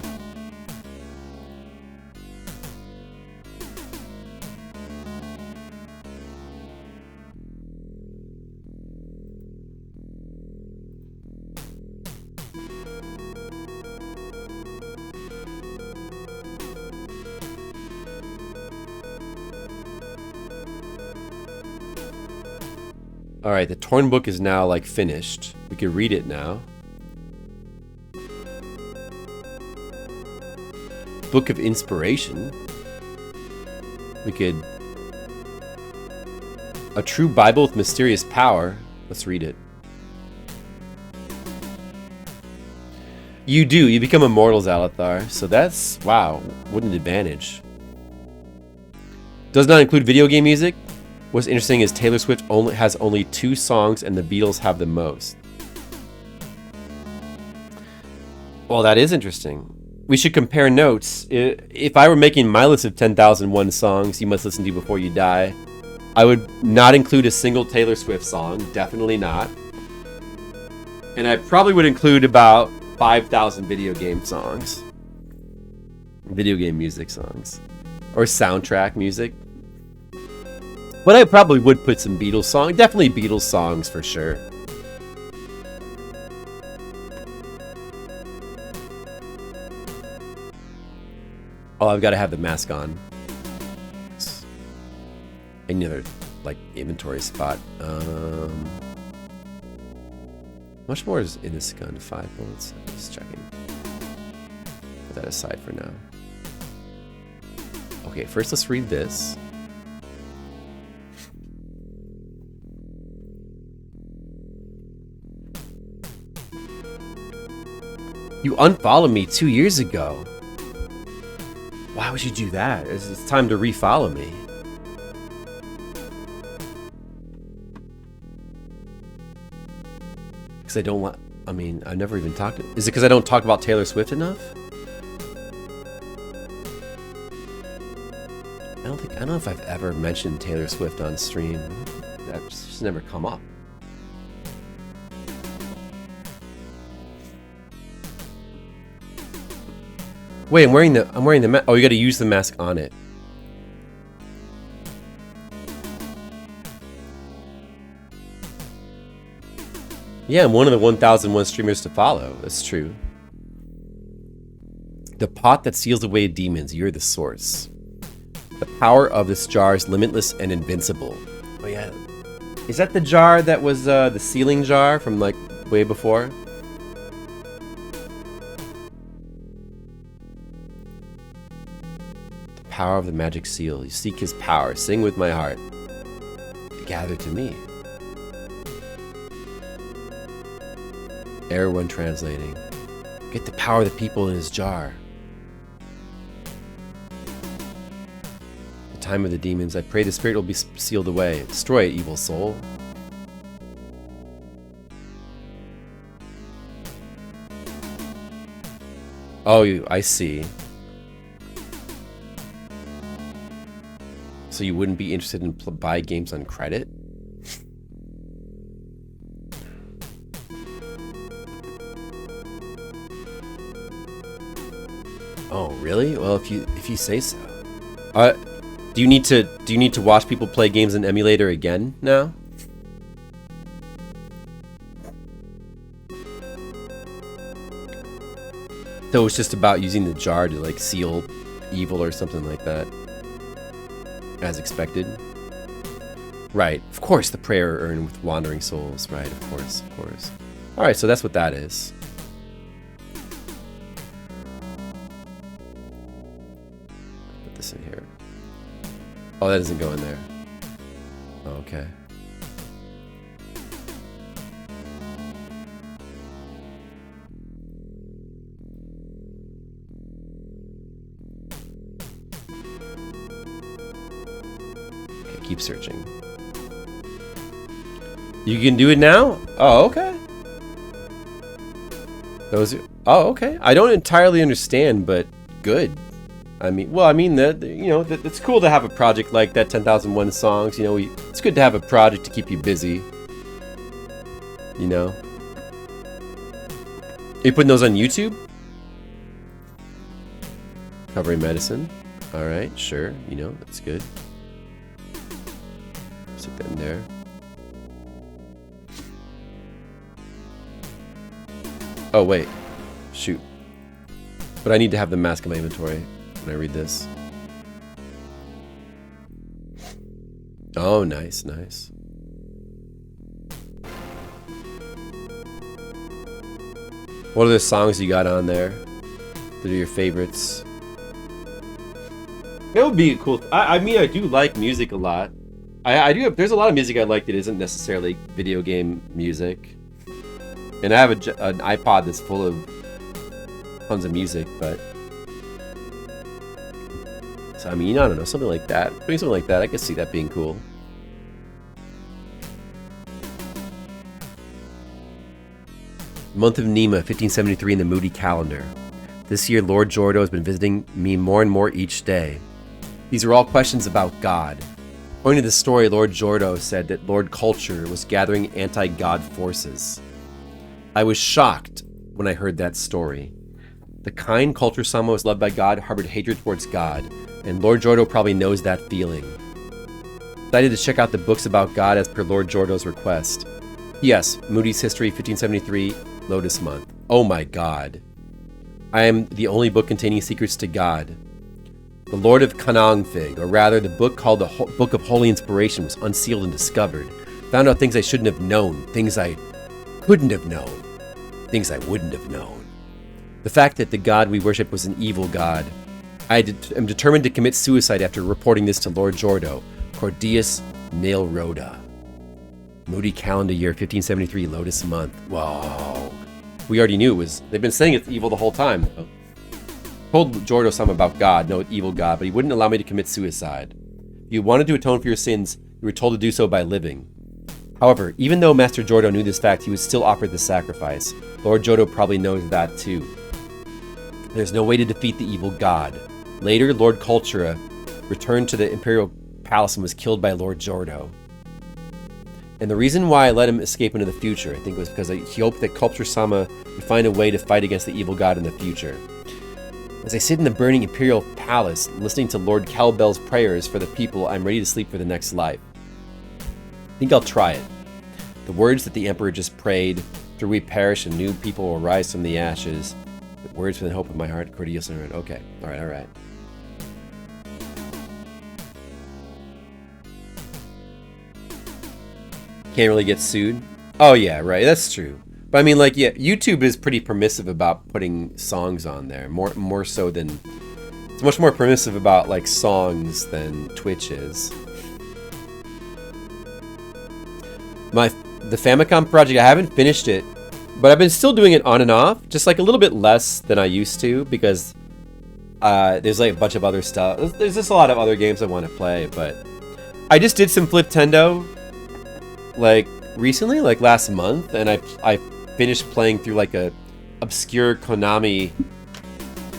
All right, the torn book is now like finished. We could read it now. Book of Inspiration. We could... A true Bible with mysterious power. Let's read it. You do. You become immortal, Zalathar. So that's... Wow. What an advantage. Does not include video game music. What's interesting is Taylor Swift has only 2 songs and the Beatles have the most. Well, that is interesting. We should compare notes. If I were making my list of 10,001 songs you must listen to before you die, I would not include a single Taylor Swift song. Definitely not. And I probably would include about 5,000 video game songs. Video game music songs. Or soundtrack music. But I probably would put some Beatles songs. Definitely Beatles songs for sure. Oh, I've got to have the mask on. Any other, like, inventory spot. How much more is in this gun? 5 bullets? I'm just checking. Put that aside for now. Okay, first let's read this. You unfollowed me 2 years ago. Why would you do that? It's time to refollow me. Because I don't want... I mean, I've never even talked... Is it because I don't talk about Taylor Swift enough? I don't know if I've ever mentioned Taylor Swift on stream. That's just never come up. Wait, I'm wearing the mask. Oh, you got to use the mask on it. Yeah, I'm one of the 1001 streamers to follow. That's true. The pot that seals away demons. You're the source. The power of this jar is limitless and invincible. Oh yeah. Is that the jar that was the sealing jar from like way before? Power of the magic seal. You seek his power. Sing with my heart. Gather to me. Error when translating. Get the power of the people in his jar. The time of the demons. I pray the spirit will be sealed away. Destroy it, evil soul. Oh, I see. So you wouldn't be interested in buy games on credit? Oh, really? Well, if you say so. Do you need to watch people play games in emulator again now? So it's just about using the jar to like seal evil or something like that. As expected. Right. Of course, the prayer earned with wandering souls. Right. Of course. Of course. All right. So that's what that is. Put this in here. Oh, that doesn't go in there. Oh, okay. Keep searching. You can do it now? Oh, okay. Those are, oh, okay. I don't entirely understand, but good. I mean, well, I mean that you know it's cool to have a project like that. 10,001 songs. You know, it's good to have a project to keep you busy. You know. Are you putting those on YouTube? Covering medicine. All right, sure. You know, that's good. Stick that in there. Oh, wait. Shoot. But I need to have the mask in my inventory when I read this. Oh, nice, nice. What other songs you got on there that are your favorites? That would be a cool. I mean, I do like music a lot. I do. There's a lot of music I like that isn't necessarily video game music. And I have an iPod that's full of tons of music, but so I mean, I don't know, something like that. Doing something like that, I could see that being cool. Month of Nima, 1573 in the Moody calendar. This year, Lord Jordo has been visiting me more and more each day. These are all questions about God. According to the story, Lord Jordo said that Lord Culture was gathering anti-God forces. I was shocked when I heard that story. The kind Culture Sama was loved by God harbored hatred towards God, and Lord Jordo probably knows that feeling. Decided to check out the books about God as per Lord Jordo's request. Yes, Moody's History, 1573, Lotus Month. Oh my God. I am the only book containing secrets to God. The Lord of Kanangfig, or rather the book called the Book of Holy Inspiration, was unsealed and discovered. Found out things I shouldn't have known, things I couldn't have known, things I wouldn't have known. The fact that the God we worship was an evil God. I am determined to commit suicide after reporting this to Lord Jordo. Cordius Nail Rhoda. Moody calendar year 1573 Lotus month. Whoa. We already knew it was. They've been saying it's evil the whole time, though. Told Jordo something about God, no evil God, but he wouldn't allow me to commit suicide. If you wanted to atone for your sins, you were told to do so by living. However, even though Master Jordo knew this fact, he would still offer the sacrifice. Lord Jordo probably knows that too. There's no way to defeat the evil God. Later, Lord Cultura returned to the Imperial Palace and was killed by Lord Jordo. And the reason why I let him escape into the future, I think, was because he hoped that Culture-sama would find a way to fight against the evil God in the future. As I sit in the burning Imperial Palace, listening to Lord Cowbell's prayers for the people, I'm ready to sleep for the next life. I think I'll try it. The words that the Emperor just prayed, through we perish and new people will rise from the ashes. The words for the hope of my heart, Cordius. Okay, alright. Can't really get sued? Oh yeah, right, that's true. But I mean, like, yeah, YouTube is pretty permissive about putting songs on there. More so than... It's much more permissive about, like, songs than Twitch is. The Famicom project, I haven't finished it. But I've been still doing it on and off. Just, like, a little bit less than I used to. Because there's, like, a bunch of other stuff. There's just a lot of other games I want to play. But I just did some Fliptendo, like, recently, like, last month. And I finished playing through like a obscure Konami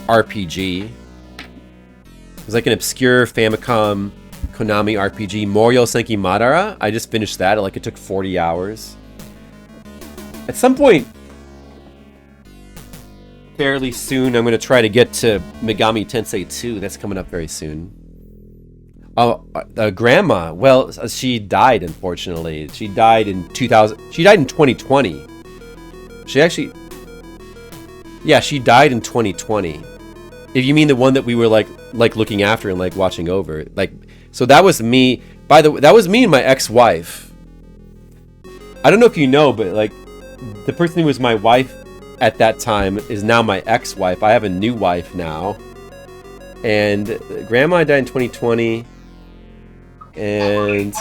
RPG. It was like an obscure Famicom Konami RPG, Morio Senki Madara. I just finished that. Like, it took 40 hours. At some point fairly soon, I'm going to try to get to Megami Tensei 2. That's coming up very soon. Oh, Grandma. Well, she died, unfortunately. She died in 2020. She actually... Yeah, she died in 2020. If you mean the one that we were like looking after and like watching over. Like, so that was me. By the way, that was me and my ex-wife. I don't know if you know, but like the person who was my wife at that time is now my ex-wife. I have a new wife now. And Grandma died in 2020. And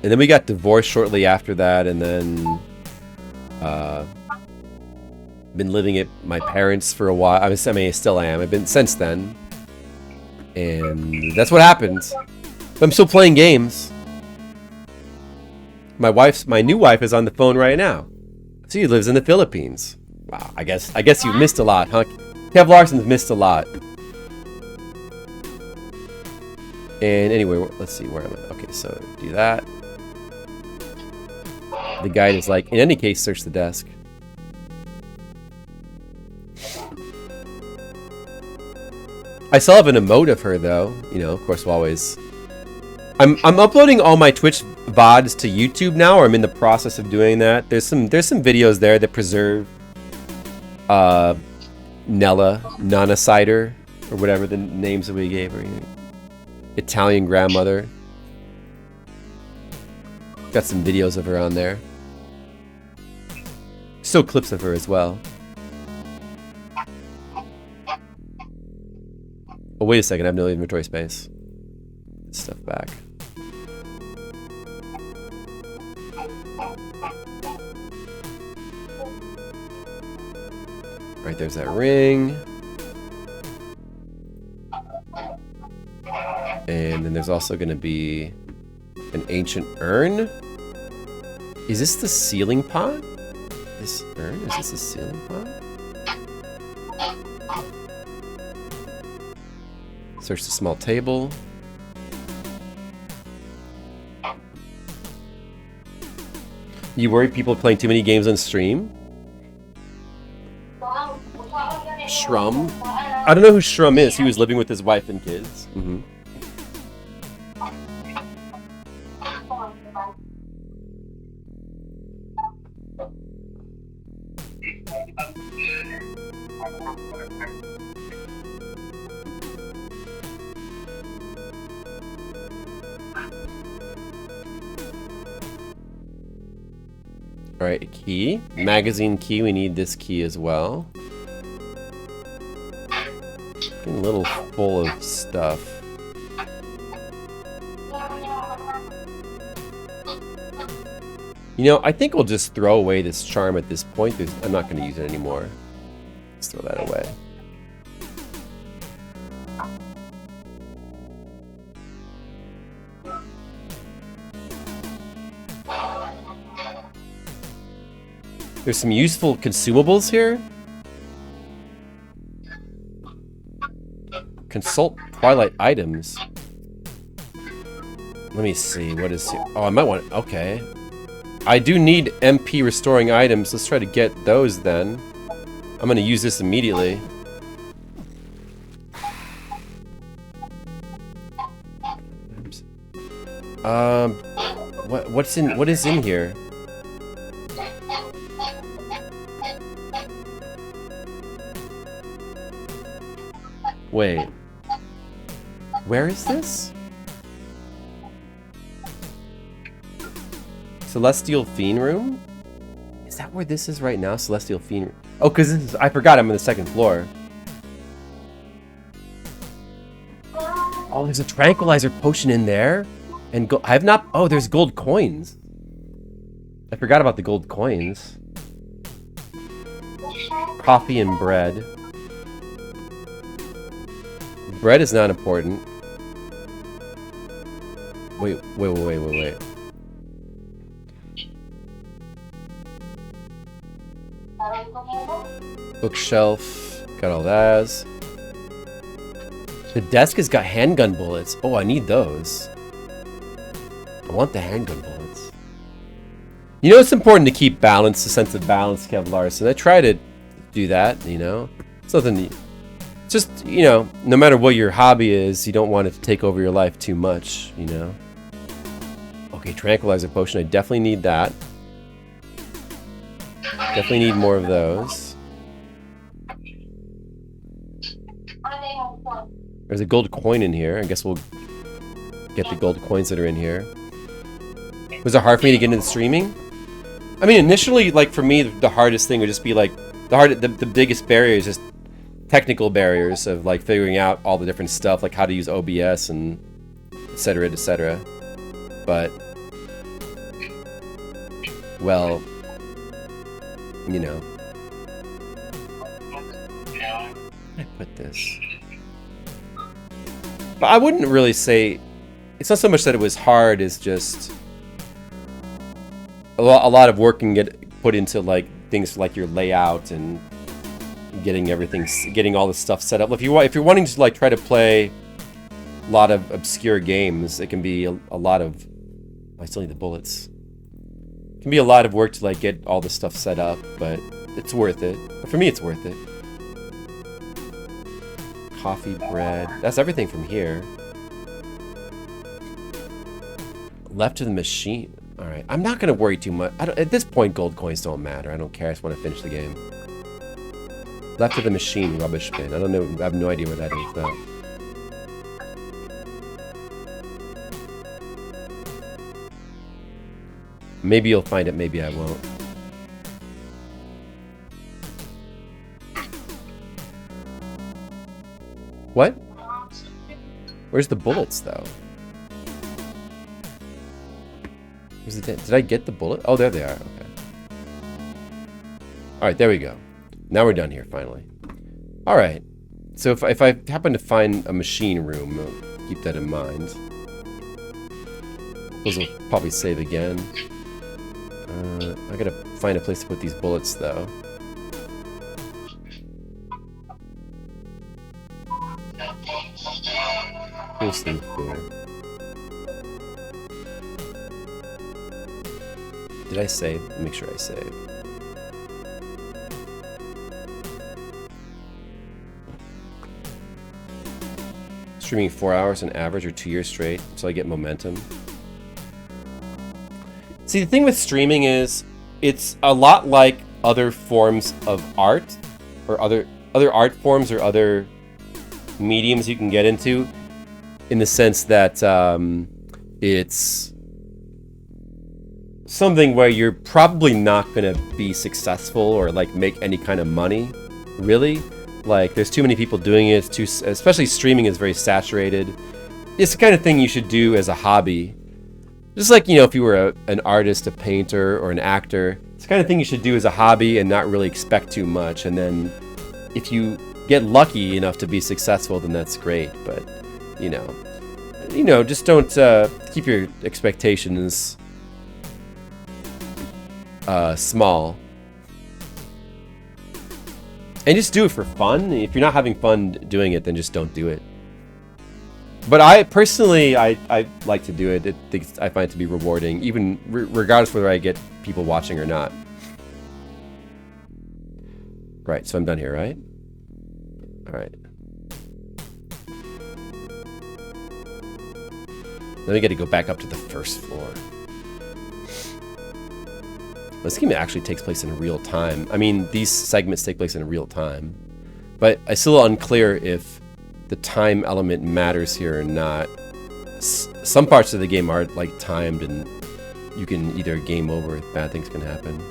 then we got divorced shortly after that, and then been living at my parents for a while. I mean, I still am. I've been since then, and that's what happened. But I'm still playing games. My new wife is on the phone right now. She lives in the Philippines. Wow, I guess you missed a lot, huh? Kev Larson's missed a lot. And anyway, let's see, where am I? Okay, so do that. The guide is like, in any case, search the desk. I still have an emote of her, though. You know, of course, we'll always... I'm uploading all my Twitch VODs to YouTube now, or I'm in the process of doing that. There's some videos there that preserve Nella, Nana Cider, or whatever the names that we gave her. Italian grandmother. Got some videos of her on there. still clips of her as well. Oh, wait a second. I have no inventory space. Put stuff back. Right, there's that ring. And then there's also going to be an ancient urn. Is this the sealing pot? This urn? Is this a sealing pot? Search the small table. You worry people playing too many games on stream? Shrum? I don't know who Shrum is. He was living with his wife and kids. Mm-hmm. Alright, a key. Magazine key, we need this key as well. A little full of stuff. You know, I think we'll just throw away this charm at this point. I'm not going to use it anymore. Let's throw that away. There's some useful consumables here. Consult Twilight items. Let me see, what is here? Oh, I might want, okay. I do need MP restoring items. Let's try to get those then. I'm gonna use this immediately. What is in here? Wait. Where is this? Celestial Fiend Room? Is that where this is right now? Celestial Fiend Room. Oh, because I forgot I'm on the second floor. Oh, there's a tranquilizer potion in there. And I have not... Oh, there's gold coins. I forgot about the gold coins. Coffee and bread. Bread is not important. Wait. Bookshelf. Got all that. The desk has got handgun bullets. Oh, I need those. I want the handgun bullets. You know, it's important to keep balance, a sense of balance, Kevlar. So I try to do that, you know. It's nothing... Just, you know, no matter what your hobby is, you don't want it to take over your life too much, you know. Okay, tranquilizer potion. I definitely need that. Definitely need more of those. There's a gold coin in here. I guess we'll get the gold coins that are in here. Was it hard for me to get into streaming? I mean, initially, like, for me, the hardest thing would just be, like, the biggest barrier is just technical barriers of like figuring out all the different stuff, like how to use OBS and etc, etc. But well, you know, I put this, but I wouldn't really say it's not so much that it was hard as just a lot of work can get put into like things like your layout and getting all this stuff set up. If you're wanting to like try to play a lot of obscure games, it can be a lot of... I still need the bullets. It can be a lot of work to like get all this stuff set up, but it's worth it. For me, it's worth it. Coffee, bread. That's everything from here. Left to the machine. All right, I'm not gonna worry too much. At this point, gold coins don't matter. I don't care. I just want to finish the game. Left of the machine, rubbish bin. I don't know. I have no idea where that is now. Maybe you'll find it. Maybe I won't. What? Where's the bullets, though? Where's the did I get the bullet? Oh, there they are. Okay. Alright, there we go. Now we're done here, finally. Alright. So if I happen to find a machine room, I'll keep that in mind. Those will probably save again. I gotta find a place to put these bullets, though. Here's some here. Did I save? Make sure I save. Streaming 4 hours on average or 2 years straight until I get momentum. See, the thing with streaming is it's a lot like other forms of art or other art forms or other mediums you can get into, in the sense that it's something where you're probably not going to be successful or like make any kind of money, really. Like, there's too many people doing it. It's too, especially streaming is very saturated. It's the kind of thing you should do as a hobby. Just like, you know, if you were an artist, a painter, or an actor, it's the kind of thing you should do as a hobby and not really expect too much. And then if you get lucky enough to be successful, then that's great. But, you know, just don't keep your expectations small. And just do it for fun. If you're not having fun doing it, then just don't do it. But I personally, I like to do it. I find it to be rewarding, even regardless whether I get people watching or not. Right, so I'm done here, right? All right. Then we got to go back up to the first floor. This game actually takes place in real time. I mean, these segments take place in real time. But I'm still unclear if the time element matters here or not. Some parts of the game are like timed and you can either game over if bad things can happen.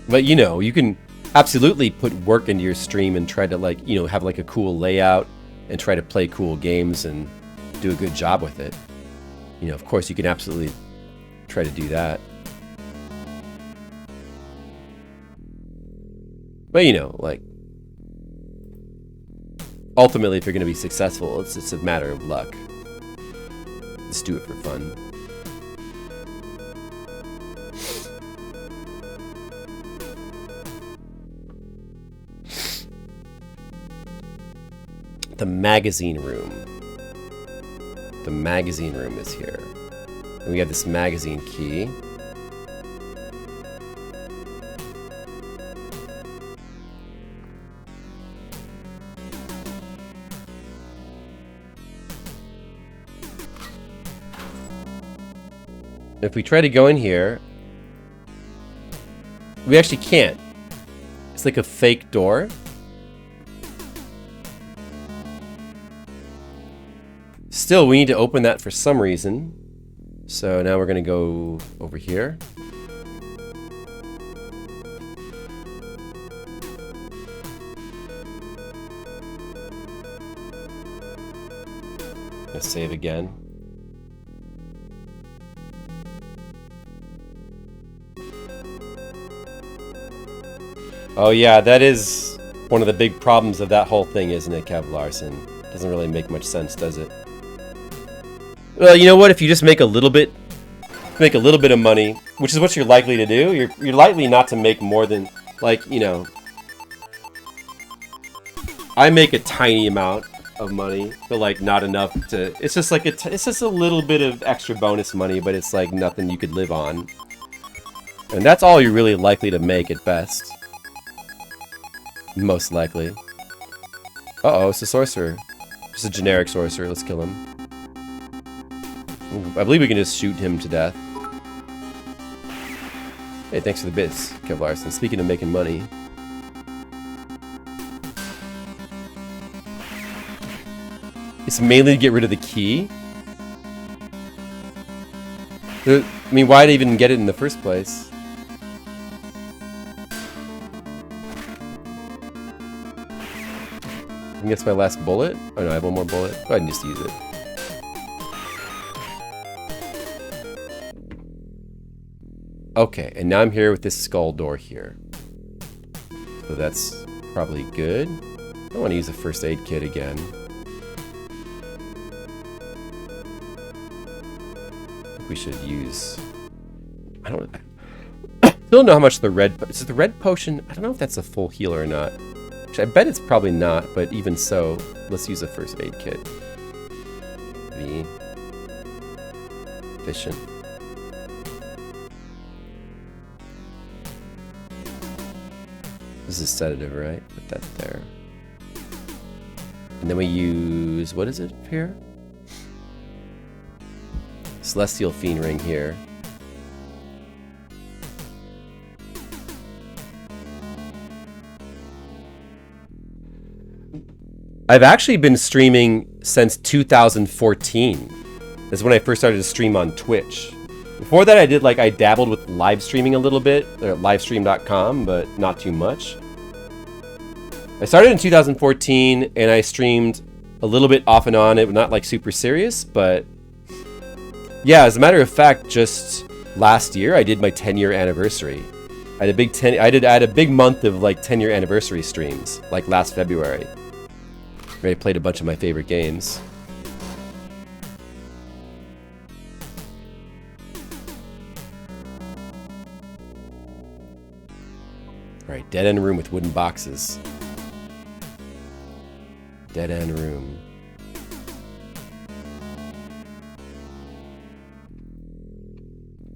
But you know, you can absolutely put work into your stream and try to, like, you know, have like a cool layout and try to play cool games and do a good job with it. You know, of course, you can absolutely try to do that. But, you know, like, ultimately, if you're going to be successful, it's a matter of luck. Just do it for fun. The magazine room. The magazine room is here. And we have this magazine key. If we try to go in here, we actually can't. It's like a fake door. Still, we need to open that for some reason. So now we're going to go over here. Let's save again. Oh yeah, that is one of the big problems of that whole thing, isn't it, Kev Larson? Doesn't really make much sense, does it? Well, you know what? If you just make a little bit of money, which is what you're likely to do, you're likely not to make more than, like, you know, I make a tiny amount of money, but like not enough to. It's just like it's just a little bit of extra bonus money, but it's like nothing you could live on, and that's all you're really likely to make at best. Most likely. Uh-oh, it's a sorcerer. Just a generic sorcerer. Let's kill him. I believe we can just shoot him to death. Hey, thanks for the bits, Kev Larson. Speaking of making money. It's mainly to get rid of the key. I mean, why'd I even get it in the first place? I think that's my last bullet. Oh no, I have one more bullet. Go ahead and just use it. Okay, and now I'm here with this skull door here. So that's probably good. I don't want to use a first aid kit again. I think we should use... I don't know how much the red... Is it the red potion? I don't know if that's a full healer or not. Which I bet it's probably not, but even so, let's use a first aid kit. V. Efficient. This is sedative, right? Put that there. And then we use... What is it here? Celestial Fiend Ring here. I've actually been streaming since 2014. That's when I first started to stream on Twitch. Before that, I dabbled with live streaming a little bit, at livestream.com, but not too much. I started in 2014, and I streamed a little bit off and on. It was not like super serious, but yeah, as a matter of fact, just last year I did my 10-year anniversary. I had a big month of like 10-year anniversary streams, like last February. Where I played a bunch of my favorite games. Alright, dead end room with wooden boxes. Dead end room.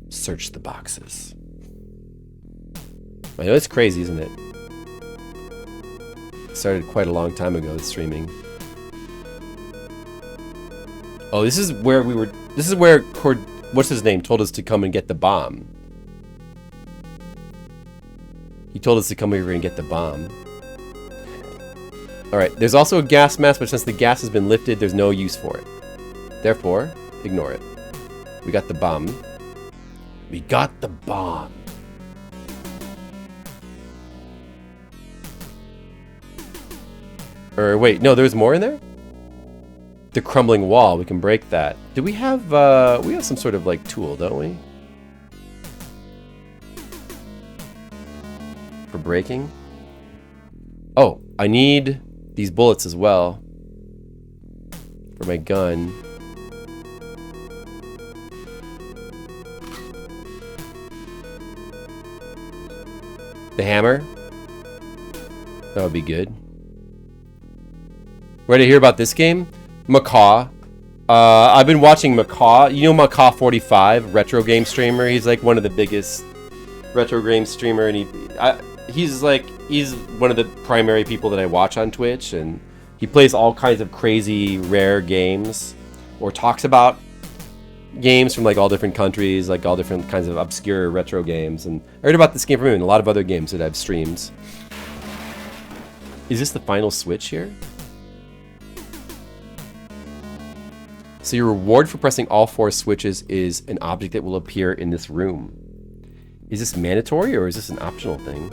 Search the boxes. I know it's crazy, isn't it? Started quite a long time ago with streaming. Oh, this is where what's his name told us to come and get the bomb. He told us to come over and get the bomb. Alright, there's also a gas mask, but since the gas has been lifted, there's no use for it. Therefore, ignore it. We got the bomb. We got the bomb. Or wait, no, there's more in there? The crumbling wall, we can break that. Do we have some sort of like tool, don't we? For breaking? Oh, I need these bullets as well. For my gun. The hammer? That would be good. Ready to hear about this game? Macaw. I've been watching Macaw. You know Macaw 45, retro game streamer. He's like one of the biggest retro game streamer, and he's one of the primary people that I watch on Twitch, and he plays all kinds of crazy rare games, or talks about games from like all different countries, like all different kinds of obscure retro games. And I heard about this game from him and a lot of other games that I've streamed. Is this the final switch here? So your reward for pressing all 4 switches is an object that will appear in this room. Is this mandatory or is this an optional thing?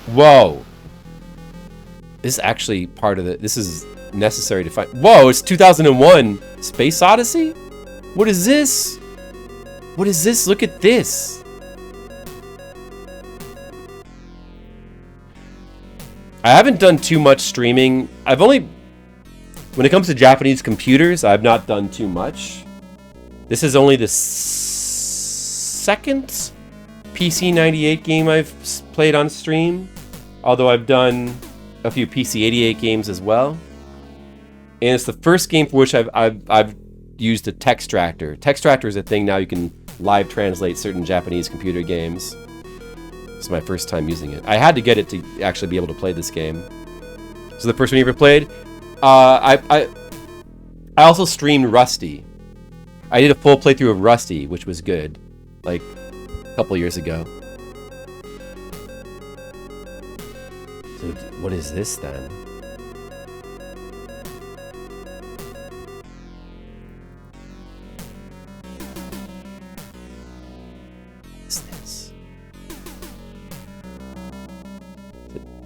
Whoa! This is actually part of this is necessary to find. Whoa, it's 2001 Space Odyssey? What is this? What is this? Look at this. I haven't done too much streaming. When it comes to Japanese computers, I've not done too much. This is only the second PC 98 game I've played on stream. Although I've done a few PC 88 games as well. And it's the first game for which I've used a Textractor. Textractor is a thing now you can live translate certain Japanese computer games. It's my first time using it. I had to get it to actually be able to play this game. So the first one you ever played? I also streamed Rusty. I did a full playthrough of Rusty, which was good. Like, a couple years ago. So what is this then?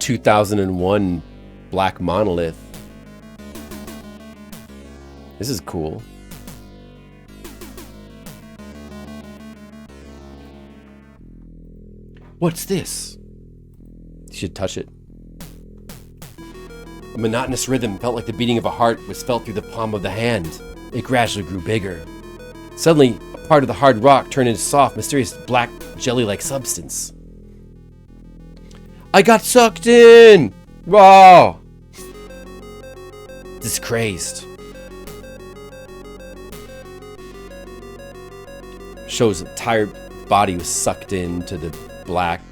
2001 black monolith. This is cool. What's this? You should touch it. A monotonous rhythm felt like the beating of a heart was felt through the palm of the hand. It gradually grew bigger. Suddenly, a part of the hard rock turned into soft, mysterious, black, jelly-like substance. I got sucked in! Wow! This is crazed. Shows the entire body was sucked into the black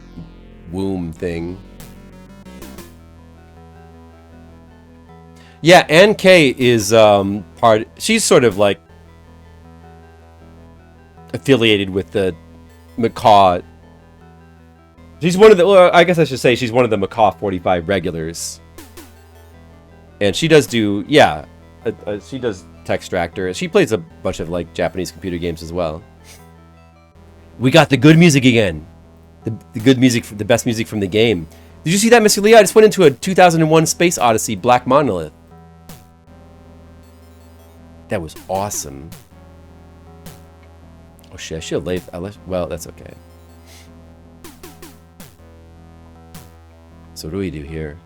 womb thing. Yeah, Anne Kay is part. She's sort of like affiliated with the Macaw. She's one of the. Well, I guess I should say she's one of the Macaw 45 regulars, and she does do she does Textractor. She plays a bunch of like Japanese computer games as well. We got the good music again. The good music, the best music from the game. Did you see that, Mr. Lee? I just went into a 2001 Space Odyssey Black Monolith. That was awesome. Oh shit, I should have well, that's okay. So what do we do here?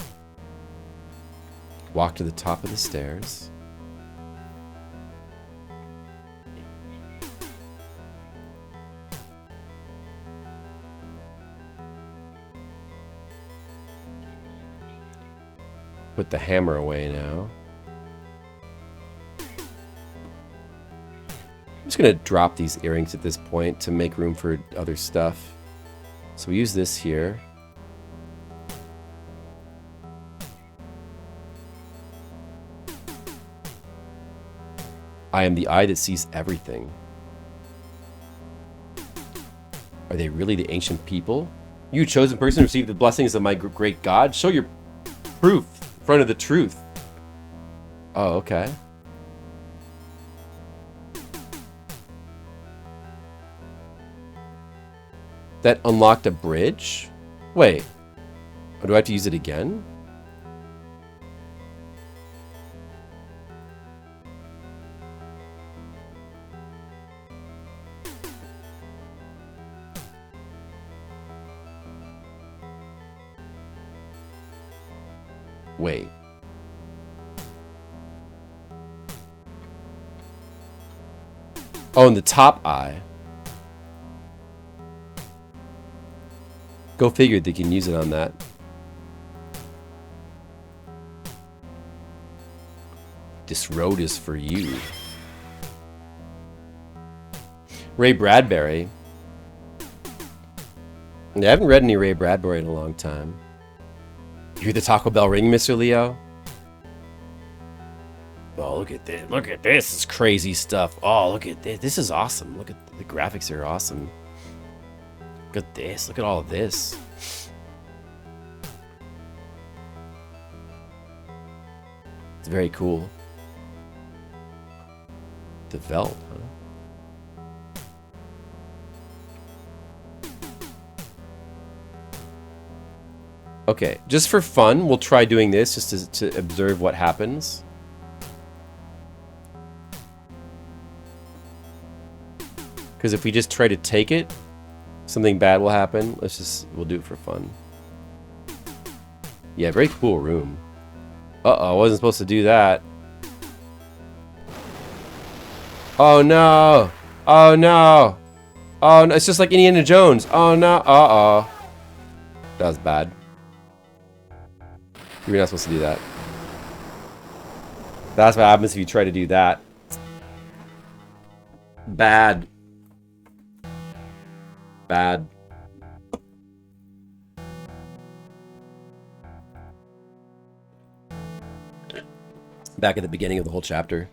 Walk to the top of the stairs. Put the hammer away now. I'm just gonna drop these earrings at this point to make room for other stuff. So we use this here. I am the eye that sees everything. Are they really the ancient people? You chosen person received the blessings of my great God. Show your proof in front of the truth. Oh, okay. That unlocked a bridge? Wait. Oh, do I have to use it again? Wait. Oh, in the top eye. Go figure, they can use it on that. This road is for you. Ray Bradbury. I haven't read any Ray Bradbury in a long time. You hear the Taco Bell ring, Mr. Leo? Oh, look at this. Look at this. This is crazy stuff. Oh, look at this. This is awesome. Look at the graphics are awesome. Look at this. Look at all of this. It's very cool. The Veld, huh? Okay, just for fun, we'll try doing this just to observe what happens. Because if we just try to take it, something bad will happen. We'll do it for fun. Yeah, very cool room. Uh-oh, I wasn't supposed to do that. Oh no! Oh no! Oh no, it's just like Indiana Jones. Oh no, uh-oh. That was bad. You're not supposed to do that. That's what happens if you try to do that. Bad. Bad. Back at the beginning of the whole chapter.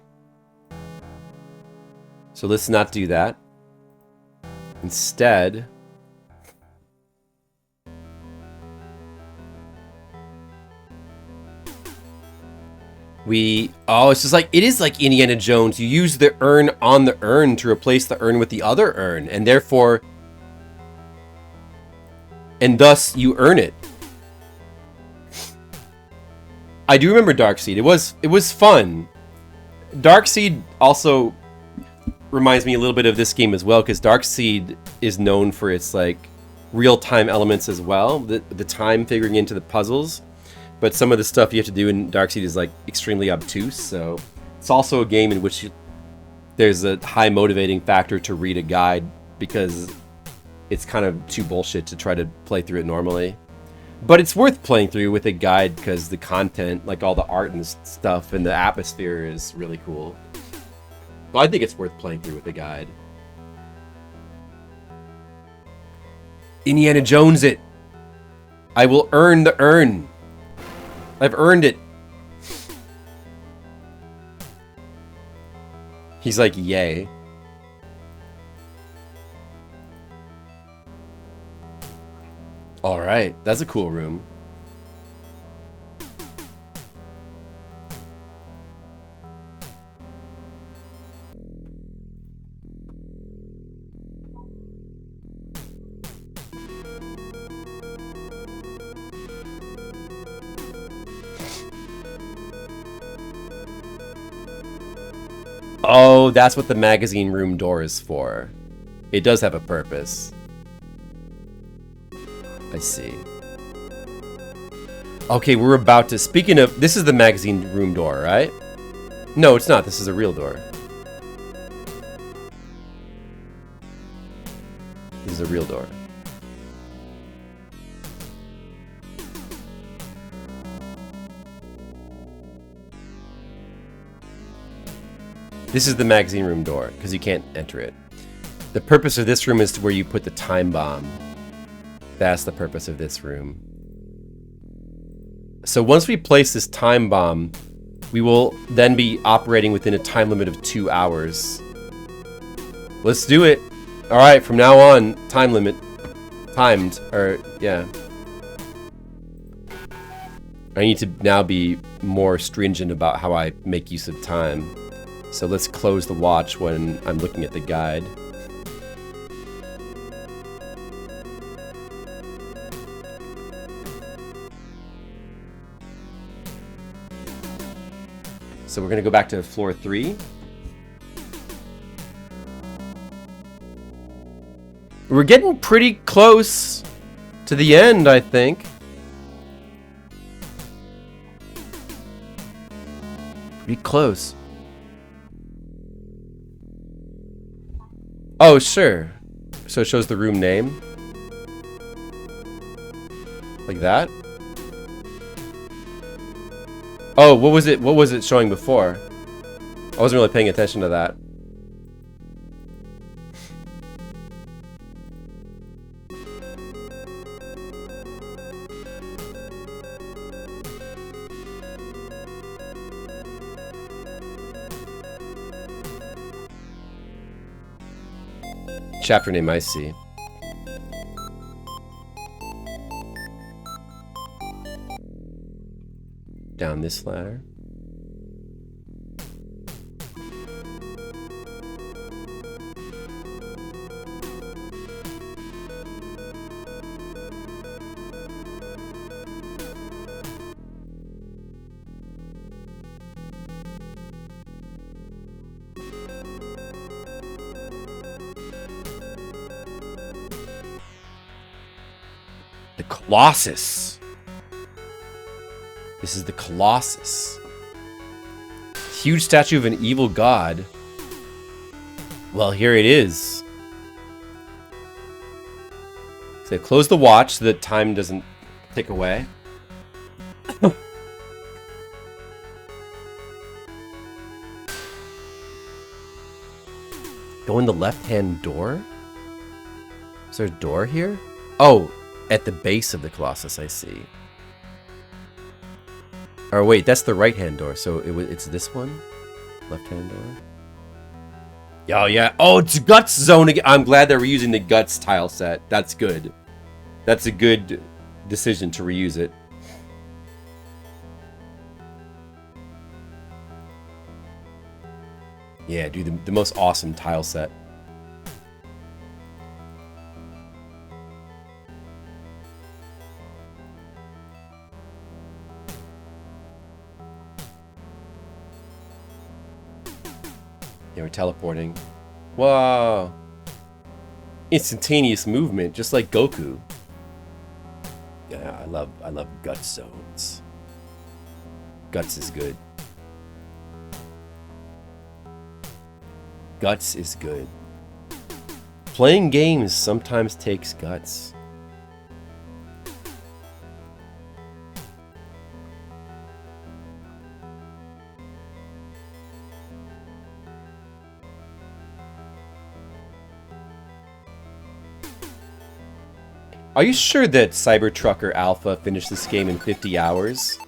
So let's not do that. Instead, it's just like, it is like Indiana Jones. You use the urn on the urn to replace the urn with the other urn, and therefore, and thus you earn it. I do remember Darkseed. It was fun. Darkseed also reminds me a little bit of this game as well, because Darkseed is known for its like real-time elements as well, the time figuring into the puzzles. But some of the stuff you have to do in Darkseid is like extremely obtuse, so it's also a game in which there's a high motivating factor to read a guide, because it's kind of too bullshit to try to play through it normally. But it's worth playing through with a guide because the content, like all the art and stuff and the atmosphere is really cool. Well, I think it's worth playing through with a guide. Indiana Jones it. I will earn the urn. I've earned it. He's like, yay. All right, that's a cool room. Oh, that's what the magazine room door is for. It does have a purpose. I see. Okay, we're about to... Speaking of... This is the magazine room door, right? No, it's not. This is a real door. This is a real door. This is the magazine room door, because you can't enter it. The purpose of this room is to where you put the time bomb. That's the purpose of this room. So once we place this time bomb, we will then be operating within a time limit of 2 hours. Let's do it. All right, from now on, time limit. Timed, or yeah. I need to now be more stringent about how I make use of time. So let's close the watch when I'm looking at the guide. So we're going to go back to floor 3. We're getting pretty close to the end, I think. Pretty close. Oh, sure. So it shows the room name. Like that? Oh, what was it showing before? I wasn't really paying attention to that. Chapter name I see. Down this ladder. The Colossus. This is the Colossus. Huge statue of an evil god. Well, here it is. So close the watch so that time doesn't tick away. Go in the left-hand door? Is there a door here? Oh, at the base of the Colossus, I see. Or wait, that's the right-hand door, so it's this one? Left-hand door? Oh, yeah. Oh, it's Guts Zone again. I'm glad that we're using the Guts tile set. That's good. That's a good decision to reuse it. Yeah, dude, the most awesome tile set. we're teleporting. Whoa. Instantaneous movement, just like Goku. Yeah, I love Guts zones. Guts is good. Guts is good. Playing games sometimes takes guts. Are you sure that Cybertrucker Alpha finished this game in 50 hours?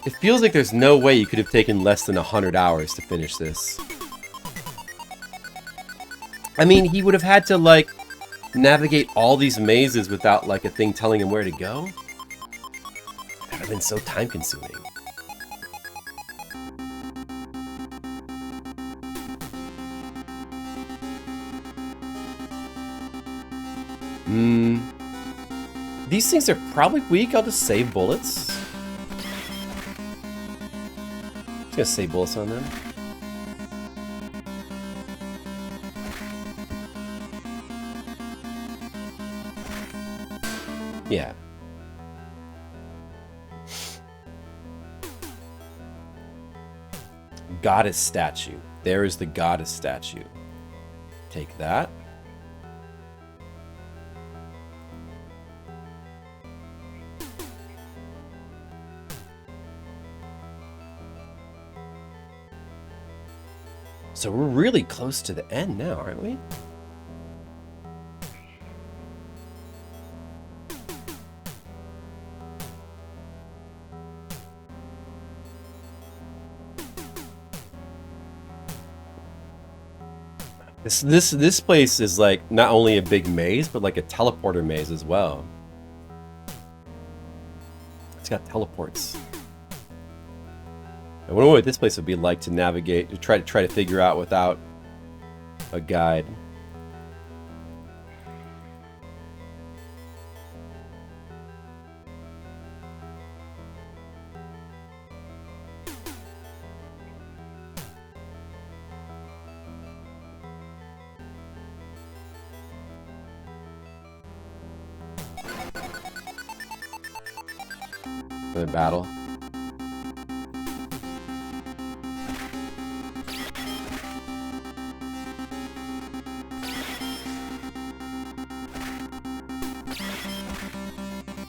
It feels like there's no way you could have taken less than 100 hours to finish this. I mean, he would have had to, like, navigate all these mazes without, like, a thing telling him where to go. That would have been so time-consuming. These things are probably weak. I'll just save bullets. Just gonna save bullets on them. Yeah. Goddess statue. There is the goddess statue. Take that. So we're really close to the end now, aren't we? This place is like not only a big maze, but like a teleporter maze as well. It's got teleports. I wonder what this place would be like to navigate, to try to figure out without a guide. For the battle.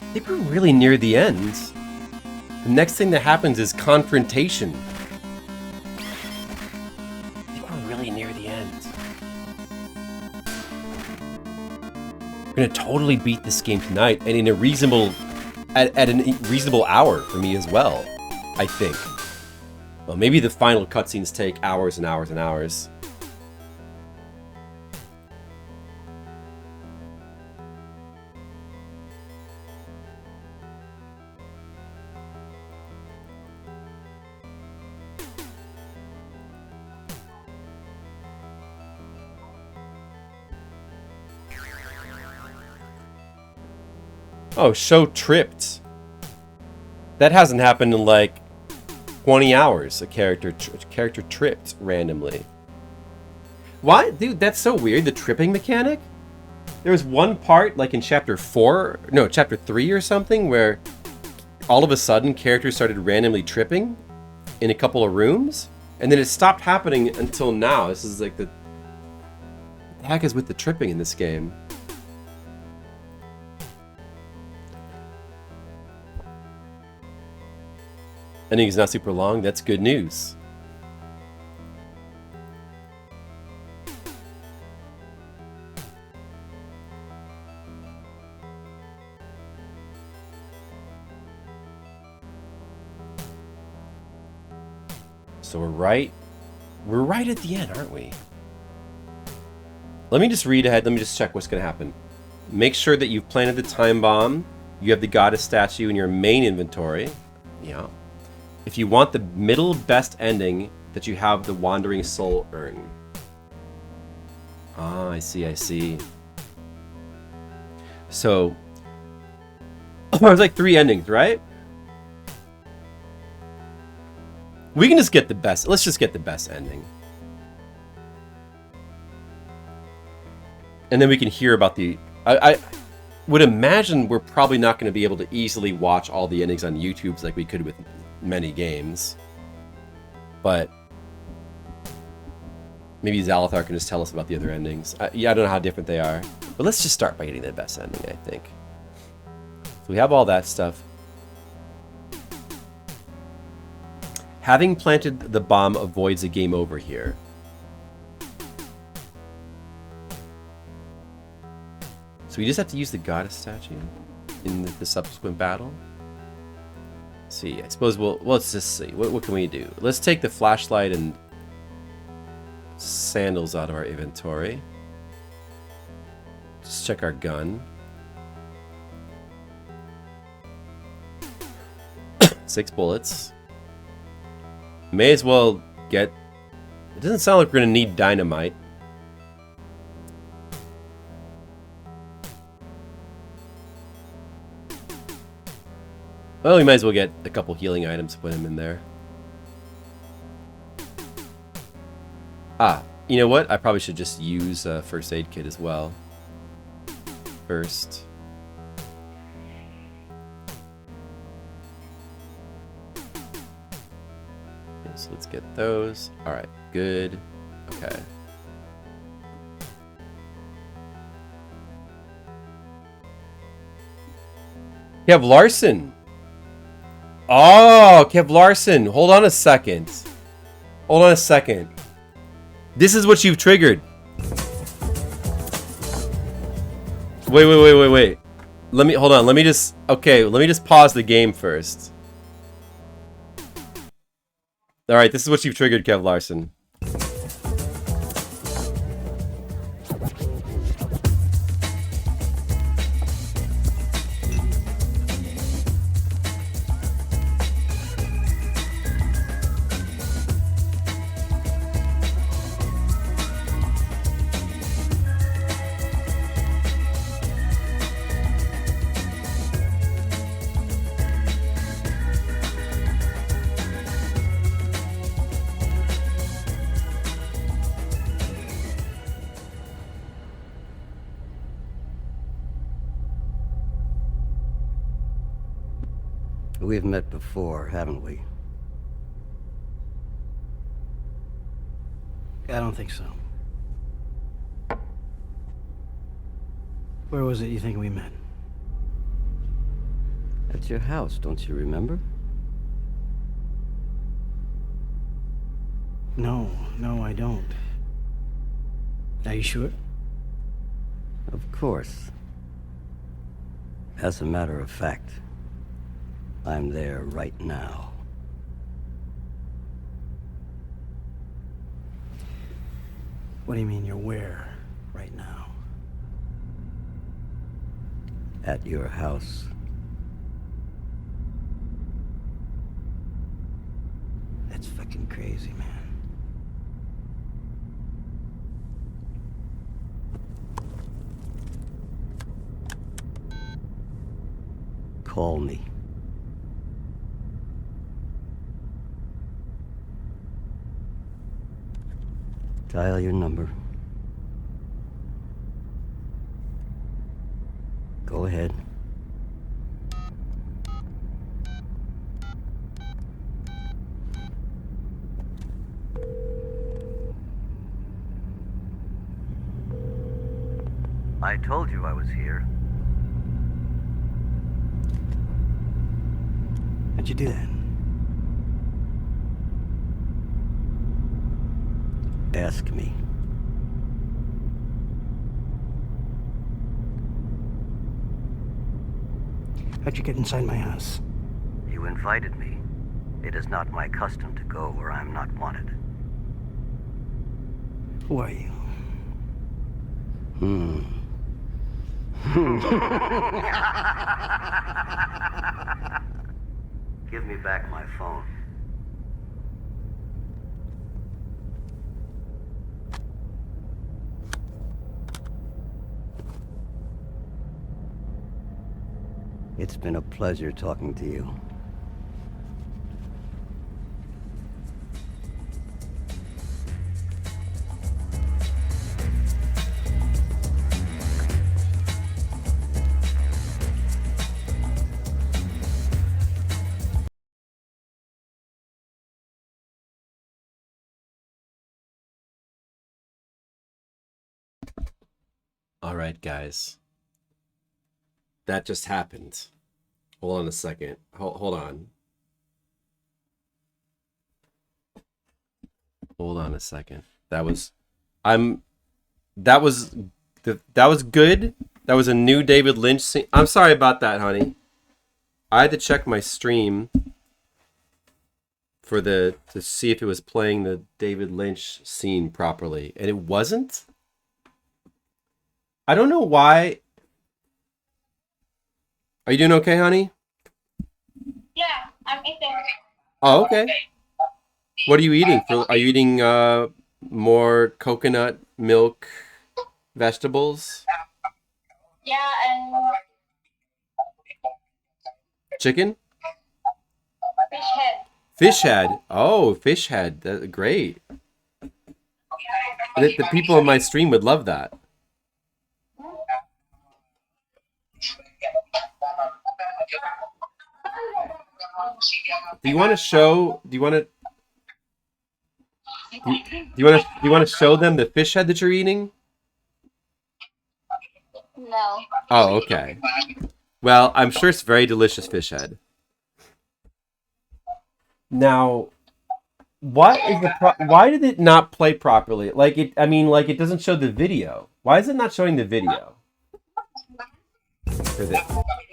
I think we're really near the end. The next thing that happens is confrontation. I think we're really near the end. We're gonna totally beat this game tonight, and in a reasonable, at a reasonable hour for me as well. I think. Well, maybe the final cutscenes take hours and hours and hours. Oh, show tripped. That hasn't happened in like 20 hours. A character tripped randomly. Why? Dude, that's so weird. The tripping mechanic? There was one part, like in chapter 3 or something, where all of a sudden characters started randomly tripping in a couple of rooms, and then it stopped happening until now. This is like the heck is with the tripping in this game? Ending is not super long. That's good news. So we're right at the end, aren't we? Let me just read ahead. Let me just check what's going to happen. Make sure that you've planted the time bomb. You have the goddess statue in your main inventory. Yeah. If you want the middle best ending, that you have the Wandering Soul urn. Ah, I see. So, there's like 3 endings, right? We can just get the best. Let's just get the best ending. And then we can hear about the... I would imagine we're probably not going to be able to easily watch all the endings on YouTube like we could with many games. But maybe Zalathar can just tell us about the other endings. Yeah, I don't know how different they are. But let's just start by getting the best ending, I think. So we have all that stuff. Having planted the bomb avoids a game over here. So we just have to use the goddess statue in the subsequent battle. Let's see, I suppose let's just see. What can we do? Let's take the flashlight and sandals out of our inventory. Just check our gun. 6 bullets. May as well get... It doesn't sound like we're going to need dynamite. Well, we might as well get a couple healing items to put him in there. Ah, you know what? I probably should just use a first aid kit as well. First. Okay, so let's get those. Alright, good. Okay. Kev Larson! Oh, Kev Larson! Hold on a second. Hold on a second. This is what you've triggered. Wait. Hold on. Let me just pause the game first. Alright, this is what you've triggered, Kev Larson. We've met before, haven't we? I don't think so. Where was it you think we met? At your house, don't you remember? No, I don't. Are you sure? Of course. As a matter of fact, I'm there right now. What do you mean you're where right now? At your house. That's fucking crazy, man. Call me. Dial your number. Go ahead. I told you I was here. How'd you do that? Ask me. How'd you get inside my house? You invited me. It is not my custom to go where I am not wanted. Who are you? Give me back my phone. It's been a pleasure talking to you. All right, guys. That just happened. Hold on a second. Hold on. Hold on a second. That was good. That was a new David Lynch scene. I'm sorry about that, honey. I had to check my stream to see if it was playing the David Lynch scene properly, and it wasn't. I don't know why. Are you doing okay, honey? Yeah, I'm eating. Oh, okay. What are you eating? Are you eating more coconut milk vegetables? Yeah, and Chicken? fish head. Fish head. Oh, fish head. That's great. The people on my stream would love that. Do you want to show? Do you want to show them the fish head that you're eating? No. Oh, okay. Well, I'm sure it's very delicious fish head. Now, why did it not play properly? Like it doesn't show the video. Why is it not showing the video?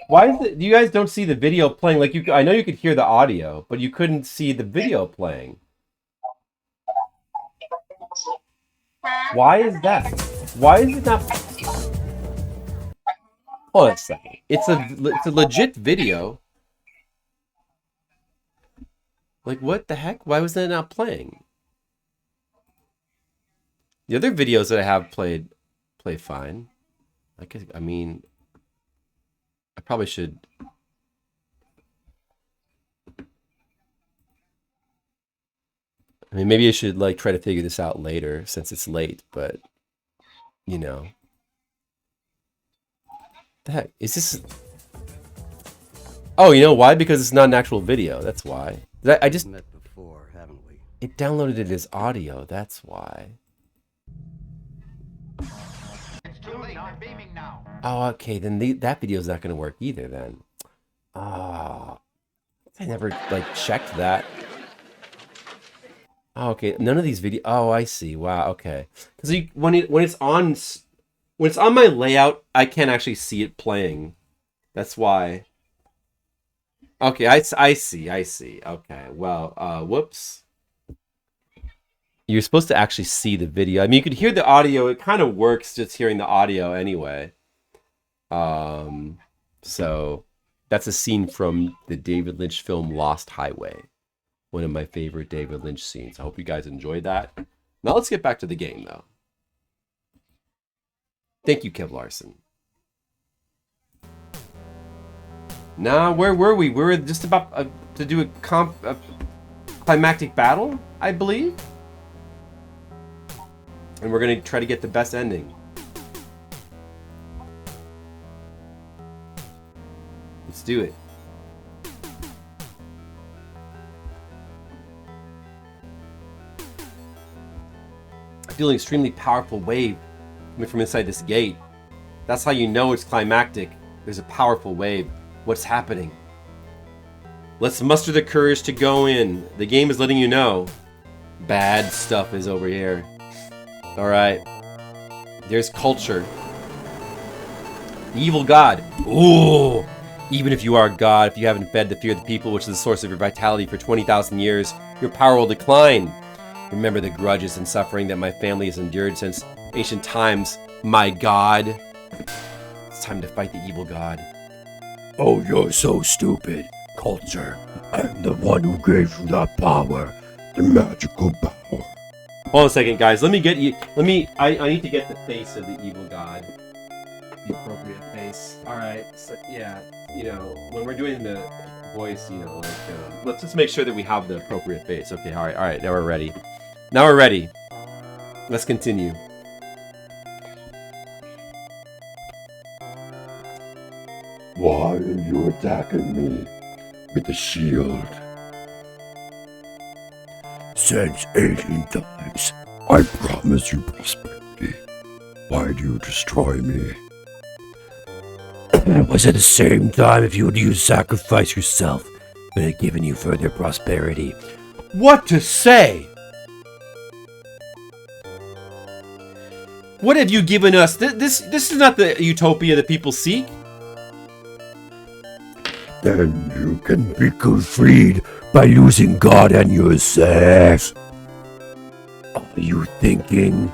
Why is it? You guys don't see the video playing? Like I know you could hear the audio, but you couldn't see the video playing. Why is that? Why is it not? Hold on a second. It's a legit video. Like, what the heck? Why was that not playing? The other videos that I have play fine. I mean, I probably should. I mean, maybe I should like try to figure this out later since it's late. But you know, the heck is this? Oh, you know why? Because it's not an actual video. That's why. I just Met before, haven't we? it downloaded it as audio. That's why. It's too late. I'm beaming now. Oh, okay. Then that video is not going to work either. Then. Ah, I never like checked that. Oh, okay. None of these videos. Oh, I see. Wow. Okay. Because when it's on my layout, I can't actually see it playing. That's why. Okay, I see. Okay, well, whoops. You're supposed to actually see the video. I mean, you could hear the audio. It kind of works just hearing the audio anyway. So that's a scene from the David Lynch film Lost Highway. One of my favorite David Lynch scenes. I hope you guys enjoyed that. Now let's get back to the game, though. Thank you, Kev Larson. Now, where were we? We were just about to do a climactic battle, I believe. And we're going to try to get the best ending. Let's do it. I feel an extremely powerful wave coming from inside this gate. That's how you know it's climactic. There's a powerful wave. What's happening? Let's muster the courage to go in. The game is letting you know. Bad stuff is over here. Alright. There's culture. The evil god. Ooh! Even if you are a god, if you haven't fed the fear of the people, which is the source of your vitality for 20,000 years, your power will decline. Remember the grudges and suffering that my family has endured since ancient times, my god. It's time to fight the evil god. Oh, you're so stupid, culture. I'm the one who gave you that power, the magical power. Hold on a second, guys. Let me get you. I need to get the face of the evil god. The appropriate face. Alright, so yeah, you know, when we're doing the voice, you know, like, let's just make sure that we have the appropriate face. Okay, alright, now we're ready. Let's continue. Why are you attacking me with a shield? Since ancient times, I promise you prosperity. Why do you destroy me? Was at the same time if you would use sacrifice yourself, would have given you further prosperity. What to say? What have you given us? This is not the utopia that people seek. Then you can be freed by losing God and yourself. Are you thinking? ...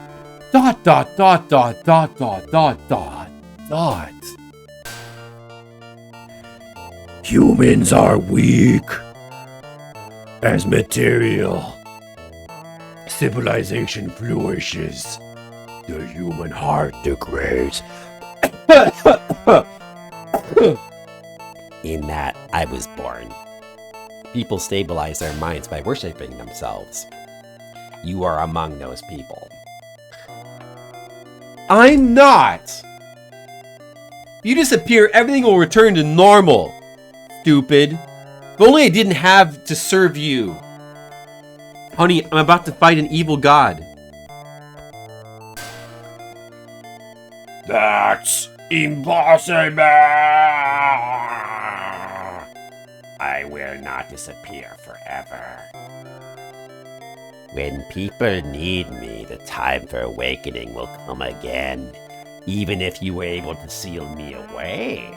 Humans are weak. As material civilization flourishes, the human heart degrades. In that I was born. People stabilize their minds by worshiping themselves. You are among those people. I'm not! If you disappear, everything will return to normal. Stupid. If only I didn't have to serve you. Honey, I'm about to fight an evil god. That's impossible! I will not disappear forever. When people need me, the time for awakening will come again, even if you were able to seal me away.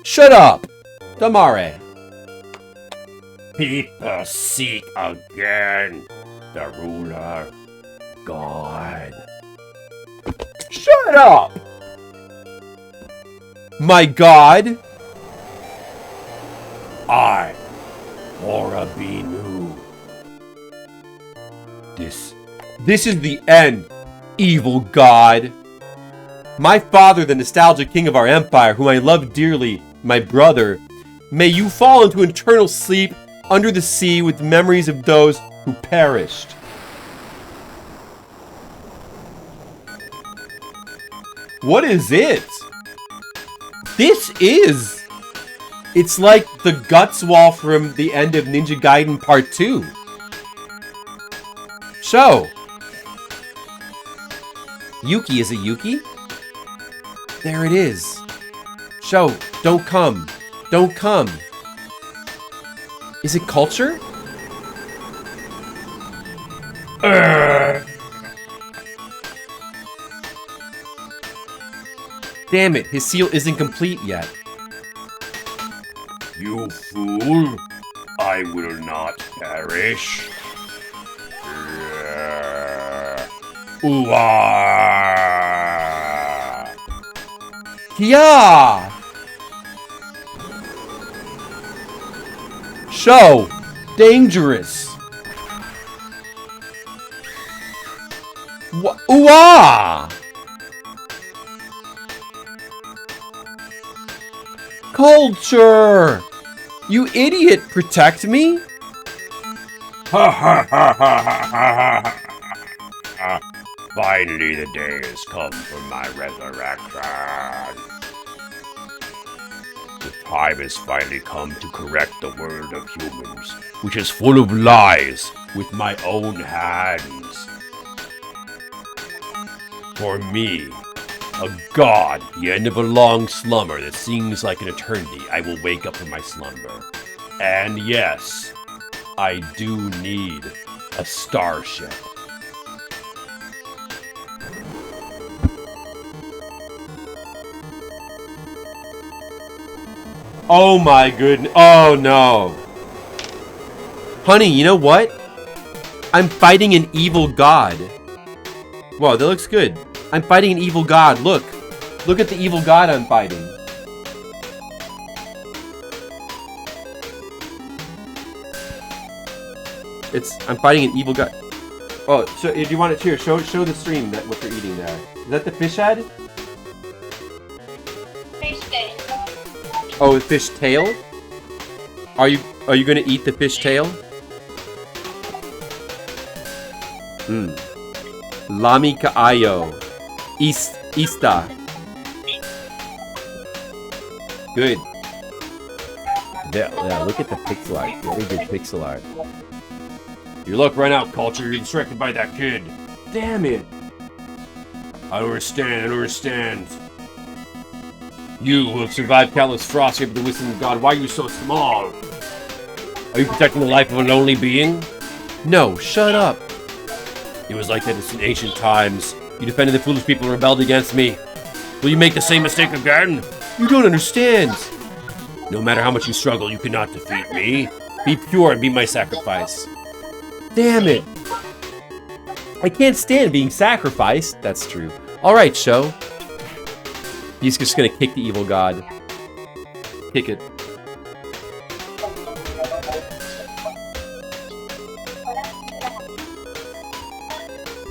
Shut up! Damare. People seek again the ruler, God. Shut up! My god? I, Horabinu. This is the end, evil god. My father, the nostalgic king of our empire, whom I love dearly, my brother, may you fall into eternal sleep under the sea with memories of those who perished. What is it? It's like the guts wall from the end of Ninja Gaiden Part 2. Show. Yuki, is it Yuki? There it is. Show, don't come. Don't come. Is it culture? Damn it, his seal isn't complete yet. You fool! I will not perish. Ooh-ah! Yeah! Show! Dangerous! Ooh-ah! Culture! You idiot! Protect me? Finally, the day has come for my resurrection. The time has finally come to correct the world of humans, which is full of lies, with my own hands. For me, a god, the end of a long slumber that seems like an eternity, I will wake up from my slumber. And yes, I do need a starship. Oh my goodness. Oh no. Honey, you know what? I'm fighting an evil god. Whoa, that looks good. I'm fighting an evil god. Look. Look at the evil god I'm fighting. I'm fighting an evil god. Oh, so if you want it here, show the stream that what you're eating there. Is that the fish head? Fish tail. Oh, fish tail? Are you gonna eat the fish tail? Lami kaayo. Ista. Good. Yeah, look at the pixel art. Very good pixel art. Your luck ran out, Culture. You're distracted by that kid. Damn it. I don't understand. You who have survived countless frosts, you have the wisdom of God. Why are you so small? Are you protecting the life of a lonely being? No, shut up. It was like that in ancient times. You defended the foolish people and rebelled against me. Will you make the same mistake again? You don't understand. No matter how much you struggle, you cannot defeat me. Be pure and be my sacrifice. Damn it. I can't stand being sacrificed. That's true. Alright, show. He's just gonna kick the evil god. Kick it.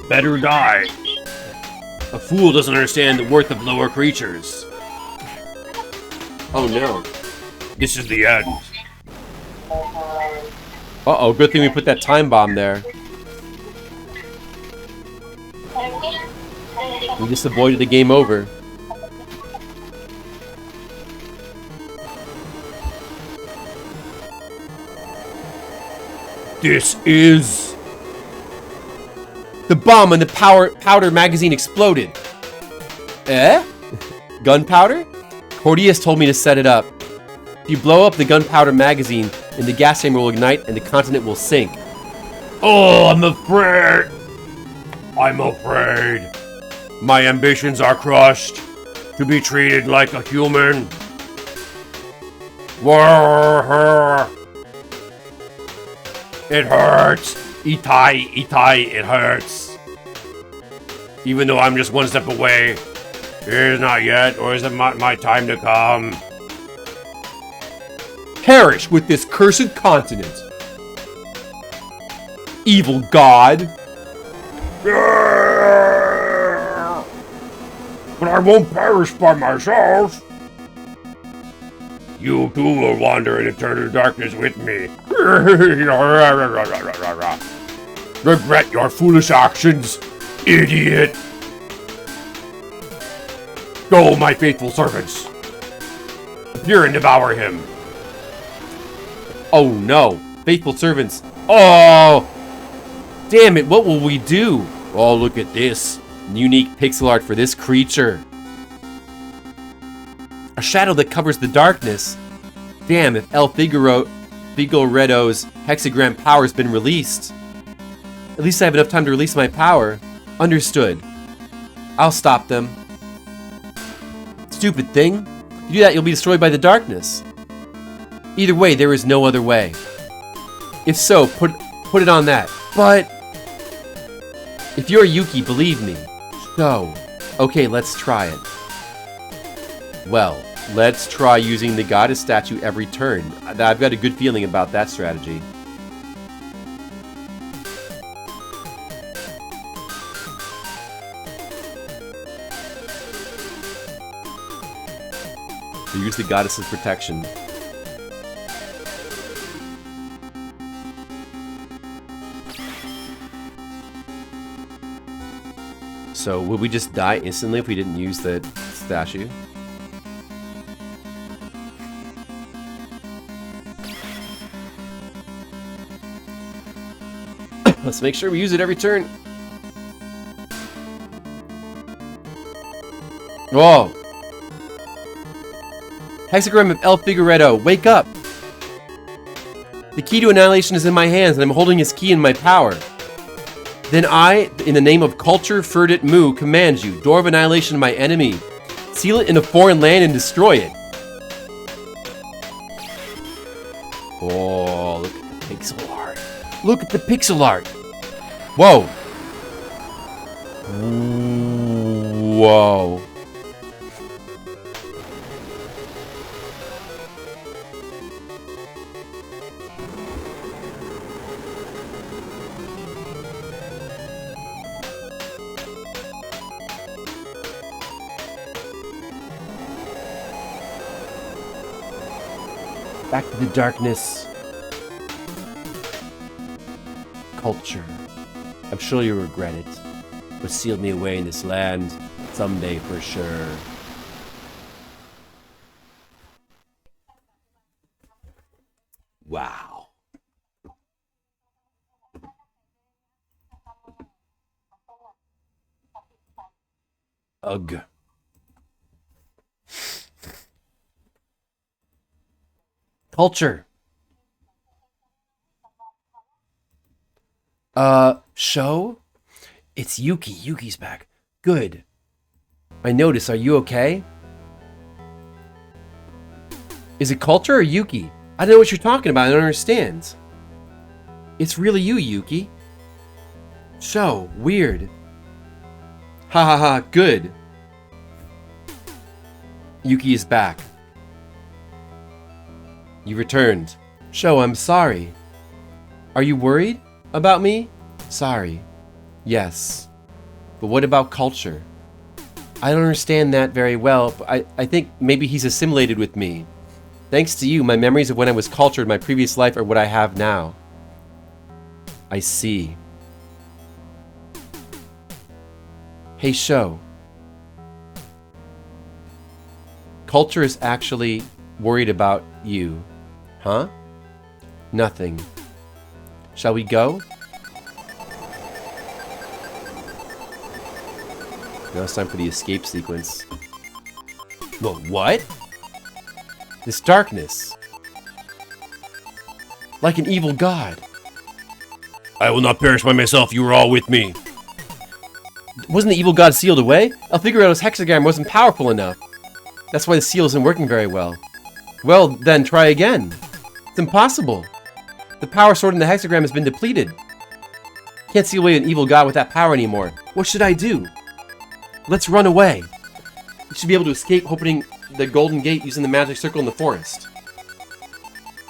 Better die. A fool doesn't understand the worth of lower creatures. Oh no. This is the end. Uh-oh, good thing we put that time bomb there. We just avoided the game over. This is... The bomb in the powder magazine exploded. Eh? Gunpowder? Cordius told me to set it up. If you blow up the gunpowder magazine, then the gas chamber will ignite and the continent will sink. Oh, I'm afraid. My ambitions are crushed. To be treated like a human. It hurts. Itai, it hurts. Even though I'm just one step away. It is not yet, or is it my time to come? Perish with this cursed continent. Evil god. But I won't perish by myself. You too will wander in eternal darkness with me. Regret your foolish actions, idiot. Go, my faithful servants. Appear and devour him. Oh no. Faithful servants. Oh! Damn it, what will we do? Oh, look at this. Unique pixel art for this creature. A shadow that covers the darkness. Damn, if El Figueredo's hexagram power has been released. At least I have enough time to release my power. Understood. I'll stop them. Stupid thing. If you do that, you'll be destroyed by the darkness. Either way, there is no other way. If so, put it on that. But if you're Yuki, believe me. So, okay, let's try it. Well, let's try using the goddess statue every turn. I've got a good feeling about that strategy. So use the goddess's protection. So, would we just die instantly if we didn't use the statue? Let's make sure we use it every turn. Whoa! Hexagram of El Figueredo, wake up! The key to annihilation is in my hands, and I'm holding his key in my power. Then I, in the name of Culture Ferdit Mu, command you, door of annihilation to my enemy. Seal it in a foreign land and destroy it. Oh, look at the pixel art. Look at the pixel art. Whoa. Whoa. Back to the darkness. Culture. I'm sure you'll regret it. But sealed me away in this land. Someday for sure. Wow. Ugh. Culture. Show? It's Yuki. Yuki's back. Good. I notice. Are you okay? Is it culture or Yuki? I don't know what you're talking about. I don't understand. It's really you, Yuki. Show. Weird. Ha ha ha. Good. Yuki is back. You returned. Show, I'm sorry. Are you worried about me? Sorry. Yes. But what about culture? I don't understand that very well, but I think maybe he's assimilated with me. Thanks to you, my memories of when I was cultured in my previous life are what I have now. I see. Hey, Show. Culture is actually worried about you. Huh? Nothing. Shall we go? Now it's time for the escape sequence. Well, what? This darkness. Like an evil god. I will not perish by myself. You are all with me. Wasn't the evil god sealed away? I'll figure out his hexagram wasn't powerful enough. That's why the seal isn't working very well. Well, then try again. It's impossible. The power stored in the hexagram has been depleted. Can't seal away an evil god with that power anymore. What should I do? Let's run away. We should be able to escape opening the golden gate using the magic circle in the forest.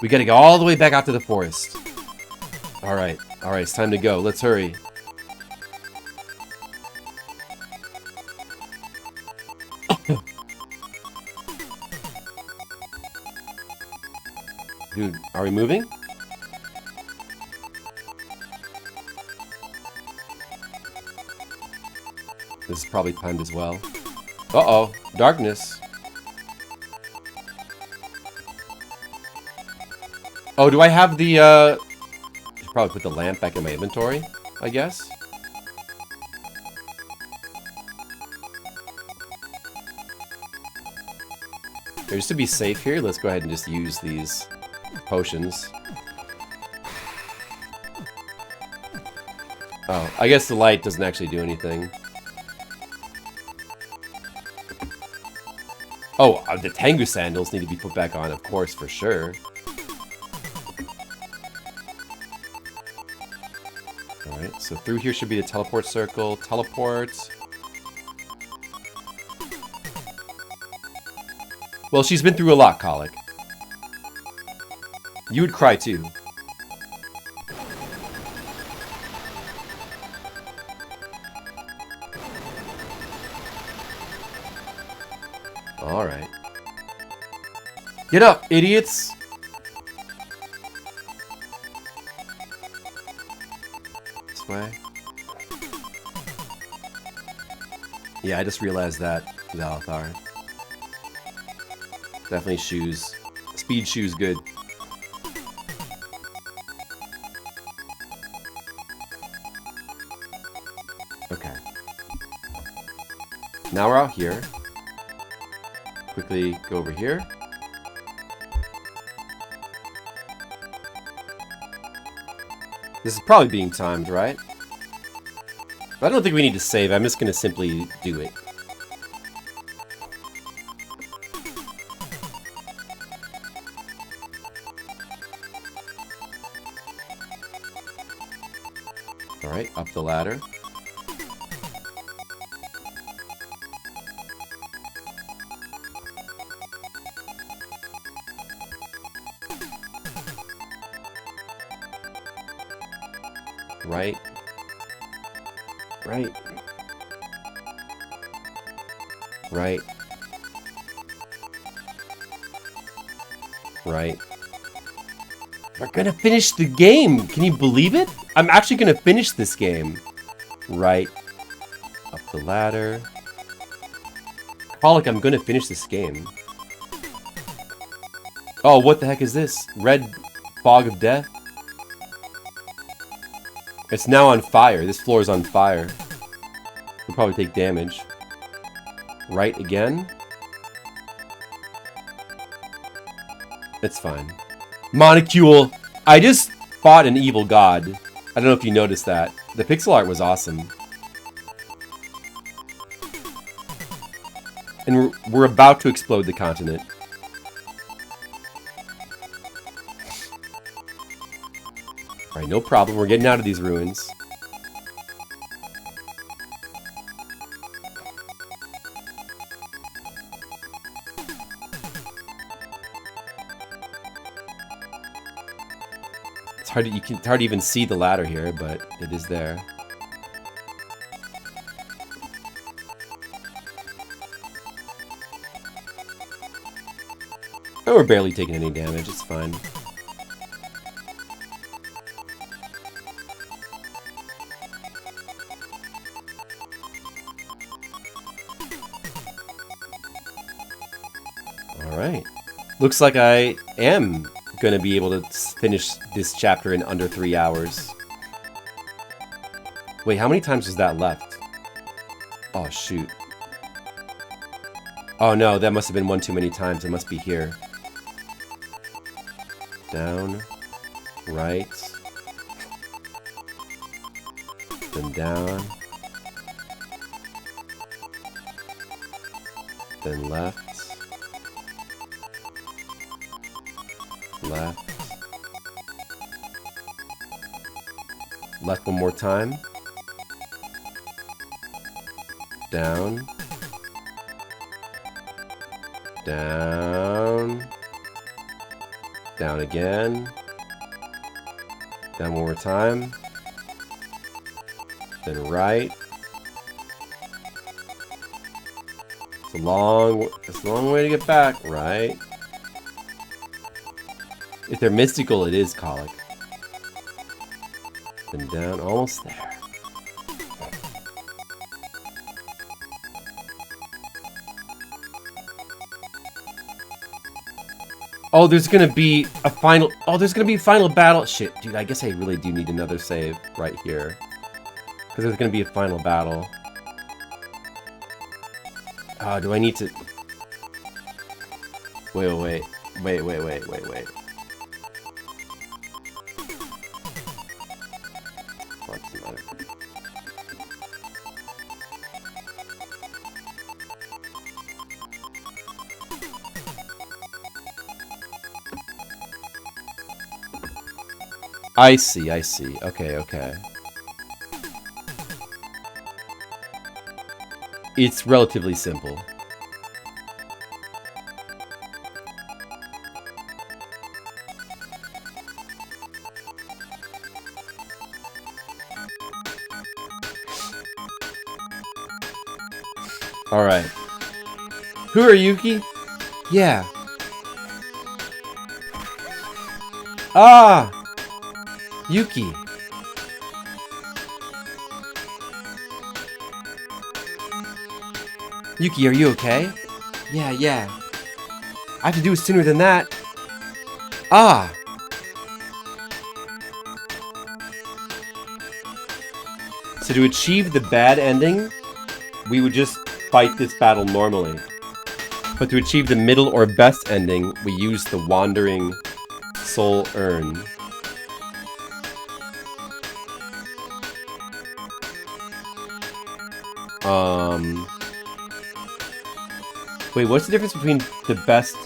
We gotta go all the way back out to the forest. Alright, it's time to go. Let's hurry. Dude, are we moving? This is probably timed as well. Uh-oh, darkness. Oh, do I have the, I should probably put the lamp back in my inventory, I guess. Here, just to be safe here, let's go ahead and just use these potions. Oh, I guess the light doesn't actually do anything. Oh, the Tengu sandals need to be put back on, of course, for sure. Alright, so through here should be the teleport circle. Teleport. Well, she's been through a lot, Colic. You would cry too. Alright. Get up, idiots! This way. Yeah, I just realized that, Zalathar. Definitely shoes. Speed shoes good. Okay. Now we're out here. Quickly go over here. This is probably being timed, right? But I don't think we need to save. I'm just going to simply do it. Alright, up the ladder. Right. Right. Right. Right. We're gonna finish the game! Can you believe it? I'm actually gonna finish this game. Right. Up the ladder. Colic, I'm gonna finish this game. Oh, what the heck is this? Red fog of death? It's now on fire. This floor is on fire. We'll probably take damage. Right again. It's fine. Monocule! I just fought an evil god. I don't know if you noticed that. The pixel art was awesome. And we're about to explode the continent. Alright, no problem. We're getting out of these ruins. It's hard to even see the ladder here, but it is there. Oh, we're barely taking any damage. It's fine. Alright. Looks like I am gonna be able to finish this chapter in under 3 hours. Wait, how many times is that left? Oh, shoot. Oh no, that must have been one too many times. It must be here. Down. Right. Then down. Then left. Left. Left one more time. Down. Down. Down again. Down one more time. Then right. It's a long way to get back. Right. If they're mystical, it is colic. Then down, almost there. Oh, there's gonna be a final. Oh, there's gonna be a final battle. Shit, dude, I guess I really do need another save right here. Because there's gonna be a final battle. Do I need to. Wait. What's the matter? I see. Okay. It's relatively simple. Alright. Who are Yuki? Yeah. Ah! Yuki. Yuki, are you okay? Yeah. I have to do it sooner than that. Ah! So to achieve the bad ending, we would just fight this battle normally. But to achieve the middle or best ending, we use the Wandering Soul Urn. Wait, what's the difference between the best...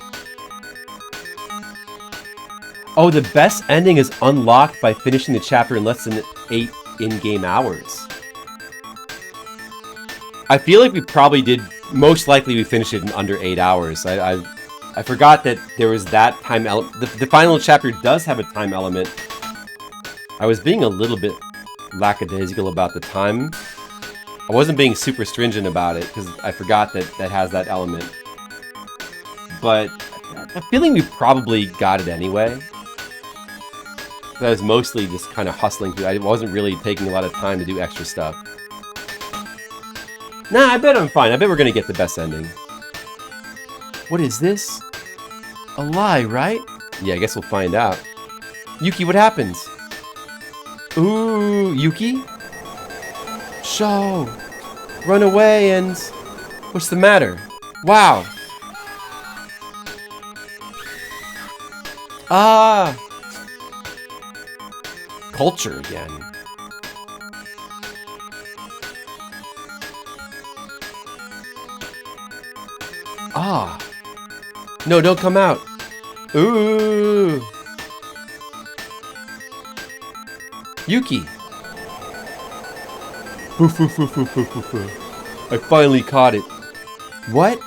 Oh, the best ending is unlocked by finishing the chapter in less than 8 in-game hours. I feel like we probably did... Most likely we finished it in under 8 hours. I forgot that there was that time element. The final chapter does have a time element. I was being a little bit lackadaisical about the time. I wasn't being super stringent about it, because I forgot that that has that element. But I'm feeling we probably got it anyway. I was mostly just kind of hustling through. I wasn't really taking a lot of time to do extra stuff. Nah, I bet I'm fine. I bet we're gonna get the best ending. What is this? A lie, right? Yeah, I guess we'll find out. Yuki, what happens? Ooh, Yuki? Show! Run away and... What's the matter? Wow. Ah. Culture again. Ah. No, don't come out. Ooh. Yuki. I finally caught it. What?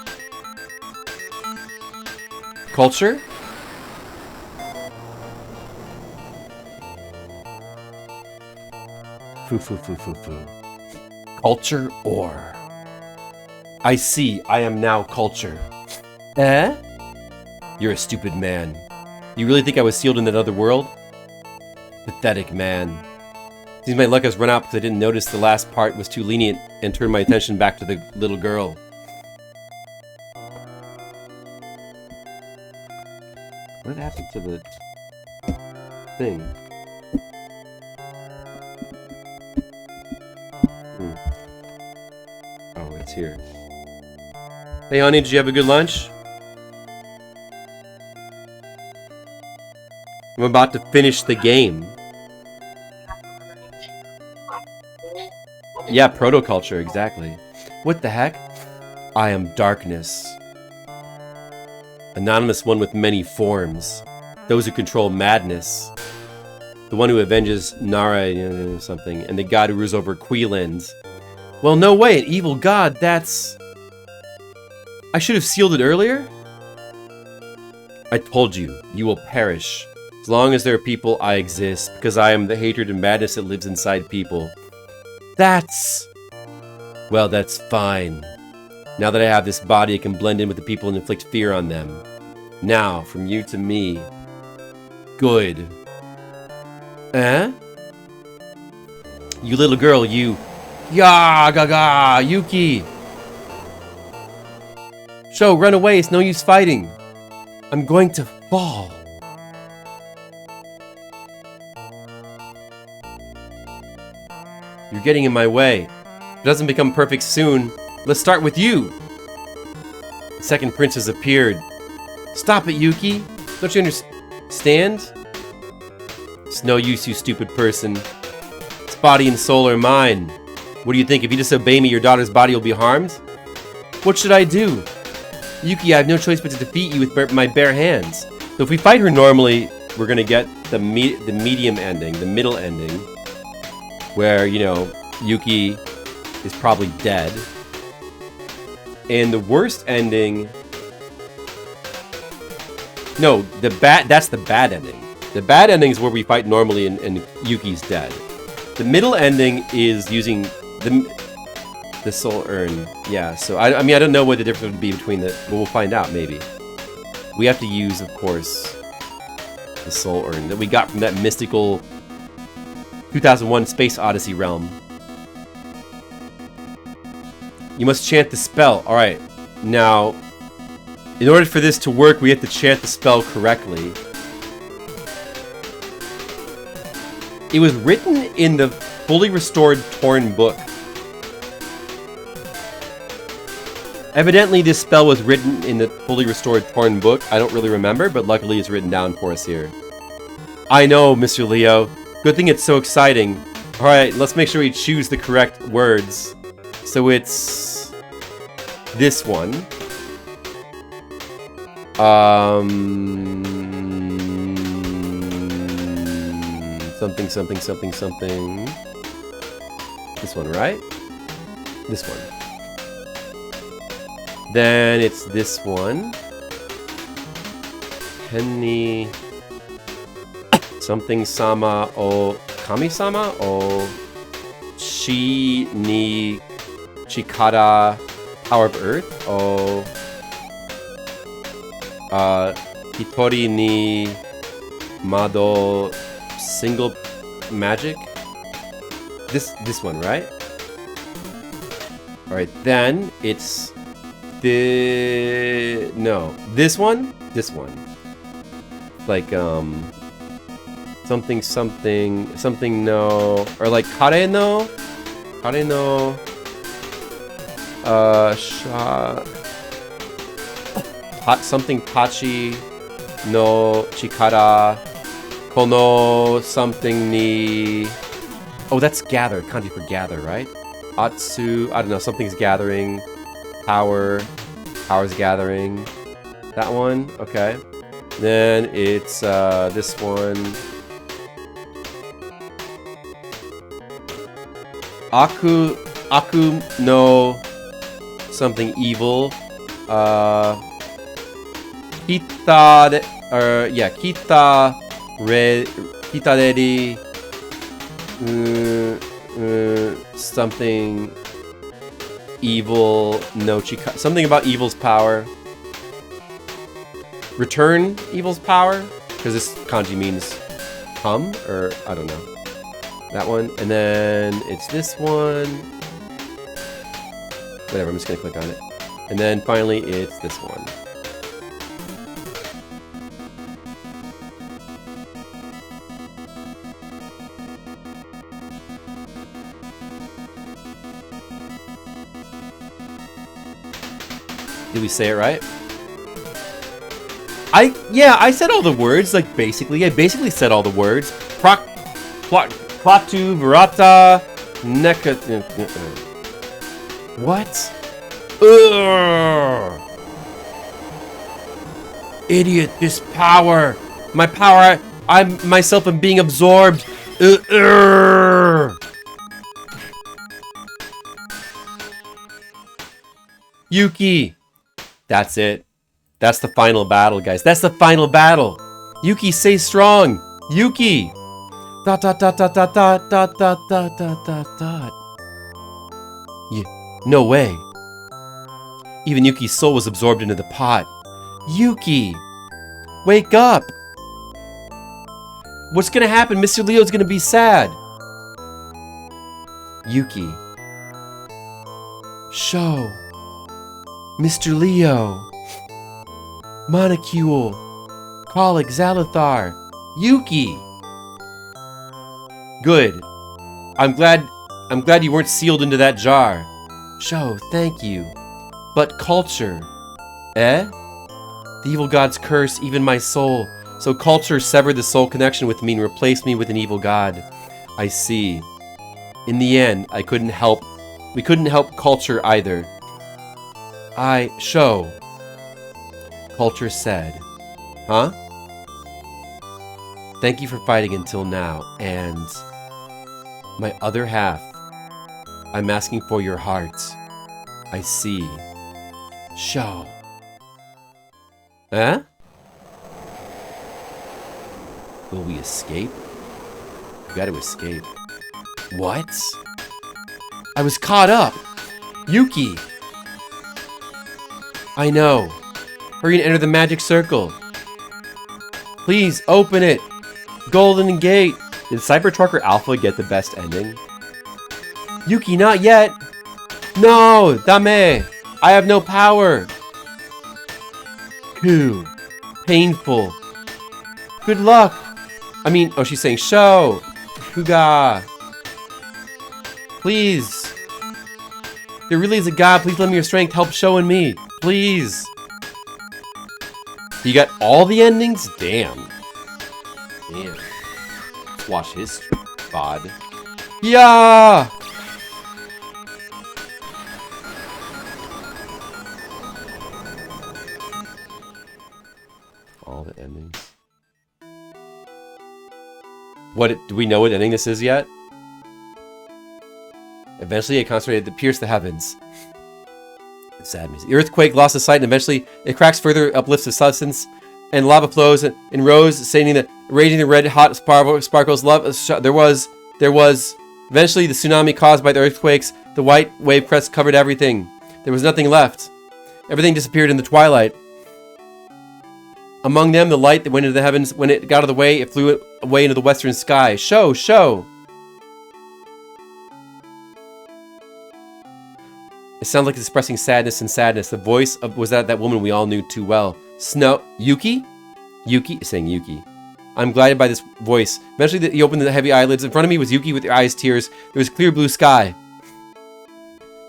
Culture? Culture ore. I see, I am now culture. Eh? You're a stupid man. You really think I was sealed in that other world? Pathetic man. Seems my luck has run out because I didn't notice the last part was too lenient and turned my attention back to the little girl. What happened to the thing? Oh, it's here. Hey honey, did you have a good lunch? I'm about to finish the game. Yeah, protoculture, exactly. What the heck? I am darkness. Anonymous one with many forms. Those who control madness. The one who avenges Nara something. And the god who rules over Queelands. Well, no way, an evil god, that's... I should have sealed it earlier? I told you, you will perish. As long as there are people, I exist. Because I am the hatred and madness that lives inside people. That's... Well, that's fine. Now that I have this body, I can blend in with the people and inflict fear on them. Now, from you to me. Good. Eh? You little girl, you... Ya gaga, Yuki! Sho, run away, it's no use fighting. I'm going to fall. You're getting in my way. If it doesn't become perfect soon, let's start with you. The second prince has appeared. Stop it, Yuki. Don't you understand? It's no use, you stupid person. Its body and soul are mine. What do you think? If you disobey me, your daughter's body will be harmed? What should I do? Yuki, I have no choice but to defeat you with my bare hands. So if we fight her normally, we're gonna get the medium ending, the middle ending, where, you know, Yuki is probably dead. And the worst ending... No, that's the bad ending. The bad ending is where we fight normally and Yuki's dead. The middle ending is using the soul urn. Yeah, so I mean, I don't know what the difference would be between the... But we'll find out, maybe. We have to use, of course, the soul urn that we got from that mystical 2001 Space Odyssey realm. You must chant the spell. Alright, now, in order for this to work, we have to chant the spell correctly. It was written in the fully restored torn book. Evidently, this spell was written in the fully restored torn book. I don't really remember, but luckily it's written down for us here. I know, Mr. Leo. Good thing it's so exciting. Alright, let's make sure we choose the correct words. So it's... this one. Something, something, something, something. This one, right? This one. Then it's this one. Henny... something sama o kami-sama o chi ni chikara power of earth o hitori ni mado single magic. This one, right? All right, then it's the no this one like something something something no, or like kare no Something Tachi no Chikara Kono something ni. Oh, that's gather. Kanji for gather, right? Atsu, I don't know, something's gathering. Power's gathering. That one, okay. Then it's this one. Aku no something evil. Kita redi something evil no chika, something about evil's power. Return evil's power, because this kanji means come, or I don't know. That one, and then it's this one. Whatever, I'm just gonna click on it. And then finally it's this one. Did we say it right? I said all the words, like basically. I basically said all the words. Platu, Virata, Neka. What? Ugh. Idiot, this power. My power, I myself am being absorbed. Yuki. That's it. That's the final battle, guys. That's the final battle. Yuki, stay strong. Yuki. Dot dot dot dot dot dot dot dot dot dot dot dot. No way. Even Yuki's soul was absorbed into the pot. Yuki, wake up. What's gonna happen? Mr. Leo's gonna be sad. Yuki. Show. Mr. Leo. Monocule. Colic Zalathar. Yuki. Good. I'm glad you weren't sealed into that jar. Show, thank you. But culture. Eh? The evil god's curse, even my soul. So culture severed the soul connection with me and replaced me with an evil god. I see. In the end, we couldn't help culture either. Show. Culture said. Huh? Thank you for fighting until now, and my other half. I'm asking for your heart. I see. Show. Huh? Will we escape? We gotta escape. What? I was caught up! Yuki! I know. Hurry and enter the magic circle. Please, open it! Golden Gate! Did Cybertrucker Alpha get the best ending? Yuki, not yet! No! Dame! I have no power! Ku. Painful. Good luck! I mean, oh, she's saying show! Kuga! Please! There really is a god, please lend me your strength, help Show and me! Please! You got all the endings? Damn. Damn. Let's watch his VOD. Yeah! All the endings. Do we know what ending this is yet? Eventually it concentrated to pierce the heavens. It's sad music. The earthquake lost its sight and eventually it cracks further, uplifts the substance, and lava flows in rows, staining the raging the red hot sparkles. There was eventually the tsunami caused by the earthquakes. The white wave crest covered everything. There was nothing left. Everything disappeared in the twilight. Among them, the light that went into the heavens. When it got out of the way, it flew away into the western sky. Show! It sounded like it's expressing sadness and sadness. The voice was that woman we all knew too well. Snow. Yuki? Yuki? Saying Yuki. I'm glided by this voice. Eventually, he opened the heavy eyelids. In front of me was Yuki with her eyes tears. There was clear blue sky.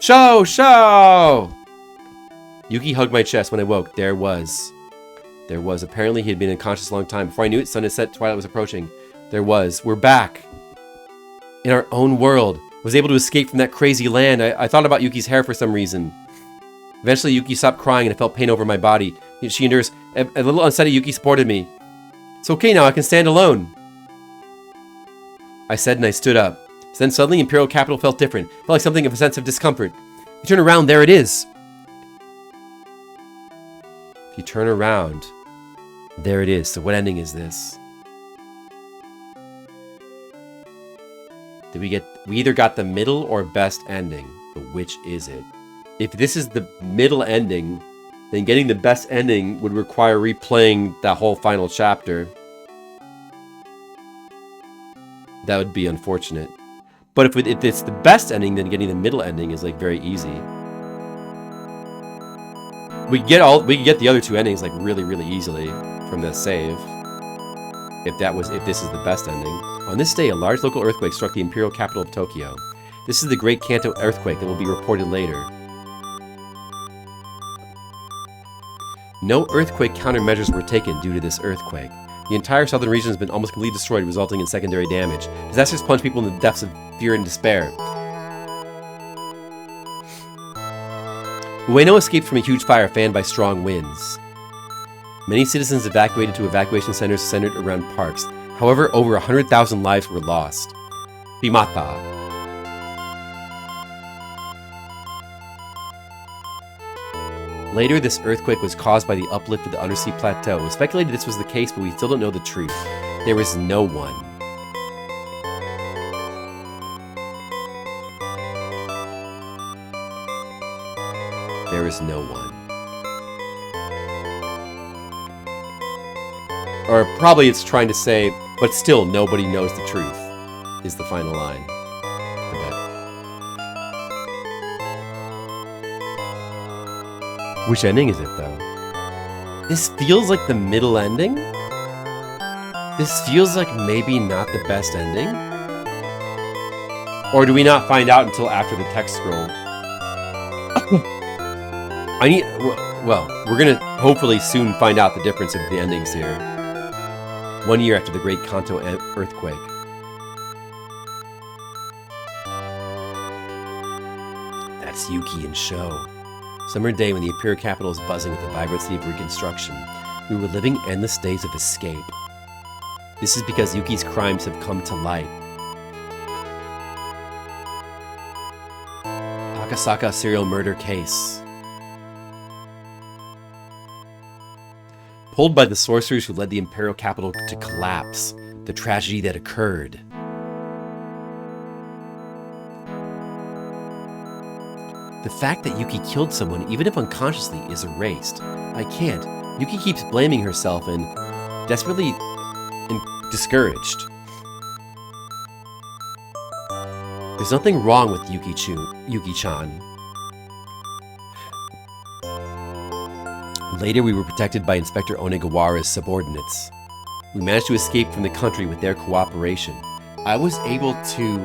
Show! Yuki hugged my chest when I woke. There was. Apparently he had been unconscious a long time. Before I knew it, sun had set, twilight was approaching. We're back. In our own world. Was able to escape from that crazy land. I thought about Yuki's hair for some reason. Eventually, Yuki stopped crying and I felt pain over my body. She and hers, a little unsteady, Yuki supported me. It's okay now, I can stand alone. I said and I stood up. Then suddenly, Imperial Capital felt different. Felt like something of a sense of discomfort. You turn around, there it is. If you turn around, there it is. So what ending is this? We either got the middle or best ending, but which is it? If this is the middle ending, then getting the best ending would require replaying that whole final chapter. That would be unfortunate. But if it's the best ending, then getting the middle ending is like very easy. We can get the other two endings like really, really easily from the save. If this is the best ending. On this day, a large local earthquake struck the imperial capital of Tokyo. This is the Great Kanto earthquake that will be reported later. No earthquake countermeasures were taken due to this earthquake. The entire southern region has been almost completely destroyed, resulting in secondary damage. Disasters plunged people in the depths of fear and despair. Ueno escaped from a huge fire fanned by strong winds. Many citizens evacuated to evacuation centers centered around parks. However, over 100,000 lives were lost. Bimata. Later, this earthquake was caused by the uplift of the undersea plateau. It was speculated this was the case, but we still don't know the truth. There was no one. There is no one. Or probably it's trying to say, but still nobody knows the truth, is the final line. Which ending is it, though? This feels like the middle ending? This feels like maybe not the best ending? Or do we not find out until after the text scroll? Well, we're gonna hopefully soon find out the difference of the endings here. 1 year after the Great Kanto earthquake. That's Yuki and Sho. Summer day when the Imperial capital is buzzing with the vibrancy of reconstruction. We were living endless days of escape. This is because Yuki's crimes have come to light. Akasaka serial murder case. Pulled by the sorcerers who led the Imperial capital to collapse. The tragedy that occurred. The fact that Yuki killed someone, even if unconsciously, is erased. I can't. Yuki keeps blaming herself and desperately discouraged. There's nothing wrong with Yuki-chan. Later, we were protected by Inspector Onegawara's subordinates. We managed to escape from the country with their cooperation. I was able to...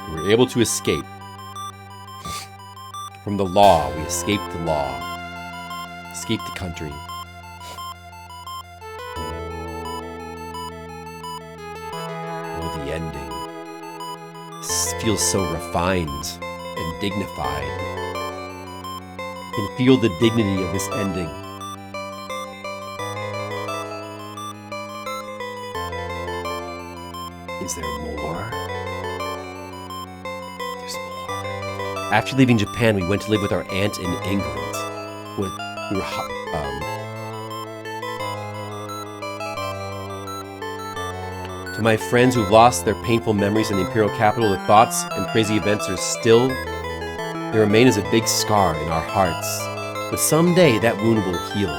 We were able to escape from the law. We escaped the law. Escaped the country. Oh, the ending. This feels so refined and dignified. You can feel the dignity of this ending. Is there more? There's more. After leaving Japan, we went to live with our aunt in England. To my friends who've lost their painful memories in the Imperial capital, the thoughts and crazy events are still... They remain as a big scar in our hearts. But someday that wound will heal.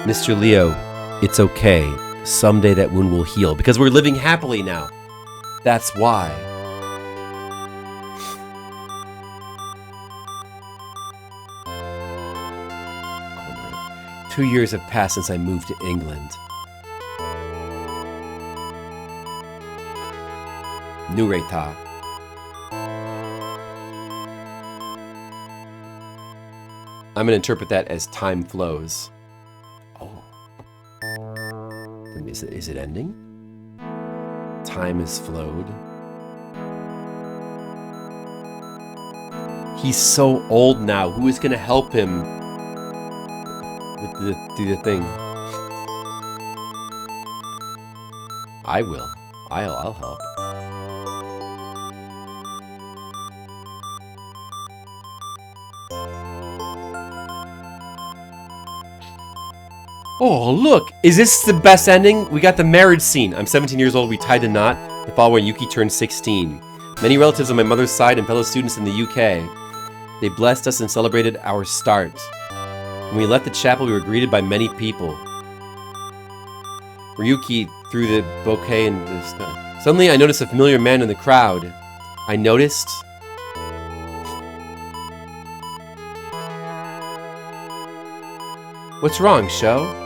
Mr. Leo, it's okay. Someday that wound will heal. Because we're living happily now. That's why. 2 years have passed since I moved to England. Nureta. I'm gonna interpret that as time flows. Oh. Is it ending? Time has flowed. He's so old now. Who is gonna help him with do the thing? I will. I'll help. Oh, look! Is this the best ending? We got the marriage scene. I'm 17 years old. We tied the knot. The following Yuki turned 16. Many relatives on my mother's side and fellow students in the UK. They blessed us and celebrated our start. When we left the chapel, we were greeted by many people. Ryuki threw the bouquet in the sky. Suddenly, I noticed a familiar man in the crowd. I noticed... What's wrong, Sho?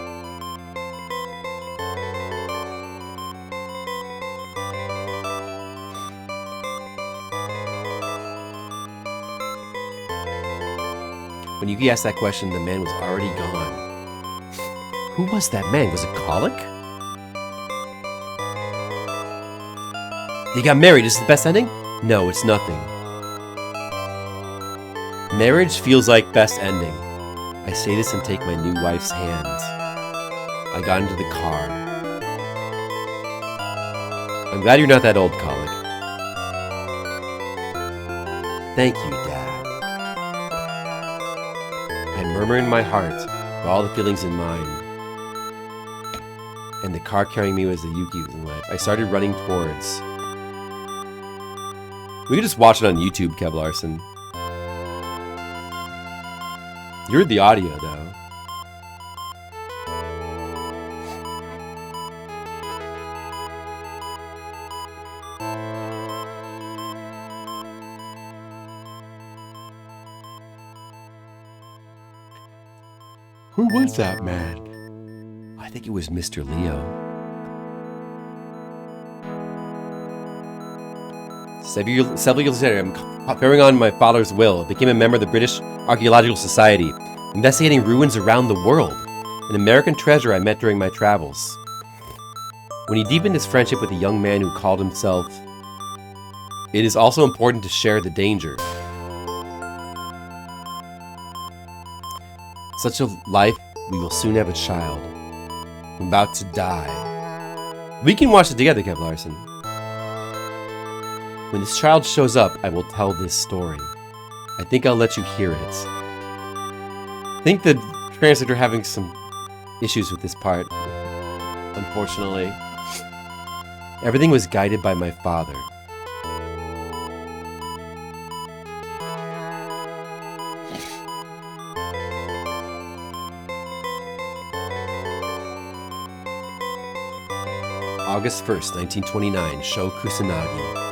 When Yuki asked that question, the man was already gone. Who was that man? Was it Colic? They got married. Is this the best ending? No, it's nothing. Marriage feels like best ending. I say this and take my new wife's hand. I got into the car. I'm glad you're not that old, Colic. Thank you, Dad. I murmur in my heart, with all the feelings in mind. And the car carrying me was the Yuki was in life. I started running towards. We could just watch it on YouTube, Kev Larson. You heard the audio, though. Who was that man? I think it was Mr. Leo. Several years later, I'm carrying on my father's will. I became a member of the British Archaeological Society, investigating ruins around the world. An American treasure I met during my travels. When he deepened his friendship with a young man who called himself, it is also important to share the danger. Such a life, we will soon have a child. I'm about to die. We can watch it together, Kev Larson. When this child shows up, I will tell this story. I think I'll let you hear it. I think the translator having some issues with this part, unfortunately. Everything was guided by my father. August 1st, 1929, Sho Kusanagi.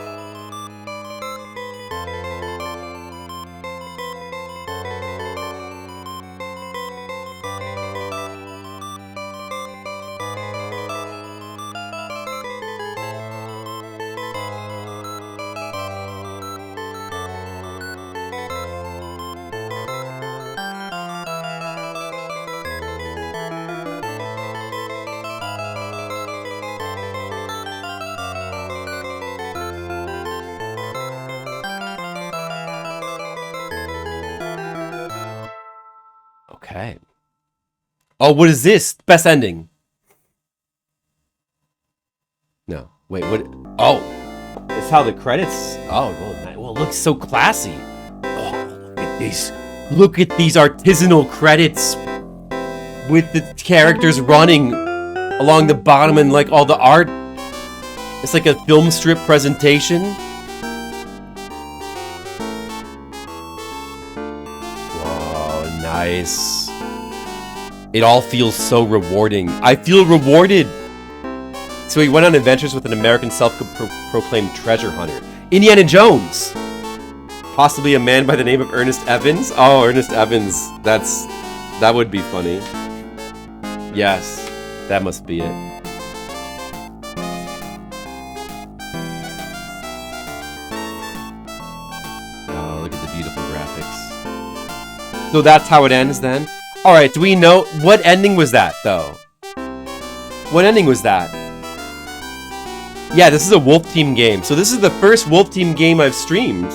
Okay. Oh, what is this? Best ending. No. Wait, what? Oh. It's how the credits... Oh, well, it looks so classy. Oh, look at these. Look at these artisanal credits. With the characters running along the bottom and like all the art. It's like a film strip presentation. Whoa, nice. It all feels so rewarding. I feel rewarded. So he went on adventures with an American self-proclaimed treasure hunter. Indiana Jones. Possibly a man by the name of Ernest Evans. Oh, Ernest Evans. That would be funny. Yes, that must be it. Oh, look at the beautiful graphics. So that's how it ends then? Alright, do we know... What ending was that, though? What ending was that? Yeah, this is a Wolf Team game. So this is the first Wolf Team game I've streamed.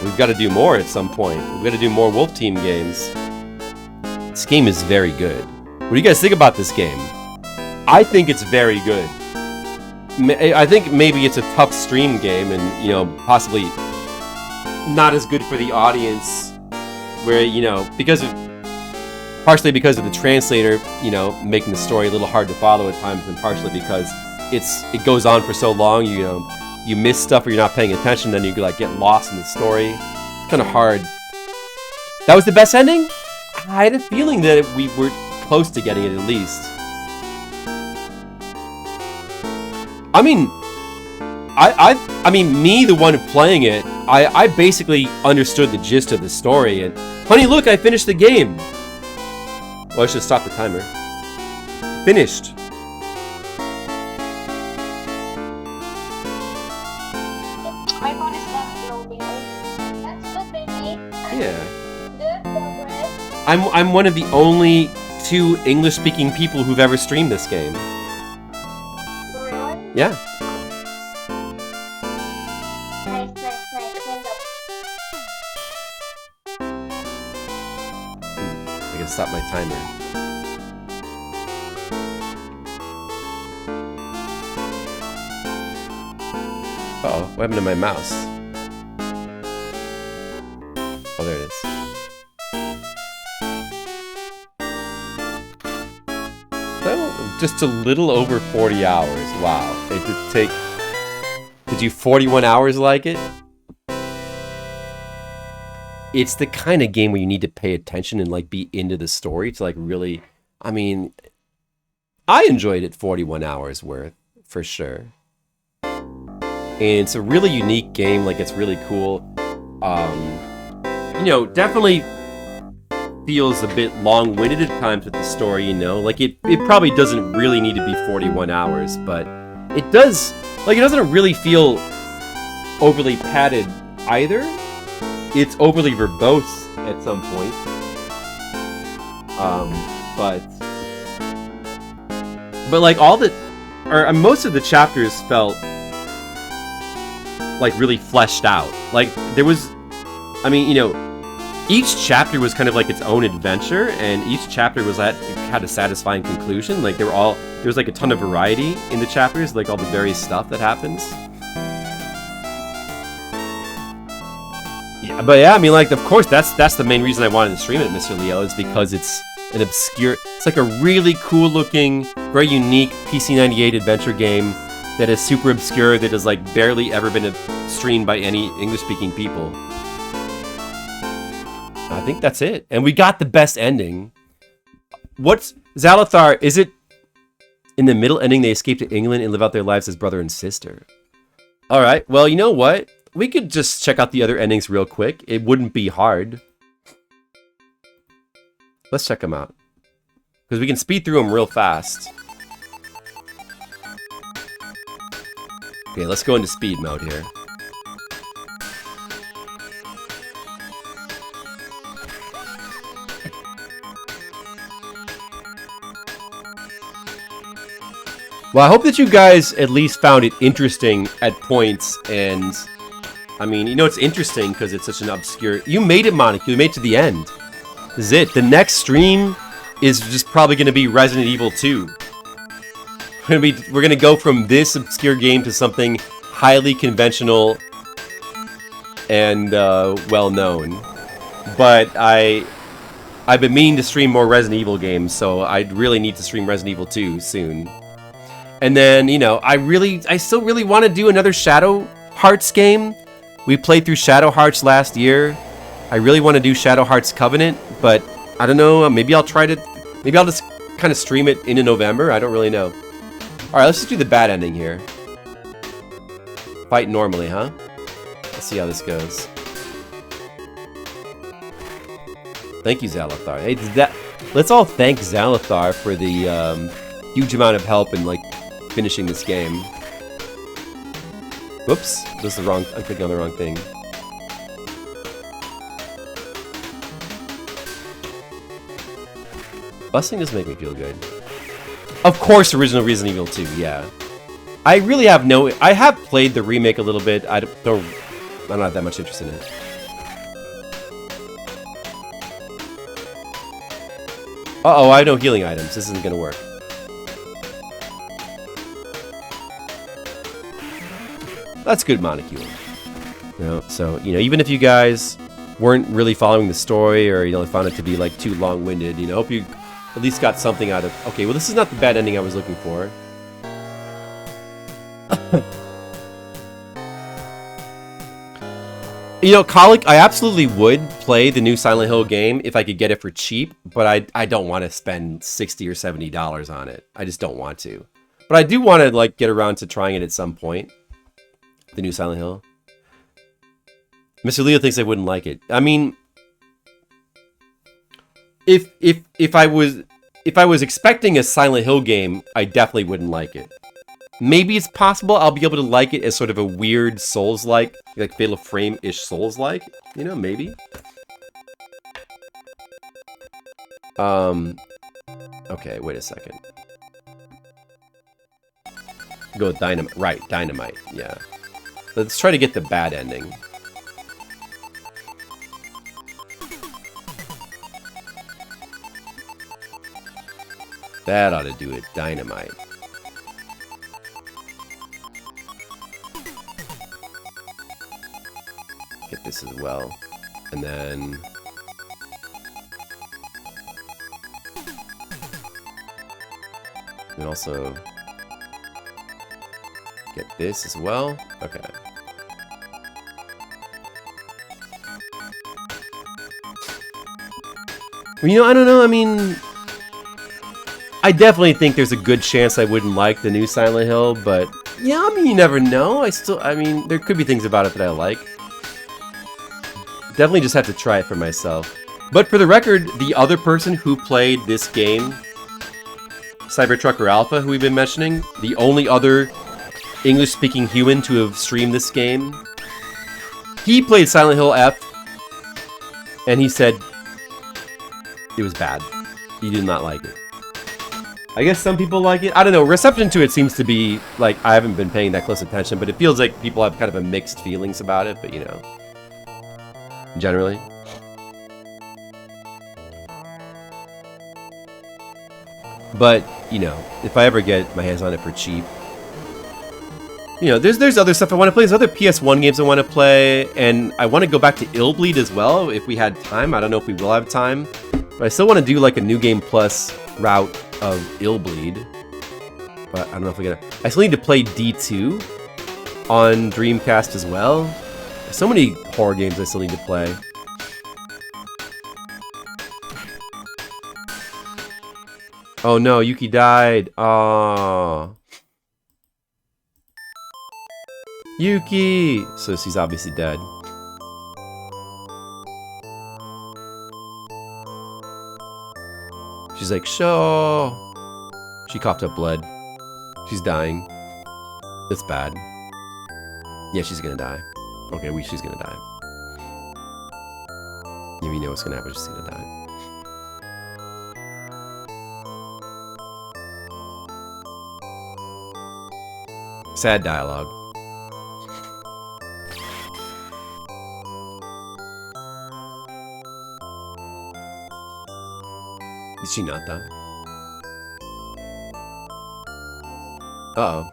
We've got to do more at some point. We've got to do more Wolf Team games. This game is very good. What do you guys think about this game? I think it's very good. I think maybe it's a tough stream game and, you know, possibly not as good for the audience where, you know, partially because of the translator, you know, making the story a little hard to follow at times, and partially because it goes on for so long, you know, you miss stuff or you're not paying attention, then you like get lost in the story. It's kind of hard. That was the best ending? I had a feeling that we were close to getting it at least. I mean, I mean, me, the one playing it, I basically understood the gist of the story, and honey, look, I finished the game. Well, I should stop the timer. Finished. My phone is not loading. That's good, baby. Yeah. Good progress. I'm one of the only 2 English-speaking people who've ever streamed this game. Really? Yeah. Nice, nice, nice. Hands up. I gotta stop my timer. Uh-oh, what happened to my mouse? Oh, there it is. Oh, just a little over 40 hours. Wow. It did take... Did you 41 hours like it? It's the kind of game where you need to pay attention and like be into the story to like really... I mean, I enjoyed it 41 hours worth, for sure. And it's a really unique game, like it's really cool. You know, definitely feels a bit long-winded at times with the story, you know? Like it probably doesn't really need to be 41 hours, but it does, like it doesn't really feel overly padded either. It's overly verbose at some point. But like most of the chapters felt like really fleshed out. Like there was, I mean, you know, each chapter was kind of like its own adventure, and each chapter had a satisfying conclusion. Like there was like a ton of variety in the chapters, like all the various stuff that happens. Yeah, but yeah, I mean, like, of course, that's the main reason I wanted to stream it, Mr. Leo, is because it's an obscure, it's like a really cool looking, very unique PC98 adventure game that is super obscure, that has like barely ever been streamed by any English-speaking people. I think that's it. And we got the best ending. What's Zalathar? Is it in the middle ending they escape to England and live out their lives as brother and sister? Alright, well, you know what? We could just check out the other endings real quick. It wouldn't be hard. Let's check them out. Because we can speed through them real fast. Okay, let's go into speed mode here. Well, I hope that you guys at least found it interesting at points, and I mean, you know, it's interesting because it's such an obscure... You made it, Monica. You made it to the end. This is it. The next stream is just probably going to be Resident Evil 2. We're gonna go from this obscure game to something highly conventional and well-known. But I've been meaning to stream more Resident Evil games, so I really need to stream Resident Evil 2 soon. And then, you know, I still really want to do another Shadow Hearts game. We played through Shadow Hearts last year. I really want to do Shadow Hearts Covenant, but I don't know, maybe I'll just kind of stream it into November. I don't really know. Alright, let's just do the bad ending here. Fight normally, huh? Let's see how this goes. Thank you, Zalathar. Hey, Let's all thank Zalathar for the huge amount of help in like finishing this game. Whoops, this is the wrong. I'm clicking on the wrong thing. Busting doesn't make me feel good. Of course, original Resident Evil 2. Yeah, I really have no. I have played the remake a little bit. I don't have that much interest in it. Uh-oh, I have no healing items. This isn't gonna work. That's good molecule. You know, so, you know, even if you guys weren't really following the story or, you know, found it to be, like, too long-winded, you know, hope you at least got something out of... Okay, well, this is not the bad ending I was looking for. You know, Colic, I absolutely would play the new Silent Hill game if I could get it for cheap, but I don't want to spend $60 or $70 on it. I just don't want to. But I do want to, like, get around to trying it at some point. The new Silent Hill. Mr. Leo thinks I wouldn't like it. I mean, if I was expecting a Silent Hill game, I definitely wouldn't like it. Maybe it's possible I'll be able to like it as sort of a weird Souls-like, like Fatal Frame-ish Souls-like. You know, maybe. Okay, wait a second. Go with Dynamite. Right, Dynamite, yeah. Let's try to get the bad ending. That ought to do it, Dynamite. Get this as well. And then... and also... get this as well. Okay. Well, you know, I don't know. I mean, I definitely think there's a good chance I wouldn't like the new Silent Hill, but yeah, I mean, you never know. I mean, there could be things about it that I like. Definitely just have to try it for myself. But for the record, the other person who played this game, Cybertrucker Alpha, who we've been mentioning, the only other English-speaking human to have streamed this game, he played Silent Hill F, and he said it was bad. He did not like it. I guess some people like it. I don't know. Reception to it seems to be, like, I haven't been paying that close attention, but it feels like people have kind of a mixed feelings about it, but, you know, generally. But, you know, if I ever get my hands on it for cheap, you know, there's other stuff I want to play. There's other PS1 games I want to play, and I want to go back to Illbleed as well if we had time. I don't know if we will have time, but I still want to do like a New Game Plus route of Illbleed. But I don't know if we're gonna... I still need to play D2 on Dreamcast as well. There's so many horror games I still need to play. Oh no, Yuki died. Aww. Yuki! So she's obviously dead. She's like, "Sure." She coughed up blood. She's dying. It's bad. Yeah, she's gonna die. Okay, she's gonna die. Yeah, we know what's gonna happen. She's gonna die. Sad dialogue. Did she not die? Uh-oh.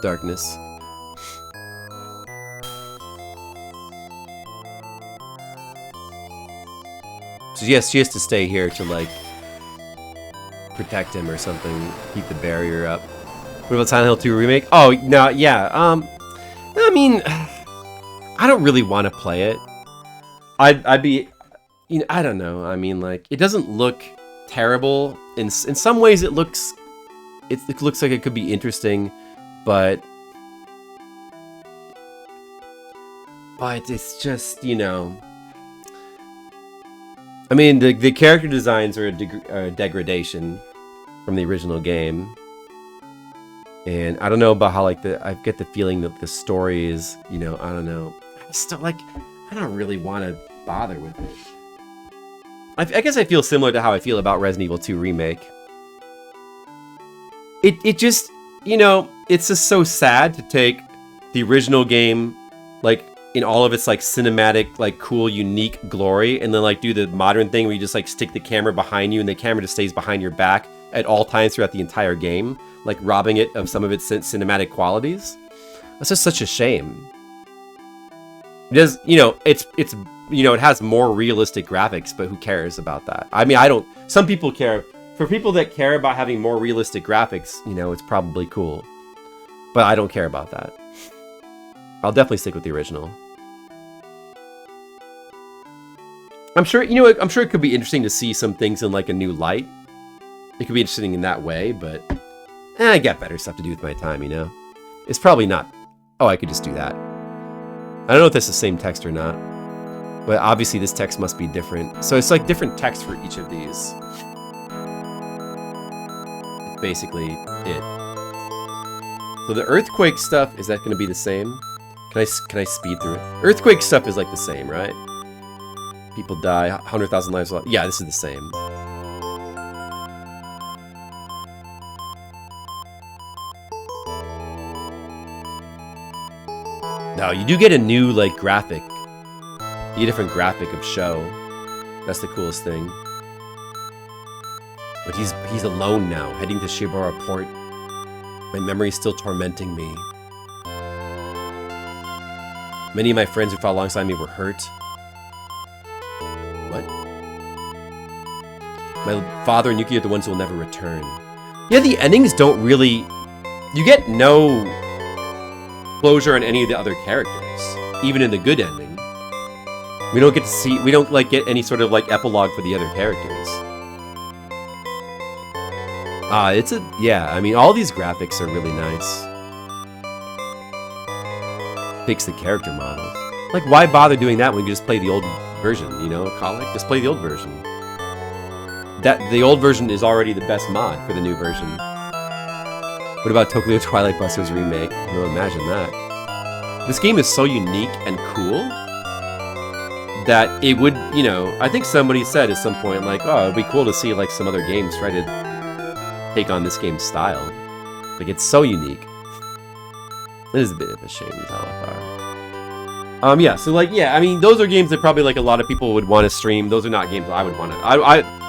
Darkness. So yes, she has to stay here to, like, protect him or something. Keep the barrier up. What about Silent Hill 2 Remake? Oh, no, yeah. I mean, I don't really want to play it. I'd be... You know, I don't know. I mean, like, it doesn't look terrible. In some ways, it looks like it could be interesting, but it's just, you know, I mean, the character designs are a degradation from the original game. And I don't know about how, like, I get the feeling that the story is, you know, I don't know. I still, like, I don't really want to bother with it. I guess I feel similar to how I feel about Resident Evil 2 Remake. It just, you know, it's just so sad to take the original game, like, in all of its, like, cinematic, like, cool, unique glory, and then, like, do the modern thing where you just, like, stick the camera behind you, and the camera just stays behind your back at all times throughout the entire game, like, robbing it of some of its cinematic qualities. That's just such a shame. It does, you know, it's you know, it has more realistic graphics, but who cares about that? I mean, I don't, some people care. For people that care about having more realistic graphics, you know, it's probably cool. But I don't care about that. I'll definitely stick with the original. I'm sure, you know, I'm sure it could be interesting to see some things in, like, a new light. It could be interesting in that way, but I got better stuff to do with my time, you know? It's probably not, oh, I could just do that. I don't know if that's the same text or not, but obviously this text must be different. So it's like different text for each of these. It's basically it. So the earthquake stuff, is that going to be the same? Can I speed through it? Earthquake stuff is like the same, right? People die, 100,000 lives lost. Yeah, this is the same. Now, you do get a new, like, graphic. You get a different graphic of Show. That's the coolest thing. But he's alone now, heading to Shibara Port. My memory's still tormenting me. Many of my friends who fought alongside me were hurt. What? My father and Yuki are the ones who will never return. Yeah, the endings don't really... You get no closure on any of the other characters, even in the good ending. We don't get to see, we don't, like, get any sort of, like, epilogue for the other characters. Yeah, I mean, all these graphics are really nice. Fix the character models. Like, why bother doing that when you just play the old version, you know, Colic? Just play the old version. The old version is already the best mod for the new version. What about Tokyo Twilight Busters remake? No, imagine that. This game is so unique and cool that it would, you know, I think somebody said at some point, like, oh, it'd be cool to see, like, some other games try to take on this game's style. Like, it's so unique. It is a bit of a shame these are. Yeah, so, like, yeah, I mean, those are games that probably, like, a lot of people would want to stream. Those are not games I would want to...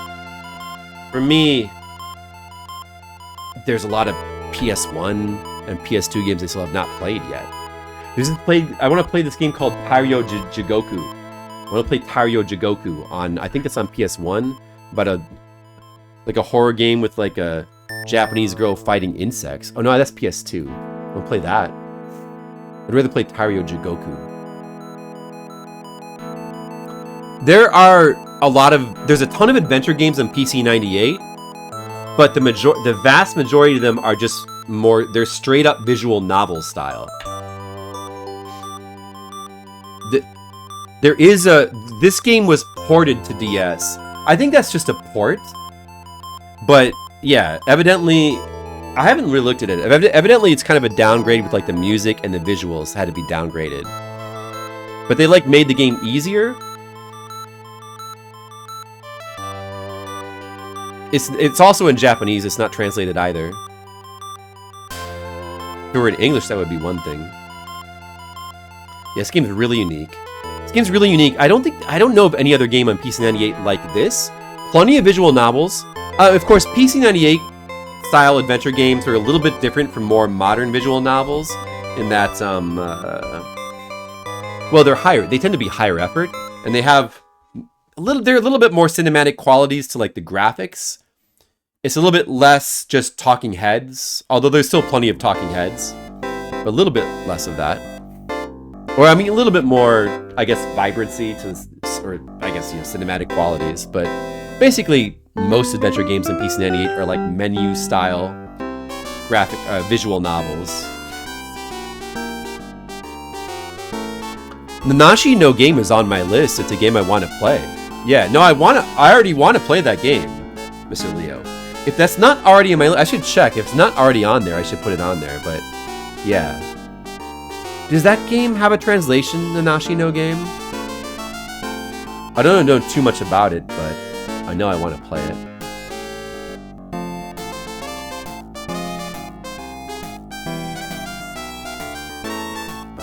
For me, there's a lot of PS1 and PS2 games I still have not played yet. I want to play this game called Taiyo Jigoku. I want to play Taiyo Jigoku on, I think it's on PS1, about a horror game with, like, a Japanese girl fighting insects. Oh no, that's PS2. I want to play that. I'd rather play Taiyo Jigoku. There's a ton of adventure games on PC 98, but the vast majority of them are just more, they're straight up visual novel style. This game was ported to DS. I think that's just a port, but yeah, evidently, I haven't really looked at it. Evidently, it's kind of a downgrade with, like, the music and the visuals had to be downgraded. But they, like, made the game easier. It's also in Japanese. It's not translated either. If it were in English, that would be one thing. Yeah, this game's really unique. This game's really unique. I don't know of any other game on PC 98 like this. Plenty of visual novels. Of course, PC 98 style adventure games are a little bit different from more modern visual novels in that, well, they're higher. They tend to be higher effort, and they're a little bit more cinematic qualities to, like, the graphics. It's a little bit less just talking heads, although there's still plenty of talking heads, but a little bit less of that. Or, I mean, a little bit more, I guess, vibrancy to, or I guess, you know, cinematic qualities. But basically, most adventure games in PC 98 are like menu-style graphic, visual novels. Nanashi no Game is on my list. It's a game I want to play. Yeah, no, I already want to play that game, Mr. Leo. If that's not already in my list, I should check. If it's not already on there, I should put it on there, but yeah. Does that game have a translation, the Nashino game? I don't know too much about it, but I know I want to play it.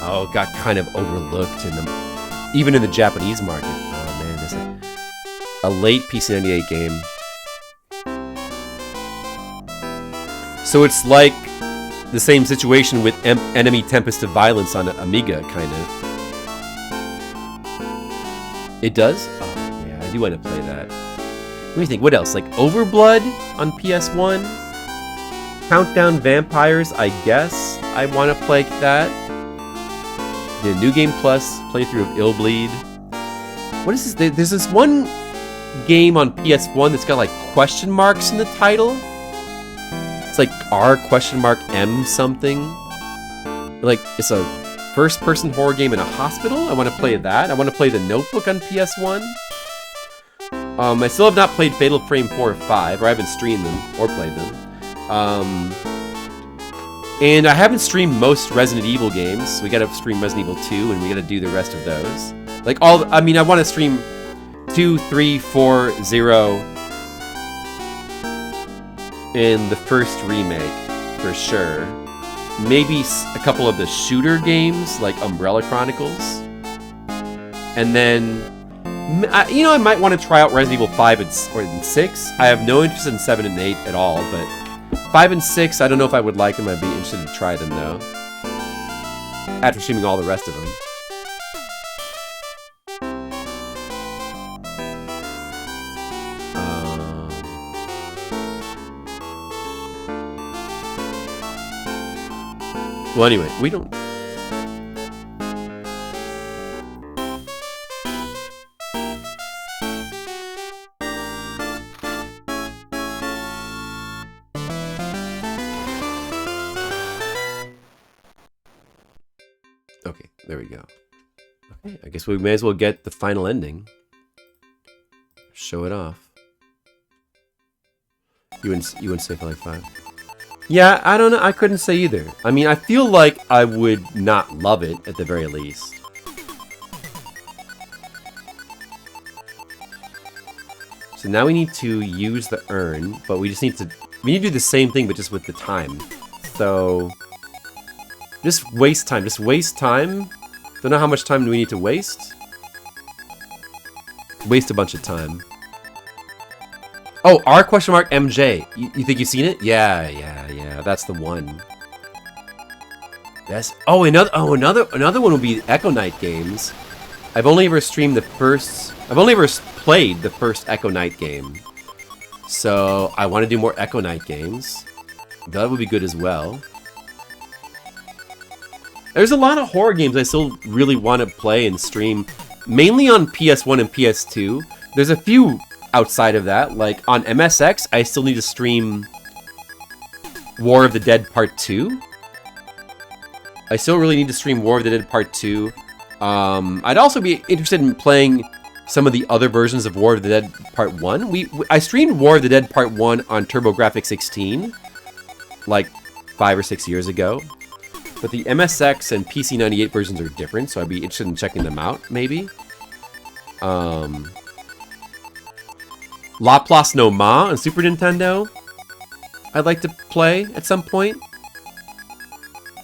Oh, it got kind of overlooked even in the Japanese market. Oh man, this is a late PC98 game. So it's like the same situation with Enemy Tempest of Violence on Amiga, kind of. It does? Oh yeah, I do want to play that. What do you think? What else? Like Overblood on PS1? Countdown Vampires, I guess. I want to play that. The New Game Plus playthrough of Illbleed. What is this? There's this one game on PS1 that's got like question marks in the title. It's like R?M something. Like it's a first-person horror game in a hospital. I want to play that. I want to play The Notebook on PS1. I still have not played Fatal Frame 4 or 5, or I haven't streamed them or played them. And I haven't streamed most Resident Evil games. We gotta stream Resident Evil 2, and we gotta do the rest of those. Like I want to stream 2, 3, 4, 0, and the first remake, for sure. Maybe a couple of the shooter games, like Umbrella Chronicles. And then, I might want to try out Resident Evil 5 and 6. I have no interest in 7 and 8 at all, but 5 and 6, I don't know if I would like them. I'd be interested to try them, though. After streaming all the rest of them. Well, anyway, we don't... Okay, there we go. Okay, I guess we may as well get the final ending. Show it off. You wouldn't say for like 5? Yeah, I don't know. I couldn't say either. I mean, I feel like I would not love it at the very least. So now we need to use the urn, but we need to do the same thing, but just with the time. So just waste time. Just waste time. Don't know how much time do we need to waste. Waste a bunch of time. Oh, R?MJ. You think you've seen it? Yeah. That's the one. That's another one would be Echo Knight games. I've only ever played the first Echo Knight game. So I want to do more Echo Knight games. That would be good as well. There's a lot of horror games I still really want to play and stream, mainly on PS1 and PS2. There's a few outside of that, like on MSX, I still need to stream War of the Dead Part 2. I still really need to stream War of the Dead Part 2. I'd also be interested in playing some of the other versions of War of the Dead Part 1. I streamed War of the Dead Part 1 on TurboGrafx-16, like 5 or 6 years ago. But the MSX and PC98 versions are different, so I'd be interested in checking them out, maybe. La Place No Ma on Super Nintendo, I'd like to play at some point.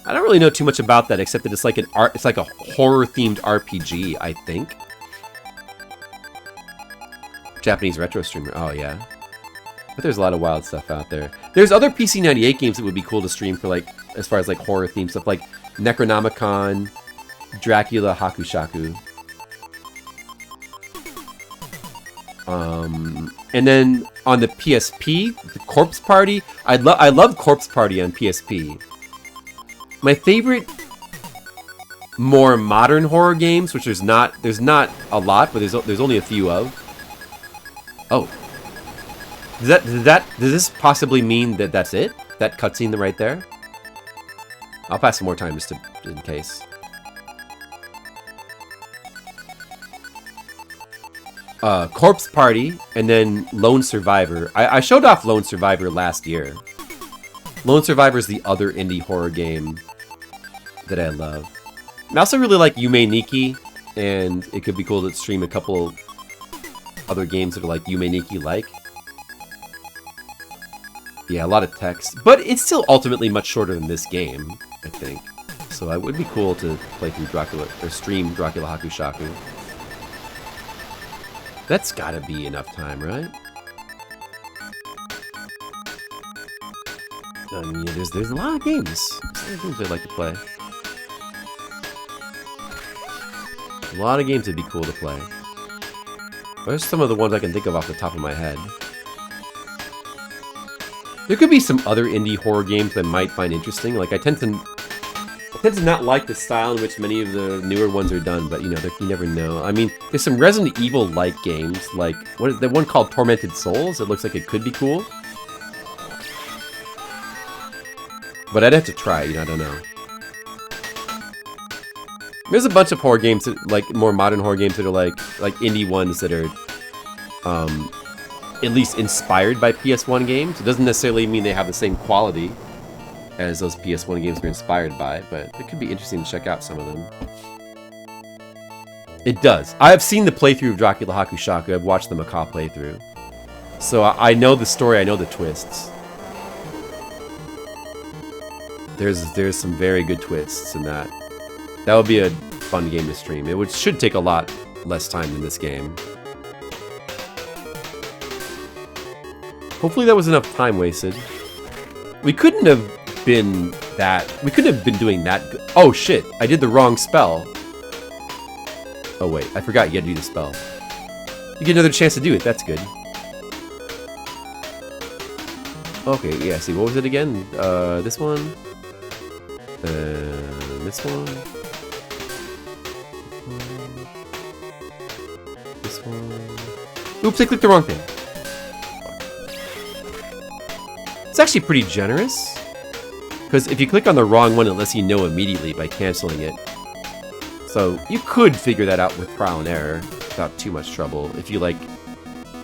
I don't really know too much about that, except that it's like it's like a horror-themed RPG, I think. Japanese retro streamer. Oh yeah. But there's a lot of wild stuff out there. There's other PC98 games that would be cool to stream for, like, as far as like horror-themed stuff, like Necronomicon, Dracula Hakushaku. And then on the PSP, the Corpse Party. I love Corpse Party on PSP. My favorite more modern horror games, which there's not a lot, but there's only a few of. Oh, does this possibly mean that that's it? That cutscene right there? I'll pass some more time just in case. Corpse Party, and then Lone Survivor. I showed off Lone Survivor last year. Lone Survivor is the other indie horror game that I love. I also really like Yume Nikki, and it could be cool to stream a couple other games that are like Yume Nikki-like. Yeah, a lot of text. But it's still ultimately much shorter than this game, I think. So it would be cool to play through Dracula, or stream Dracula Hakushaku. That's gotta be enough time, right? I mean, there's a lot of games. There's a lot of games I'd like to play. A lot of games would be cool to play. There's some of the ones I can think of off the top of my head. There could be some other indie horror games that I might find interesting. Like, I tend to not like the style in which many of the newer ones are done, but, you know, you never know. I mean, there's some Resident Evil-like games, like, what is the one called Tormented Souls? It looks like it could be cool. But I'd have to try, you know, I don't know. There's a bunch of horror games, that, like, more modern horror games that are, like indie ones that are, at least inspired by PS1 games. It doesn't necessarily mean they have the same quality as those PS1 games were inspired by, but it could be interesting to check out some of them. It does. I have seen the playthrough of Dracula Hakushaku. I've watched the Macaw playthrough. So I know the story, I know the twists. There's some very good twists in that. That would be a fun game to stream. It should take a lot less time than this game. Hopefully that was enough time wasted. We couldn't have been doing that good. Oh shit, I did the wrong spell. Oh wait, I forgot you gotta do the spell. You get another chance to do it, that's good. Okay, yeah, see, what was it again? This one? This one? This one? Oops, I clicked the wrong thing. It's actually pretty generous, because if you click on the wrong one, it lets you know immediately by canceling it. So you could figure that out with trial and error without too much trouble if you, like,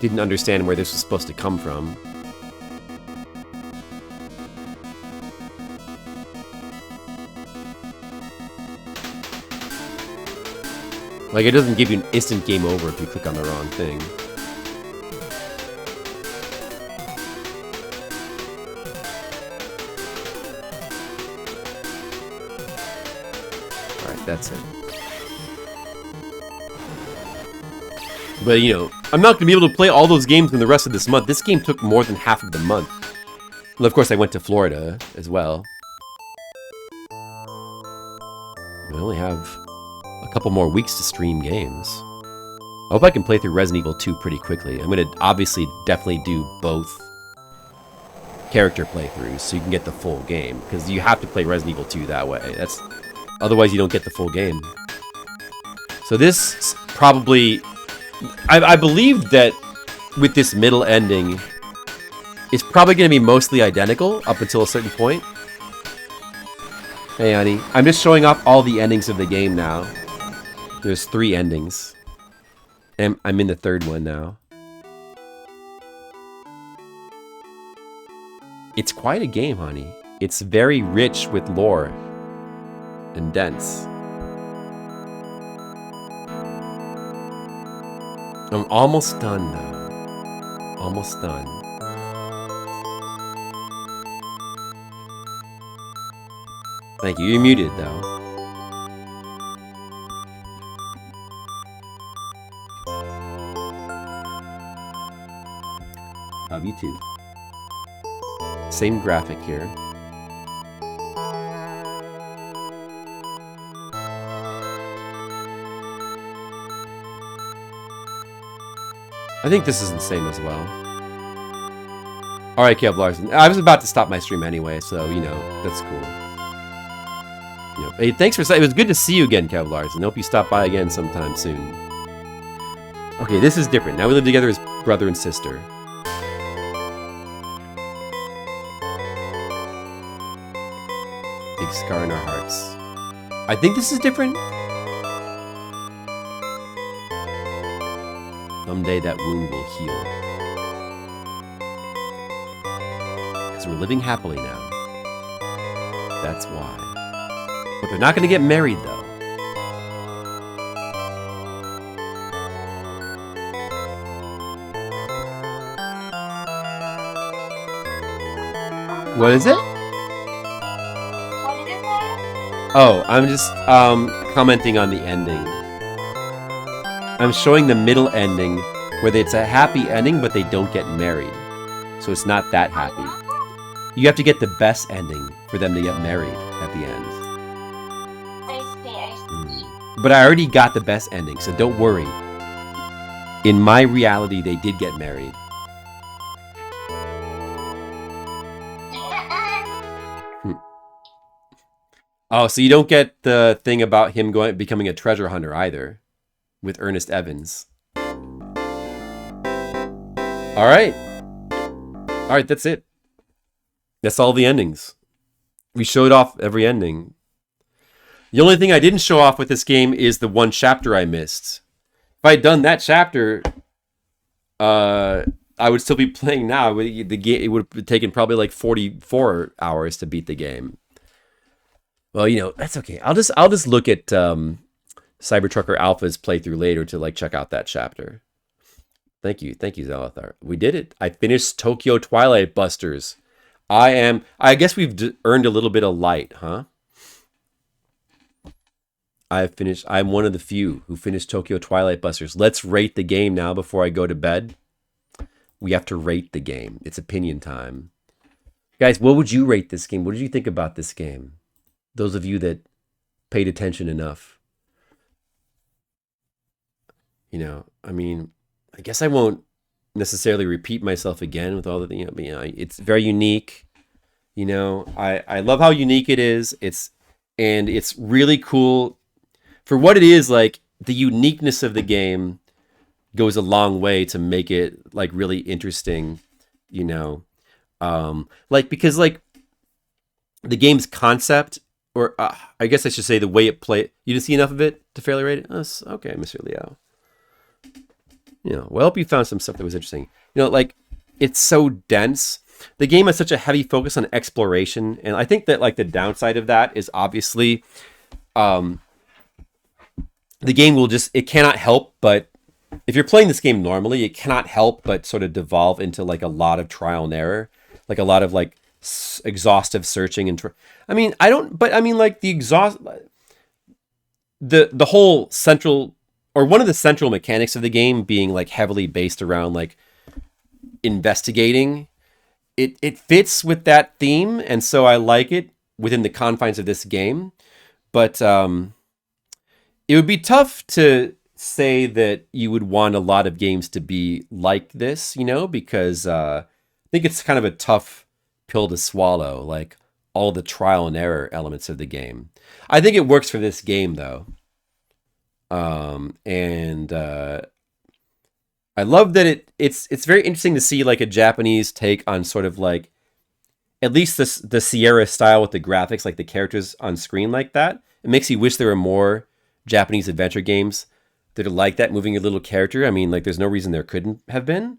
didn't understand where this was supposed to come from. Like, it doesn't give you an instant game over if you click on the wrong thing. That's it. But, you know, I'm not going to be able to play all those games in the rest of this month. This game took more than half of the month. Well, of course, I went to Florida as well. I only have a couple more weeks to stream games. I hope I can play through Resident Evil 2 pretty quickly. I'm going to obviously definitely do both character playthroughs so you can get the full game. Because you have to play Resident Evil 2 that way. Otherwise, you don't get the full game. So this probably... I believe that with this middle ending, it's probably going to be mostly identical up until a certain point. Hey, honey. I'm just showing off all the endings of the game now. There's 3 endings. And I'm in the 3rd one now. It's quite a game, honey. It's very rich with lore. And dense. I'm almost done though. Almost done. Thank you. You're muted though. Love you too. Same graphic here. I think this is the same as well. Alright, Caleb Larson. I was about to stop my stream anyway, so, you know, that's cool. You know, hey, thanks for... It was good to see you again, Caleb Larson. I hope you stop by again sometime soon. Okay, this is different. Now we live together as brother and sister. Big scar in our hearts. I think this is different. Someday that wound will heal. Because we're living happily now. That's why. But they're not going to get married, though. What is it? What is it, Noah? Oh, I'm just commenting on the ending. I'm showing the middle ending where it's a happy ending, but they don't get married. So it's not that happy. You have to get the best ending for them to get married at the end. I see. But I already got the best ending, so don't worry. In my reality, they did get married. Oh, so you don't get the thing about him becoming a treasure hunter either, with Ernest Evans. All right, that's it. That's all the endings. We showed off every ending. The only thing I didn't show off with this game is the one chapter I missed. If I had done that chapter, I would still be playing now. The game, it would have taken probably like 44 hours to beat the game. Well, you know, that's okay. I'll just look at Cybertrucker Alpha's playthrough later to like check out that chapter. Thank you, Zalathar. We did it. I finished Tokyo Twilight Busters. I guess we've earned a little bit of light, huh? I'm one of the few who finished Tokyo Twilight Busters. Let's rate the game now before I go to bed. We have to rate the game. It's opinion time. Guys, what would you rate this game? What did you think about this game? Those of you that paid attention enough. You know, I mean, I guess I won't necessarily repeat myself again with all the, you know, it's very unique. You know, I love how unique it is. It's really cool for what it is. Like, the uniqueness of the game goes a long way to make it like really interesting, you know, like, because like the game's concept, or I guess I should say the way it played. You didn't see enough of it to fairly rate it? Okay, Mr. Leo. You know, well, I hope you found some stuff that was interesting. You know, like, it's so dense. The game has such a heavy focus on exploration, and I think that like the downside of that is obviously, the game it cannot help but, if you're playing this game normally, it cannot help but sort of devolve into like a lot of trial and error, like a lot of like exhaustive searching and like the whole central, or one of the central mechanics of the game being like heavily based around like investigating, it fits with that theme, and so I like it within the confines of this game. But it would be tough to say that you would want a lot of games to be like this, you know, because I think it's kind of a tough pill to swallow, like all the trial and error elements of the game. I think it works for this game though. I love that it's very interesting to see like a Japanese take on sort of like, at least the Sierra style with the graphics, like the characters on screen like that. It makes you wish there were more Japanese adventure games that are like that, moving your little character. I mean, like, there's no reason there couldn't have been.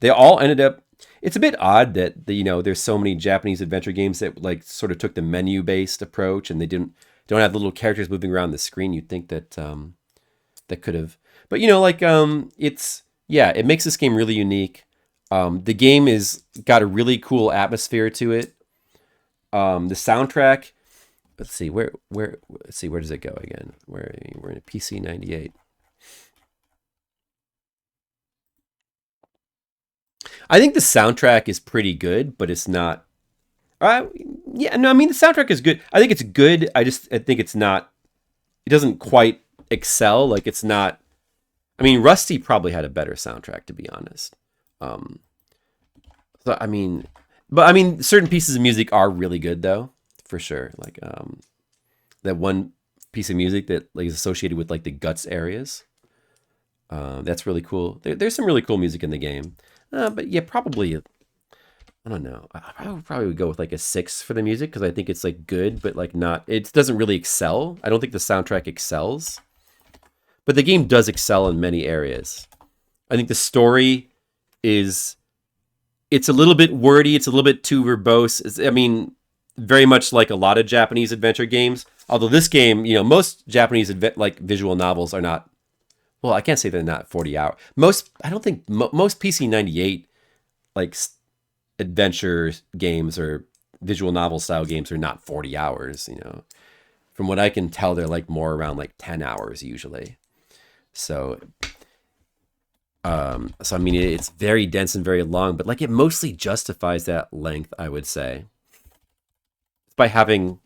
They all ended up. It's a bit odd that you know, there's so many Japanese adventure games that like sort of took the menu based approach, and they don't have little characters moving around the screen. You'd think that that could have, but you know, like it makes this game really unique. The game is got a really cool atmosphere to it. The soundtrack. Let's see where does it go again? We're in a PC 98. I think the soundtrack is pretty good, but it's not. The soundtrack is good. I think it's good. I think it's not. It doesn't quite excel. Like, it's not. I mean, Rusty probably had a better soundtrack, to be honest. Certain pieces of music are really good, though, for sure. Like that one piece of music that like is associated with like the guts areas. That's really cool. There's some really cool music in the game. But yeah, probably, I don't know. I would probably go with like a 6 for the music, because I think it's like good, but like not. It doesn't really excel. I don't think the soundtrack excels, but the game does excel in many areas. I think the story is, it's a little bit wordy. It's a little bit too verbose. I mean, very much like a lot of Japanese adventure games. Although this game, most Japanese like visual novels are not. Well, I can't say they're not 40 hours. I don't think most PC 98 like adventure games or visual novel style games are not 40 hours. From what I can tell, they're like more around like 10 hours usually. So I mean, it's very dense and very long, but like it mostly justifies that length, I would say, by having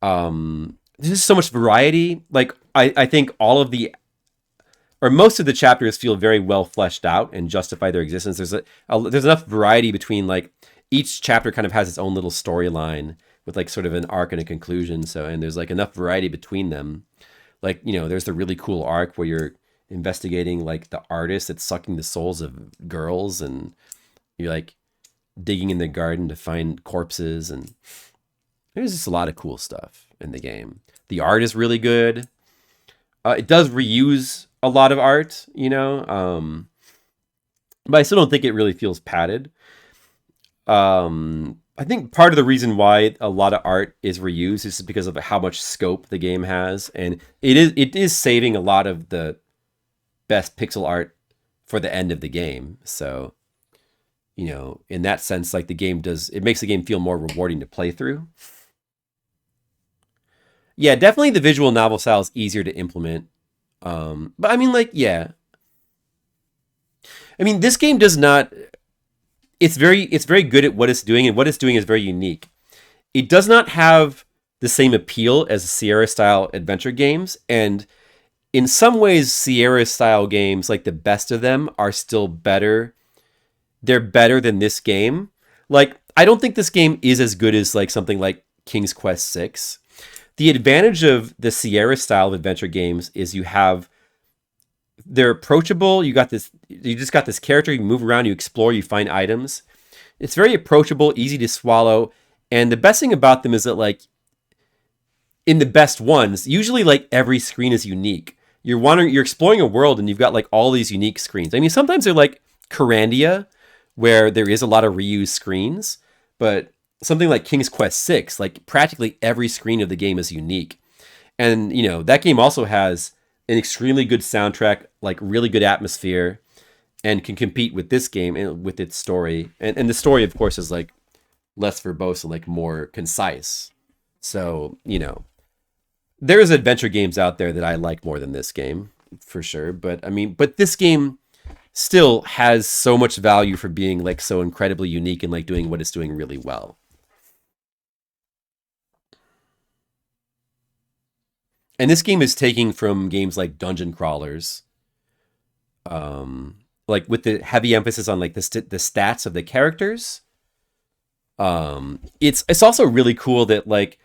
there's just so much variety. Like I think all of the, or most of the chapters feel very well fleshed out and justify their existence. There's enough variety between, like, each chapter kind of has its own little storyline with like sort of an arc and a conclusion. So, and there's like enough variety between them. Like, there's the really cool arc where you're investigating like the artist that's sucking the souls of girls, and you're like digging in the garden to find corpses, and there's just a lot of cool stuff in the game. The art is really good. It does reuse a lot of art, but I still don't think it really feels padded. I think part of the reason why a lot of art is reused is because of how much scope the game has, and it is saving a lot of the best pixel art for the end of the game. So, in that sense, like it makes the game feel more rewarding to play through. Yeah, definitely the visual novel style is easier to implement. But I mean, like, yeah. I mean, this game does not. It's very good at what it's doing, and what it's doing is very unique. It does not have the same appeal as Sierra-style adventure games, and in some ways, Sierra-style games, like the best of them, are still better. They're better than this game. Like, I don't think this game is as good as like something like King's Quest VI. The advantage of the Sierra-style of adventure games is they're approachable. You just got this character. You move around, you explore, you find items. It's very approachable, easy to swallow, and the best thing about them is that, like, in the best ones, usually like every screen is unique. You're exploring a world, and you've got like all these unique screens. I mean, sometimes they're like Corandia, where there is a lot of reused screens, but something like King's Quest VI, like practically every screen of the game is unique. And, that game also has an extremely good soundtrack, like really good atmosphere, and can compete with this game and with its story. And the story, of course, is like less verbose and like more concise. So, there's adventure games out there that I like more than this game, for sure. But I mean, this game still has so much value for being like so incredibly unique and like doing what it's doing really well. And this game is taking from games like dungeon crawlers, like with the heavy emphasis on like the stats of the characters. It's also really cool that like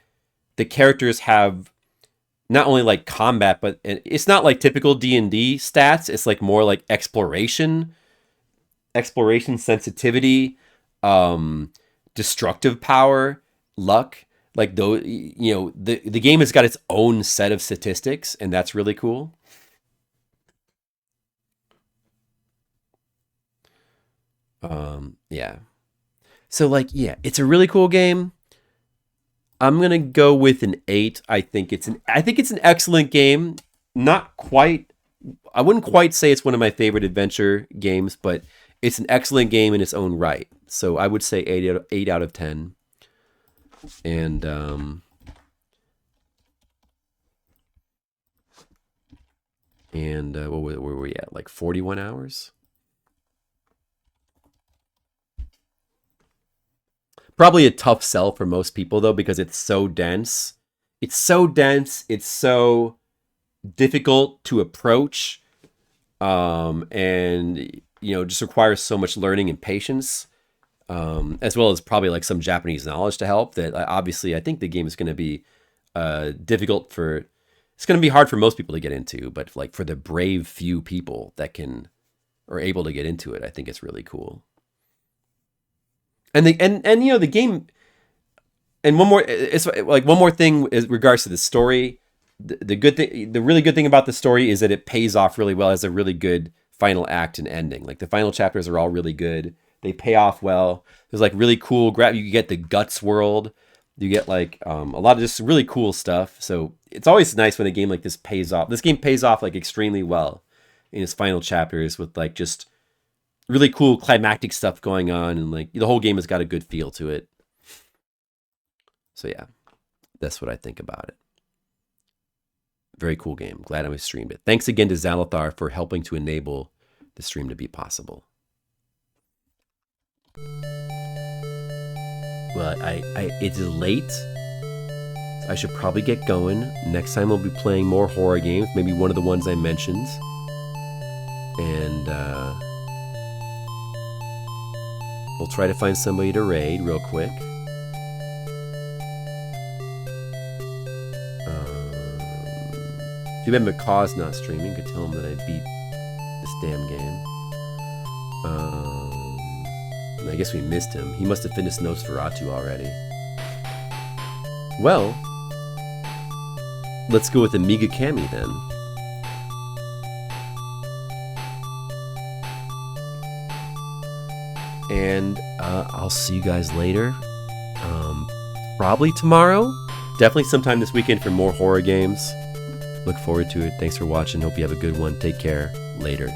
the characters have not only like combat, but it's not like typical D&D stats. It's like more like exploration sensitivity, destructive power, luck. Like, though, the game has got its own set of statistics, and that's really cool. Yeah. So, like, yeah, it's a really cool game. I'm gonna go with an 8. I think it's an excellent game. Not quite. I wouldn't quite say it's one of my favorite adventure games, but it's an excellent game in its own right. So I would say 8 out of 10. And where were we at? Like 41 hours? Probably a tough sell for most people, though, because it's so dense. It's so difficult to approach, and just requires so much learning and patience, as well as probably like some Japanese knowledge to help. That obviously, I think the game is going to be difficult for. It's going to be hard for most people to get into, but like for the brave few people that are able to get into it, I think it's really cool. And the game. And one more thing in regards to the story. The really good thing about the story is that it pays off really well. It has a really good final act and ending. Like the final chapters are all really good. They pay off well. There's like really cool you get the Guts world. You get like a lot of just really cool stuff. So it's always nice when a game like this pays off. This game pays off like extremely well in its final chapters with like just really cool climactic stuff going on, and like the whole game has got a good feel to it. So yeah, that's what I think about it. Very cool game. Glad I streamed it. Thanks again to Zalathar for helping to enable the stream to be possible. Well, it is late. So I should probably get going. Next time we'll be playing more horror games. Maybe one of the ones I mentioned. And we'll try to find somebody to raid real quick. Too bad McCaw's not streaming. Could tell him that I beat this damn game. I guess we missed him. He must have finished Nosferatu already. Well, let's go with Amiga Kami then. And I'll see you guys later. Probably tomorrow. Definitely sometime this weekend for more horror games. Look forward to it. Thanks for watching. Hope you have a good one. Take care. Later.